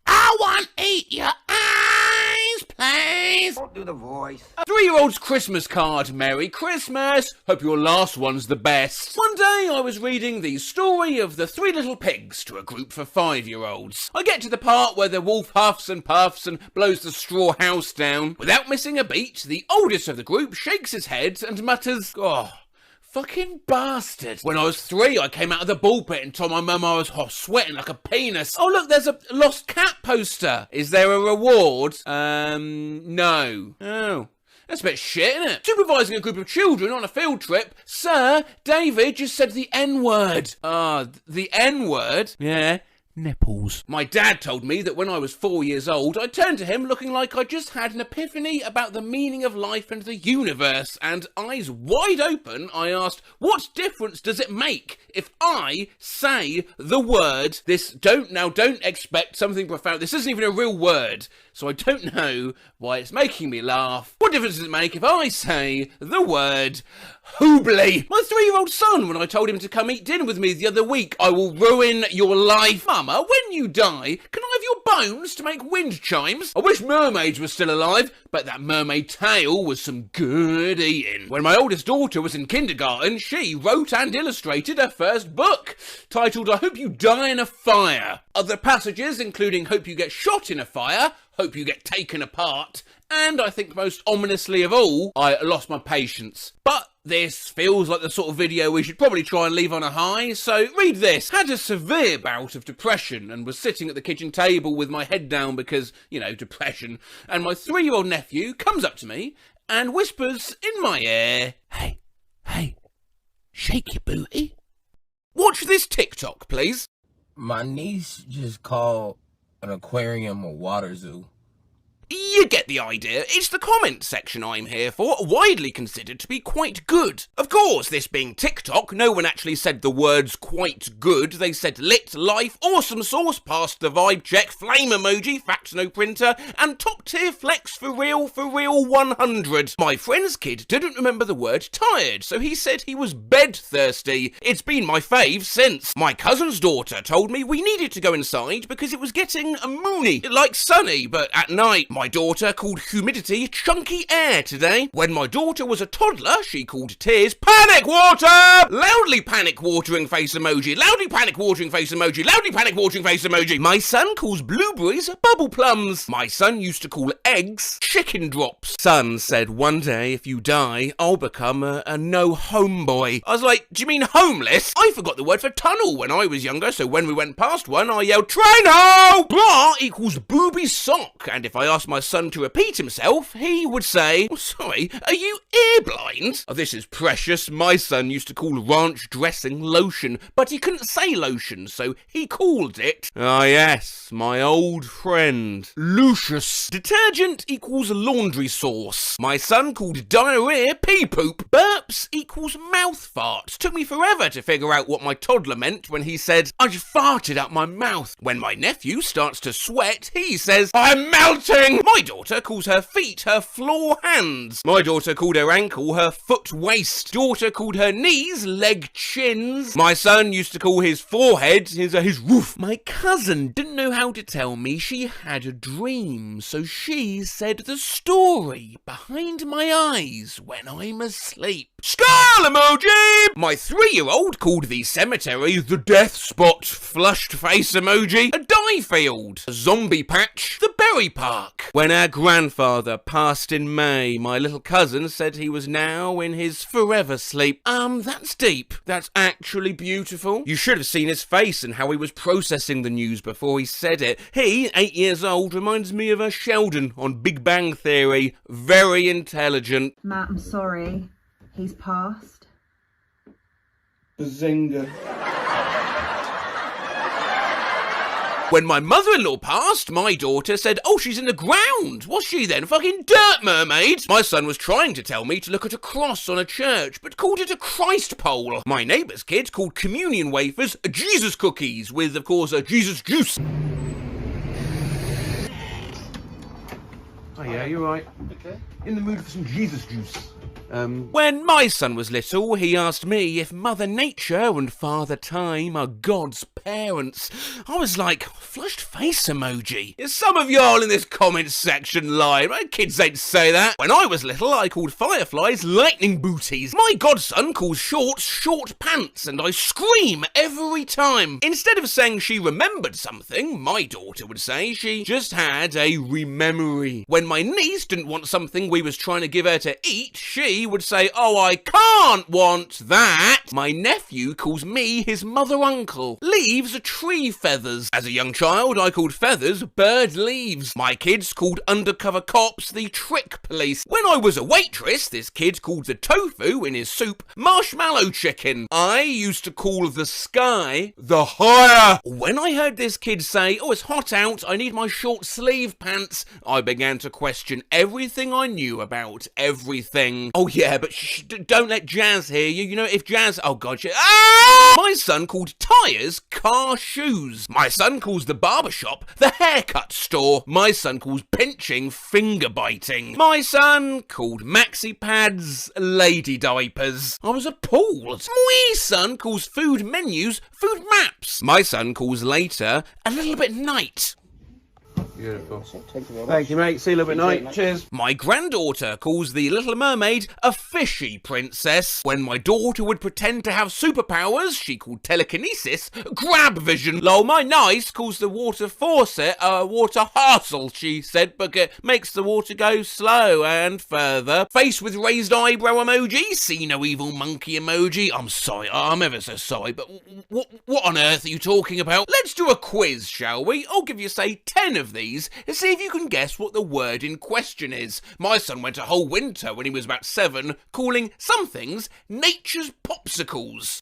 I want to eat your eyes, please. Don't do the voice. A 3-year-old's Christmas card. Merry Christmas. Hope your last one's the best. One day I was reading the story of the 3 little pigs to a group for 5-year-olds. I get to the part where the wolf huffs and puffs and blows the straw house down. Without missing a beat, the oldest of the group shakes his head and mutters, "Oh, fucking bastard." When I was 3, I came out of the ball pit and told my mum I was sweating like a penis. Oh look, there's a lost cat poster. Is there a reward? No. Oh. That's a bit shit, isn't it? Supervising a group of children on a field trip. Sir, David just said the N-word. The N-word? Yeah. Nipples. My dad told me that when I was 4 years old, I turned to him looking like I just had an epiphany about the meaning of life and the universe, and eyes wide open, I asked, what difference does it make if I say the word, don't expect something profound, this isn't even a real word, so I don't know why it's making me laugh. What difference does it make if I say the word hoobly? My 3-year-old son, when I told him to come eat dinner with me the other week, I will ruin your life. Mama, when you die, can I have your bones to make wind chimes? I wish mermaids were still alive, but that mermaid tail was some good eating. When my oldest daughter was in kindergarten, she wrote and illustrated her first book, titled I Hope You Die in a Fire. Other passages including Hope You Get Shot in a Fire, Hope You Get Taken Apart, and I think most ominously of all, I lost my patience. But this feels like the sort of video we should probably try and leave on a high, so read this. Had a severe bout of depression and was sitting at the kitchen table with my head down because, depression, and my 3-year-old nephew comes up to me and whispers in my ear, Hey, shake your booty. Watch this TikTok, please. My niece just called an aquarium a water zoo. You get the idea. It's the comment section I'm here for, widely considered to be quite good. Of course, this being TikTok, no one actually said the words quite good. They said lit, life, awesome sauce, passed the vibe check, flame emoji, facts no printer, and top tier flex for real 100. My friend's kid didn't remember the word tired, so he said he was bed thirsty. It's been my fave since. My cousin's daughter told me we needed to go inside because it was getting moony, like sunny, but at night. My daughter called humidity chunky air today. When my daughter was a toddler, she called tears panic water! Loudly panic watering face emoji, loudly panic watering face emoji, loudly panic watering face emoji. My son calls blueberries bubble plums. My son used to call eggs chicken drops. Son said one day if you die, I'll become a no homeboy. I was like, do you mean homeless? I forgot the word for tunnel when I was younger, so when we went past one, I yelled train ho! Bra equals booby sock, and if I asked my son to repeat himself, he would say, sorry, are you ear blind? Oh, this is precious. My son used to call ranch dressing lotion, but he couldn't say lotion, so he called it, yes, my old friend, Lucius. Detergent equals laundry sauce. My son called diarrhea pee poop. Burps equals mouth fart. Took me forever to figure out what my toddler meant when he said, I just farted out my mouth. When my nephew starts to sweat, he says, I'm melting! My daughter calls her feet her floor hands. My daughter called her ankle her foot waist. Daughter called her knees leg chins. My son used to call his forehead his roof. My cousin didn't know how to tell me she had a dream, so she said the story behind my eyes when I'm asleep. Skull emoji! My 3-year-old called the cemetery the death spot. Flushed face emoji. A dye field. A zombie patch. The berry park. When our grandfather passed in May, my little cousin said he was now in his forever sleep. That's deep. That's actually beautiful. You should have seen his face and how he was processing the news before he said it. He, 8 years old, reminds me of a Sheldon on Big Bang Theory. Very intelligent. Matt, I'm sorry. He's passed. Bazinga. When my mother-in-law passed, my daughter said, oh, she's in the ground. What's she then? Fucking dirt mermaid? My son was trying to tell me to look at a cross on a church, but called it a Christ pole. My neighbour's kid called communion wafers Jesus cookies, with, of course, a Jesus juice. Oh yeah, you're right. Okay. In the mood for some Jesus juice. When my son was little, he asked me if Mother Nature and Father Time are God's parents. I was like, flushed face emoji. Some of y'all in this comment section lie. My kids ain't say that. When I was little, I called fireflies lightning booties. My godson calls shorts short pants, and I scream every time. Instead of saying she remembered something, my daughter would say she just had a rememory. When my niece didn't want something we was trying to give her to eat, she would say, "Oh, I can't want that." My nephew calls me his mother-uncle. Leaves are tree feathers. As a young child, I called feathers bird leaves. My kids called undercover cops the trick police. When I was a waitress, this kid called the tofu in his soup marshmallow chicken. I used to call the sky the higher. When I heard this kid say, "Oh, it's hot out, I need my short sleeve pants," I began to question everything I knew about everything. Oh yeah, but don't let Jazz hear you. You know, if Jazz... Oh god, My son called tyres car shoes. My son calls the barbershop the haircut store. My son calls pinching finger biting. My son called maxi pads lady diapers. I was appalled. My son calls food menus food maps. My son calls later a little bit night. Beautiful. Thank you, mate. See you a little bit night. Cheers. My granddaughter calls the Little Mermaid a fishy princess. When my daughter would pretend to have superpowers, she called telekinesis grab vision. Lol, my niece calls the water faucet a water hassle, she said, because it makes the water go slow and further. Face with raised eyebrow emoji. See no evil monkey emoji. I'm sorry. I'm ever so sorry, but what on earth are you talking about? Let's do a quiz, shall we? I'll give you, say, 10 of these and see if you can guess what the word in question is. My son went a whole winter when he was about 7 calling some things nature's popsicles.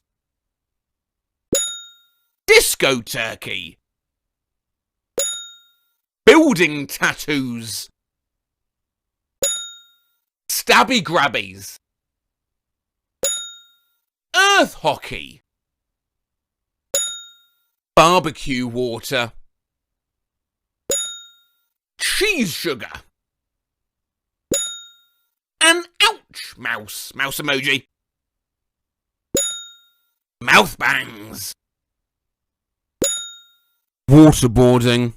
Disco turkey. Building tattoos. Stabby grabbies. Earth hockey. Barbecue water. Cheese sugar. An ouch mouse emoji. Mouth bangs. Waterboarding.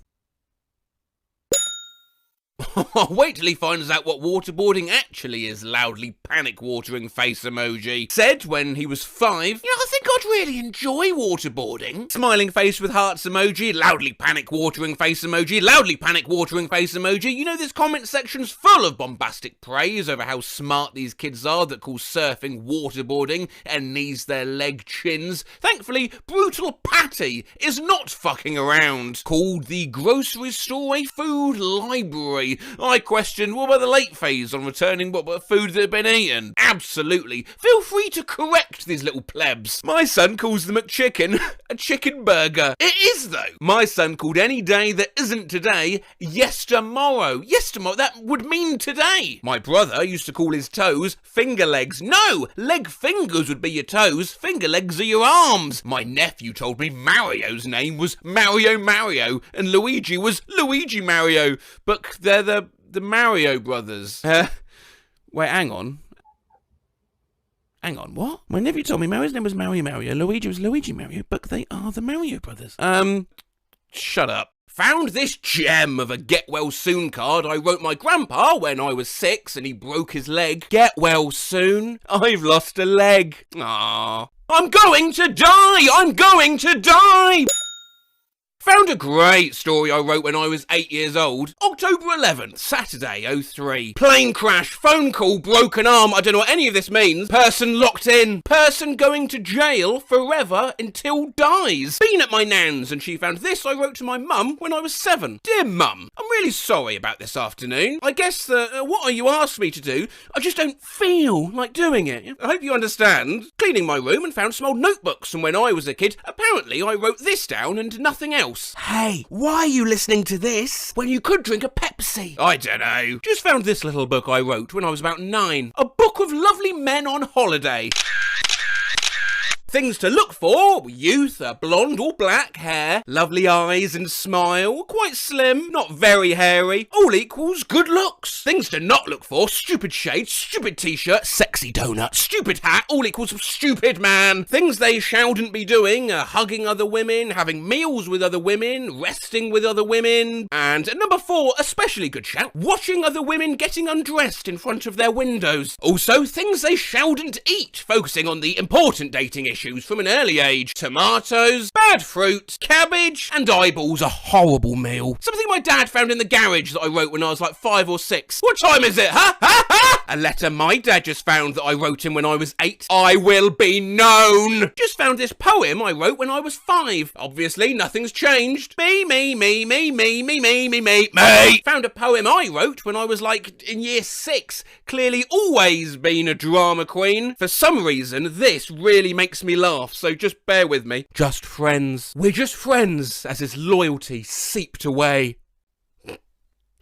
Wait till he finds out what waterboarding actually is, loudly panic-watering face emoji. Said when he was 5, "You know, I think I'd really enjoy waterboarding." Smiling face with hearts emoji, loudly panic-watering face emoji, loudly panic-watering face emoji. You know, this comment section's full of bombastic praise over how smart these kids are that call surfing waterboarding and knees their leg chins. Thankfully, Brutal Patty is not fucking around. Called the grocery store a food library. I questioned, what about the late phase on returning what food that had been eaten? Absolutely. Feel free to correct these little plebs. My son calls the McChicken a chicken burger. It is, though. My son called any day that isn't today yestermorrow. Yestermorrow, that would mean today. My brother used to call his toes finger legs. No, leg fingers would be your toes. Finger legs are your arms. My nephew told me Mario's name was Mario and Luigi was Luigi Mario. But they're the Mario brothers. Wait, hang on. Hang on, what? My nephew told me Mario's name was Mario, Luigi was Luigi Mario, but they are the Mario brothers. Shut up. Found this gem of a get well soon card I wrote my grandpa when I was 6 and he broke his leg. Get well soon. I've lost a leg. Aww. I'm going to die! I'm going to die! Found a great story I wrote when I was 8 years old. October 11th, Saturday, 03. Plane crash, phone call, broken arm, I don't know what any of this means. Person locked in. Person going to jail forever until dies. Been at my nan's and she found this I wrote to my mum when I was 7. Dear mum, I'm really sorry about this afternoon. I guess what you asked me to do, I just don't feel like doing it. I hope you understand. Cleaning my room and found some old notebooks from when I was a kid. Apparently I wrote this down and nothing else. Hey, why are you listening to this when you could drink a Pepsi? I don't know. Just found this little book I wrote when I was about 9. A book of lovely men on holiday. Things to look for: youth, blonde or black hair, lovely eyes and smile, quite slim, not very hairy, all equals good looks. Things to not look for: stupid shade, stupid t-shirt, sexy donut, stupid hat, all equals stupid man. Things they shouldn't be doing: hugging other women, having meals with other women, resting with other women. And number 4, especially good shout, watching other women getting undressed in front of their windows. Also, things they shouldn't eat, focusing on the important dating issues from an early age: tomatoes, bad fruit, cabbage, and eyeballs. A horrible meal. Something my dad found in the garage that I wrote when I was like 5 or 6. What time is it, huh? Ha ha! A letter my dad just found that I wrote him when I was 8. I will be known. Just found this poem I wrote when I was 5. Obviously, nothing's changed. Me. Found a poem I wrote when I was like in year 6. Clearly always been a drama queen. For some reason, this really makes me laugh, so just bear with me. Just friends. We're just friends, as his loyalty seeped away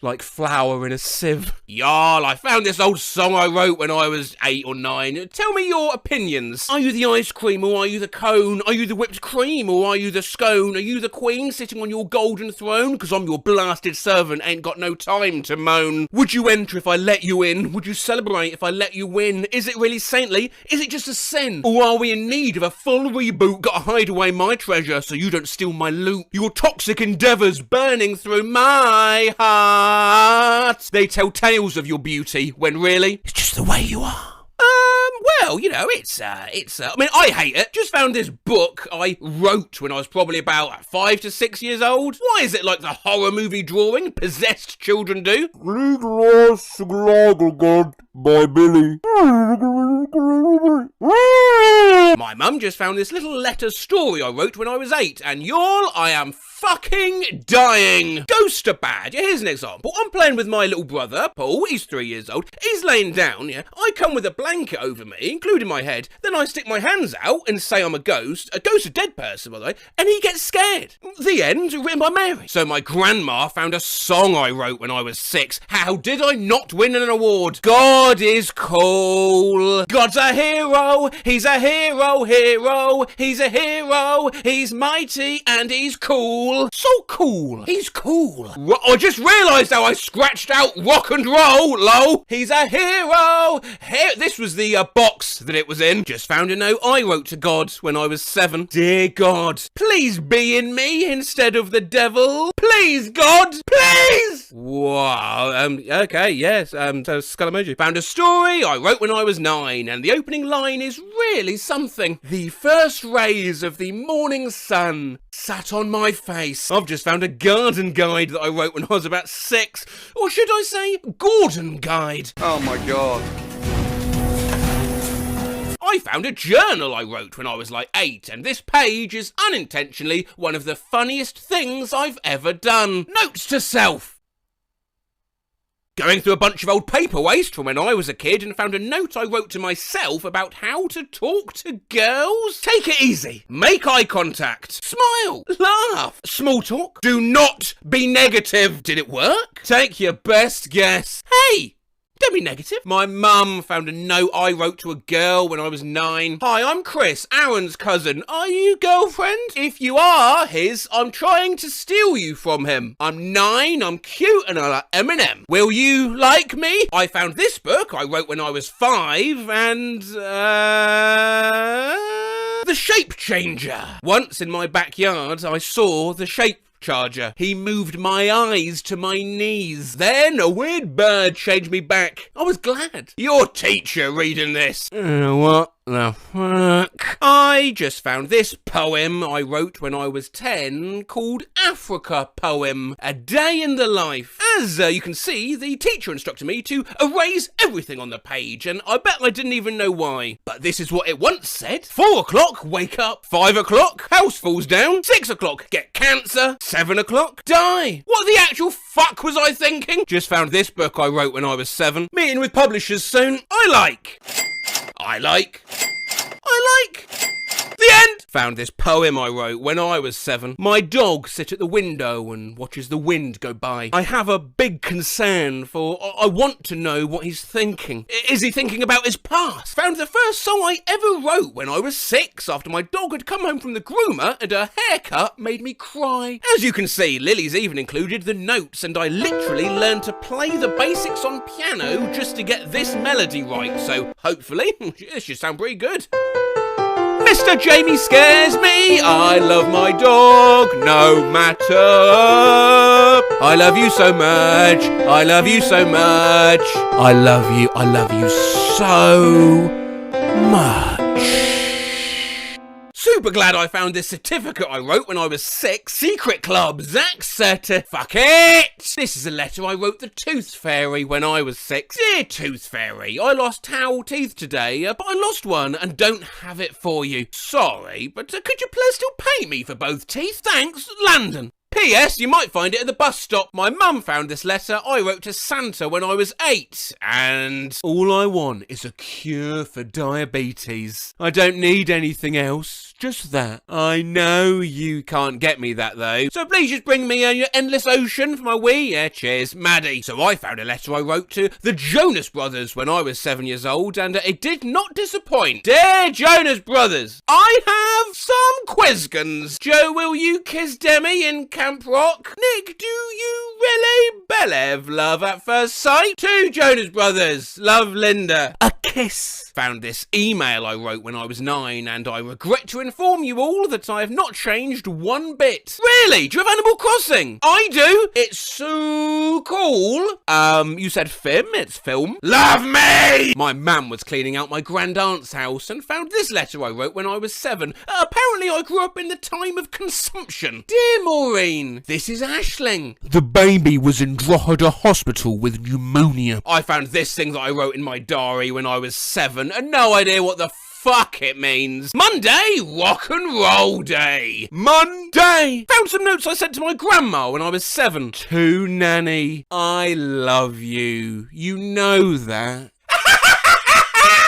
like flour in a sieve. Y'all, I found this old song I wrote when I was 8 or 9. Tell me your opinions. Are you the ice cream or are you the cone? Are you the whipped cream or are you the scone? Are you the queen sitting on your golden throne? Because I'm your blasted servant, ain't got no time to moan. Would you enter if I let you in? Would you celebrate if I let you win? Is it really saintly? Is it just a sin? Or are we in need of a full reboot? Gotta hide away my treasure so you don't steal my loot. Your toxic endeavours burning through my heart. They tell tales of your beauty when really it's just the way you are. Well, you know, I mean, I hate it. Just found this book I wrote when I was probably about 5 to 6 years old. Why is it like the horror movie drawing possessed children do? By Billy. My mum just found this little letter story I wrote when I was 8, and y'all, I am fucking dying. Ghosts are bad. Yeah, here's an example. I'm playing with my little brother, Paul. He's 3 years old. He's laying down, yeah. I come with a blanket over me, including my head. Then I stick my hands out and say I'm a ghost a dead person, by the way, and he gets scared. The end, written by Mary. So my grandma found a song I wrote when I was 6. How did I not win an award? God is cool. God's a hero. He's a hero. He's a hero. He's mighty and he's cool. So cool. He's cool. I just realised how I scratched out rock and roll. Low. He's a hero. This was the box that it was in. Just found a note I wrote to God when I was 7. Dear God, please be in me instead of the devil. Please, God. Please. Wow. Okay. Yes. So skull emoji. Found a story I wrote when I was 9, and the opening line is really something. The first rays of the morning sun sat on my face. I've just found a garden guide that I wrote when I was about 6. Or should I say, Gordon guide. Oh my God. I found a journal I wrote when I was like 8, and this page is unintentionally one of the funniest things I've ever done. Notes to self. Going through a bunch of old paper waste from when I was a kid and found a note I wrote to myself about how to talk to girls. Take it easy. Make eye contact. Smile. Laugh. Small talk. Do not be negative. Did it work? Take your best guess. Hey! Don't be negative. My mum found a note I wrote to a girl when I was 9. Hi, I'm Chris, Aaron's cousin. Are you girlfriend? If you are his, I'm trying to steal you from him. I'm 9, I'm cute, and I like Eminem. Will you like me? I found this book I wrote when I was 5, and The Shape Changer. Once in my backyard, I saw the shape charger. He moved my eyes to my knees. Then a weird bird changed me back. I was glad. Your teacher reading this. What the fuck? I just found this poem I wrote when I was 10 called Africa Poem. A day in the life. As you can see, the teacher instructed me to erase everything on the page, and I bet I didn't even know why. But this is what it once said. 4 o'clock, wake up. 5 o'clock, house falls down. 6 o'clock, get cancer. 7 o'clock, die. What the actual fuck was I thinking? Just found this book I wrote when I was 7. Meeting with publishers soon. I like. The end! Found this poem I wrote when I was 7. My dog sits at the window and watches the wind go by. I have a big concern for I want to know what he's thinking. Is he thinking about his past? Found the first song I ever wrote when I was 6 after my dog had come home from the groomer and her haircut made me cry. As you can see, Lily's even included the notes and I literally learned to play the basics on piano just to get this melody right, so hopefully this should sound pretty good. Mr. Jamie scares me, I love my dog, no matter. I love you so much, I love you so much. I love you so much. Super glad I found this certificate I wrote when I was 6. Secret Club, Zach Fuck it! This is a letter I wrote the Tooth Fairy when I was 6. Dear Tooth Fairy, I lost towel teeth today, but I lost one and don't have it for you. Sorry, but could you please still pay me for both teeth? Thanks, Landon. P.S. You might find it at the bus stop. My mum found this letter I wrote to Santa when I was 8. And all I want is a cure for diabetes. I don't need anything else. Just that. I know you can't get me that though. So please just bring me your endless ocean for my wee. Yeah, cheers, Maddie. So I found a letter I wrote to the Jonas Brothers when I was 7 years old and it did not disappoint. Dear Jonas Brothers, I have some questions. Joe, will you kiss Demi in Camp Rock? Nick, do you really believe love at first sight? To Jonas Brothers, love Linda. A kiss. Found this email I wrote when I was 9 and I regret to inform you all that I have not changed one bit. Really? Do you have Animal Crossing? I do. It's so cool. You said film? It's film. Love me! My mum was cleaning out my grandaunt's house and found this letter I wrote when I was 7. Apparently I grew up in the time of consumption. Dear Maureen, this is Aisling. The baby was in Drogheda Hospital with pneumonia. I found this thing that I wrote in my diary when I was 7 and no idea what the fuck it means. Monday, rock and roll day. Monday. Found some notes I sent to my grandma when I was 7. To Nanny, I love you. You know that.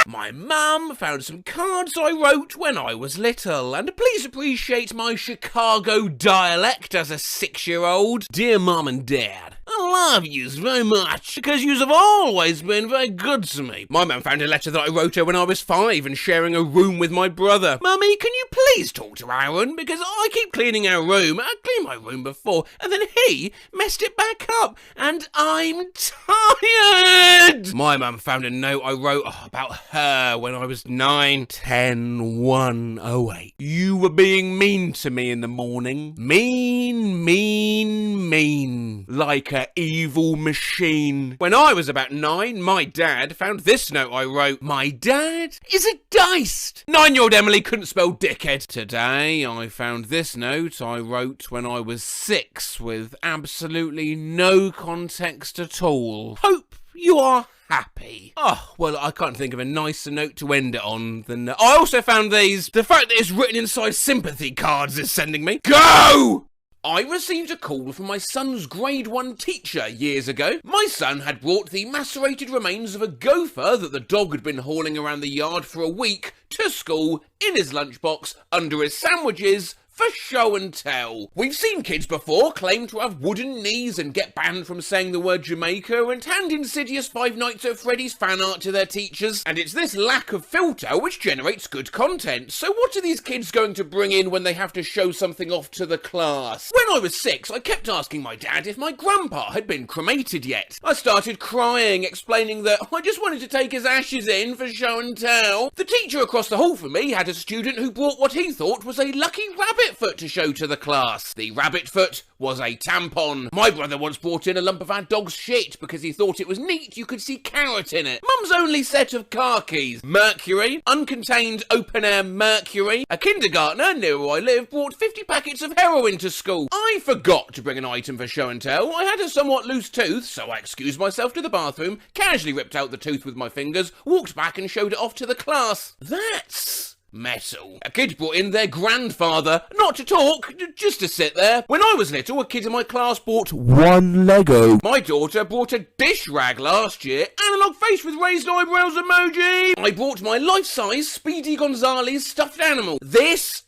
My mum found some cards I wrote when I was little, and please appreciate my Chicago dialect as a 6-year-old. Dear Mum and Dad, I love yous very much, because yous have always been very good to me. My mum found a letter that I wrote her when I was 5 and sharing a room with my brother. Mummy, can you please talk to Aaron? Because I keep cleaning our room. I cleaned my room before, and then he messed it back up, and I'm tired. My mum found a note I wrote about her when I was 9, 10, 1, 08. You were being mean to me in the morning. Mean, mean, mean. Like a evil machine. When I was about 9, my dad found this note I wrote. My dad is a diced. 9-year-old Emily couldn't spell dickhead. Today, I found this note I wrote when I was 6 with absolutely no context at all. Hope you are happy. Oh, well, I can't think of a nicer note to end it on than... I also found these. The fact that it's written inside sympathy cards is sending me. Go! I received a call from my son's grade 1 teacher years ago. My son had brought the macerated remains of a gopher that the dog had been hauling around the yard for a week to school in his lunchbox under his sandwiches for show and tell. We've seen kids before claim to have wooden knees and get banned from saying the word Jamaica and hand insidious Five Nights at Freddy's fan art to their teachers. And it's this lack of filter which generates good content. So what are these kids going to bring in when they have to show something off to the class? When I was 6, I kept asking my dad if my grandpa had been cremated yet. I started crying, explaining that I just wanted to take his ashes in for show and tell. The teacher across the hall from me had a student who brought what he thought was a lucky rabbit foot to show to the class. The rabbit foot was a tampon. My brother once brought in a lump of our dog's shit because he thought it was neat you could see carrot in it. Mum's only set of car keys. Mercury, uncontained open-air mercury. A kindergartner near where I live brought 50 packets of heroin to school. I forgot to bring an item for show and tell. I had a somewhat loose tooth, so I excused myself to the bathroom, casually ripped out the tooth with my fingers, walked back and showed it off to the class. That's Metal. A kid brought in their grandfather, not to talk, just to sit there. When I was little, a kid in my class bought one Lego. My daughter brought a dish rag last year, analog face with raised eyebrows emoji. I brought my life-size Speedy Gonzales stuffed animal. This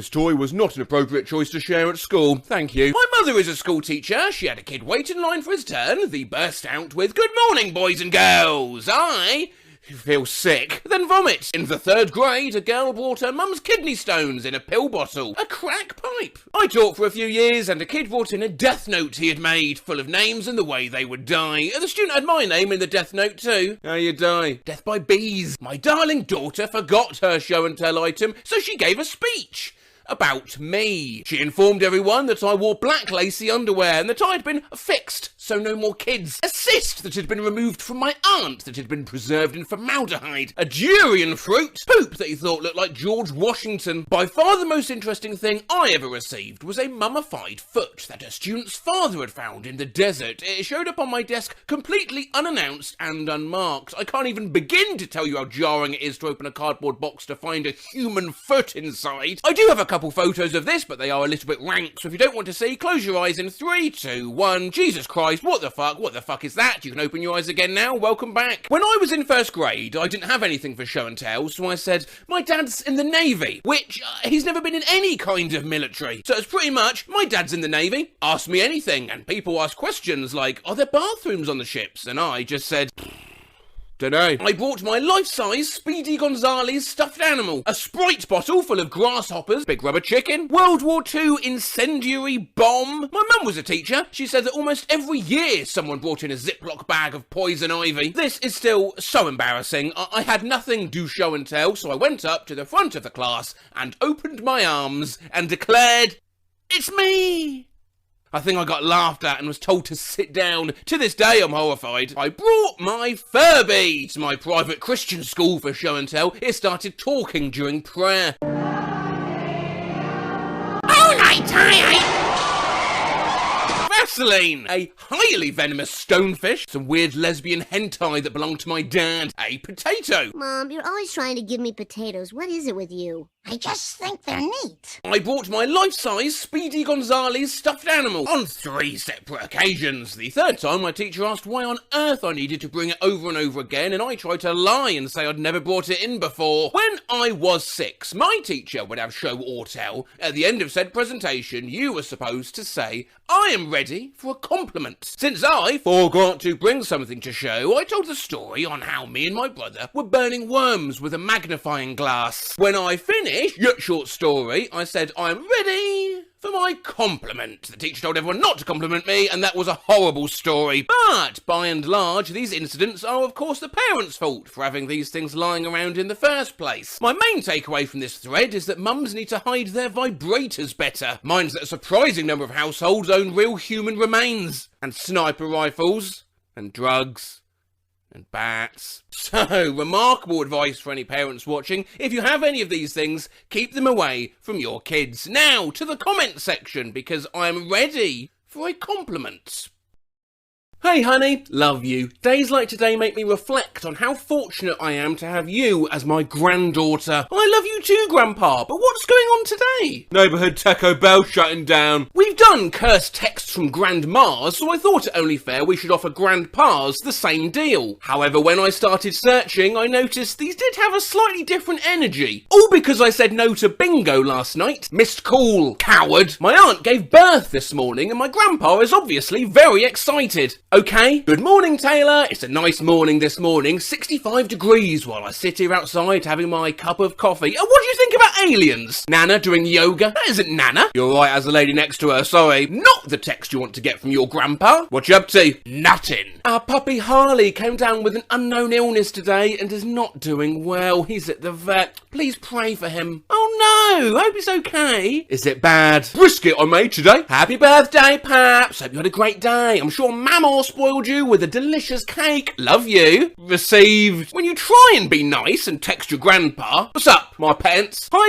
toy was not an appropriate choice to share at school. Thank you. My mother is a school teacher. She had a kid wait in line for his turn. They burst out with, "Good morning, boys and girls. I feel sick," then vomit. In the 3rd grade, a girl brought her mum's kidney stones in a pill bottle. A crack pipe. I taught for a few years, and a kid brought in a death note he had made, full of names and the way they would die. The student had my name in the death note too. How you die? Death by bees. My darling daughter forgot her show and tell item, so she gave a speech about me. She informed everyone that I wore black lacy underwear and that I had been fixed, so no more kids. A cyst that had been removed from my aunt that had been preserved in formaldehyde. A durian fruit. Poop that he thought looked like George Washington. By far the most interesting thing I ever received was a mummified foot that a student's father had found in the desert. It showed up on my desk completely unannounced and unmarked. I can't even begin to tell you how jarring it is to open a cardboard box to find a human foot inside. I do have a couple photos of this, but they are a little bit rank, so if you don't want to see, close your eyes in 3, 2, 1. Jesus Christ, what the fuck is that? You can open your eyes again now. Welcome back. When I was in 1st grade, I didn't have anything for show and tell, so I said, my dad's in the Navy, which he's never been in any kind of military. So it's pretty much, my dad's in the Navy, ask me anything, and people ask questions like, are there bathrooms on the ships? And I just said, dunno. I bought my life-size Speedy Gonzales stuffed animal, a Sprite bottle full of grasshoppers, big rubber chicken, World War II incendiary bomb. My mum was a teacher. She said that almost every year someone brought in a Ziploc bag of poison ivy. This is still so embarrassing. I had nothing to show and tell, so I went up to the front of the class and opened my arms and declared, "It's me!" I think I got laughed at and was told to sit down. To this day, I'm horrified. I brought my Furby to my private Christian school for show and tell. It started talking during prayer. All right, time. Vaseline, a highly venomous stonefish, some weird lesbian hentai that belonged to my dad, a potato. Mom, you're always trying to give me potatoes. What is it with you? I just think they're neat. I bought my life-size Speedy Gonzales stuffed animal on 3 separate occasions. The 3rd time, my teacher asked why on earth I needed to bring it over and over again, and I tried to lie and say I'd never brought it in before. When I was 6, my teacher would have show or tell. At the end of said presentation, you were supposed to say, I am ready for a compliment. Since I forgot to bring something to show, I told the story on how me and my brother were burning worms with a magnifying glass. When I finished, yet short story, I said, I'm ready for my compliment. The teacher told everyone not to compliment me, and that was a horrible story. But, by and large, these incidents are, of course, the parents' fault for having these things lying around in the first place. My main takeaway from this thread is that mums need to hide their vibrators better. Mine's that a surprising number of households own real human remains, and sniper rifles, and drugs, and bats. So, remarkable advice for any parents watching. If you have any of these things, keep them away from your kids. Now, to the comment section, because I'm ready for a compliment. Hey honey, love you. Days like today make me reflect on how fortunate I am to have you as my granddaughter. I love you too, Grandpa, but what's going on today? Neighbourhood Taco Bell shutting down. We've done cursed texts from grandmas, so I thought it only fair we should offer grandpas the same deal. However, when I started searching, I noticed these did have a slightly different energy. All because I said no to bingo last night. Missed call, coward. My aunt gave birth this morning and my grandpa is obviously very excited. Okay, good morning Taylor. It's a nice morning this morning, 65 degrees while I sit here outside having my cup of coffee. What do you think about aliens? Nana doing yoga? That isn't Nana. You're right, as a lady next to her, sorry. Not the text you want to get from your grandpa. What you up to? Nothing. Our puppy Harley came down with an unknown illness today and is not doing well. He's at the vet. Please pray for him. Oh no, hope he's okay. Is it bad? Brisket I made today. Happy birthday, Paps. Hope you had a great day. I'm sure Mama spoiled you with a delicious cake. Love you. Received. When you try and be nice and text your grandpa, what's up, my pants? Hi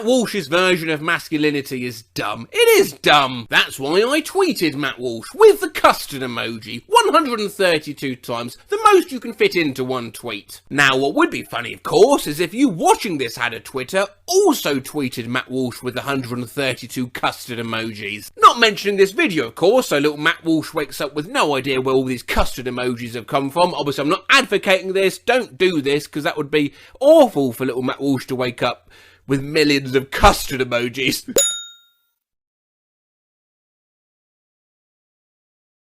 Matt Walsh's version of masculinity is dumb. It is dumb. That's why I tweeted Matt Walsh with the custard emoji 132 times, the most you can fit into one tweet. Now, what would be funny, of course, is if you watching this had a Twitter also tweeted Matt Walsh with 132 custard emojis. Not mentioning this video, of course, so little Matt Walsh wakes up with no idea where all these custard emojis have come from. Obviously, I'm not advocating this. Don't do this, because that would be awful for little Matt Walsh to wake up with millions of custard emojis.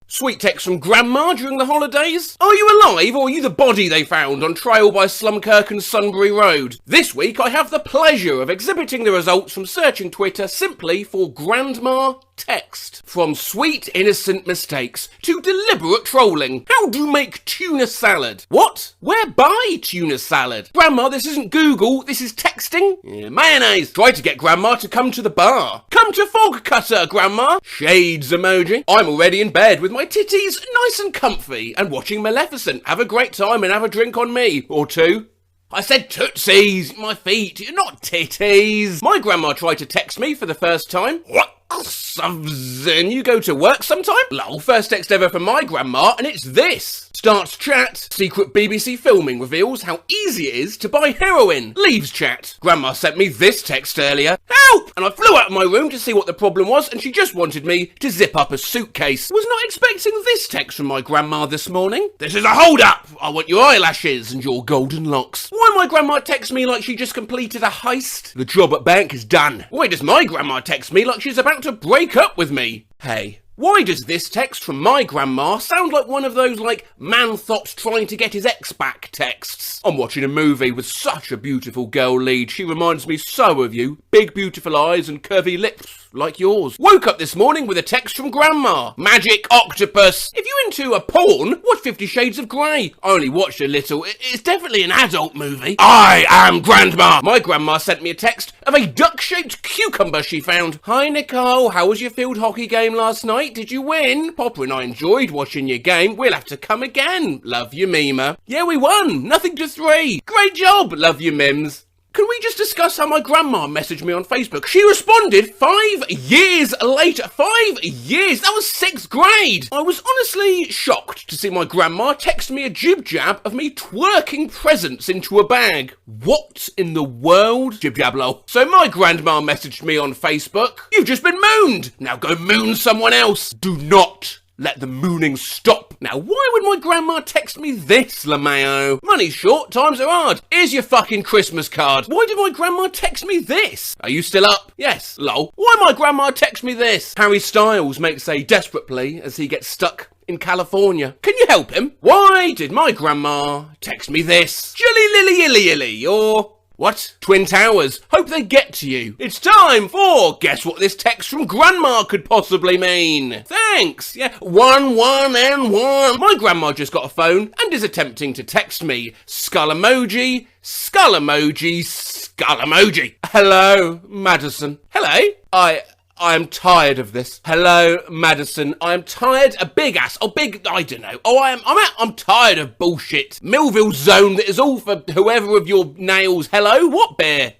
Sweet text from Grandma during the holidays. Are you alive, or are you the body they found on trial by Slumkirk and Sunbury Road? This week I have the pleasure of exhibiting the results from searching Twitter simply for Grandma text. From sweet innocent mistakes to deliberate trolling. How do you make tuna salad? What? Where buy tuna salad? Grandma, this isn't Google, this is texting. Yeah, mayonnaise. Try to get Grandma to come to the bar. Come to Fog Cutter, Grandma. Shades emoji. I'm already in bed with my titties nice and comfy and watching Maleficent. Have a great time and have a drink on me. Or two. I said tootsies, my feet, not titties. My grandma tried to text me for the first time. What? Then you go to work sometime? Lol, first text ever from my grandma, and it's this. Starts chat. Secret BBC filming reveals how easy it is to buy heroin. Leaves chat. Grandma sent me this text earlier. Help! And I flew out of my room to see what the problem was, and she just wanted me to zip up a suitcase. Was not expecting this text from my grandma this morning. This is a hold-up! I want your eyelashes and your golden locks. Why my grandma text me like she just completed a heist? The job at bank is done. Why does my grandma text me like she's about to break up with me? Hey. Why does this text from my grandma sound like one of those, like, man thoughts trying to get his ex back texts? I'm watching a movie with such a beautiful girl lead. She reminds me so of you. Big beautiful eyes and curvy lips like yours. Woke up this morning with a text from Grandma. Magic octopus. If you're into a porn, watch 50 Shades of Grey. I only watched a little. It's definitely an adult movie. I am Grandma. My grandma sent me a text of a duck-shaped cucumber she found. Hi, Nicole. How was your field hockey game last night? Did you win? Popper and I enjoyed watching your game. We'll have to come again. Love you, Mima. Yeah, we won. 0-3. Great job. Love you, Mims. Can we just discuss how my grandma messaged me on Facebook? She responded 5 years later. 5 years? That was 6th grade. I was honestly shocked to see my grandma text me a jib-jab of me twerking presents into a bag. What in the world? Jib-jab lol. So my grandma messaged me on Facebook. You've just been mooned. Now go moon someone else. Do not let the mooning stop. Now, why would my grandma text me this, LaMayo? Money's short, times are hard. Here's your fucking Christmas card. Why did my grandma text me this? Are you still up? Yes, lol. Why my grandma text me this? Harry Styles makes a desperate plea as he gets stuck in California. Can you help him? Why did my grandma text me this? Jilly lily illy illy, or what? Twin Towers. Hope they get to you. It's time for Guess What This Text from Grandma Could Possibly Mean. Thanks. Yeah, 1, 1, and 1. My grandma just got a phone and is attempting to text me. Skull emoji, skull emoji, skull emoji. Hello, Madison. Hello. I'm tired of this. Hello, Madison. I'm tired. A big ass. Oh, big. I don't know. Oh, I'm tired of bullshit. Millville zone that is all for whoever of your nails. Hello, what bear?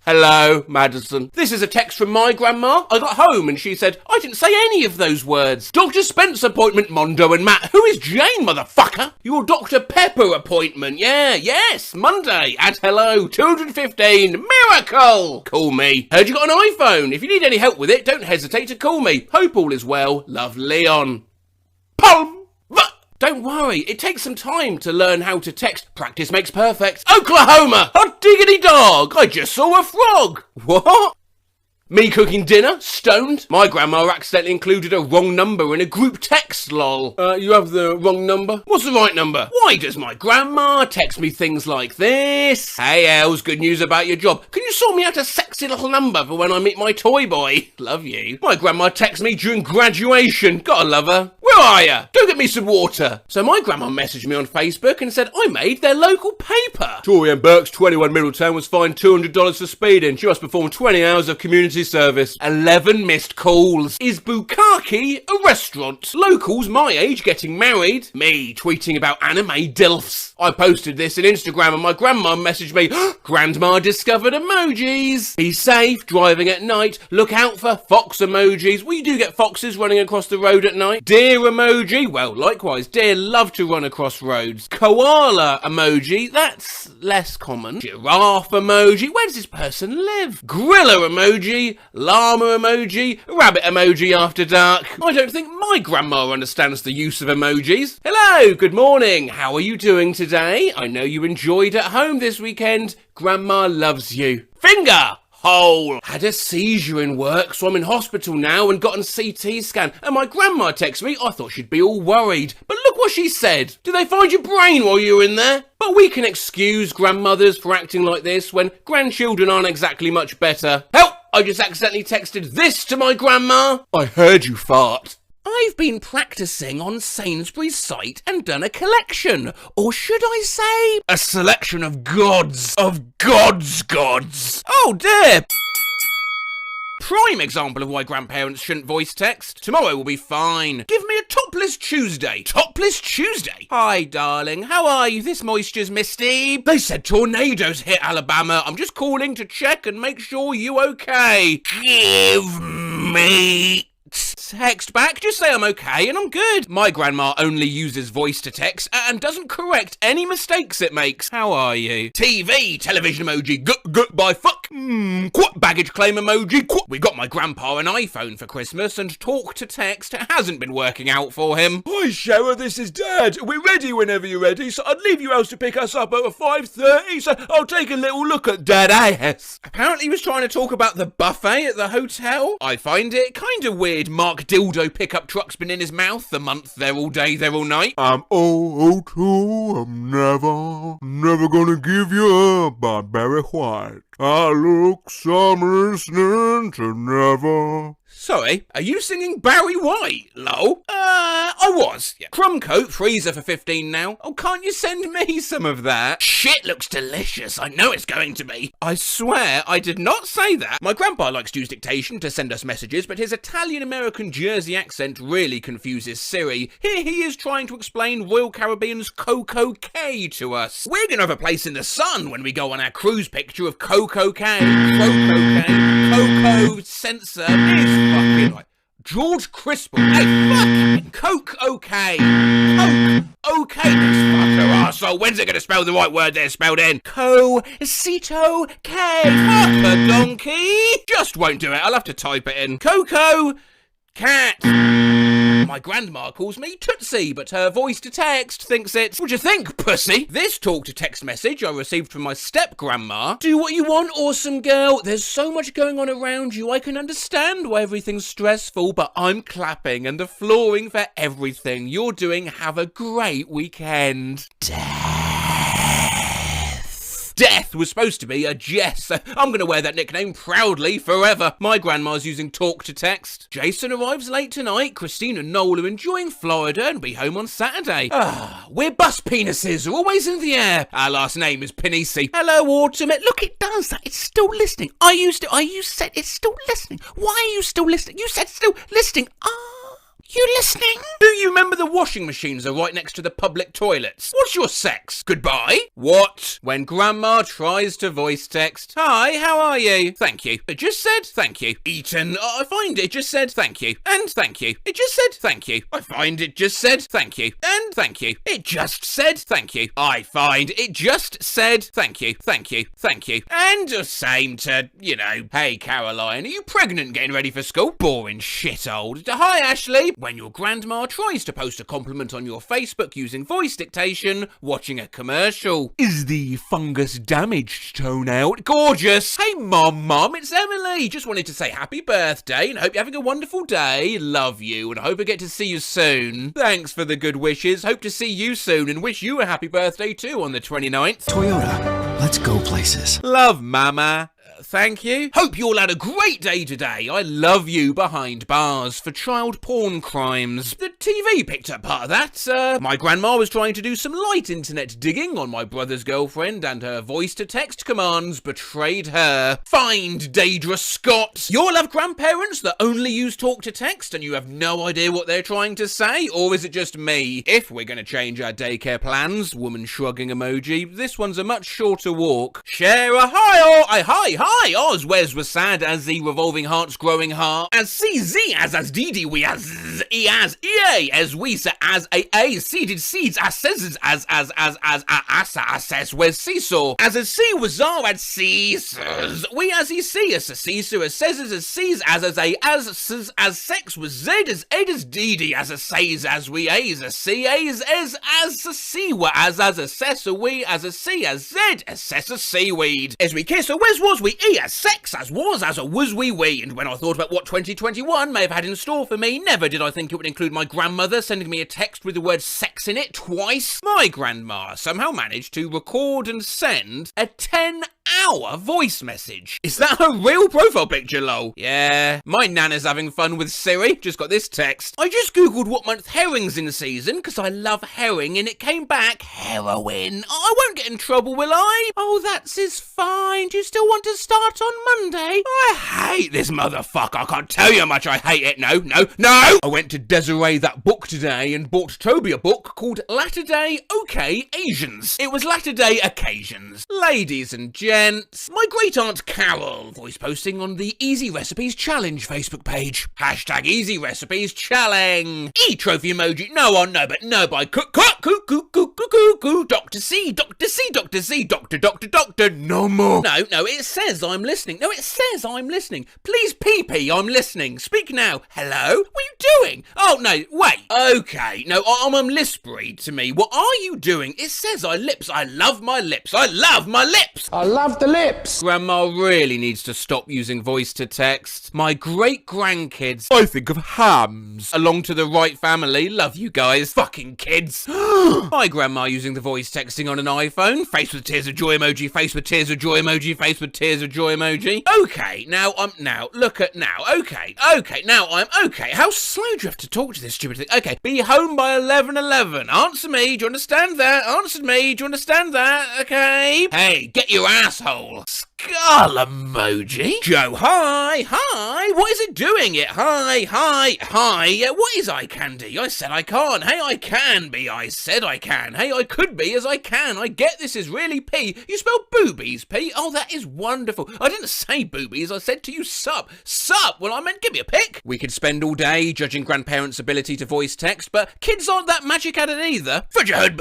Hello, Madison. This is a text from my grandma. I got home and she said, I didn't say any of those words. Dr. Spence appointment, Mondo and Matt. Who is Jane, motherfucker? Your Dr. Pepper appointment. Yeah, yes, Monday at hello, 215. Miracle. Call me. Heard you got an iPhone. If you need any help with it, don't hesitate to call me. Hope all is well. Love, Leon. Palm. Don't worry, it takes some time to learn how to text. Practice makes perfect. Oklahoma! Hot diggity dog! I just saw a frog! What? Me cooking dinner? Stoned? My grandma accidentally included a wrong number in a group text, lol. You have the wrong number? What's the right number? Why does my grandma text me things like this? Hey Els, good news about your job. Can you sort me out a sexy little number for when I meet my toy boy? Love you. My grandma texted me during graduation. Gotta love her. Where are ya? Go get me some water. So my grandma messaged me on Facebook and said I made their local paper. Tori Ann Burke's 21 Middletown was fined $200 for speeding. She must perform 20 hours of community emergency service. 11 missed calls. Is Bukkake a restaurant? Locals my age getting married. Me tweeting about anime dilfs. I posted this on Instagram and my grandma messaged me, Grandma discovered emojis. Be safe, driving at night. Look out for fox emojis. Well, you do get foxes running across the road at night. Deer emoji. Well, likewise, deer love to run across roads. Koala emoji. That's less common. Giraffe emoji. Where does this person live? Gorilla emoji. Llama emoji. Rabbit emoji after dark. I don't think my grandma understands the use of emojis. Hello, good morning. How are you doing today? I know you enjoyed at home this weekend. Grandma loves you. Finger! Hole. Had a seizure in work, so I'm in hospital now and got an CT scan. And my grandma texted me, I thought she'd be all worried. But look what she said. Did they find your brain while you were in there? But we can excuse grandmothers for acting like this when grandchildren aren't exactly much better. Help! I just accidentally texted this to my grandma. I heard you fart. I've been practicing on Sainsbury's site and done a collection, or should I say, a selection of gods. Oh dear! Prime example of why grandparents shouldn't voice text. Tomorrow will be fine. Give me a topless Tuesday. Topless Tuesday? Hi, darling. How are you? This moisture's misty. They said tornadoes hit Alabama. I'm just calling to check and make sure you okay. Give me... Text back, just say I'm okay and I'm good. My grandma only uses voice to text and doesn't correct any mistakes it makes. How are you? TV, television emoji, by fuck. Quat baggage claim emoji, quat. We got my grandpa an iPhone for Christmas and talk to text hasn't been working out for him. Hi Cheryl, this is Dad. We're ready whenever you're ready, so I'd leave your house to pick us up at 5:30, so I'll take a little look at Dad ass. Apparently he was trying to talk about the buffet at the hotel. I find it kind of weird Mark Dildo pickup truck's been in his mouth the month there all day, there all night. I'm O02, I'm never gonna give you up by Barry White. I look some listening to never. Sorry, are you singing Barry White, lol? I was. Yeah. Crumb coat, freezer for 15 now. Oh, can't you send me some of that? Shit looks delicious. I know it's going to be. I swear I did not say that. My grandpa likes to use dictation to send us messages, but his Italian-American Jersey accent really confuses Siri. Here he is trying to explain Royal Caribbean's Coco K to us. We're gonna have a place in the sun when we go on our cruise picture of Coco K. Coco sensor is fucking like George Crispell. Hey, fucking Coke okay. Coke okay, this fucker arsehole. When's it gonna spell the right word there spelled in? Co-cito K. Fuck a donkey. Just won't do it. I'll have to type it in. Coco cat. My grandma calls me Tootsie, but her voice to text thinks it's... What do you think, pussy? This talk to text message I received from my step-grandma. Do what you want, awesome girl. There's so much going on around you. I can understand why everything's stressful, but I'm clapping and applauding for everything you're doing. Have a great weekend. Death was supposed to be a Jess. I'm going to wear that nickname proudly forever. My grandma's using talk to text. Jason arrives late tonight. Christine and Noel are enjoying Florida and be home on Saturday. We're bus penises, are always in the air. Our last name is Panisi. Hello, Autumn. Look, it does that. It's still listening. You said it's still listening. Why are you still listening? You said still listening. You listening? Do you remember the washing machines are right next to the public toilets? What's your sex? Goodbye? What? When grandma tries to voice text. Hi, how are you? Thank you. It just said thank you. Eaten. I find it just said thank you. And thank you. It just said thank you. I find it just said thank you. And thank you. It just said thank you. I find it just said thank you. Thank you. Thank you. And the same to, hey Caroline, are you pregnant getting ready for school? Boring shithole. Hi Ashley. When your grandma tries to post a compliment on your Facebook using voice dictation, watching a commercial. Is the fungus damaged tone out? Gorgeous! Hey Mom, it's Emily! Just wanted to say happy birthday and hope you're having a wonderful day. Love you and I hope I get to see you soon. Thanks for the good wishes. Hope to see you soon and wish you a happy birthday too on the 29th. Toyota, let's go places. Love, Mama. Thank you. Hope you all had a great day today. I love you behind bars for child porn crimes. The TV picked up part of that. My grandma was trying to do some light internet digging on my brother's girlfriend, and her voice-to-text commands betrayed her. Find Daedra Scott. You all have grandparents that only use talk-to-text and you have no idea what they're trying to say? Or is it just me? If we're going to change our daycare plans, woman shrugging emoji, this one's a much shorter walk. Share a hi, Oz, where's was sad as the revolving heart's growing heart? As CZ, as Didi, we as E as EA, as we as a seeded seeds, as says as assess, where's seesaw? As a C was R at Caesars, we as he see as a seesaw, as says as sees as sex was Z as Ed as Didi, as a says as we as a C as a C were as assess a we as a C as Z assess a seaweed. As we kiss a wes was we E as sex as was as a was we. And when I thought about what 2021 may have had in store for me, never did I think it would include my grandmother sending me a text with the word sex in it twice. My grandma somehow managed to record and send a 10-hour voice message. Is that her real profile picture, lol? Yeah, my nana's having fun with Siri. Just got this text. I just googled what month herring's in season because I love herring and it came back heroin. I won't get in trouble, will I? Oh, that's fine. Do you still want to start on Monday? I hate this motherfucker. I can't tell you how much I hate it. No. I went to Desiree that book today and bought Toby a book called Latter Day OK Asians. It was Latter Day Occasions. Ladies and gents, my great aunt Carol voice posting on the Easy Recipes Challenge Facebook page. Hashtag Easy Recipes Challenge. E-trophy emoji. No, but no by Dr. C, Doctor, no more. No, it says I'm listening. Please, pee, I'm listening. Speak now. Hello? What are you doing? Oh, no, wait. Okay, no, I'm lisp read to me. What are you doing? It says I love my lips. I love the lips. Grandma really needs to stop using voice to text. My great grandkids, I think of hams. Along to the right family. Love you guys. Fucking kids. My grandma using the voice texting on an iPhone. Face with tears of joy emoji. Face with tears of joy emoji. Face with tears of joy emoji. Okay, now I'm okay. How slow do you have to talk to this stupid thing? Okay, be home by 11:11. Answer me. Do you understand that? Answer me. Do you understand that? Okay. Hey, get your asshole. Skull emoji. Joe, hi. What is it doing it? Hi. Yeah, what is eye candy? I said I can't. Hey, I can be. I said I can. Hey, I could be as I can. I get this is really P. You spell boobies, P. Oh, that is wonderful. I didn't say boobies. I said to you sup. Well, I meant give me a pic. We could spend all day judging grandparents' ability to voice text, but kids aren't that magic at it either. For your hood,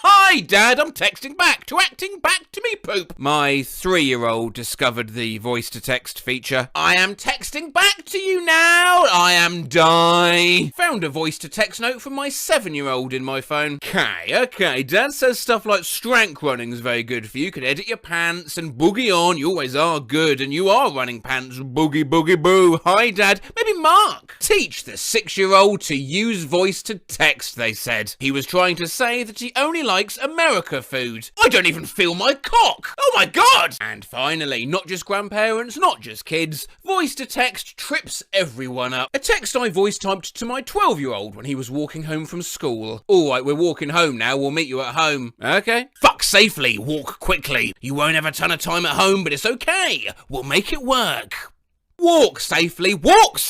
Hi, Dad, I'm texting back to acting back to me poop. My 3-year-old discovered the voice-to-text feature. I am texting back to you now. I am die. Found a voice-to-text note from my 7-year-old in my phone. Okay, Dad says stuff like strength running's very good for you. Can edit your pants and boogie on. You always are good, and you are running pants. Boogie boo. Hi, Dad. Maybe Mark. Teach the 6-year-old to use voice-to-text, they said. He was trying to say that he only likes America food. I don't even feel my cock. Oh my god! And finally, not just grandparents, not just kids, voice to text trips everyone up. A text I voice typed to my 12-year-old when he was walking home from school. Alright, we're walking home now, we'll meet you at home. Okay. Fuck safely, walk quickly. You won't have a ton of time at home, but it's okay. We'll make it work. Walk safely, walk!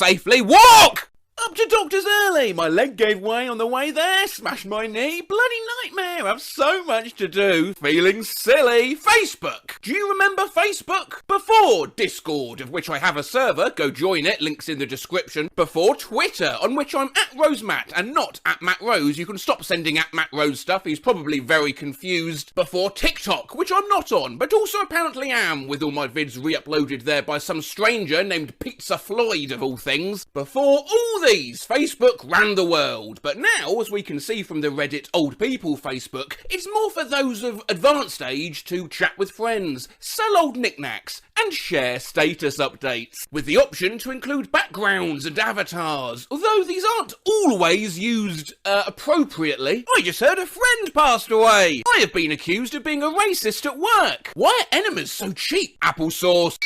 Up to doctor's early. My leg gave way on the way there. Smashed my knee. Bloody nightmare. I've so much to do. Feeling silly. Facebook. Do you remember Facebook? Before Discord, of which I have a server. Go join it. Links in the description. Before Twitter, on which I'm at RoseMatt and not at Matt Rose. You can stop sending at Matt Rose stuff. He's probably very confused. Before TikTok, which I'm not on, but also apparently am, with all my vids re-uploaded there by some stranger named Pizza Floyd of all things. Before all these 80s, Facebook ran the world, but now, as we can see from the Reddit Old People Facebook, it's more for those of advanced age to chat with friends, sell old knickknacks, and share status updates, with the option to include backgrounds and avatars, although these aren't always used appropriately. I just heard a friend passed away. I have been accused of being a racist at work. Why are enemas so cheap? Applesauce.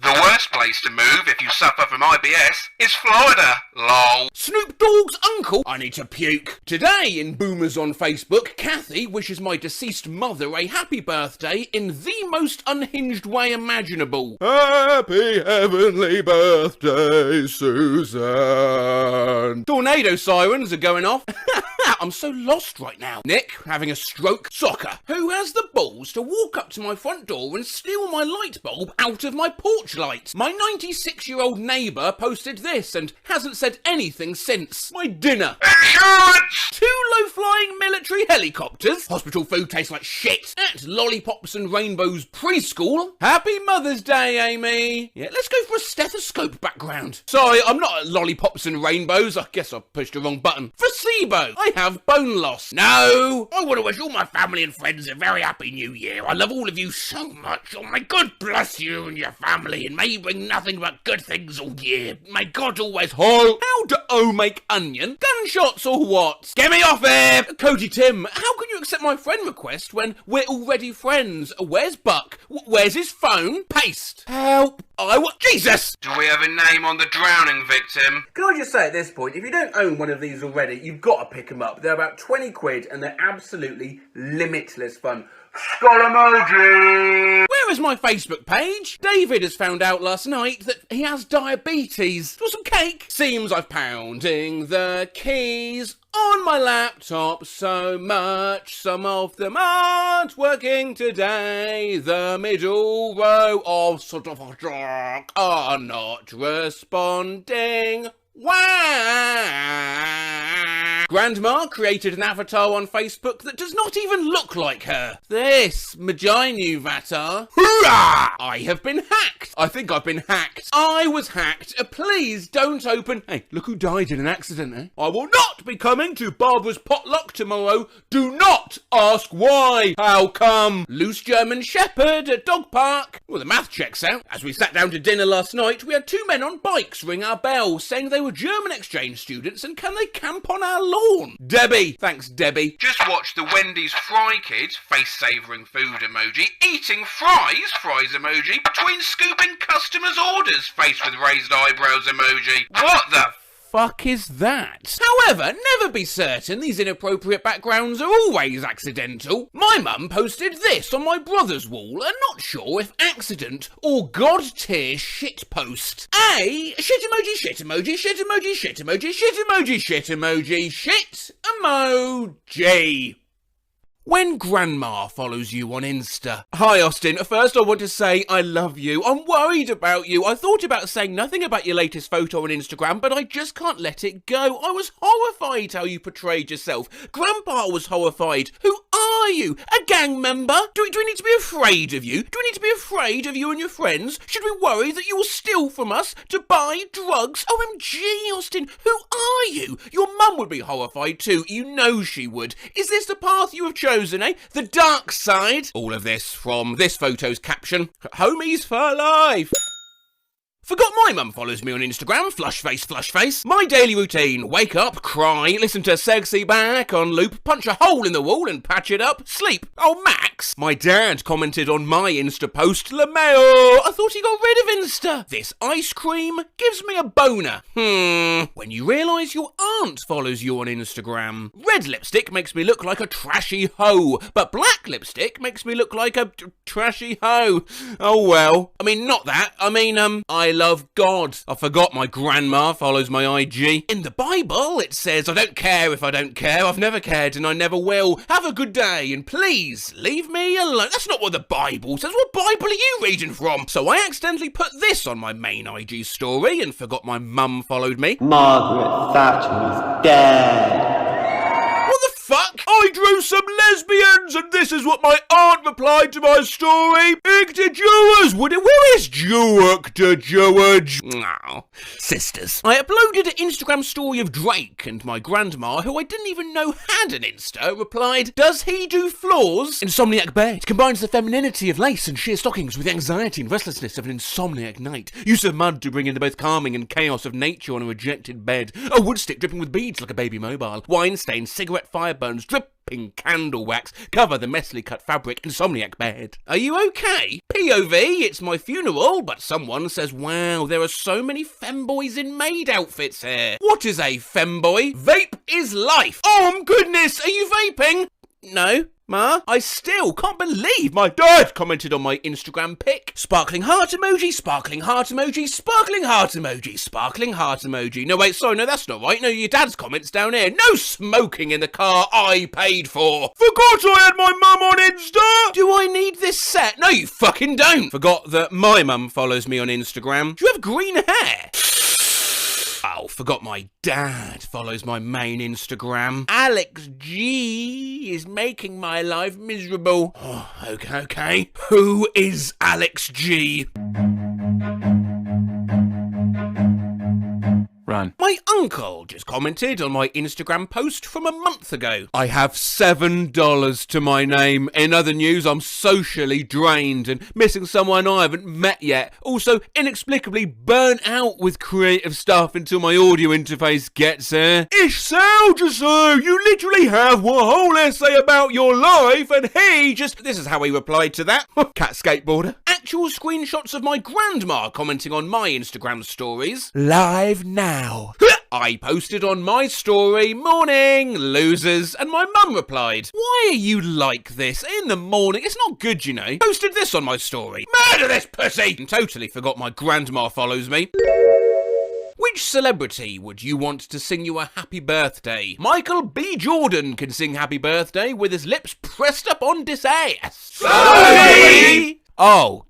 The worst place to move if you suffer from IBS is Florida, lol. Snoop Dogg's uncle. I need to puke. Today in Boomers on Facebook, Kathy wishes my deceased mother a happy birthday in the most unhinged way imaginable. Happy heavenly birthday, Susan. Tornado sirens are going off. I'm so lost right now. Nick, having a stroke. Soccer. Who has the balls to walk up to my front door and steal my light bulb out of my porch light? My 96-year-old neighbour posted this and hasn't said anything since. My dinner. Insurance! 2 low-flying military helicopters. Hospital food tastes like shit. At Lollipops and Rainbows preschool. Happy Mother's Day, Amy. Yeah, let's go for a stethoscope background. Sorry, I'm not at Lollipops and Rainbows. I guess I pushed the wrong button. Placebo. I have bone loss. No! I want to wish all my family and friends a very happy new year. I love all of you so much. Oh, may God bless you and your family, and may you bring nothing but good things all year. May God always hold. How do O make onion? Gunshots or what? Get me off here! Cody Tim, how can you accept my friend request when we're already friends? Where's Buck? Where's his phone? Paste. Help. Jesus! Do we have a name on the drowning victim? Can I just say at this point, if you don't own one of these already, you've got to pick them up. They're about 20 quid and they're absolutely limitless fun. Skull emoji! Where is my Facebook page? David has found out last night that he has diabetes. Want some cake? Seems I've pounding the keys on my laptop so much, some of them aren't working today. The middle row of sort of a jock are not responding. Wah! Grandma created an avatar on Facebook that does not even look like her. This Maginu Vatar. Hoorah! I have been hacked. I think I've been hacked. I was hacked. Please don't open. Hey, look who died in an accident, eh? I will not be coming to Barbara's potluck tomorrow. Do not ask why. How come? Loose German Shepherd at dog park. Well, the math checks out. As we sat down to dinner last night, we had 2 men on bikes ring our bell saying they were German exchange students and can they camp on our lawn? Debbie. Thanks, Debbie. Just watch the Wendy's Fry Kids, face-savouring food emoji, eating fries emoji, between scooping customers' orders, face with raised eyebrows emoji. What the fuck is that? However, never be certain, these inappropriate backgrounds are always accidental. My mum posted this on my brother's wall, and not sure if accident or god tier shit post. A shit emoji, shit emoji, shit emoji, shit emoji, shit emoji, shit emoji, shit emoji. When Grandma follows you on Insta. Hi Austin, first I want to say I love you. I'm worried about you. I thought about saying nothing about your latest photo on Instagram, but I just can't let it go. I was horrified how you portrayed yourself. Grandpa was horrified. Who are you? A gang member? Do we need to be afraid of you? Do we need to be afraid of you and your friends? Should we worry that you will steal from us to buy drugs? OMG, Austin, who are you? Your mum would be horrified too. You know she would. Is this the path you have chosen? The dark side. All of this from this photo's caption. Homies for life. Forgot my mum follows me on Instagram, flush face. My daily routine, wake up, cry, listen to Sexy Back on loop, punch a hole in the wall and patch it up, sleep. Oh, Max. My dad commented on my Insta post, LeMayo. I thought he got rid of Insta. This ice cream gives me a boner. When you realise your aunt follows you on Instagram. Red lipstick makes me look like a trashy hoe, but black lipstick makes me look like a trashy hoe. Oh well. I mean, not that. I mean, I love God. I forgot my grandma follows my IG. In the Bible, it says, I don't care if I don't care. I've never cared and I never will. Have a good day and please leave me alone. That's not what the Bible says. What Bible are you reading from? So I accidentally put this on my main IG story and forgot my mum followed me. Margaret Thatcher is dead. What the fuck? I I drew some lesbians, and this is what my aunt replied to my story. Icta Jewers, where is Jewicta Jewage? Oh, sisters. I uploaded an Instagram story of Drake, and my grandma, who I didn't even know had an Insta, replied, "Does he do floors?" Insomniac bed combines the femininity of lace and sheer stockings with the anxiety and restlessness of an insomniac night. Use of mud to bring in the both calming and chaos of nature on a rejected bed. A wood stick dripping with beads like a baby mobile. Wine stains, cigarette fire burns, dripping candle wax cover the messily cut fabric. Insomniac bed. Are you okay? POV, it's my funeral, but someone says, wow, there are so many femboys in maid outfits here. What is a femboy? Vape is life. Oh, goodness, are you vaping? No. Ma, I still can't believe my dad commented on my Instagram pic. Sparkling heart emoji, sparkling heart emoji, sparkling heart emoji, sparkling heart emoji. No, wait, sorry, no, that's not right. No, your dad's comment's down here. No smoking in the car I paid for. Forgot I had my mum on Insta. Do I need this set? No, you fucking don't. Forgot that my mum follows me on Instagram. Do you have green hair? Oh, forgot my dad follows my main Instagram. Alex G is making my life miserable. Oh, okay. Who is Alex G? Run. My uncle just commented on my Instagram post from a month ago. I have $7 to my name. In other news, I'm socially drained and missing someone I haven't met yet. Also, inexplicably burnt out with creative stuff until my audio interface gets here. Ish so, just so, you literally have one whole essay about your life, and he just... This is how he replied to that. Cat skateboarder. Actual screenshots of my grandma commenting on my Instagram stories. Live now. I posted on my story, morning, losers, and my mum replied, why are you like this? In the morning, it's not good, you know. Posted this on my story. Murder this pussy! And totally forgot my grandma follows me. Which celebrity would you want to sing you a happy birthday? Michael B. Jordan can sing happy birthday with his lips pressed up on his ass. Sorry! Oh,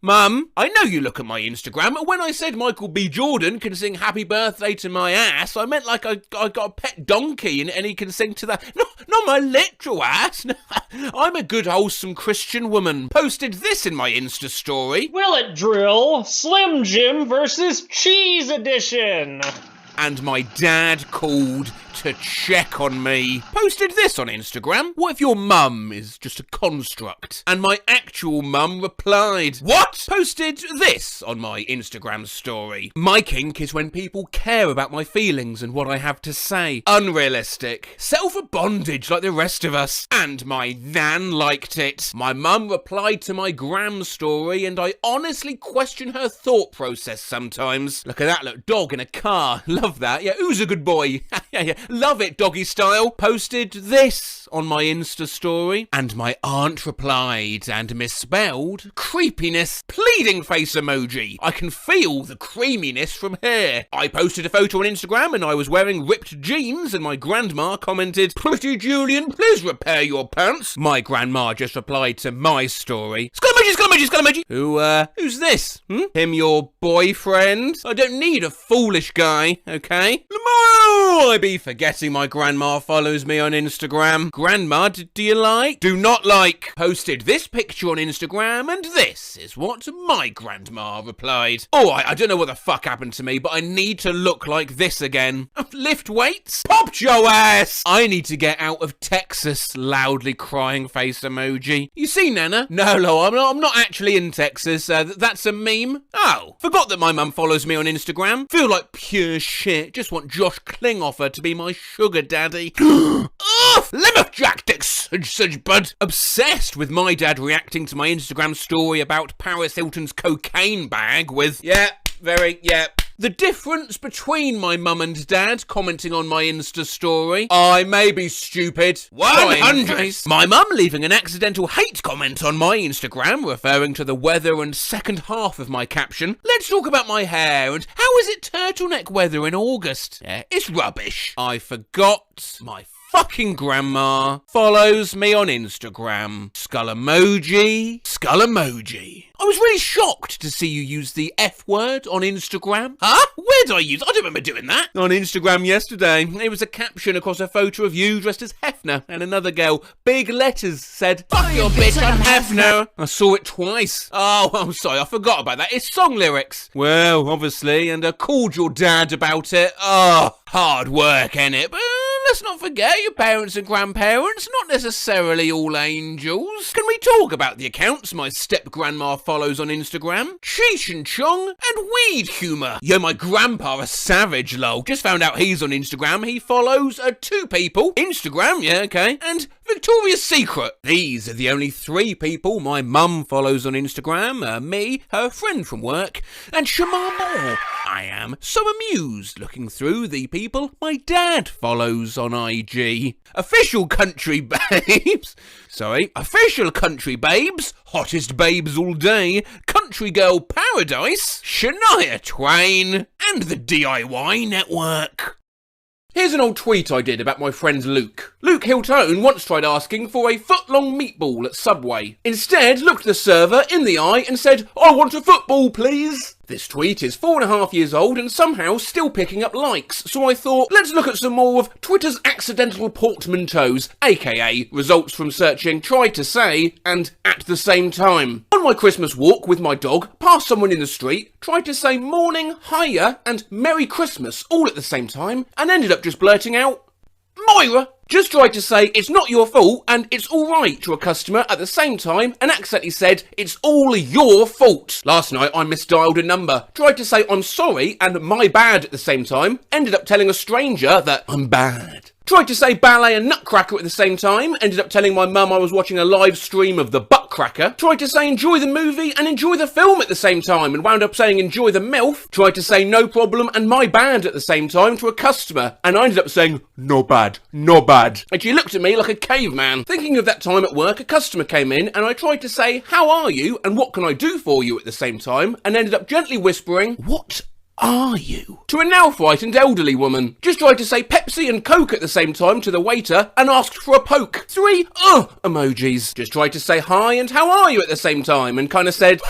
Mum, I know you look at my Instagram, but when I said Michael B. Jordan can sing happy birthday to my ass, I meant like I got a pet donkey and he can sing to that. No, not my literal ass. I'm a good, wholesome Christian woman. Posted this in my Insta story. Will it drill? Slim Jim versus Cheese Edition. And my dad called to check on me. Posted this on Instagram. What if your mum is just a construct? And my actual mum replied, what? Posted this on my Instagram story. My kink is when people care about my feelings and what I have to say. Unrealistic. Settle for bondage like the rest of us. And my nan liked it. My mum replied to my gram story and I honestly question her thought process sometimes. Look at that, look, dog in a car. Love that. Yeah, who's a good boy? Yeah. Love it, doggy style. Posted this on my Insta story, and my aunt replied and misspelled creepiness, pleading face emoji. I can feel the creaminess from here. I posted a photo on Instagram and I was wearing ripped jeans and my grandma commented, pretty Julian, please repair your pants. My grandma just replied to my story. Skull emoji. Who's this? Him your boyfriend? I don't need a foolish guy, okay? Lamar, I be forgetting my grandma follows me on Instagram. Grandma, do you like? Do not like. Posted this picture on Instagram and this is what my grandma replied. Alright, I don't know what the fuck happened to me, but I need to look like this again. Lift weights? Popped your ass! I need to get out of Texas, loudly crying face emoji. You see, Nana? No, I'm not actually in Texas. That's a meme. Oh, forgot that my mum follows me on Instagram. Feel like pure shit. Just want Josh Klinghoffer to be my sugar daddy. Lemmerjack dick such bud. Obsessed with my dad reacting to my Instagram story about Paris Hilton's cocaine bag with, yeah. The difference between my mum and dad commenting on my Insta story. I may be stupid. 100. My mum leaving an accidental hate comment on my Instagram referring to the weather and second half of my caption. Let's talk about my hair and how is it turtleneck weather in August? Yeah, it's rubbish. I forgot my fucking grandma follows me on Instagram. Skull emoji, skull emoji. I was really shocked to see you use the F word on Instagram. Huh? Where did I use? I don't remember doing that. On Instagram yesterday, it was a caption across a photo of you dressed as Hefner and another girl. Big letters said, "Fuck your bitch, I'm Hefner." I saw it twice. Oh, I'm sorry, I forgot about that. It's song lyrics. Well, obviously, and I called your dad about it. Oh, hard work, innit? But let's not forget your parents and grandparents, not necessarily all angels. Can we talk about the accounts my step-grandma follows on Instagram? Cheech and Chong and Weed Humour. Yo, my grandpa a savage, lol. Just found out he's on Instagram. He follows 2 people. Instagram, yeah, okay. And Victoria's Secret. These are the only 3 people my mum follows on Instagram. Me, her friend from work, and Shamar Moore. I am so amused looking through the people my dad follows on IG. Official country babes. Official country babes. Hottest babes all day. Country girl paradise. Shania Twain. And the DIY network. Here's an old tweet I did about my friend Luke. Luke Hiltone once tried asking for a foot-long meatball at Subway. Instead, looked the server in the eye and said, "I want a football, please." This tweet is 4.5 years old and somehow still picking up likes, so I thought, let's look at some more of Twitter's accidental portmanteaus, aka results from searching "tried to say" and "at the same time." On my Christmas walk with my dog, past someone in the street, tried to say "morning," "hiya," and "Merry Christmas" all at the same time, and ended up just blurting out, "Moira!" Just tried to say "it's not your fault" and "it's alright" to a customer at the same time and accidentally said "it's all your fault." Last night I misdialed a number, tried to say "I'm sorry" and "my bad" at the same time, ended up telling a stranger that I'm bad. Tried to say ballet and nutcracker at the same time, ended up telling my mum I was watching a live stream of the Buttcracker. Tried to say enjoy the movie and enjoy the film at the same time and wound up saying enjoy the MILF. Tried to say no problem and my bad at the same time to a customer and I ended up saying no bad, no bad. And she looked at me like a caveman. Thinking of that time at work, a customer came in and I tried to say how are you and what can I do for you at the same time and ended up gently whispering what are you? To a now frightened elderly woman. Just tried to say Pepsi and Coke at the same time to the waiter and asked for a poke. 3 emojis. Just tried to say hi and how are you at the same time and kind of said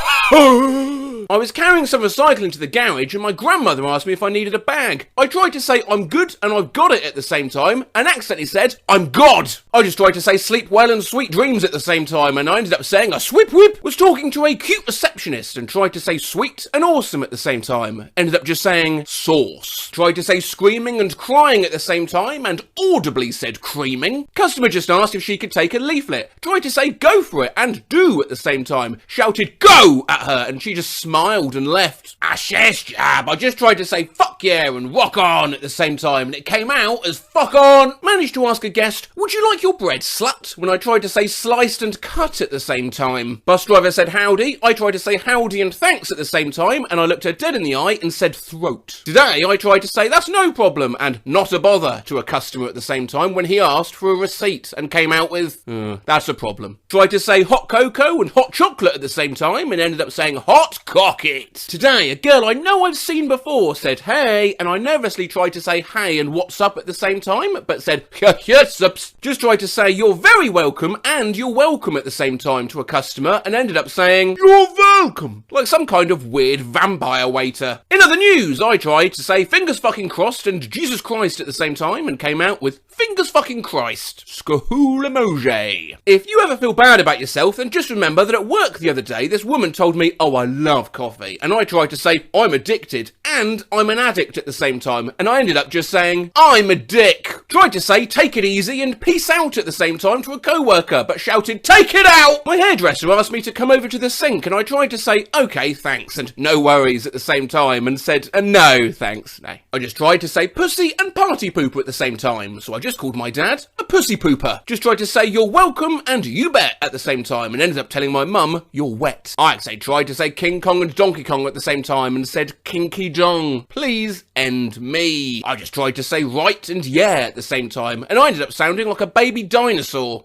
I was carrying some recycling to the garage and my grandmother asked me if I needed a bag. I tried to say I'm good and I've got it at the same time and accidentally said I'm God. I just tried to say sleep well and sweet dreams at the same time and I ended up saying a swip whip. Was talking to a cute receptionist and tried to say sweet and awesome at the same time. Ended up just saying sauce. Tried to say screaming and crying at the same time and audibly said creaming. Customer just asked if she could take a leaflet. Tried to say go for it and do at the same time. Shouted go at her and she just smiled and left. Shares jab. I just tried to say fuck yeah and rock on at the same time and it came out as fuck on. Managed to ask a guest, would you like your bread slut? When I tried to say sliced and cut at the same time. Bus driver said howdy. I tried to say howdy and thanks at the same time and I looked her dead in the eye and said throat. Today I tried to say that's no problem and not a bother to a customer at the same time when he asked for a receipt and came out with that's a problem. Tried to say hot cocoa and hot chocolate at the same time and ended up saying hot cock it. Today a girl I know I've seen before said hey and I nervously tried to say hey and what's up at the same time but said yes ups. Just tried to say you're very welcome and you're welcome at the same time to a customer and ended up saying you're welcome like some kind of weird vampire waiter. In other news, I tried to say fingers fucking crossed and Jesus Christ at the same time and came out with fingers fucking Christ. Skahool emoji. If you ever feel bad about yourself, then just remember that at work the other day, this woman told me, oh, I love coffee. And I tried to say, I'm addicted and I'm an addict at the same time. And I ended up just saying, I'm a dick. Tried to say, take it easy and peace out at the same time to a co-worker, but shouted, take it out. My hairdresser asked me to come over to the sink and I tried to say, okay, thanks and no worries at the same time and said, no, thanks, no. I just tried to say pussy and party pooper at the same time, so I just called my dad a pussy pooper. Just tried to say you're welcome and you bet at the same time and ended up telling my mum you're wet. I actually tried to say King Kong and Donkey Kong at the same time and said kinky dong. Please end me. I just tried to say right and yeah at the same time and I ended up sounding like a baby dinosaur.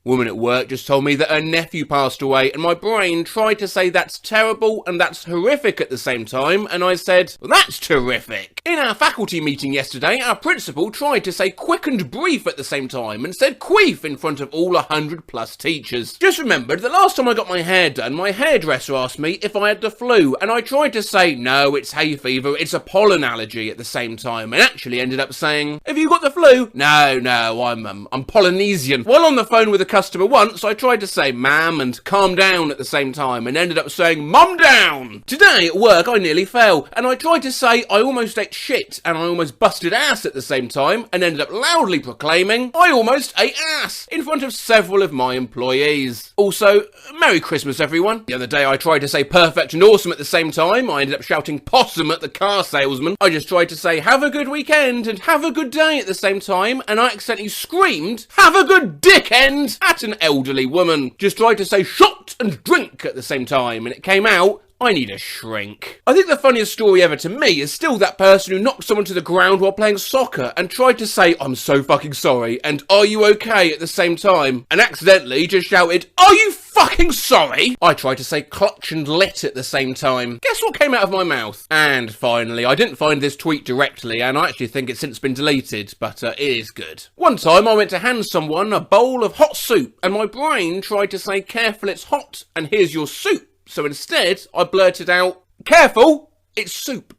Woman at work just told me that her nephew passed away and my brain tried to say that's terrible and that's horrific at the same time and I said, well, that's terrific. In our faculty meeting yesterday, our principal tried to say quick and brief at the same time and said queef in front of all 100 plus teachers. Just remembered the last time I got my hair done, my hairdresser asked me if I had the flu, and I tried to say, no, it's hay fever, it's a pollen allergy at the same time, and actually ended up saying, have you got the flu? No, I'm Polynesian. While on the phone with a customer once, I tried to say ma'am and calm down at the same time, and ended up saying mum down. Today at work, I nearly fell, and I tried to say I almost ate shit, and I almost busted ass at the same time, and ended up loudly proclaiming I almost ate ass in front of several of my employees. Also, Merry Christmas everyone. The other day I tried to say perfect and awesome at the same time. I ended up shouting possum at the car salesman. I just tried to say have a good weekend and have a good day at the same time, and I accidentally screamed have a good dickend at an elderly woman. Just tried to say shot and drink at the same time, and it came out I need a shrink. I think the funniest story ever to me is still that person who knocked someone to the ground while playing soccer and tried to say, I'm so fucking sorry, and are you okay at the same time, and accidentally just shouted, are you fucking sorry? I tried to say clutch and lit at the same time. Guess what came out of my mouth? And finally, I didn't find this tweet directly, and I actually think it's since been deleted, but it is good. One time I went to hand someone a bowl of hot soup, and my brain tried to say, careful, it's hot, and here's your soup. So instead, I blurted out, careful, it's soup.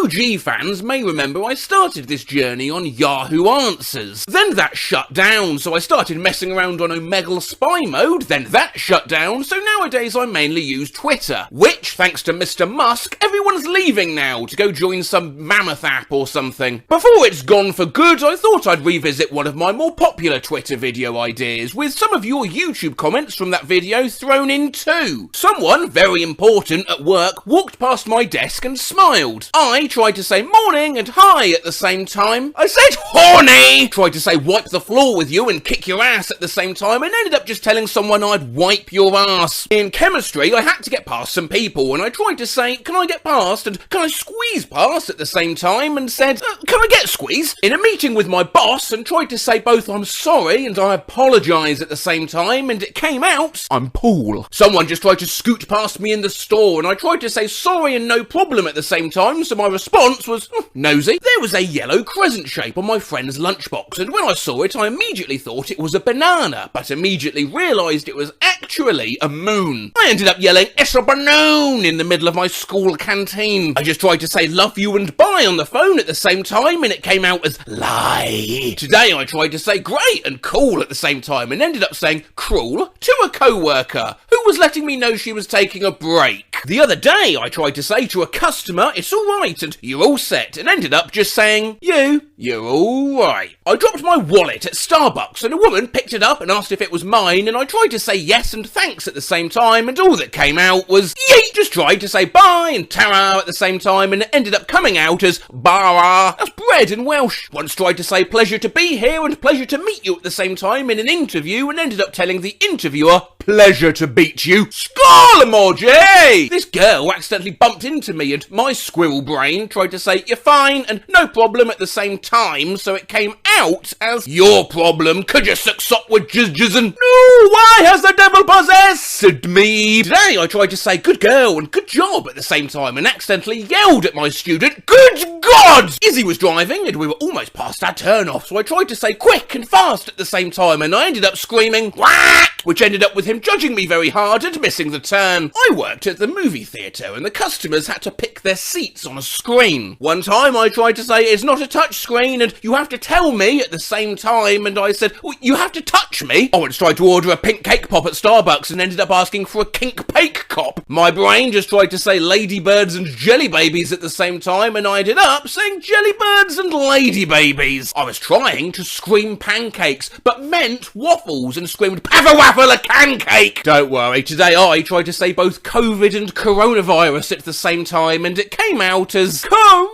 OG fans may remember I started this journey on Yahoo Answers. Then that shut down, so I started messing around on Omegle Spy Mode, then that shut down, so nowadays I mainly use Twitter, which, thanks to Mr. Musk, everyone's leaving now to go join some mammoth app or something. Before it's gone for good, I thought I'd revisit one of my more popular Twitter video ideas, with some of your YouTube comments from that video thrown in too. Someone, very important at work, walked past my desk and smiled. I tried to say morning and hi at the same time. I said horny! Tried to say wipe the floor with you and kick your ass at the same time, and ended up just telling someone I'd wipe your ass. In chemistry, I had to get past some people, and I tried to say, can I get past and can I squeeze past at the same time, and said, can I get squeeze? In a meeting with my boss, and tried to say both I'm sorry and I apologise at the same time, and it came out, I'm Paul. Someone just tried to scoot past me in the store, and I tried to say sorry and no problem at the same time, so my response was, nosy. There was a yellow crescent shape on my friend's lunchbox, and when I saw it, I immediately thought it was a banana, but immediately realised it was actually a moon. I ended up yelling, it's a balloon, in the middle of my school canteen. I just tried to say love you and bye on the phone at the same time, and it came out as lie. Today I tried to say great and cool at the same time, and ended up saying cruel to a co-worker who was letting me know she was taking a break. The other day I tried to say to a customer, it's alright and you're all set, and ended up just saying, you're alright. I dropped my wallet at Starbucks, and a woman picked it up and asked if it was mine, and I tried to say yes and thanks at the same time, and all that came out was yeet. Just tried to say bye and ta-ra at the same time, and it ended up coming out as bara. That's bread in Welsh. Once tried to say pleasure to be here and pleasure to meet you at the same time in an interview, and ended up telling the interviewer, pleasure to beat you. Skull emoji! This girl accidentally bumped into me, and my squirrel brain tried to say you're fine and no problem at the same time, so it came out as your problem, could you suck up with jizz and no, why has the devil possessed me? Today I tried to say good girl and good job at the same time, and accidentally yelled at my student, good God! Izzy was driving and we were almost past our turn off, so I tried to say quick and fast at the same time, and I ended up screaming whack, which ended up with him judging me very hard and missing the turn. I worked at the movie theatre, and the customers had to pick their seats on a screen. One time I tried to say it's not a touch screen and you have to tell me at the same time, and I said, well, you have to touch me? I once tried to order a pink cake pop at Starbucks and ended up asking for a kink cake cop. My brain just tried to say ladybirds and jelly babies at the same time, and I ended up saying jelly birds and lady babies. I was trying to scream pancakes, but meant waffles, and screamed have a waffle a pancake. Don't worry, today I tried to say both COVID and coronavirus at the same time, and it came out as God,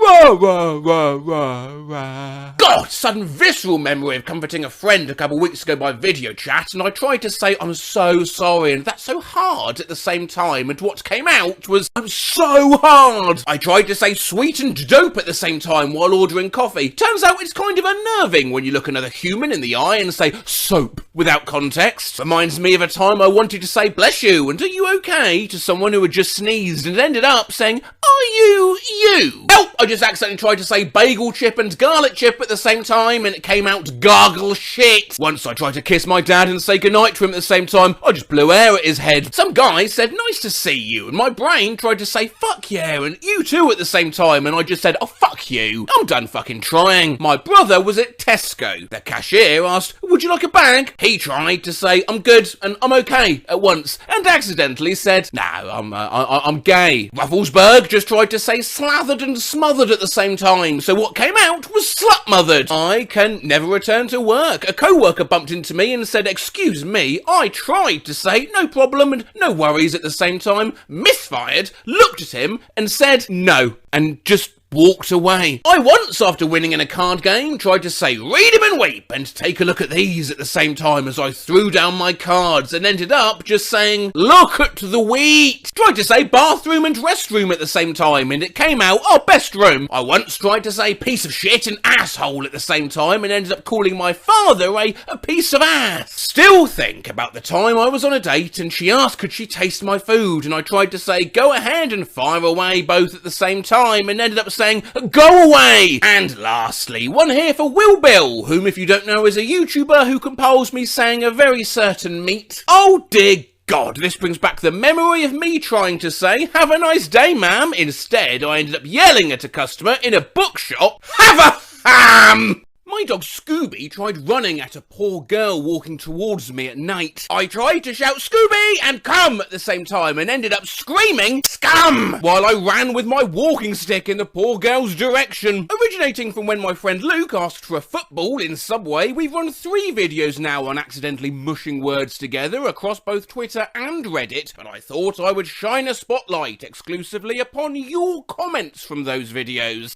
sudden visceral memory of comforting a friend a couple weeks ago by video chat, and I tried to say I'm so sorry, and that's so hard at the same time, and what came out was I'm so hard. I tried to say sweet and dope at the same time while ordering coffee. Turns out it's kind of unnerving when you look another human in the eye and say soap without context. Reminds me of a time I wanted to say bless you and are you okay to someone who had just sneezed and ended up saying are you you? Help! I just accidentally tried to say bagel chip and garlic chip at the same time and it came out gargle shit. Once I tried to kiss my dad and say goodnight to him at the same time, I just blew air at his head. Some guy said nice to see you and my brain tried to say fuck yeah and you too at the same time and I just said oh fuck you. I'm done fucking trying. My brother was at Tesco. The cashier asked would you like a bag? He tried to say I'm good and I'm okay at once and accidentally said no I'm gay. Rufflesberg just tried to say slathered and smothered at the same time, so what came out was slut-mothered. I can never return to work. A co-worker bumped into me and said, excuse me, I tried to say no problem and no worries at the same time, misfired, looked at him and said no, and just walked away. I once, after winning in a card game, tried to say read 'em and weep and take a look at these at the same time as I threw down my cards and ended up just saying look at the wheat. Tried to say bathroom and restroom at the same time and it came out oh best room. I once tried to say piece of shit and asshole at the same time and ended up calling my father a piece of ass. Still think about the time I was on a date and she asked could she taste my food and I tried to say go ahead and fire away both at the same time and ended up saying go away! And lastly, one here for Will Bill, whom if you don't know is a YouTuber who compiles me saying a very certain meat. Oh dear God, this brings back the memory of me trying to say, have a nice day ma'am. Instead, I ended up yelling at a customer in a bookshop, have a ham! My dog Scooby tried running at a poor girl walking towards me at night. I tried to shout Scooby and come at the same time and ended up screaming scum while I ran with my walking stick in the poor girl's direction. Originating from when my friend Luke asked for a football in Subway, we've run 3 videos now on accidentally mushing words together across both Twitter and Reddit, but I thought I would shine a spotlight exclusively upon your comments from those videos.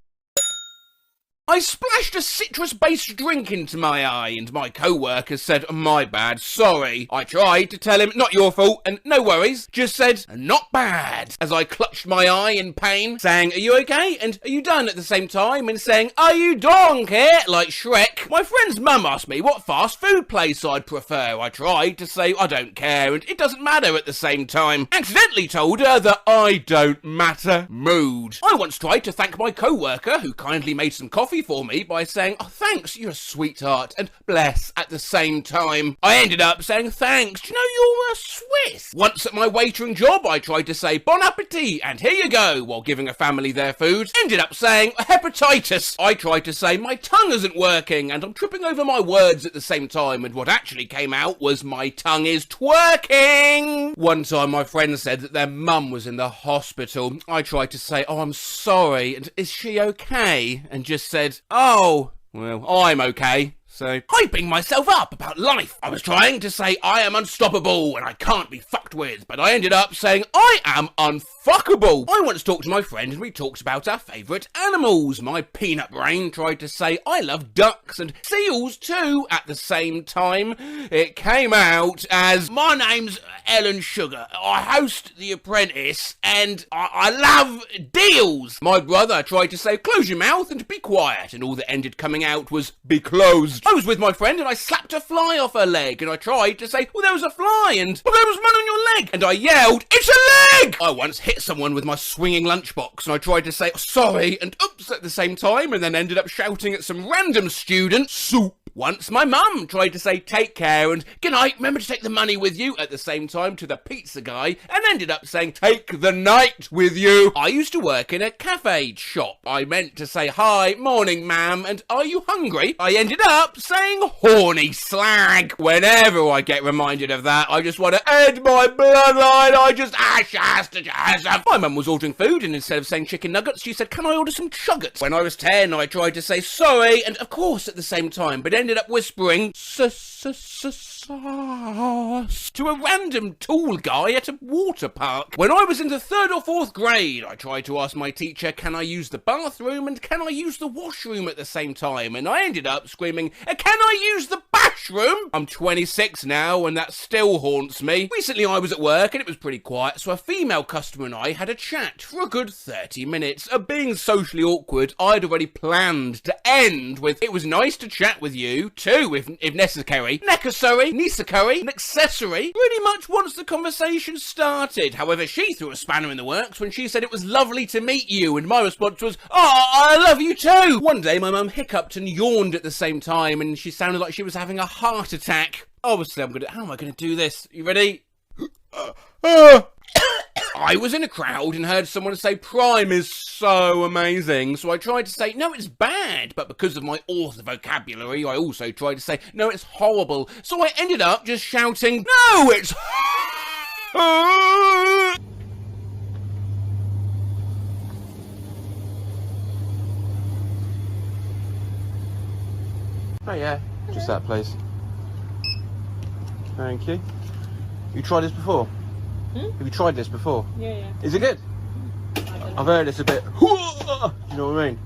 I splashed a citrus-based drink into my eye and my co-worker said, my bad, sorry. I tried to tell him, not your fault, and no worries, just said, not bad, as I clutched my eye in pain, saying, are you okay? And are you done at the same time? And saying, are you donkey? Like Shrek. My friend's mum asked me what fast food place I'd prefer. I tried to say, I don't care, and it doesn't matter at the same time. Accidentally told her that I don't matter. Mood. I once tried to thank my co-worker, who kindly made some coffee for me by saying, oh thanks, you're a sweetheart, and bless at the same time. I ended up saying thanks, do you know you're a Swiss? Once at my waitering job I tried to say bon appetit and here you go while giving a family their food. Ended up saying hepatitis. I tried to say my tongue isn't working and I'm tripping over my words at the same time and what actually came out was my tongue is twerking. One time my friend said that their mum was in the hospital. I tried to say oh I'm sorry and is she okay? And just said oh, well, I'm okay. So, hyping myself up about life. I was trying to say I am unstoppable and I can't be fucked with, but I ended up saying I am unfuckable. I once talked to my friend and we talked about our favourite animals. My peanut brain tried to say I love ducks and seals too at the same time. It came out as my name's Ellen Sugar. I host The Apprentice and I love deals. My brother tried to say close your mouth and be quiet and all that ended coming out was be closed. I was with my friend and I slapped a fly off her leg and I tried to say, well, there was a fly and well, there was one on your leg. And I yelled, it's a leg! I once hit someone with my swinging lunchbox and I tried to say, sorry and oops at the same time and then ended up shouting at some random student, soup. Once my mum tried to say take care and good night, remember to take the money with you at the same time to the pizza guy and ended up saying take the night with you. I used to work in a cafe shop. I meant to say hi, morning ma'am, and are you hungry? I ended up saying horny slag. Whenever I get reminded of that, I just want to end my bloodline. I just My mum was ordering food and instead of saying chicken nuggets, she said, can I order some chuggets? When I was 10, I tried to say sorry and of course at the same time, but ended up whispering to a random tall guy at a water park. When I was in the 3rd or 4th grade, I tried to ask my teacher, can I use the bathroom and can I use the washroom at the same time? And I ended up screaming, can I use the bashroom? I'm 26 now and that still haunts me. Recently I was at work and it was pretty quiet, so a female customer and I had a chat for a good 30 minutes. Being socially awkward, I'd already planned to end with, it was nice to chat with you, too, if necessary. Necessary, pretty much once the conversation started. However, she threw a spanner in the works when she said it was lovely to meet you, and my response was, I love you too. One day my mum hiccuped and yawned at the same time, and she sounded like she was having a heart attack. Obviously, how am I going to do this? You ready? I was in a crowd and heard someone say Prime is so amazing, so I tried to say, no, it's bad, but because of my author vocabulary, I also tried to say, no, it's horrible, so I ended up just shouting, no, it's Oh yeah, just that place. Thank you. You tried this before? Have you tried this before? Yeah. Is it good? I've heard it's a bit. Do you know what I mean?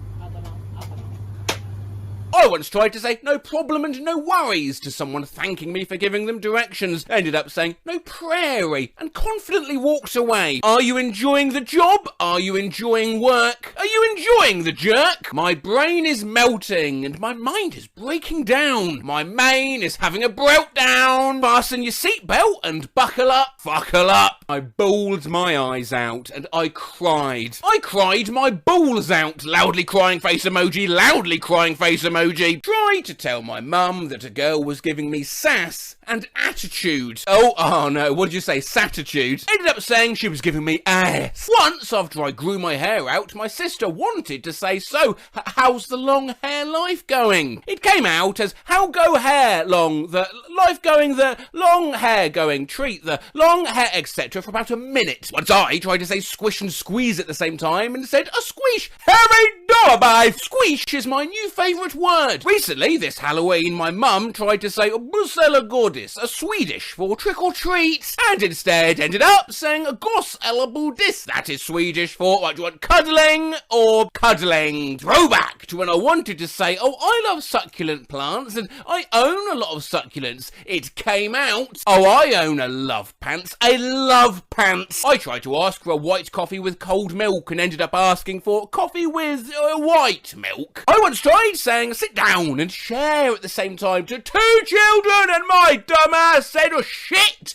I once tried to say no problem and no worries to someone thanking me for giving them directions. Ended up saying no prairie and confidently walked away. Are you enjoying the job? Are you enjoying work? Are you enjoying the jerk? My brain is melting and my mind is breaking down. My mane is having a breakdown. Fasten your seatbelt and buckle up. Buckle up. I bawled my eyes out and I cried. I cried my balls out. Loudly crying face emoji. Loudly crying face emoji. Tried to tell my mum that a girl was giving me sass and attitude. Oh no, what did you say? Satitude. Ended up saying she was giving me ass. Once, after I grew my hair out, my sister wanted to say, so, how's the long hair life going? It came out as, how go hair long, the life going, the long hair going, treat the long hair, etc. for about a minute. Once I tried to say squish and squeeze at the same time and said, a squish, hairy doorbye. Squish is my new favourite word. Recently, this Halloween, my mum tried to say Bussela Godis, a Swedish for trick or treat, and instead ended up saying Goss eller Budis. That is Swedish for, what do you want, cuddling or cuddling. Throwback to when I wanted to say, oh, I love succulent plants and I own a lot of succulents. It came out, oh, I own a love pants. A love pants. I tried to ask for a white coffee with cold milk and ended up asking for coffee with white milk. I once tried saying sit down and share at the same time to 2 children and my dumbass said, oh shit,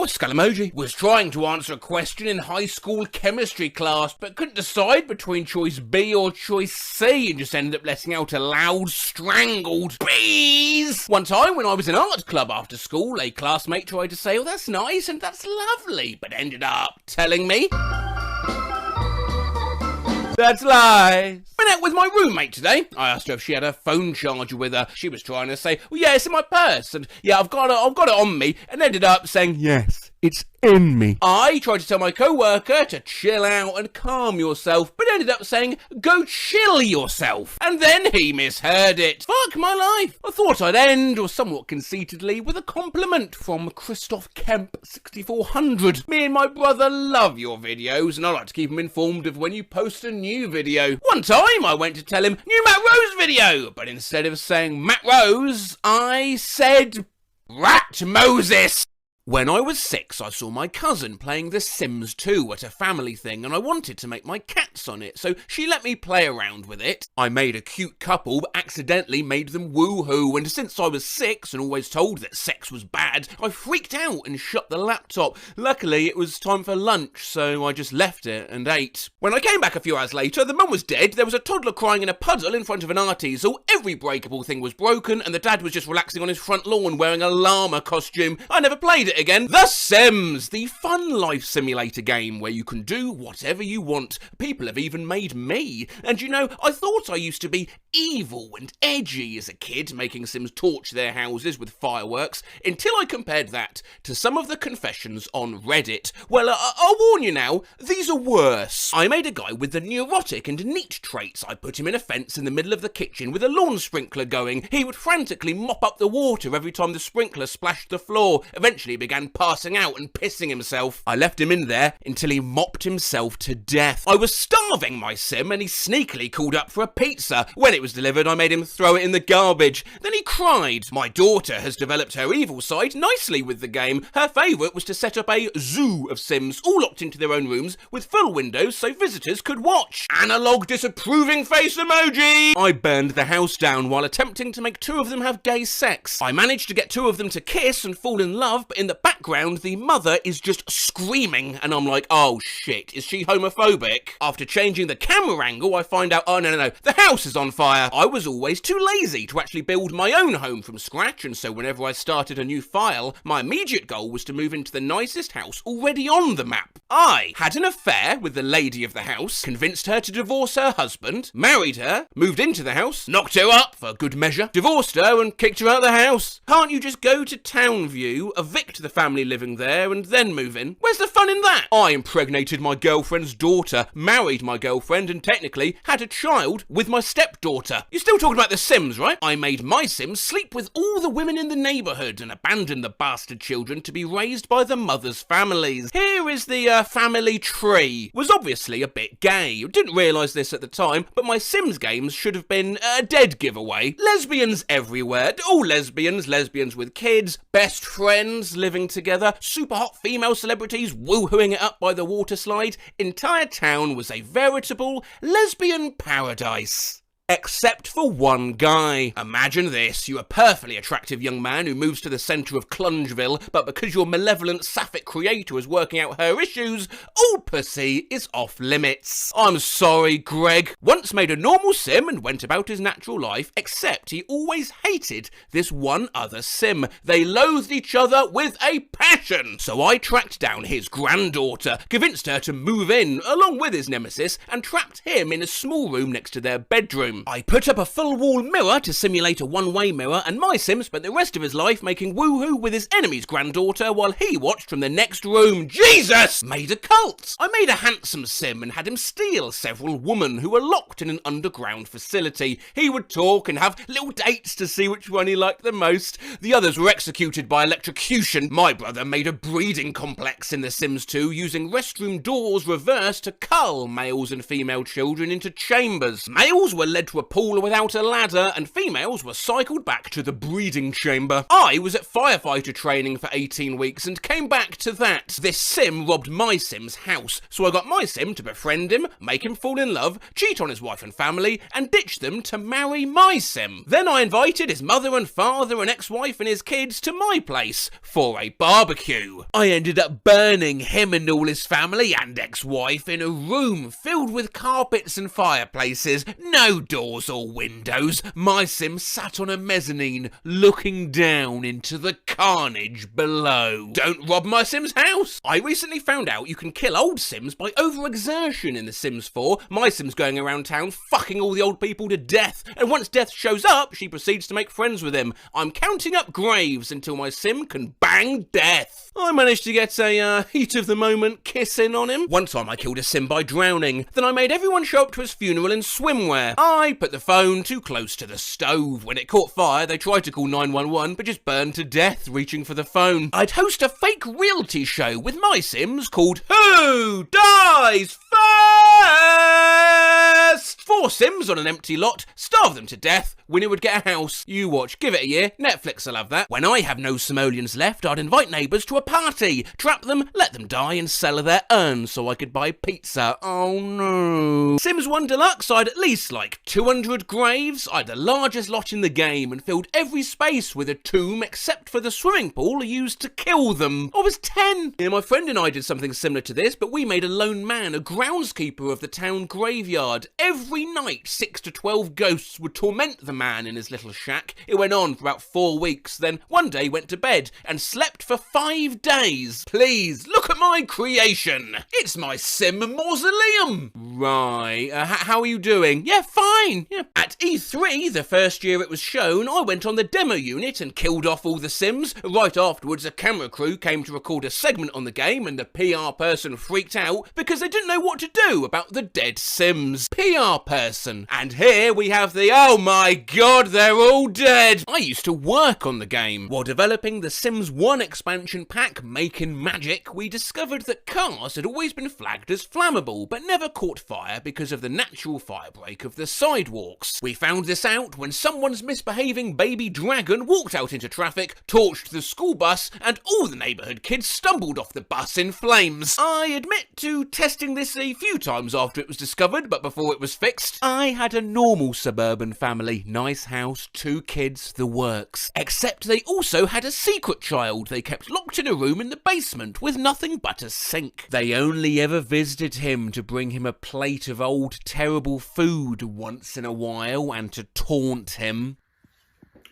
skull emoji. Was trying to answer a question in high school chemistry class but couldn't decide between choice B or choice C and just ended up letting out a loud strangled bees. One time when I was in art club after school, a classmate tried to say, oh that's nice and that's lovely, but ended up telling me that's lies. Went out with my roommate today. I asked her if she had her phone charger with her. She was trying to say, well, yeah, it's in my purse. And yeah, I've got it on me. And ended up saying, yes, it's in me. I tried to tell my co-worker to chill out and calm yourself, but ended up saying, go chill yourself. And then he misheard it. Fuck my life. I thought I'd end, or somewhat conceitedly, with a compliment from Christoph Kemp 6400. Me and my brother love your videos, and I like to keep him informed of when you post a new video. One time I went to tell him, new Matt Rose video, but instead of saying Matt Rose, I said Rat Moses. When I was 6, I saw my cousin playing The Sims 2 at a family thing and I wanted to make my cats on it, so she let me play around with it. I made a cute couple but accidentally made them woohoo, and since I was 6 and always told that sex was bad, I freaked out and shut the laptop. Luckily it was time for lunch, so I just left it and ate. When I came back a few hours later, the mum was dead, there was a toddler crying in a puddle in front of an arty, so every breakable thing was broken and the dad was just relaxing on his front lawn wearing a llama costume. I never played it it again. The Sims, the fun life simulator game where you can do whatever you want. People have even made me. And you know, I thought I used to be evil and edgy as a kid, making Sims torch their houses with fireworks, until I compared that to some of the confessions on Reddit. Well, I'll warn you now, these are worse. I made a guy with the neurotic and neat traits. I put him in a fence in the middle of the kitchen with a lawn sprinkler going. He would frantically mop up the water every time the sprinkler splashed the floor. Eventually he began passing out and pissing himself. I left him in there until he mopped himself to death. I was starving my Sim and he sneakily called up for a pizza. When it was delivered, I made him throw it in the garbage. Then he cried. My daughter has developed her evil side nicely with the game. Her favourite was to set up a zoo of Sims, all locked into their own rooms with full windows so visitors could watch. Analog disapproving face emoji! I burned the house down while attempting to make two of them have gay sex. I managed to get two of them to kiss and fall in love, but in the background the mother is just screaming and I'm like, oh shit, is she homophobic? After changing the camera angle, I find out, oh no, the house is on fire. I was always too lazy to actually build my own home from scratch, and so whenever I started a new file, my immediate goal was to move into the nicest house already on the map. I had an affair with the lady of the house, convinced her to divorce her husband, married her, moved into the house, knocked her up for good measure, divorced her and kicked her out of the house. Can't you just go to Townview, evict the family living there and then move in? Where's the fun in that? I impregnated my girlfriend's daughter, married my girlfriend and technically had a child with my stepdaughter. You're still talking about The Sims, right? I made my Sims sleep with all the women in the neighbourhood and abandoned the bastard children to be raised by the mothers' families. Here is the family tree. Was obviously a bit gay. Didn't realise this at the time, but my Sims games should have been a dead giveaway. Lesbians everywhere. All lesbians, lesbians with kids, best friends living together, super hot female celebrities woohooing it up by the water slide. Entire town was a veritable lesbian paradise. Except for one guy. Imagine this, you're a perfectly attractive young man who moves to the centre of Clungeville, but because your malevolent sapphic creator is working out her issues, all pussy is off limits. I'm sorry, Greg. Once made a normal Sim and went about his natural life, except he always hated this one other Sim. They loathed each other with a passion. So I tracked down his granddaughter, convinced her to move in, along with his nemesis, and trapped him in a small room next to their bedroom. I put up a full-wall mirror to simulate a one-way mirror, and my Sim spent the rest of his life making woohoo with his enemy's granddaughter while he watched from the next room. Jesus! Made a cult! I made a handsome Sim and had him steal several women who were locked in an underground facility. He would talk and have little dates to see which one he liked the most. The others were executed by electrocution. My brother made a breeding complex in The Sims 2 using restroom doors reversed to cull males and female children into chambers. Males were led to a pool without a ladder, and females were cycled back to the breeding chamber. I was at firefighter training for 18 weeks and came back to that. This Sim robbed my Sim's house, so I got my Sim to befriend him, make him fall in love, cheat on his wife and family, and ditch them to marry my Sim. Then I invited his mother and father and ex-wife and his kids to my place for a barbecue. I ended up burning him and all his family and ex-wife in a room filled with carpets and fireplaces. No doors or windows. My Sim sat on a mezzanine looking down into the carnage below. Don't rob my Sim's house! I recently found out you can kill old Sims by overexertion in The Sims 4. My Sim's going around town fucking all the old people to death, and once death shows up, she proceeds to make friends with him. I'm counting up graves until my Sim can bang death. I managed to get a heat of the moment kiss in on him. One time I killed a Sim by drowning. Then I made everyone show up to his funeral in swimwear. I put the phone too close to the stove. When it caught fire, they tried to call 911, but just burned to death reaching for the phone. I'd host a fake reality show with my Sims called Who Dies First? 4 Sims on an empty lot, starve them to death, winner would get a house. You watch, give it a year, Netflix will have that. When I have no simoleons left, I'd invite neighbours to a party, trap them, let them die and sell their urns so I could buy pizza. Oh no. Sims 1 Deluxe, I'd at least like 200 graves. I had the largest lot in the game and filled every space with a tomb except for the swimming pool I used to kill them. I was 10. Yeah, my friend and I did something similar to this, but we made a lone man a groundskeeper of the town graveyard. every night 6 to 12 ghosts would torment the man in his little shack. It went on for about 4 weeks, then one day went to bed and slept for 5 days. Please, look at my creation. It's my sim mausoleum. Right, how are you doing? Yeah, fine. Yeah. At E3, the first year it was shown, I went on the demo unit and killed off all the sims. Right afterwards, a camera crew came to record a segment on the game and the PR person freaked out because they didn't know what to do about the dead sims. PR person. And here we have the, oh my god, they're all dead. I used to work on the game. While developing the Sims 1 expansion pack, Making Magic, we discovered that cars had always been flagged as flammable, but never caught fire because of the natural firebreak of the sidewalks. We found this out when someone's misbehaving baby dragon walked out into traffic, torched the school bus, and all the neighbourhood kids stumbled off the bus in flames. I admit to testing this a few times after it was discovered, but before it was fixed. I had a normal suburban family, nice house, 2 kids, the works. Except they also had a secret child they kept locked in a room in the basement with nothing but a sink. They only ever visited him to bring him a plate of old terrible food once in a while and to taunt him.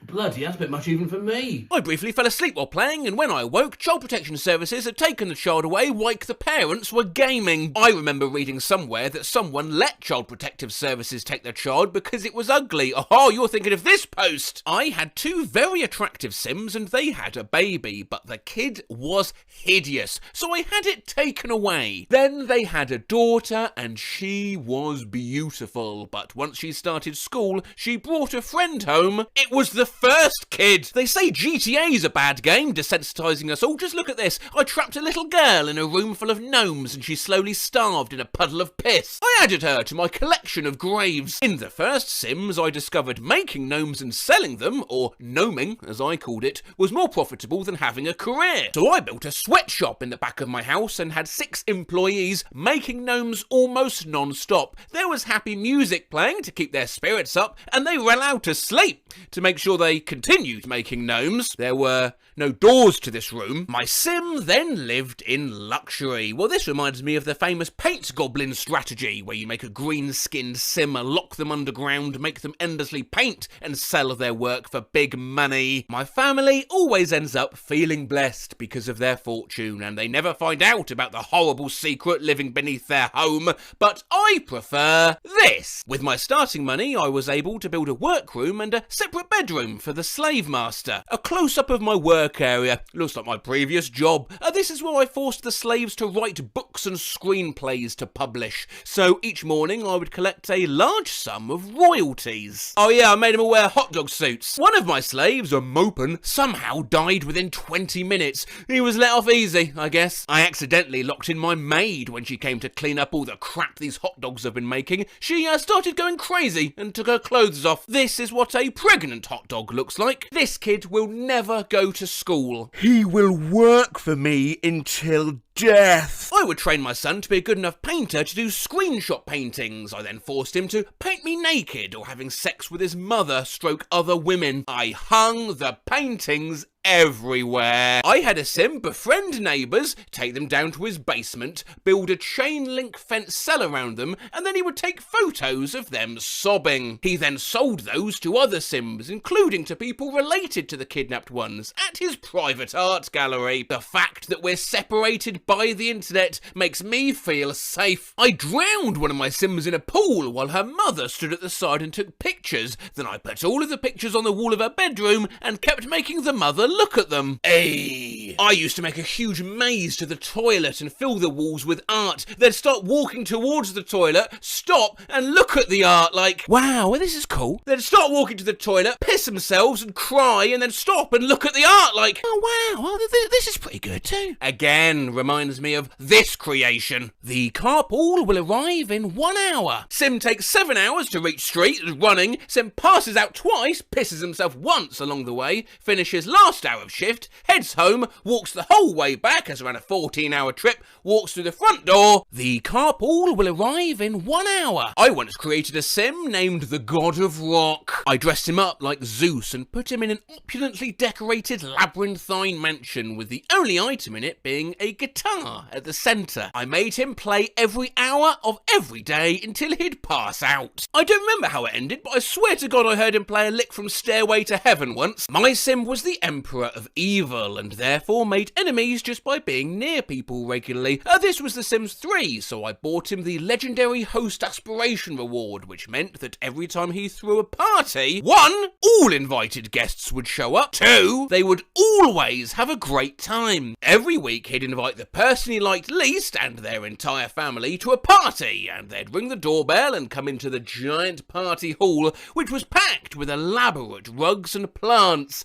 Bloody, that's a bit much even for me. I briefly fell asleep while playing, and when I awoke, Child Protection Services had taken the child away like the parents were gaming. I remember reading somewhere that someone let Child Protective Services take their child because it was ugly. Oh, you're thinking of this post. I had 2 very attractive Sims and they had a baby, but the kid was hideous, so I had it taken away. Then they had a daughter and she was beautiful, but once she started school, she brought a friend home. It was the first kid. They say GTA's a bad game, desensitizing us all. Just look at this. I trapped a little girl in a room full of gnomes and she slowly starved in a puddle of piss. I added her to my collection of graves. In the first Sims, I discovered making gnomes and selling them, or gnoming as I called it, was more profitable than having a career. So I built a sweatshop in the back of my house and had 6 employees making gnomes almost non-stop. There was happy music playing to keep their spirits up, and they were allowed to sleep to make sure they continued making gnomes. There were no doors to this room. My sim then lived in luxury. Well, this reminds me of the famous paint goblin strategy, where you make a green-skinned sim, lock them underground, make them endlessly paint, and sell their work for big money. My family always ends up feeling blessed because of their fortune, and they never find out about the horrible secret living beneath their home, but I prefer this. With my starting money, I was able to build a workroom and a separate bedroom for the slave master. A close-up of my work area. Looks like my previous job. This is where I forced the slaves to write books and screenplays to publish. So each morning I would collect a large sum of royalties. Oh yeah, I made them all wear hot dog suits. One of my slaves, a Mopin, somehow died within 20 minutes. He was let off easy, I guess. I accidentally locked in my maid when she came to clean up all the crap these hot dogs have been making. She started going crazy and took her clothes off. This is what a pregnant hot dog looks like. This kid will never go to school. He will work for me until death. I would train my son to be a good enough painter to do screenshot paintings. I then forced him to paint me naked or having sex with his mother / other women. I hung the paintings everywhere. I had a sim befriend neighbours, take them down to his basement, build a chain link fence cell around them, and then he would take photos of them sobbing. He then sold those to other sims, including to people related to the kidnapped ones, at his private art gallery. The fact that we're separated by the internet makes me feel safe. I drowned one of my sims in a pool while her mother stood at the side and took pictures. Then I put all of the pictures on the wall of her bedroom and kept making the mother look at them. Hey! I used to make a huge maze to the toilet and fill the walls with art. They'd start walking towards the toilet, stop and look at the art like, wow, well, this is cool. They'd start walking to the toilet, piss themselves and cry, and then stop and look at the art like, oh wow, well, this is pretty good too. Again, reminds me of this creation. The carpool will arrive in 1 hour. Sim takes 7 hours to reach street running. Sim passes out twice, pisses himself once along the way, finishes last last hour of shift, heads home, walks the whole way back as around a 14-hour trip, walks through the front door. The carpool will arrive in 1 hour. I once created a sim named the God of Rock. I dressed him up like Zeus and put him in an opulently decorated labyrinthine mansion with the only item in it being a guitar at the centre. I made him play every hour of every day until he'd pass out. I don't remember how it ended, but I swear to God I heard him play a lick from Stairway to Heaven once. My sim was the Emperor of Evil and therefore made enemies just by being near people regularly. This was The Sims 3, so I bought him the legendary host aspiration reward, which meant that every time he threw a party, 1, all invited guests would show up, 2, they would always have a great time. Every week he'd invite the person he liked least and their entire family to a party, and they'd ring the doorbell and come into the giant party hall, which was packed with elaborate rugs and plants,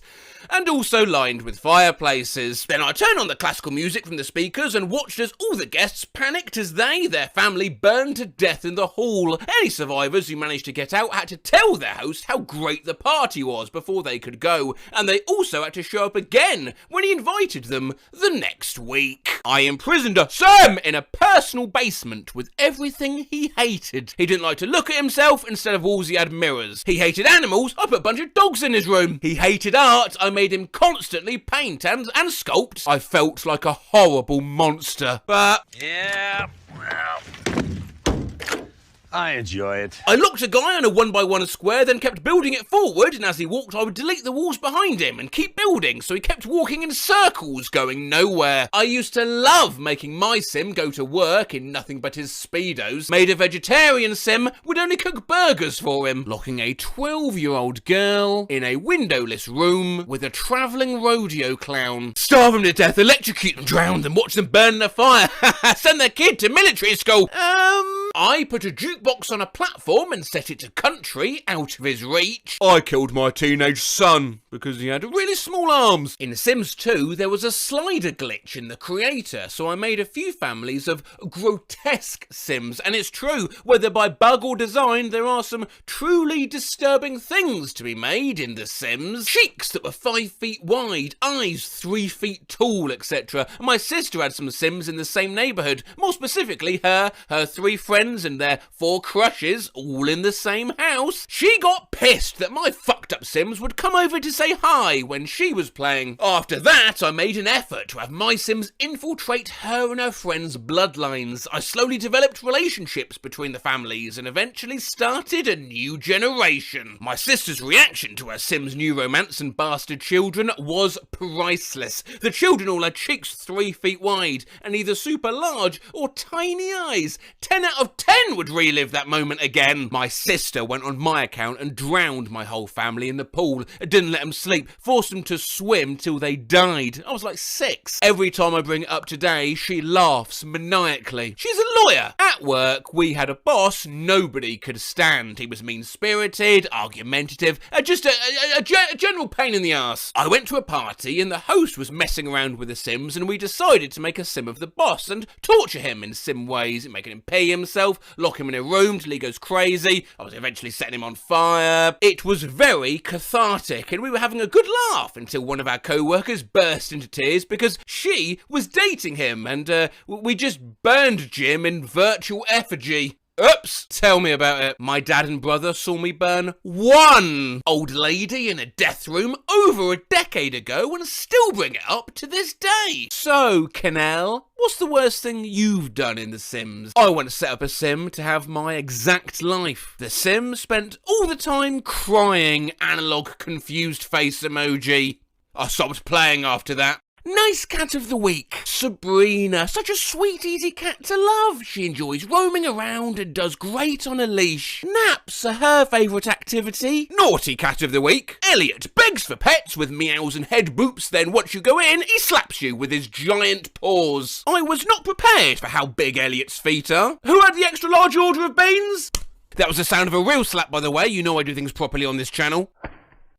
and also lined with fireplaces. Then I turned on the classical music from the speakers and watched as all the guests panicked as their family burned to death in the hall. Any survivors who managed to get out had to tell their host how great the party was before they could go, and they also had to show up again when he invited them the next week. I imprisoned Sam in a personal basement with everything he hated. He didn't like to look at himself. Instead of walls he had mirrors. He hated animals. I put a bunch of dogs in his room. He hated art. I made him constantly paint and sculpt. I felt like a horrible monster. But Yeah, well, I enjoy it. I locked a guy on a 1x1 square, then kept building it forward, and as he walked I would delete the walls behind him and keep building, so he kept walking in circles, going nowhere. I used to love making my sim go to work in nothing but his Speedos. Made a vegetarian sim, would only cook burgers for him. Locking a 12-year-old girl in a windowless room with a travelling rodeo clown. Starve them to death, electrocute them, drown them, watch them burn in a fire. Send their kid to military school. I put a jukebox on a platform and set it to country, out of his reach. I killed my teenage son because he had really small arms. In Sims 2, there was a slider glitch in the creator, so I made a few families of grotesque Sims, and it's true, whether by bug or design, there are some truly disturbing things to be made in The Sims. Cheeks that were 5 feet wide, eyes 3 feet tall, etc. My sister had some Sims in the same neighbourhood, more specifically her 3 friends and their 4 crushes, all in the same house. She got pissed that my fucked up Sims would come over to say hi when she was playing. After that, I made an effort to have my Sims infiltrate her and her friends' bloodlines. I slowly developed relationships between the families and eventually started a new generation. My sister's reaction to her Sims' new romance and bastard children was priceless. The children all had cheeks 3 feet wide and either super large or tiny eyes. 10 out of 10 would relive that moment again. My sister went on my account and drowned my whole family in the pool. Didn't let them sleep, forced them to swim till they died. I was like 6. Every time I bring it up today, she laughs maniacally. She's a lawyer. At work, we had a boss nobody could stand. He was mean-spirited, argumentative, just a general pain in the ass. I went to a party and the host was messing around with the Sims, and we decided to make a sim of the boss and torture him in sim ways, making him pee himself, lock him in a room till he goes crazy. I was eventually setting him on fire. It was very cathartic and we were having a good laugh until one of our co-workers burst into tears because she was dating him, and we just burned Jim in virtual effigy. Oops, tell me about it. My dad and brother saw me burn 1 old lady in a death room over a decade ago and still bring it up to this day. So, Canal, what's the worst thing you've done in The Sims? I once set up a sim to have my exact life. The sim spent all the time crying, analog confused face emoji. I stopped playing after that. Nice cat of the week. Sabrina. Such a sweet, easy cat to love. She enjoys roaming around and does great on a leash. Naps are her favourite activity. Naughty cat of the week. Elliot begs for pets with meows and head boops, then once you go in, he slaps you with his giant paws. I was not prepared for how big Elliot's feet are. Who had the extra large order of beans? That was the sound of a real slap, by the way. You know I do things properly on this channel.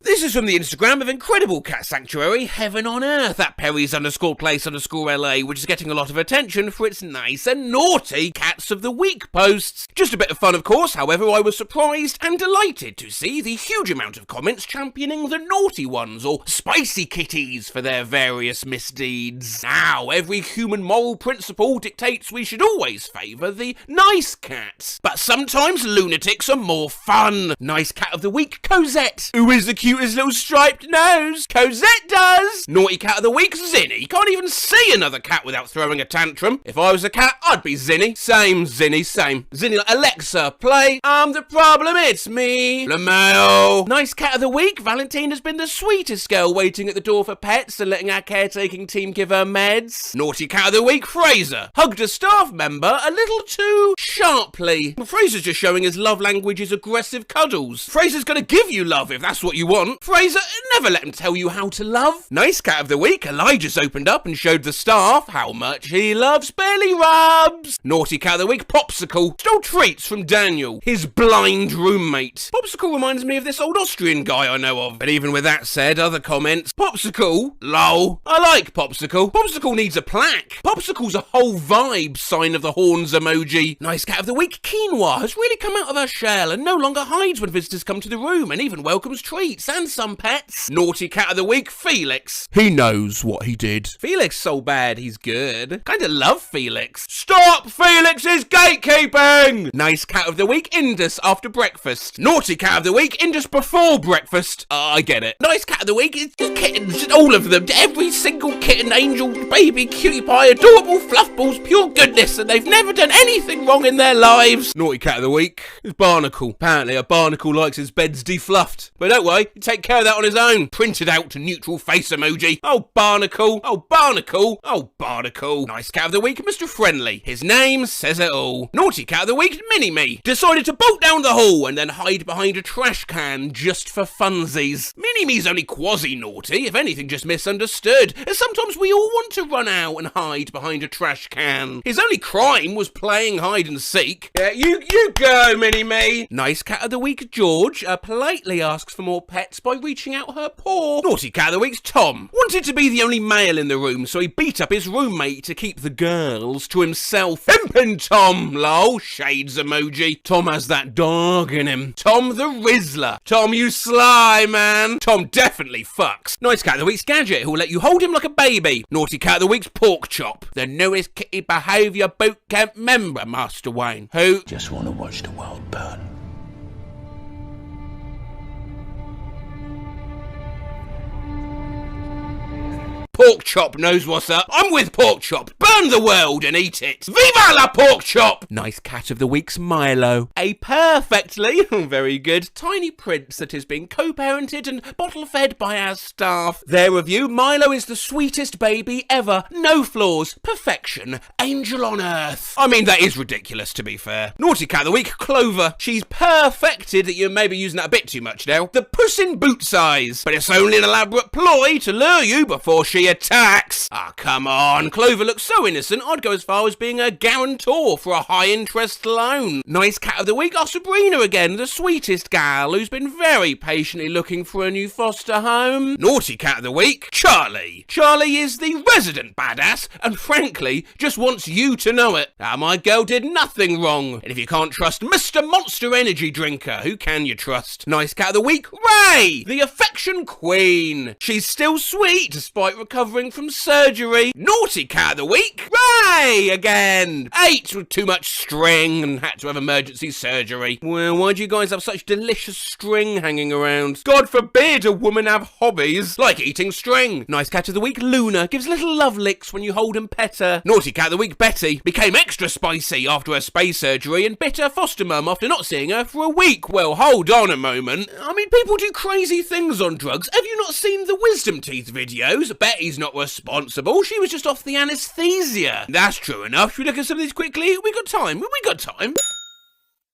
This is from the Instagram of Incredible Cat Sanctuary, Heaven on Earth, at Perry's_place_LA, which is getting a lot of attention for its nice and naughty Cats of the Week posts. Just a bit of fun, of course. However, I was surprised and delighted to see the huge amount of comments championing the naughty ones, or spicy kitties, for their various misdeeds. Now, every human moral principle dictates we should always favour the nice cats. But sometimes lunatics are more fun. Nice Cat of the Week, Cosette. Who is the cutest little striped nose? Cosette does. Naughty Cat of the Week, Zinny. Can't even see another cat without throwing a tantrum. If I was a cat, I'd be Zinny. Same, Zinny, same. Zinny, like, Alexa, play I'm the Problem, It's Me. LaMail. Nice Cat of the Week, Valentine has been the sweetest girl waiting at the door for pets and letting our caretaking team give her meds. Naughty Cat of the Week, Fraser. Hugged a staff member a little too sharply. Fraser's just showing his love language is aggressive cuddles. Fraser's gonna give you love if that's what you want. Fraser, never let him tell you how to love. Nice Cat of the Week, Elijah's opened up and showed the staff how much he loves belly rubs. Naughty Cat of the Week, Popsicle. Stole treats from Daniel, his blind roommate. Popsicle reminds me of this old Austrian guy I know of. But even with that said, other comments. Popsicle? Lol. I like Popsicle. Popsicle needs a plaque. Popsicle's a whole vibe, sign of the horns emoji. Nice Cat of the Week, Quinoa, has really come out of her shell and no longer hides when visitors come to the room and even welcomes treats and some pets. Naughty Cat of the Week, Felix. He knows what he did. Felix so bad he's good. Kinda love Felix. Stop Felix's gatekeeping! Nice Cat of the Week, Indus, after breakfast. Naughty Cat of the Week, Indus before breakfast. I get it. Nice Cat of the Week is just kittens, just all of them. Every single kitten, angel, baby, cutie pie, adorable fluffballs, pure goodness, and they've never done anything wrong in their lives. Naughty Cat of the Week is Barnacle. Apparently a barnacle likes his beds defluffed. But don't worry, he'll take care of that on his own. Printed out to neutral face emoji. Oh, Barnacle. Oh, Barnacle. Oh, Barnacle. Nice Cat of the Week, Mr. Friendly. His name says it all. Naughty Cat of the Week, Mini-Me. Decided to bolt down the hall and then hide behind a trash can just for funsies. Mini-Me's only quasi-naughty, if anything just misunderstood, as sometimes we all want to run out and hide behind a trash can. His only crime was playing hide and seek. Yeah, you go, Mini-Me. Nice Cat of the Week, George, politely asks for more pets by reaching out her paw. Naughty Cat of the Week's Tom. Wanted to be the only male in the room, so he beat up his roommate to keep the girls to himself. Pimpin' Tom, lol, shades emoji. Tom has that dog in him. Tom the Rizzler. Tom, you sly man. Tom definitely fucks. Nice Cat of the Week's Gadget, who will let you hold him like a baby. Naughty Cat of the Week's Pork Chop. The newest kitty behaviour boot camp member, Master Wayne, who just want to watch the world burn. Pork Chop knows what's up. I'm with Pork Chop. Burn the world and eat it. Viva la Pork Chop! Nice Cat of the Week's Milo. A perfectly, very good, tiny prince that is being co-parented and bottle-fed by our staff. Their review, Milo is the sweetest baby ever. No flaws. Perfection. Angel on earth. I mean, that is ridiculous, to be fair. Naughty Cat of the Week, Clover. She's perfected that you're maybe using that a bit too much now. The Puss in Boot size. But it's only an elaborate ploy to lure you before she attacks. Ah, come on. Clover looks so innocent, I'd go as far as being a guarantor for a high-interest loan. Nice Cat of the Week, our Sabrina again, the sweetest gal who's been very patiently looking for a new foster home. Naughty Cat of the Week, Charlie. Charlie is the resident badass, and frankly, just wants you to know it. Ah, my girl did nothing wrong. And if you can't trust Mr. Monster Energy Drinker, who can you trust? Nice Cat of the Week, Ray, the affection queen. She's still sweet despite recovering from surgery. Naughty Cat of the Week, Ray again. Ate with too much string and had to have emergency surgery. Well, why do you guys have such delicious string hanging around? God forbid a woman have hobbies like eating string. Nice Cat of the Week, Luna, gives little love licks when you hold and pet her. Naughty Cat of the Week, Betty, became extra spicy after her space surgery and bit her foster mum after not seeing her for a week. Well, hold on a moment. I mean, people do crazy things on drugs. Have you not seen the wisdom teeth videos? Betty's not responsible. She was just off the anesthesia. That's true enough. Should we look at some of these quickly? We got time.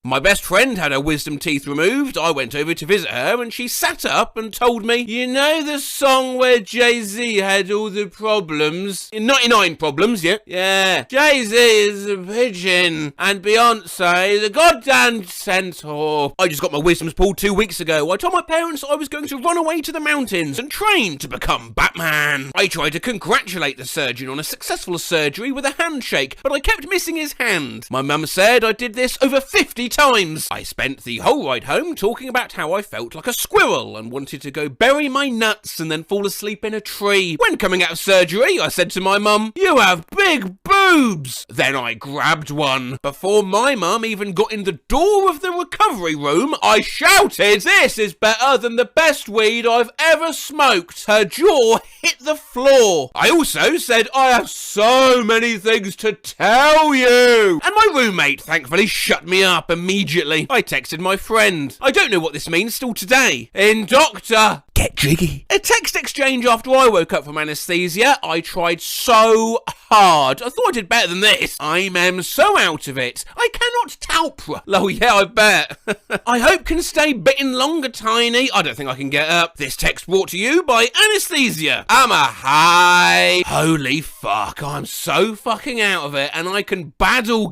My best friend had her wisdom teeth removed. I went over to visit her and she sat up and told me, you know the song where Jay-Z had all the problems? 99 problems, yeah? Yeah. Jay-Z is a pigeon and Beyonce the goddamn centaur. I just got my wisdoms pulled 2 weeks ago. I told my parents I was going to run away to the mountains and train to become Batman. I tried to congratulate the surgeon on a successful surgery with a handshake, but I kept missing his hand. My mum said I did this over 50 times. I spent the whole ride home talking about how I felt like a squirrel and wanted to go bury my nuts and then fall asleep in a tree. When coming out of surgery, I said to my mum, you have big boobs. Then I grabbed one. Before my mum even got in the door of the recovery room, I shouted, this is better than the best weed I've ever smoked. Her jaw hit the floor. I also said, I have so many things to tell you. And my roommate thankfully shut me up immediately. I texted my friend. I don't know what this means still today. In doctor. Get jiggy. A text exchange after I woke up from anaesthesia. I tried so hard. I thought I did better than this. I'm so out of it. I cannot talpra. Oh yeah, I bet. I hope can stay bitten longer, Tiny. I don't think I can get up. This text brought to you by anaesthesia. I'm a high. Holy fuck, I'm so fucking out of it and I can baddle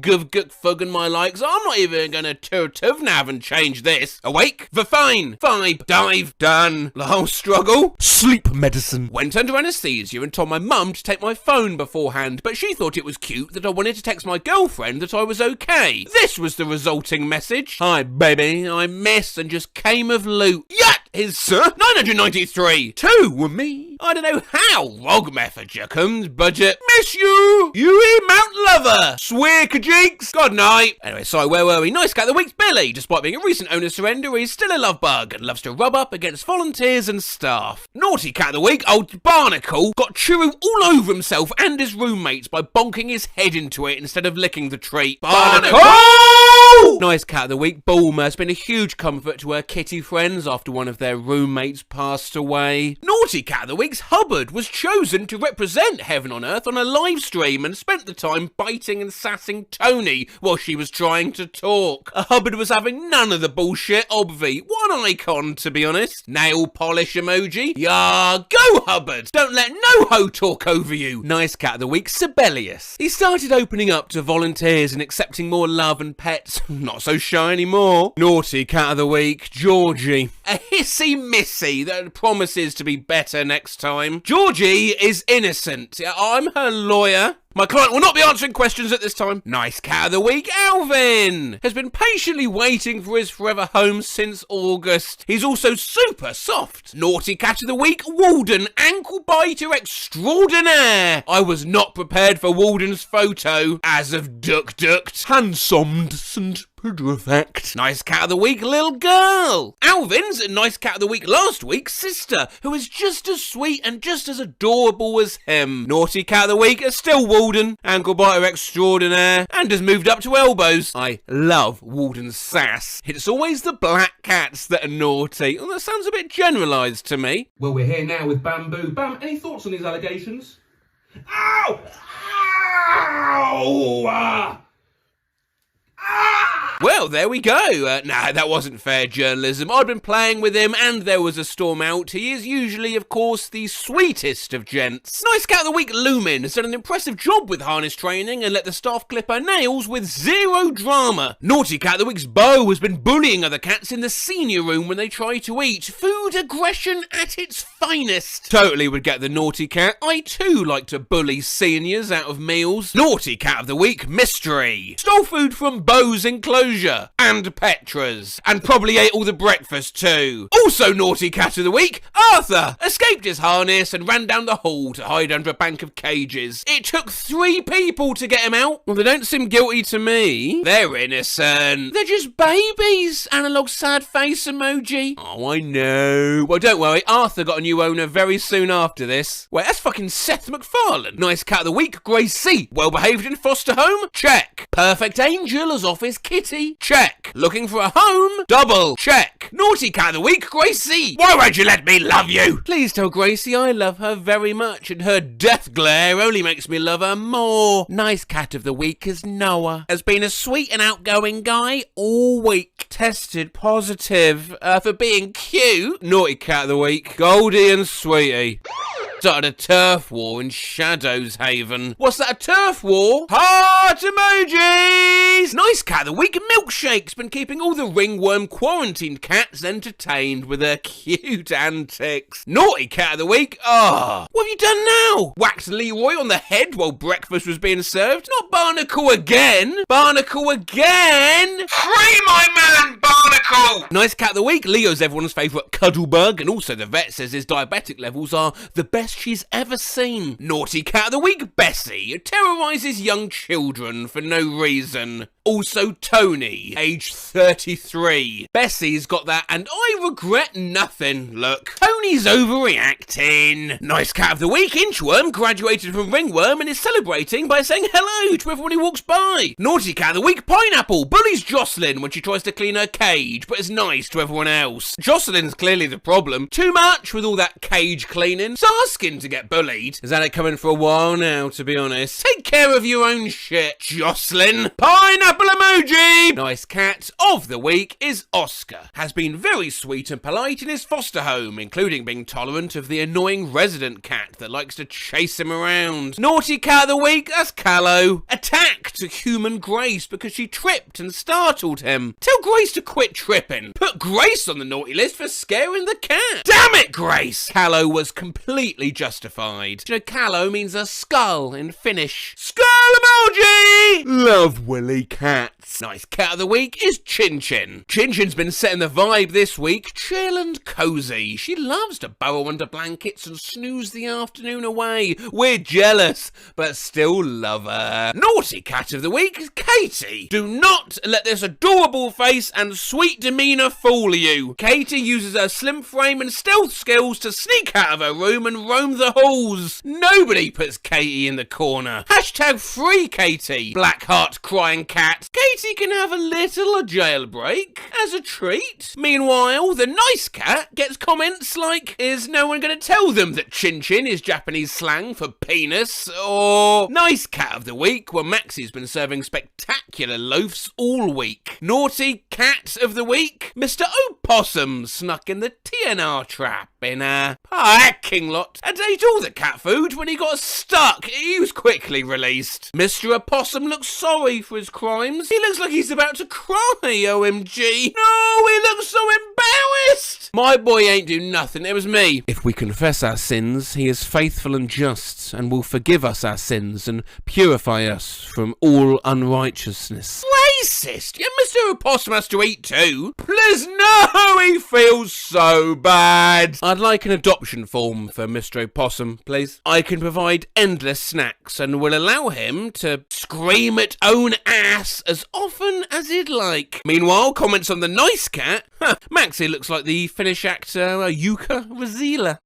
fug and my likes. I'm not even gonna nav and change this. Awake, the fine, vibe, dive, done. The whole struggle. Sleep medicine. Went under anaesthesia and told my mum to take my phone beforehand, but she thought it was cute that I wanted to text my girlfriend that I was okay. This was the resulting message. Hi baby, I missed and just came of loot. Yat is 993. 2 were me. I don't know how Rog method comes budget. Miss you. You Mount Lover. Swear kajeeks. God night. Anyway, sorry, where were we? Nice cat of the week's Billy. Despite being a recent owner surrender, he's still a love bug and loves to rub up against volunteers and staff. Naughty cat of the week, old Barnacle, got churu all over himself and his roommates by bonking his head into it instead of licking the treat. Barnacle! Nice cat of the week, Bulma, has been a huge comfort to her kitty friends after one of their roommates passed away. Naughty cat of the week's Hubbard was chosen to represent Heaven on Earth on a live stream and spent the time biting and sassing Tony while she was trying to talk. Hubbard was having none of the bullshit, obvi. What an icon, to be honest. Nail polish emoji. Yeah, go Hubbard. Don't let no ho talk over you. Nice cat of the week, Sibelius. He started opening up to volunteers and accepting more love and pets. Not so shy anymore. Naughty cat of the week, Georgie. A hissy missy that promises to be better next time. Georgie is innocent. I'm her lawyer. My client will not be answering questions at this time. Nice cat of the week, Alvin, has been patiently waiting for his forever home since August. He's also super soft. Naughty cat of the week, Walden, ankle biter extraordinaire. I was not prepared for Walden's photo, as of ducked, handsomed and putrefact. Nice cat of the week, little girl. Alvin's nice cat of the week last week's sister, who is just as sweet and just as adorable as him. Naughty cat of the week is still Walden, ankle biter extraordinaire, and has moved up to elbows. I love Walden's sass. It's always the black cats that are naughty. Well, that sounds a bit generalised to me. Well, we're here now with Bamboo. Bam, any thoughts on these allegations? Ow! Ow! Well, there we go. Nah, that wasn't fair journalism. I'd been playing with him and there was a storm out. He is usually, of course, the sweetest of gents. Nice cat of the week, Lumin, has done an impressive job with harness training and let the staff clip her nails with zero drama. Naughty cat of the week's Bo has been bullying other cats in the senior room when they try to eat. Food aggression at its finest. Totally would get the naughty cat. I too like to bully seniors out of meals. Naughty cat of the week, Mystery. Stole food from Bo's enclosure and Petra's, and probably ate all the breakfast too. Also naughty cat of the week, Arthur, escaped his harness and ran down the hall to hide under a bank of cages. It took 3 people to get him out. Well, they don't seem guilty to me. They're innocent. They're just babies. Analog sad face emoji. Oh, I know. No. Well, don't worry, Arthur got a new owner very soon after this. Wait, that's fucking Seth MacFarlane. Nice cat of the week, Grace C. Well behaved in foster home? Check. Perfect angel as off his kitty? Check. Looking for a home? Double. Check. Naughty cat of the week, Grace C. Why won't you let me love you? Please tell Gracie I love her very much, and her death glare only makes me love her more. Nice cat of the week is Noah. Has been a sweet and outgoing guy all week. Tested positive for being cute. Naughty cat of the week, Goldie and Sweetie. Started a turf war in Shadows Haven. What's that, a turf war? Heart emojis! Nice cat of the week, Milkshake's been keeping all the ringworm quarantined cats entertained with her cute antics. Naughty cat of the week, what have you done now? Whacked Leroy on the head while breakfast was being served? Not Barnacle again! Barnacle again! Free my man, Barnacle! Nice cat of the week, Leo's everyone's favourite cuddlebug, and also the vet says his diabetic levels are the best she's ever seen. Naughty cat of the week, Bessie, terrorises young children for no reason. Also Tony, age 33. Bessie's got that and I regret nothing look. Tony's overreacting. Nice cat of the week, Inchworm, graduated from Ringworm and is celebrating by saying hello to everyone who walks by. Naughty cat of the week, Pineapple, bullies Jocelyn when she tries to clean her cage but is nice to everyone else. Jocelyn's clearly the problem. Too much with all that cage cleaning. It's asking to get bullied. Has had it coming for a while now, to be honest. Take care of your own shit, Jocelyn. Pineapple emoji! Nice cat of the week is Oscar. Has been very sweet and polite in his foster home, including being tolerant of the annoying resident cat that likes to chase him around. Naughty cat of the week, that's Callow. Attacked human Grace because she tripped and startled him. Tell Grace to quit tripping. Put Grace on the naughty list for scaring the cat. Damn it, Grace! Callow was completely justified. Do you know Callow means a skull in Finnish? Skull emoji! Love Willy cats. Nice cat of the week is Chin Chin. Chin Chin's been setting the vibe this week, chill and cozy. She loves to burrow under blankets and snooze the afternoon away. We're jealous, but still love her. Naughty cat of the week is Katie. Do not let this adorable face and sweet demeanour fool you. Katie uses her slim frame and stealth skills to sneak out of her room and roam the halls. Nobody puts Katie in the corner. Hashtag free Katie. Blackheart crying cat. Katie can have a little jailbreak as a treat. Meanwhile, the nice cat gets comments like, is no one going to tell them that Chin Chin is Japanese slang for penis? Or nice cat of the week, where Maxie's been serving spectacular loafs all week. Naughty cat of the week, Mr. Opossum snuck in the TNR trap in a parking lot and ate all the cat food when he got stuck. He was quickly released. Mr. Opossum looks sorry for his crimes. He looks like he's about to cry, OMG. No, he looks so embarrassed. My boy ain't do nothing, it was me. If we confess our sins, he is faithful and just and will forgive us our sins and purify us from all unrighteousness. Racist! Yeah, Mr. Opossum has to eat too. Please, no, he feels so bad. I'd like an adoption form for Mr. Opossum, please. I can provide endless snacks and will allow him to scream at own ass as often as he'd like. Meanwhile, comments on the nice cat. Maxie looks like the Finnish actor Jukka Rizila.